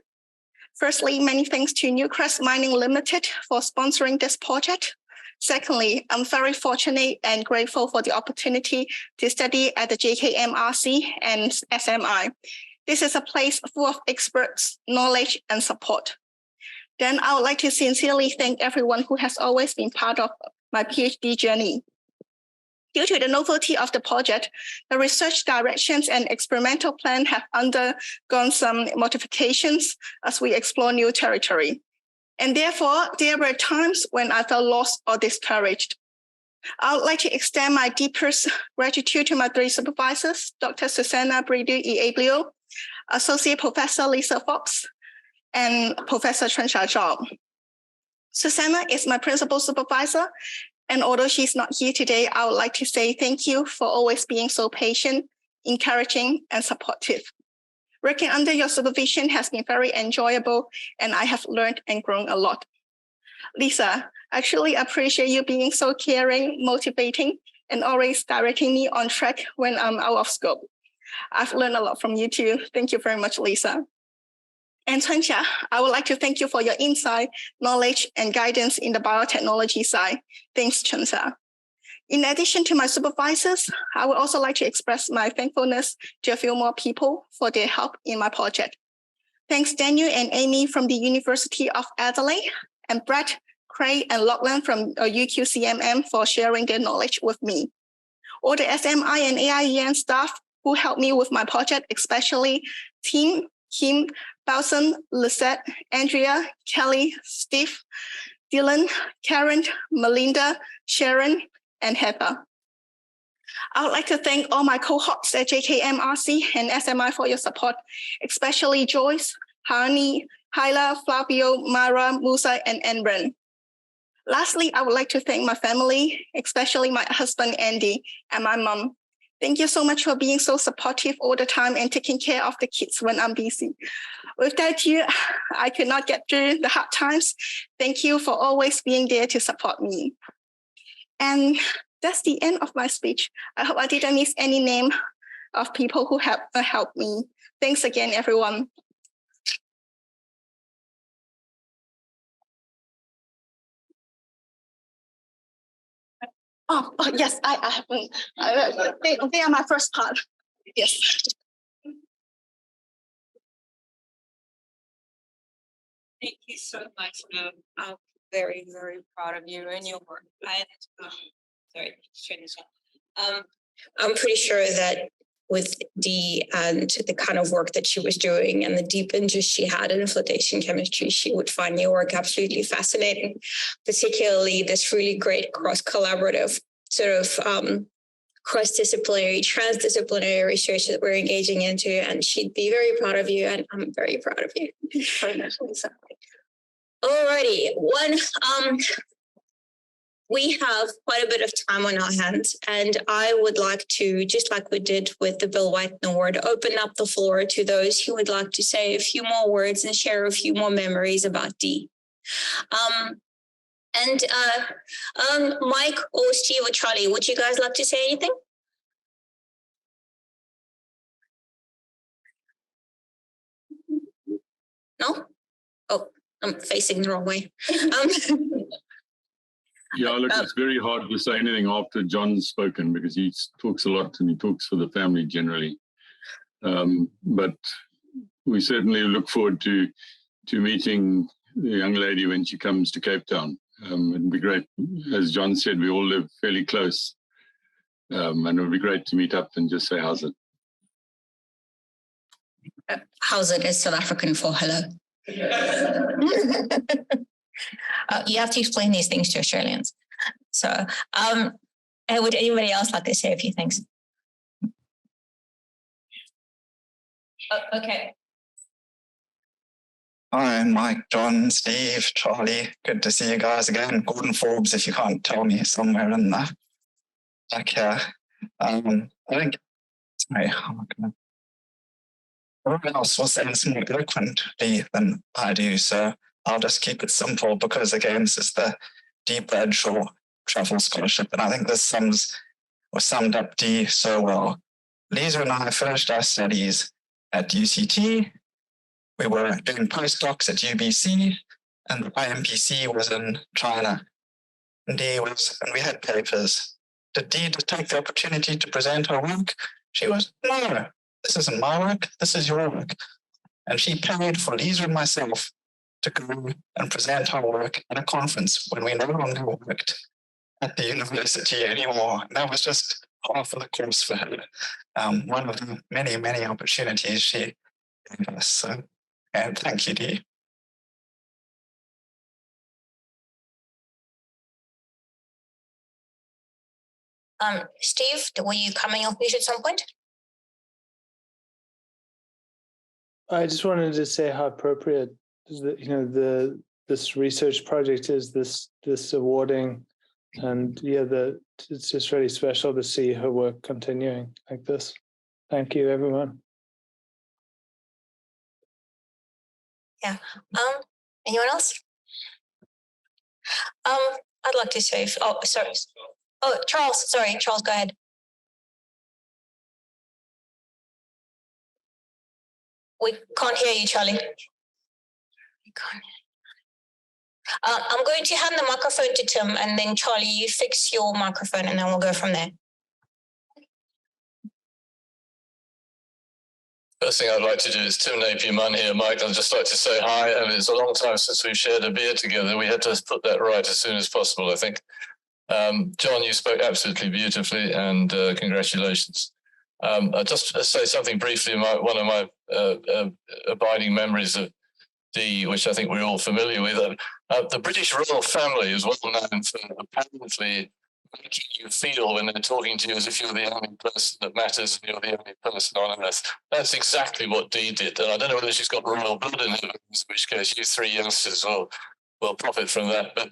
Firstly, many thanks to Newcrest Mining Limited for sponsoring this project. Secondly, I'm very fortunate and grateful for the opportunity to study at the JKMRC and SMI. This is a place full of experts, knowledge, and support. Then I would like to sincerely thank everyone who has always been part of my PhD journey. Due to the novelty of the project, the research directions and experimental plan have undergone some modifications as we explore new territory. And therefore, there were times when I felt lost or discouraged. I would like to extend my deepest gratitude to my three supervisors, Dr. Susanna Bredu-Eablio, Associate Professor Liza Forbes, and Professor Zhao. Susanna is my principal supervisor, and although she's not here today, I would like to say thank you for always being so patient, encouraging, and supportive. Working under your supervision has been very enjoyable, and I have learned and grown a lot. Lisa, I actually appreciate you being so caring, motivating, and always directing me on track when I'm out of scope. I've learned a lot from you too. Thank you very much, Lisa. And Chenxia, I would like to thank you for your insight, knowledge, and guidance in the biotechnology side. Thanks, Chenxia. In addition to my supervisors, I would also like to express my thankfulness to a few more people for their help in my project. Thanks Daniel and Amy from the University of Adelaide, and Brett, Craig, and Lachlan from UQCMM for sharing their knowledge with me. all the SMI and AIEN staff who helped me with my project, especially Tim, Kim, Balson, Lisette, Andrea, Kelly, Steve, Dylan, Karen, Melinda, Sharon, and Heather. I would like to thank all my cohorts at JKMRC and SMI for your support, especially Joyce, Hani, Hayla, Flavio, Mayra, Mussa, and Enbren. Lastly, I would like to thank my family, especially my husband, Andy, and my mom. Thank you so much for being so supportive all the time and taking care of the kids when I'm busy. Without you, I could not get through the hard times. Thank you for always being there to support me. And that's the end of my speech. I hope I didn't miss any name of people who have helped me. Thanks again, everyone. Oh yes, I haven't. They are my first part. Yes. Thank you so much. I'm very, very proud of you and your work. Sorry, turn this on. I'm pretty sure that with Dee and the kind of work that she was doing and the deep interest she had in flotation chemistry, she would find your work absolutely fascinating, particularly this really great cross-collaborative sort of cross-disciplinary, transdisciplinary research that we're engaging into, and she'd be very proud of you, and I'm very proud of you. Very much, Lisa. Alrighty, we have quite a bit of time on our hands, and I would like to, just like we did with the Bill Whiten Award, open up the floor to those who would like to say a few more words and share a few more memories about Dee. Mike or Steve or Charlie, would you guys like to say anything? No? Oh, I'm facing the wrong way. Yeah, look, it's very hard to say anything after John's spoken because he talks a lot and he talks for the family generally. But we certainly look forward to meeting the young lady when she comes to Cape Town. It'd be great. As John said, we all live fairly close. And it would be great to meet up and just say, how's it? How's it is South African for hello. You have to explain these things to Australians. So, would anybody else like to say a few things? Okay. Hi, Mike, John, Steve, Charlie. Good to see you guys again. Gordon Forbes, if you can't tell me, somewhere in there. Back here. I think, sorry, how am I going to? Everyone else was saying more eloquently than I do, so I'll just keep it simple because, again, this is the Dee Bradshaw Travel Scholarship, and I think this summed up Dee so well. Liza and I finished our studies at UCT. We were doing postdocs at UBC, and the IMPC was in China. And we had papers. Did Dee take the opportunity to present her work? She was, no, this isn't my work, this is your work. And she paid for Liza and myself to go and present our work at a conference when we no longer worked at the university anymore. And that was just half of the course for her. One of the many, many opportunities she gave us. So, and thank you, Dee. Steve, were you coming off mute at some point? I just wanted to say how appropriate this research project is, this awarding, and yeah, it's just really special to see her work continuing like this. Thank you, everyone. Yeah. Anyone else? I'd like to say. Oh, sorry. Oh, Charles. Sorry, Charles. Go ahead. We can't hear you, Charlie. We can't. I'm going to hand the microphone to Tim, and then Charlie, you fix your microphone, and then we'll go from there. First thing I'd like to do is Tim Napier-Munn here, Mike. I'd just like to say hi, and it's a long time since we've shared a beer together. We had to put that right as soon as possible, I think. John, you spoke absolutely beautifully, and congratulations. I'll just say something briefly. One of my abiding memories of Dee, which I think we're all familiar with. The British royal family is well known for apparently making you feel when they're talking to you as if you're the only person that matters and you're the only person on earth. That's exactly what Dee did. And I don't know whether she's got royal blood in her, in which case you three youngsters will profit from that. But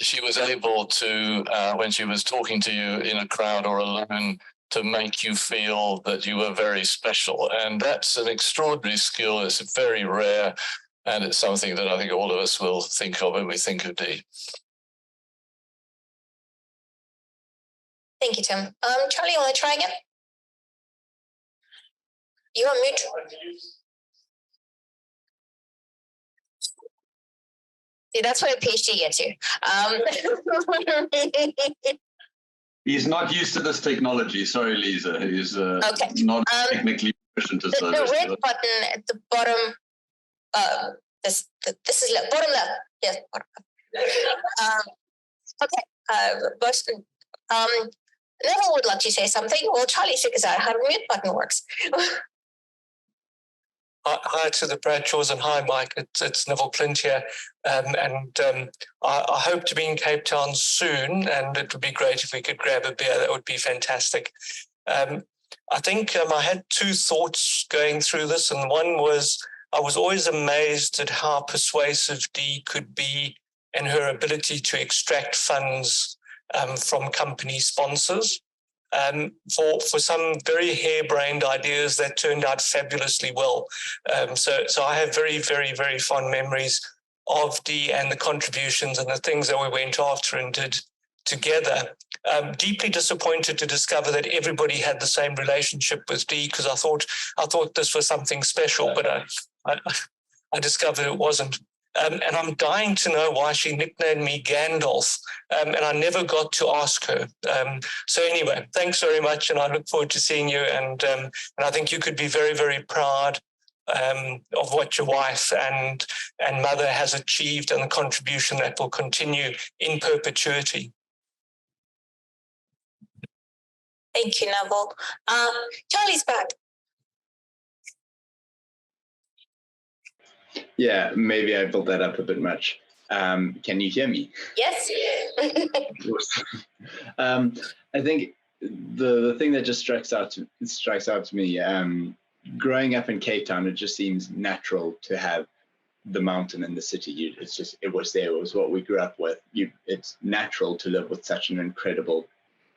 she was able to, when she was talking to you in a crowd or alone, to make you feel that you were very special. And that's an extraordinary skill. It's very rare. And it's something that I think all of us will think of when we think of Dee. Thank you, Tim. Charlie, you want to try again? You're on mute. See, that's what a PhD gets you. He's not used to this technology. Sorry, Liza. He's not technically proficient as the red button at the bottom. This is bottom left. Yes, bottom left. Okay. Boston. Neville would like to say something. Well, Charlie figures out how the mute button works. Hi to the Bradshaws and hi, Mike. It's Neville Clint here. I hope to be in Cape Town soon, and it would be great if we could grab a beer. That would be fantastic. I think I had two thoughts going through this, and one was I was always amazed at how persuasive Dee could be in her ability to extract funds from company sponsors. For some very harebrained ideas that turned out fabulously well. So I have very, very, very fond memories of Dee and the contributions and the things that we went after and did together. Deeply disappointed to discover that everybody had the same relationship with Dee, because I thought this was something special, but I discovered it wasn't. And I'm dying to know why she nicknamed me Gandalf, and I never got to ask her. So anyway, thanks very much, and I look forward to seeing you. And I think you could be very, very proud of what your wife and mother has achieved and the contribution that will continue in perpetuity. Thank you, Neville. Charlie's back. Yeah, maybe I built that up a bit much. Can you hear me? Yes. I think the thing that just strikes out to me, growing up in Cape Town, it just seems natural to have the mountain in the city. It was there. It was what we grew up with. It's natural to live with such an incredible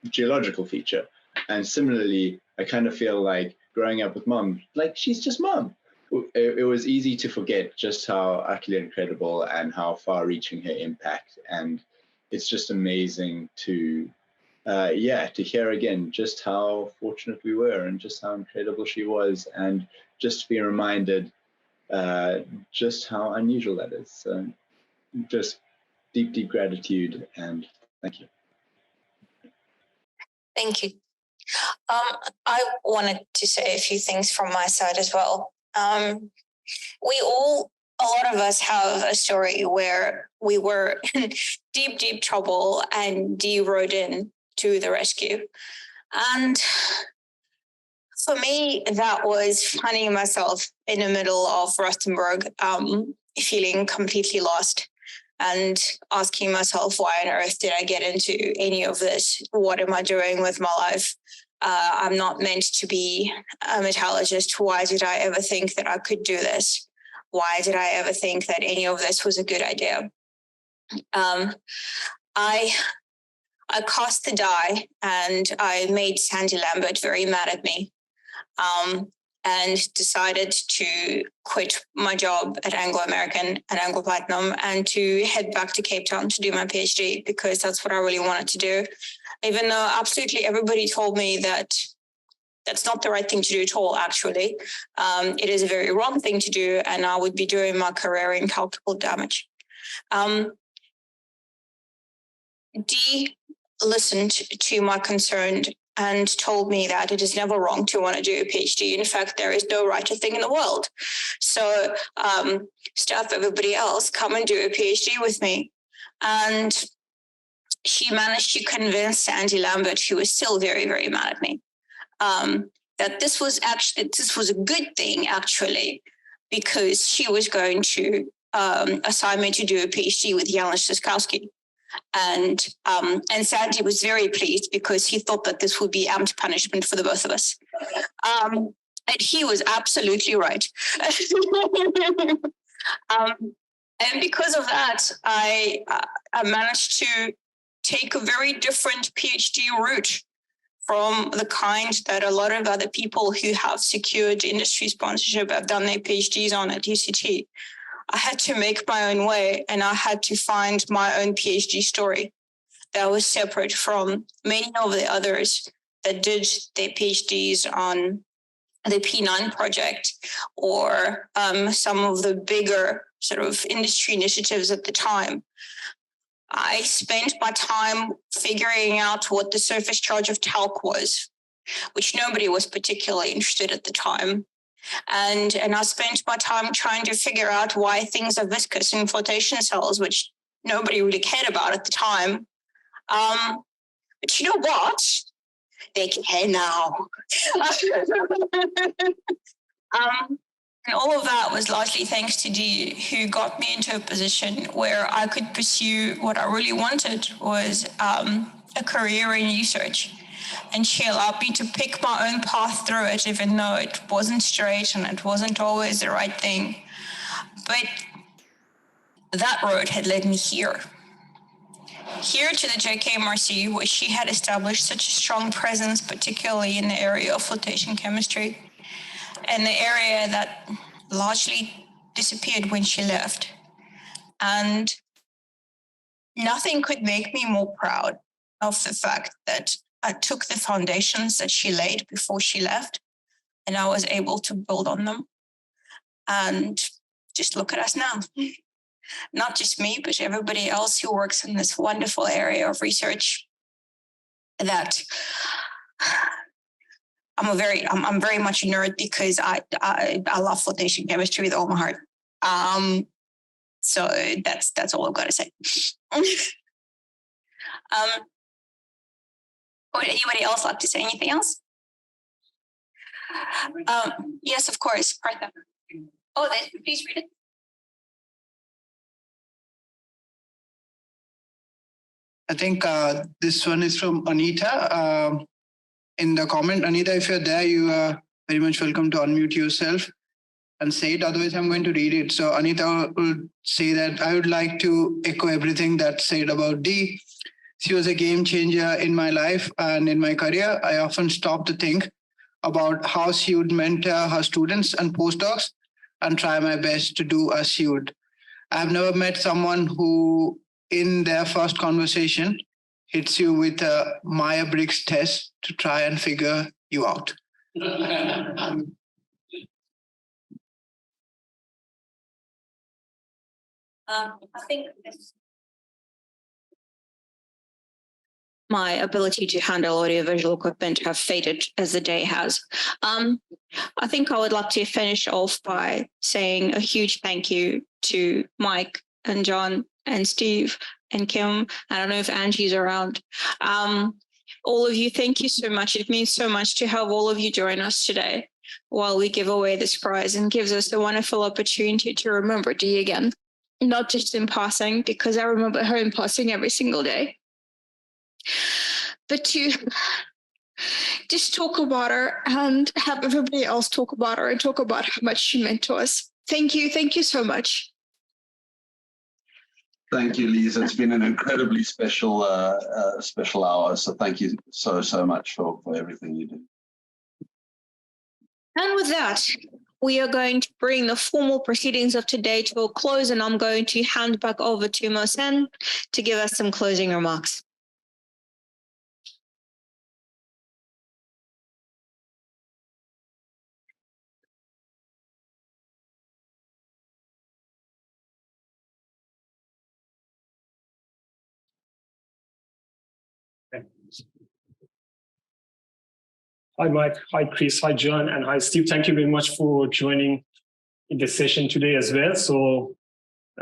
geological feature. And similarly, I kind of feel like growing up with mom, like she's just mom. It was easy to forget just how utterly incredible and how far-reaching her impact, and it's just amazing to hear again just how fortunate we were and just how incredible she was, and just to be reminded just how unusual that is. So just deep gratitude, and thank you. Thank you. I wanted to say a few things from my side as well. A lot of us have a story where we were in deep trouble and Dee rode in to the rescue. And for me, that was finding myself in the middle of Rustenburg, feeling completely lost and asking myself, why on earth did I get into any of this? What am I doing with my life? I'm not meant to be a metallurgist. Why did I ever think that I could do this? Why did I ever think that any of this was a good idea? I cast the die and I made Sandy Lambert very mad at me, and decided to quit my job at Anglo American and Anglo Platinum and to head back to Cape Town to do my PhD, because that's what I really wanted to do. Even though absolutely everybody told me that that's not the right thing to do at all, actually. It is a very wrong thing to do, and I would be doing my career incalculable damage. Dee listened to my concern and told me that it is never wrong to want to do a PhD. In fact, there is no righter thing in the world. So stuff everybody else, come and do a PhD with me. And she managed to convince Sandy Lambert, who was still very, very mad at me, that this was a good thing, actually, because she was going to assign me to do a PhD with Janusz Siskowski. And Sandy was very pleased because he thought that this would be amped punishment for the both of us. And he was absolutely right. And because of that, I managed to take a very different PhD route from the kind that a lot of other people who have secured industry sponsorship have done their PhDs on at UCT. I had to make my own way, and I had to find my own PhD story that was separate from many of the others that did their PhDs on the P9 project or some of the bigger sort of industry initiatives at the time. I spent my time figuring out what the surface charge of talc was, which nobody was particularly interested at the time. And I spent my time trying to figure out why things are viscous in flotation cells, which nobody really cared about at the time. But you know what? They care now. And all of that was largely thanks to Dee, who got me into a position where I could pursue what I really wanted, was a career in research. And she allowed me to pick my own path through it, even though it wasn't straight and it wasn't always the right thing. But that road had led me here to the JKMRC, where she had established such a strong presence, particularly in the area of flotation chemistry, and the area that largely disappeared when she left. And nothing could make me more proud of the fact that I took the foundations that she laid before she left, and I was able to build on them. And just look at us now. Not just me, but everybody else who works in this wonderful area of research that I'm very much a nerd because I love flotation chemistry with all my heart. So that's all I've got to say. Would anybody else like to say anything else? Yes, of course, Partha. Oh, please read it. I think this one is from Anita. In the comment, Anita, if you're there, you are very much welcome to unmute yourself and say it. Otherwise, I'm going to read it. So Anita will say that I would like to echo everything that's said about Dee. She was a game changer in my life and in my career. I often stop to think about how she would mentor her students and postdocs and try my best to do as she would. I've never met someone who, in their first conversation, hits you with a Myers-Briggs test to try and figure you out. I think my ability to handle audiovisual equipment have faded as the day has. I think I would like to finish off by saying a huge thank you to Mike and John and Steve and Kim. I don't know if Angie's around. All of you, thank you so much. It means so much to have all of you join us today while we give away this prize, and gives us a wonderful opportunity to remember Dee again, not just in passing, because I remember her in passing every single day, but to just talk about her and have everybody else talk about her and talk about how much she meant to us. Thank you so much. Thank you, Liza. It's been an incredibly special hour. So thank you so much for everything you do. And with that, we are going to bring the formal proceedings of today to a close, and I'm going to hand back over to Mohsen to give us some closing remarks. Hi, Mike. Hi, Chris. Hi, John. And hi, Steve. Thank you very much for joining in the session today as well. So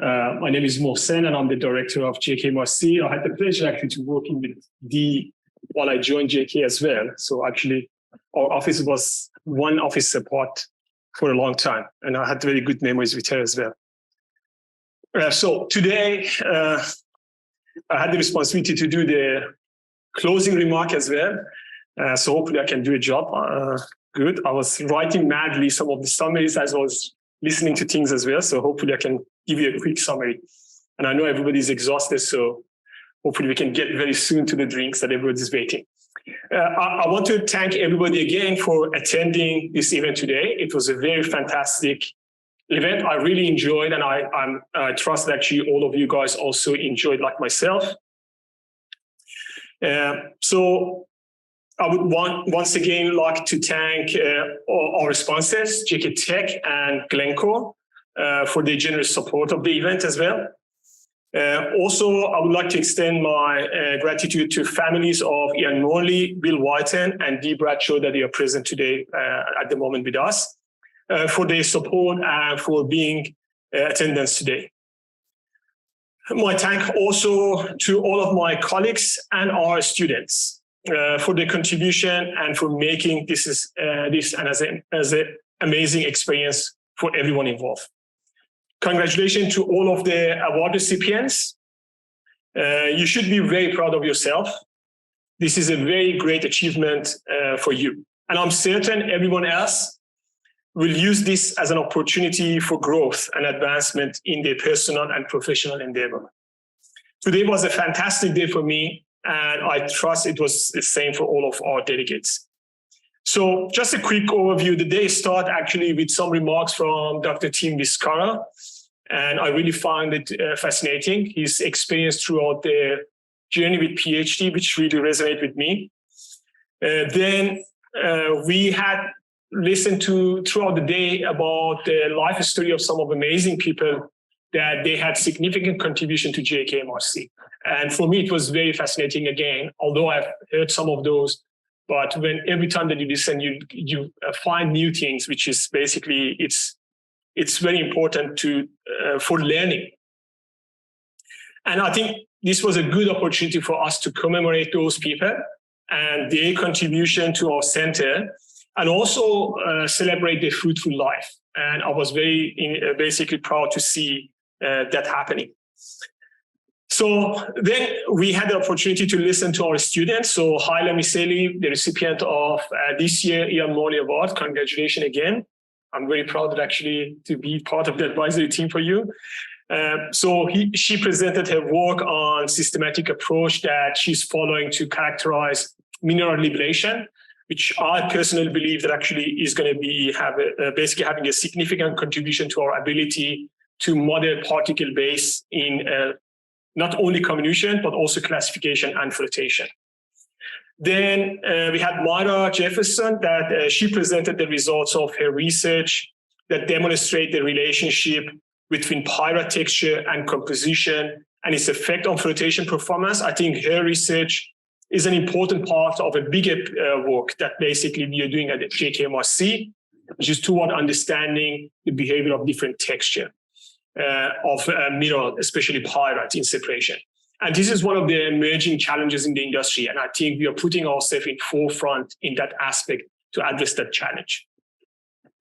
My name is Mohsen, and I'm the director of JKTech. I had the pleasure actually to working with Dee while I joined JK as well. So actually, our office was one office apart for a long time, and I had very good memories with her as well. So today, I had the responsibility to do the closing remark as well. So hopefully I can do a job good. I was writing madly some of the summaries as I was listening to things as well. So hopefully I can give you a quick summary. And I know everybody's exhausted, so hopefully we can get very soon to the drinks that everybody's waiting. I want to thank everybody again for attending this event today. It was a very fantastic event. I really enjoyed, and I trust that actually all of you guys also enjoyed like myself. So I would once again like to thank our sponsors, JKTech and Glencore, for their generous support of the event as well. Also, I would like to extend my gratitude to families of Ian Morley, Bill Whiten, and Dee Bradshaw that they are present today at the moment with us, for their support and for being attendance today. My thank also to all of my colleagues and our students for their contribution and for making this as an amazing experience for everyone involved. Congratulations to all of the award recipients. You should be very proud of yourself. This is a very great achievement for you. And I'm certain everyone else will use this as an opportunity for growth and advancement in their personal and professional endeavor. Today was a fantastic day for me, and I trust it was the same for all of our delegates. So just a quick overview. The day started actually with some remarks from Dr. Tim Vizcarra, and I really found it fascinating. His experience throughout the journey with PhD, which really resonated with me. Then we had listened to throughout the day about the life story of some of amazing people that they had significant contribution to JKMRC. And for me, it was very fascinating again, although I've heard some of those, but every time that you listen, you find new things, which is basically, it's very important for learning. And I think this was a good opportunity for us to commemorate those people and their contribution to our center, and also celebrate their fruitful life. And I was very basically proud to see that happening. So then we had the opportunity to listen to our students. So Hayla Miceli, the recipient of this year Ian Morley Award, congratulations again. I'm very proud actually to be part of the advisory team for you. So she presented her work on systematic approach that she's following to characterize mineral libration, which I personally believe that actually is going to be basically having a significant contribution to our ability to model particle base in not only comminution, but also classification and flotation. Then we had Mayra Jefferson that she presented the results of her research that demonstrate the relationship between pyrite texture and composition and its effect on flotation performance. I think her research is an important part of a bigger work that basically we are doing at the JKMRC, which is toward understanding the behavior of different texture of mineral, especially pyrite in separation. And this is one of the emerging challenges in the industry. And I think we are putting ourselves in forefront in that aspect to address that challenge.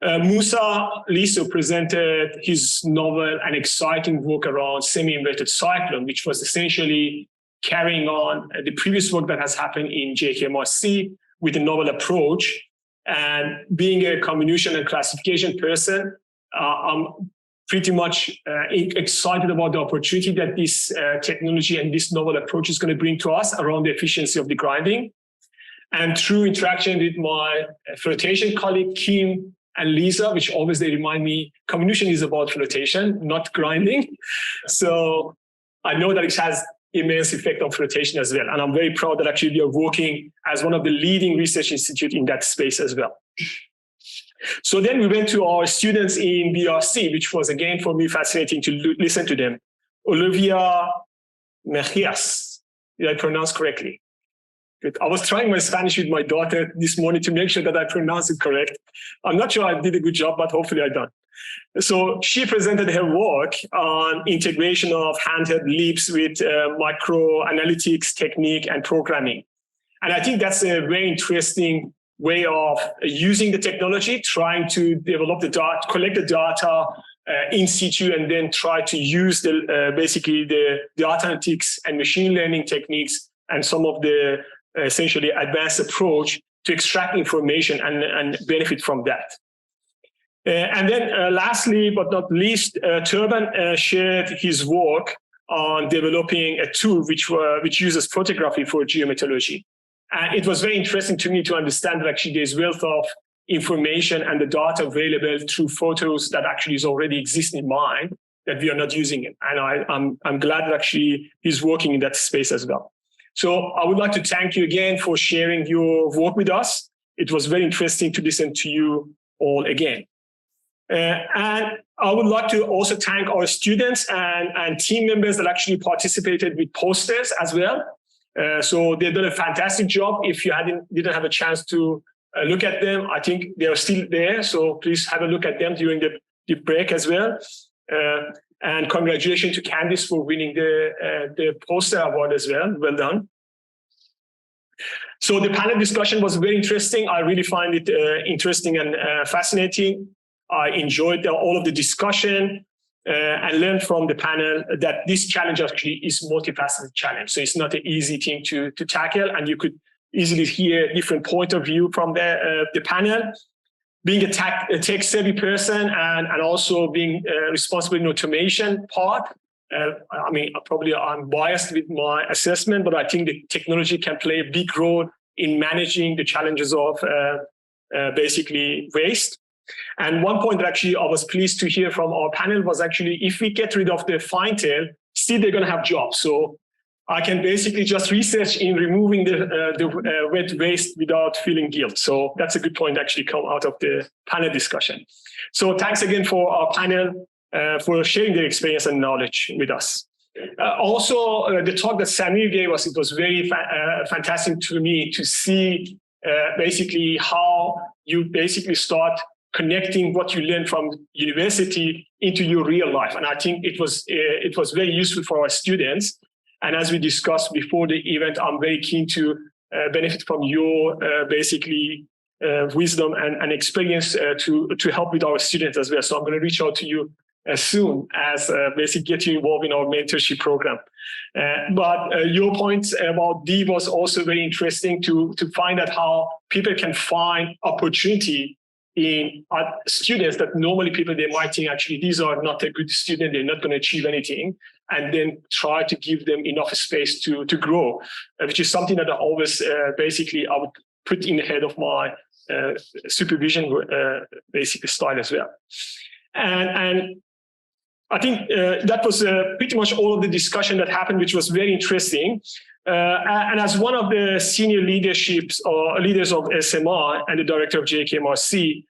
Mussa Lisso presented his novel and exciting work around semi-inverted cyclone, which was essentially carrying on the previous work that has happened in JKMRC with a novel approach. And being a comminution and classification person, I'm pretty much excited about the opportunity that this technology and this novel approach is going to bring to us around the efficiency of the grinding. And through interaction with my flotation colleague, Kim and Liza, which always they remind me, comminution is about flotation, not grinding. So I know that it has immense effect on flotation as well. And I'm very proud that actually we are working as one of the leading research institutes in that space as well. So then we went to our students in BRC, which was again for me fascinating to listen to them. Olivia Mejías, did I pronounce correctly? Good. I was trying my Spanish with my daughter this morning to make sure that I pronounce it correct. I'm not sure I did a good job, but hopefully I done. So she presented her work on integration of handheld LIBS with microanalytics technique and programming. And I think that's a very interesting way of using the technology, trying to develop the data, collect the data in situ, and then try to use basically the data analytics and machine learning techniques and some of the essentially advanced approach to extract information and benefit from that. And then lastly, but not least, Torben shared his work on developing a tool which uses photography for geometallurgy. And it was very interesting to me to understand that actually there's wealth of information and the data available through photos that actually is already existing in mine, that we are not using it. And I'm glad that actually he's working in that space as well. So I would like to thank you again for sharing your work with us. It was very interesting to listen to you all again. And I would like to also thank our students and team members that actually participated with posters as well. So they've done a fantastic job. If you didn't have a chance to look at them, I think they are still there. So please have a look at them during the break as well. And congratulations to Candice for winning the poster award as well. Well done. So the panel discussion was very interesting. I really find it interesting and fascinating. I enjoyed all of the discussion and learned from the panel that this challenge actually is multifaceted challenge. So it's not an easy thing to tackle, and you could easily hear different point of view from the panel. Being a tech-savvy person and also being responsible in automation part, I mean, probably I'm biased with my assessment, but I think the technology can play a big role in managing the challenges of basically waste. And one point that actually I was pleased to hear from our panel was actually, if we get rid of the fine tail, still they're going to have jobs. So I can basically just research in removing the wet waste without feeling guilt. So that's a good point actually come out of the panel discussion. So thanks again for our panel for sharing their experience and knowledge with us. Also, the talk that Samir gave us, it was very fantastic to me to see basically how you basically start connecting what you learn from university into your real life. And I think it was very useful for our students. And as we discussed before the event, I'm very keen to benefit from your basically wisdom and experience to help with our students as well. So I'm going to reach out to you as soon as basically get you involved in our mentorship program. But your points about Dee was also very interesting to find out how people can find opportunity in students that normally people, they might think actually these are not a good student, they're not going to achieve anything, and then try to give them enough space to grow, which is something that I always basically I would put in the head of my supervision basically style as well. And I think that was pretty much all of the discussion that happened, which was very interesting. And as one of the senior leaders of SMI and the director of JKMRC,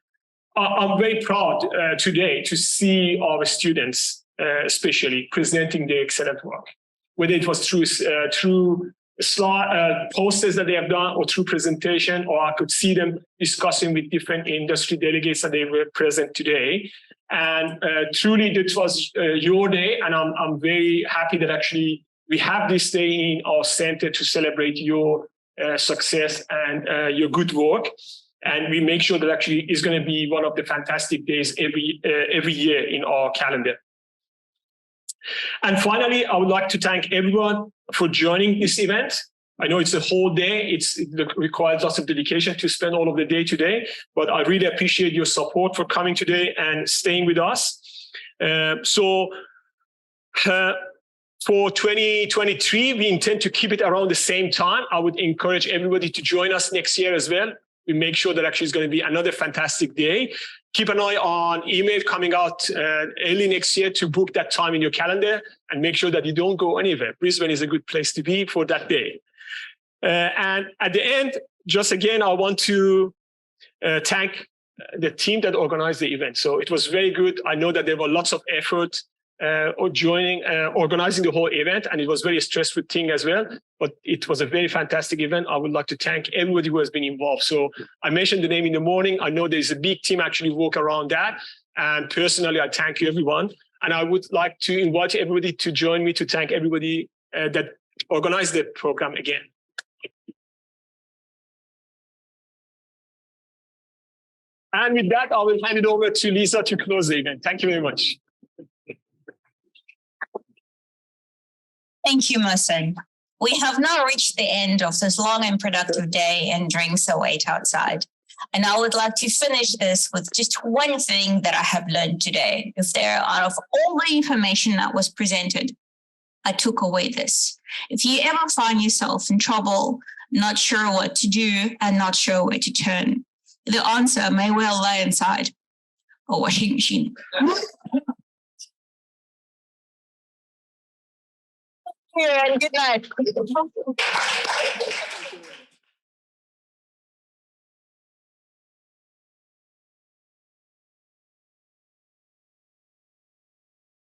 I'm very proud today to see our students, especially presenting their excellent work, whether it was through posters that they have done or through presentation, or I could see them discussing with different industry delegates that they were present today. And truly, this was your day, and I'm very happy that actually we have this day in our center to celebrate your success and your good work. And we make sure that actually is going to be one of the fantastic days every year in our calendar. And finally, I would like to thank everyone for joining this event. I know it's a whole day. It requires lots of dedication to spend all of the day today, but I really appreciate your support for coming today and staying with us. For 2023, we intend to keep it around the same time. I would encourage everybody to join us next year as well. We make sure that actually it's going to be another fantastic day. Keep an eye on email coming out early next year to book that time in your calendar and make sure that you don't go anywhere. Brisbane is a good place to be for that day. And at the end, just again, I want to thank the team that organized the event. So it was very good. I know that there were lots of effort or joining, organizing the whole event, and it was very stressful thing as well. But it was a very fantastic event. I would like to thank everybody who has been involved. So I mentioned the name in the morning. I know there's a big team actually work around that. And personally, I thank you, everyone. And I would like to invite everybody to join me to thank everybody that organized the program again. And with that, I will hand it over to Liza to close the event. Thank you very much. Thank you, Mohsen. We have now reached the end of this long and productive day, and drinks await outside. And I would like to finish this with just one thing that I have learned today. If there, out of all the information that was presented, I took away this. If you ever find yourself in trouble, not sure what to do, and not sure where to turn, the answer may well lie inside a washing machine. And good night.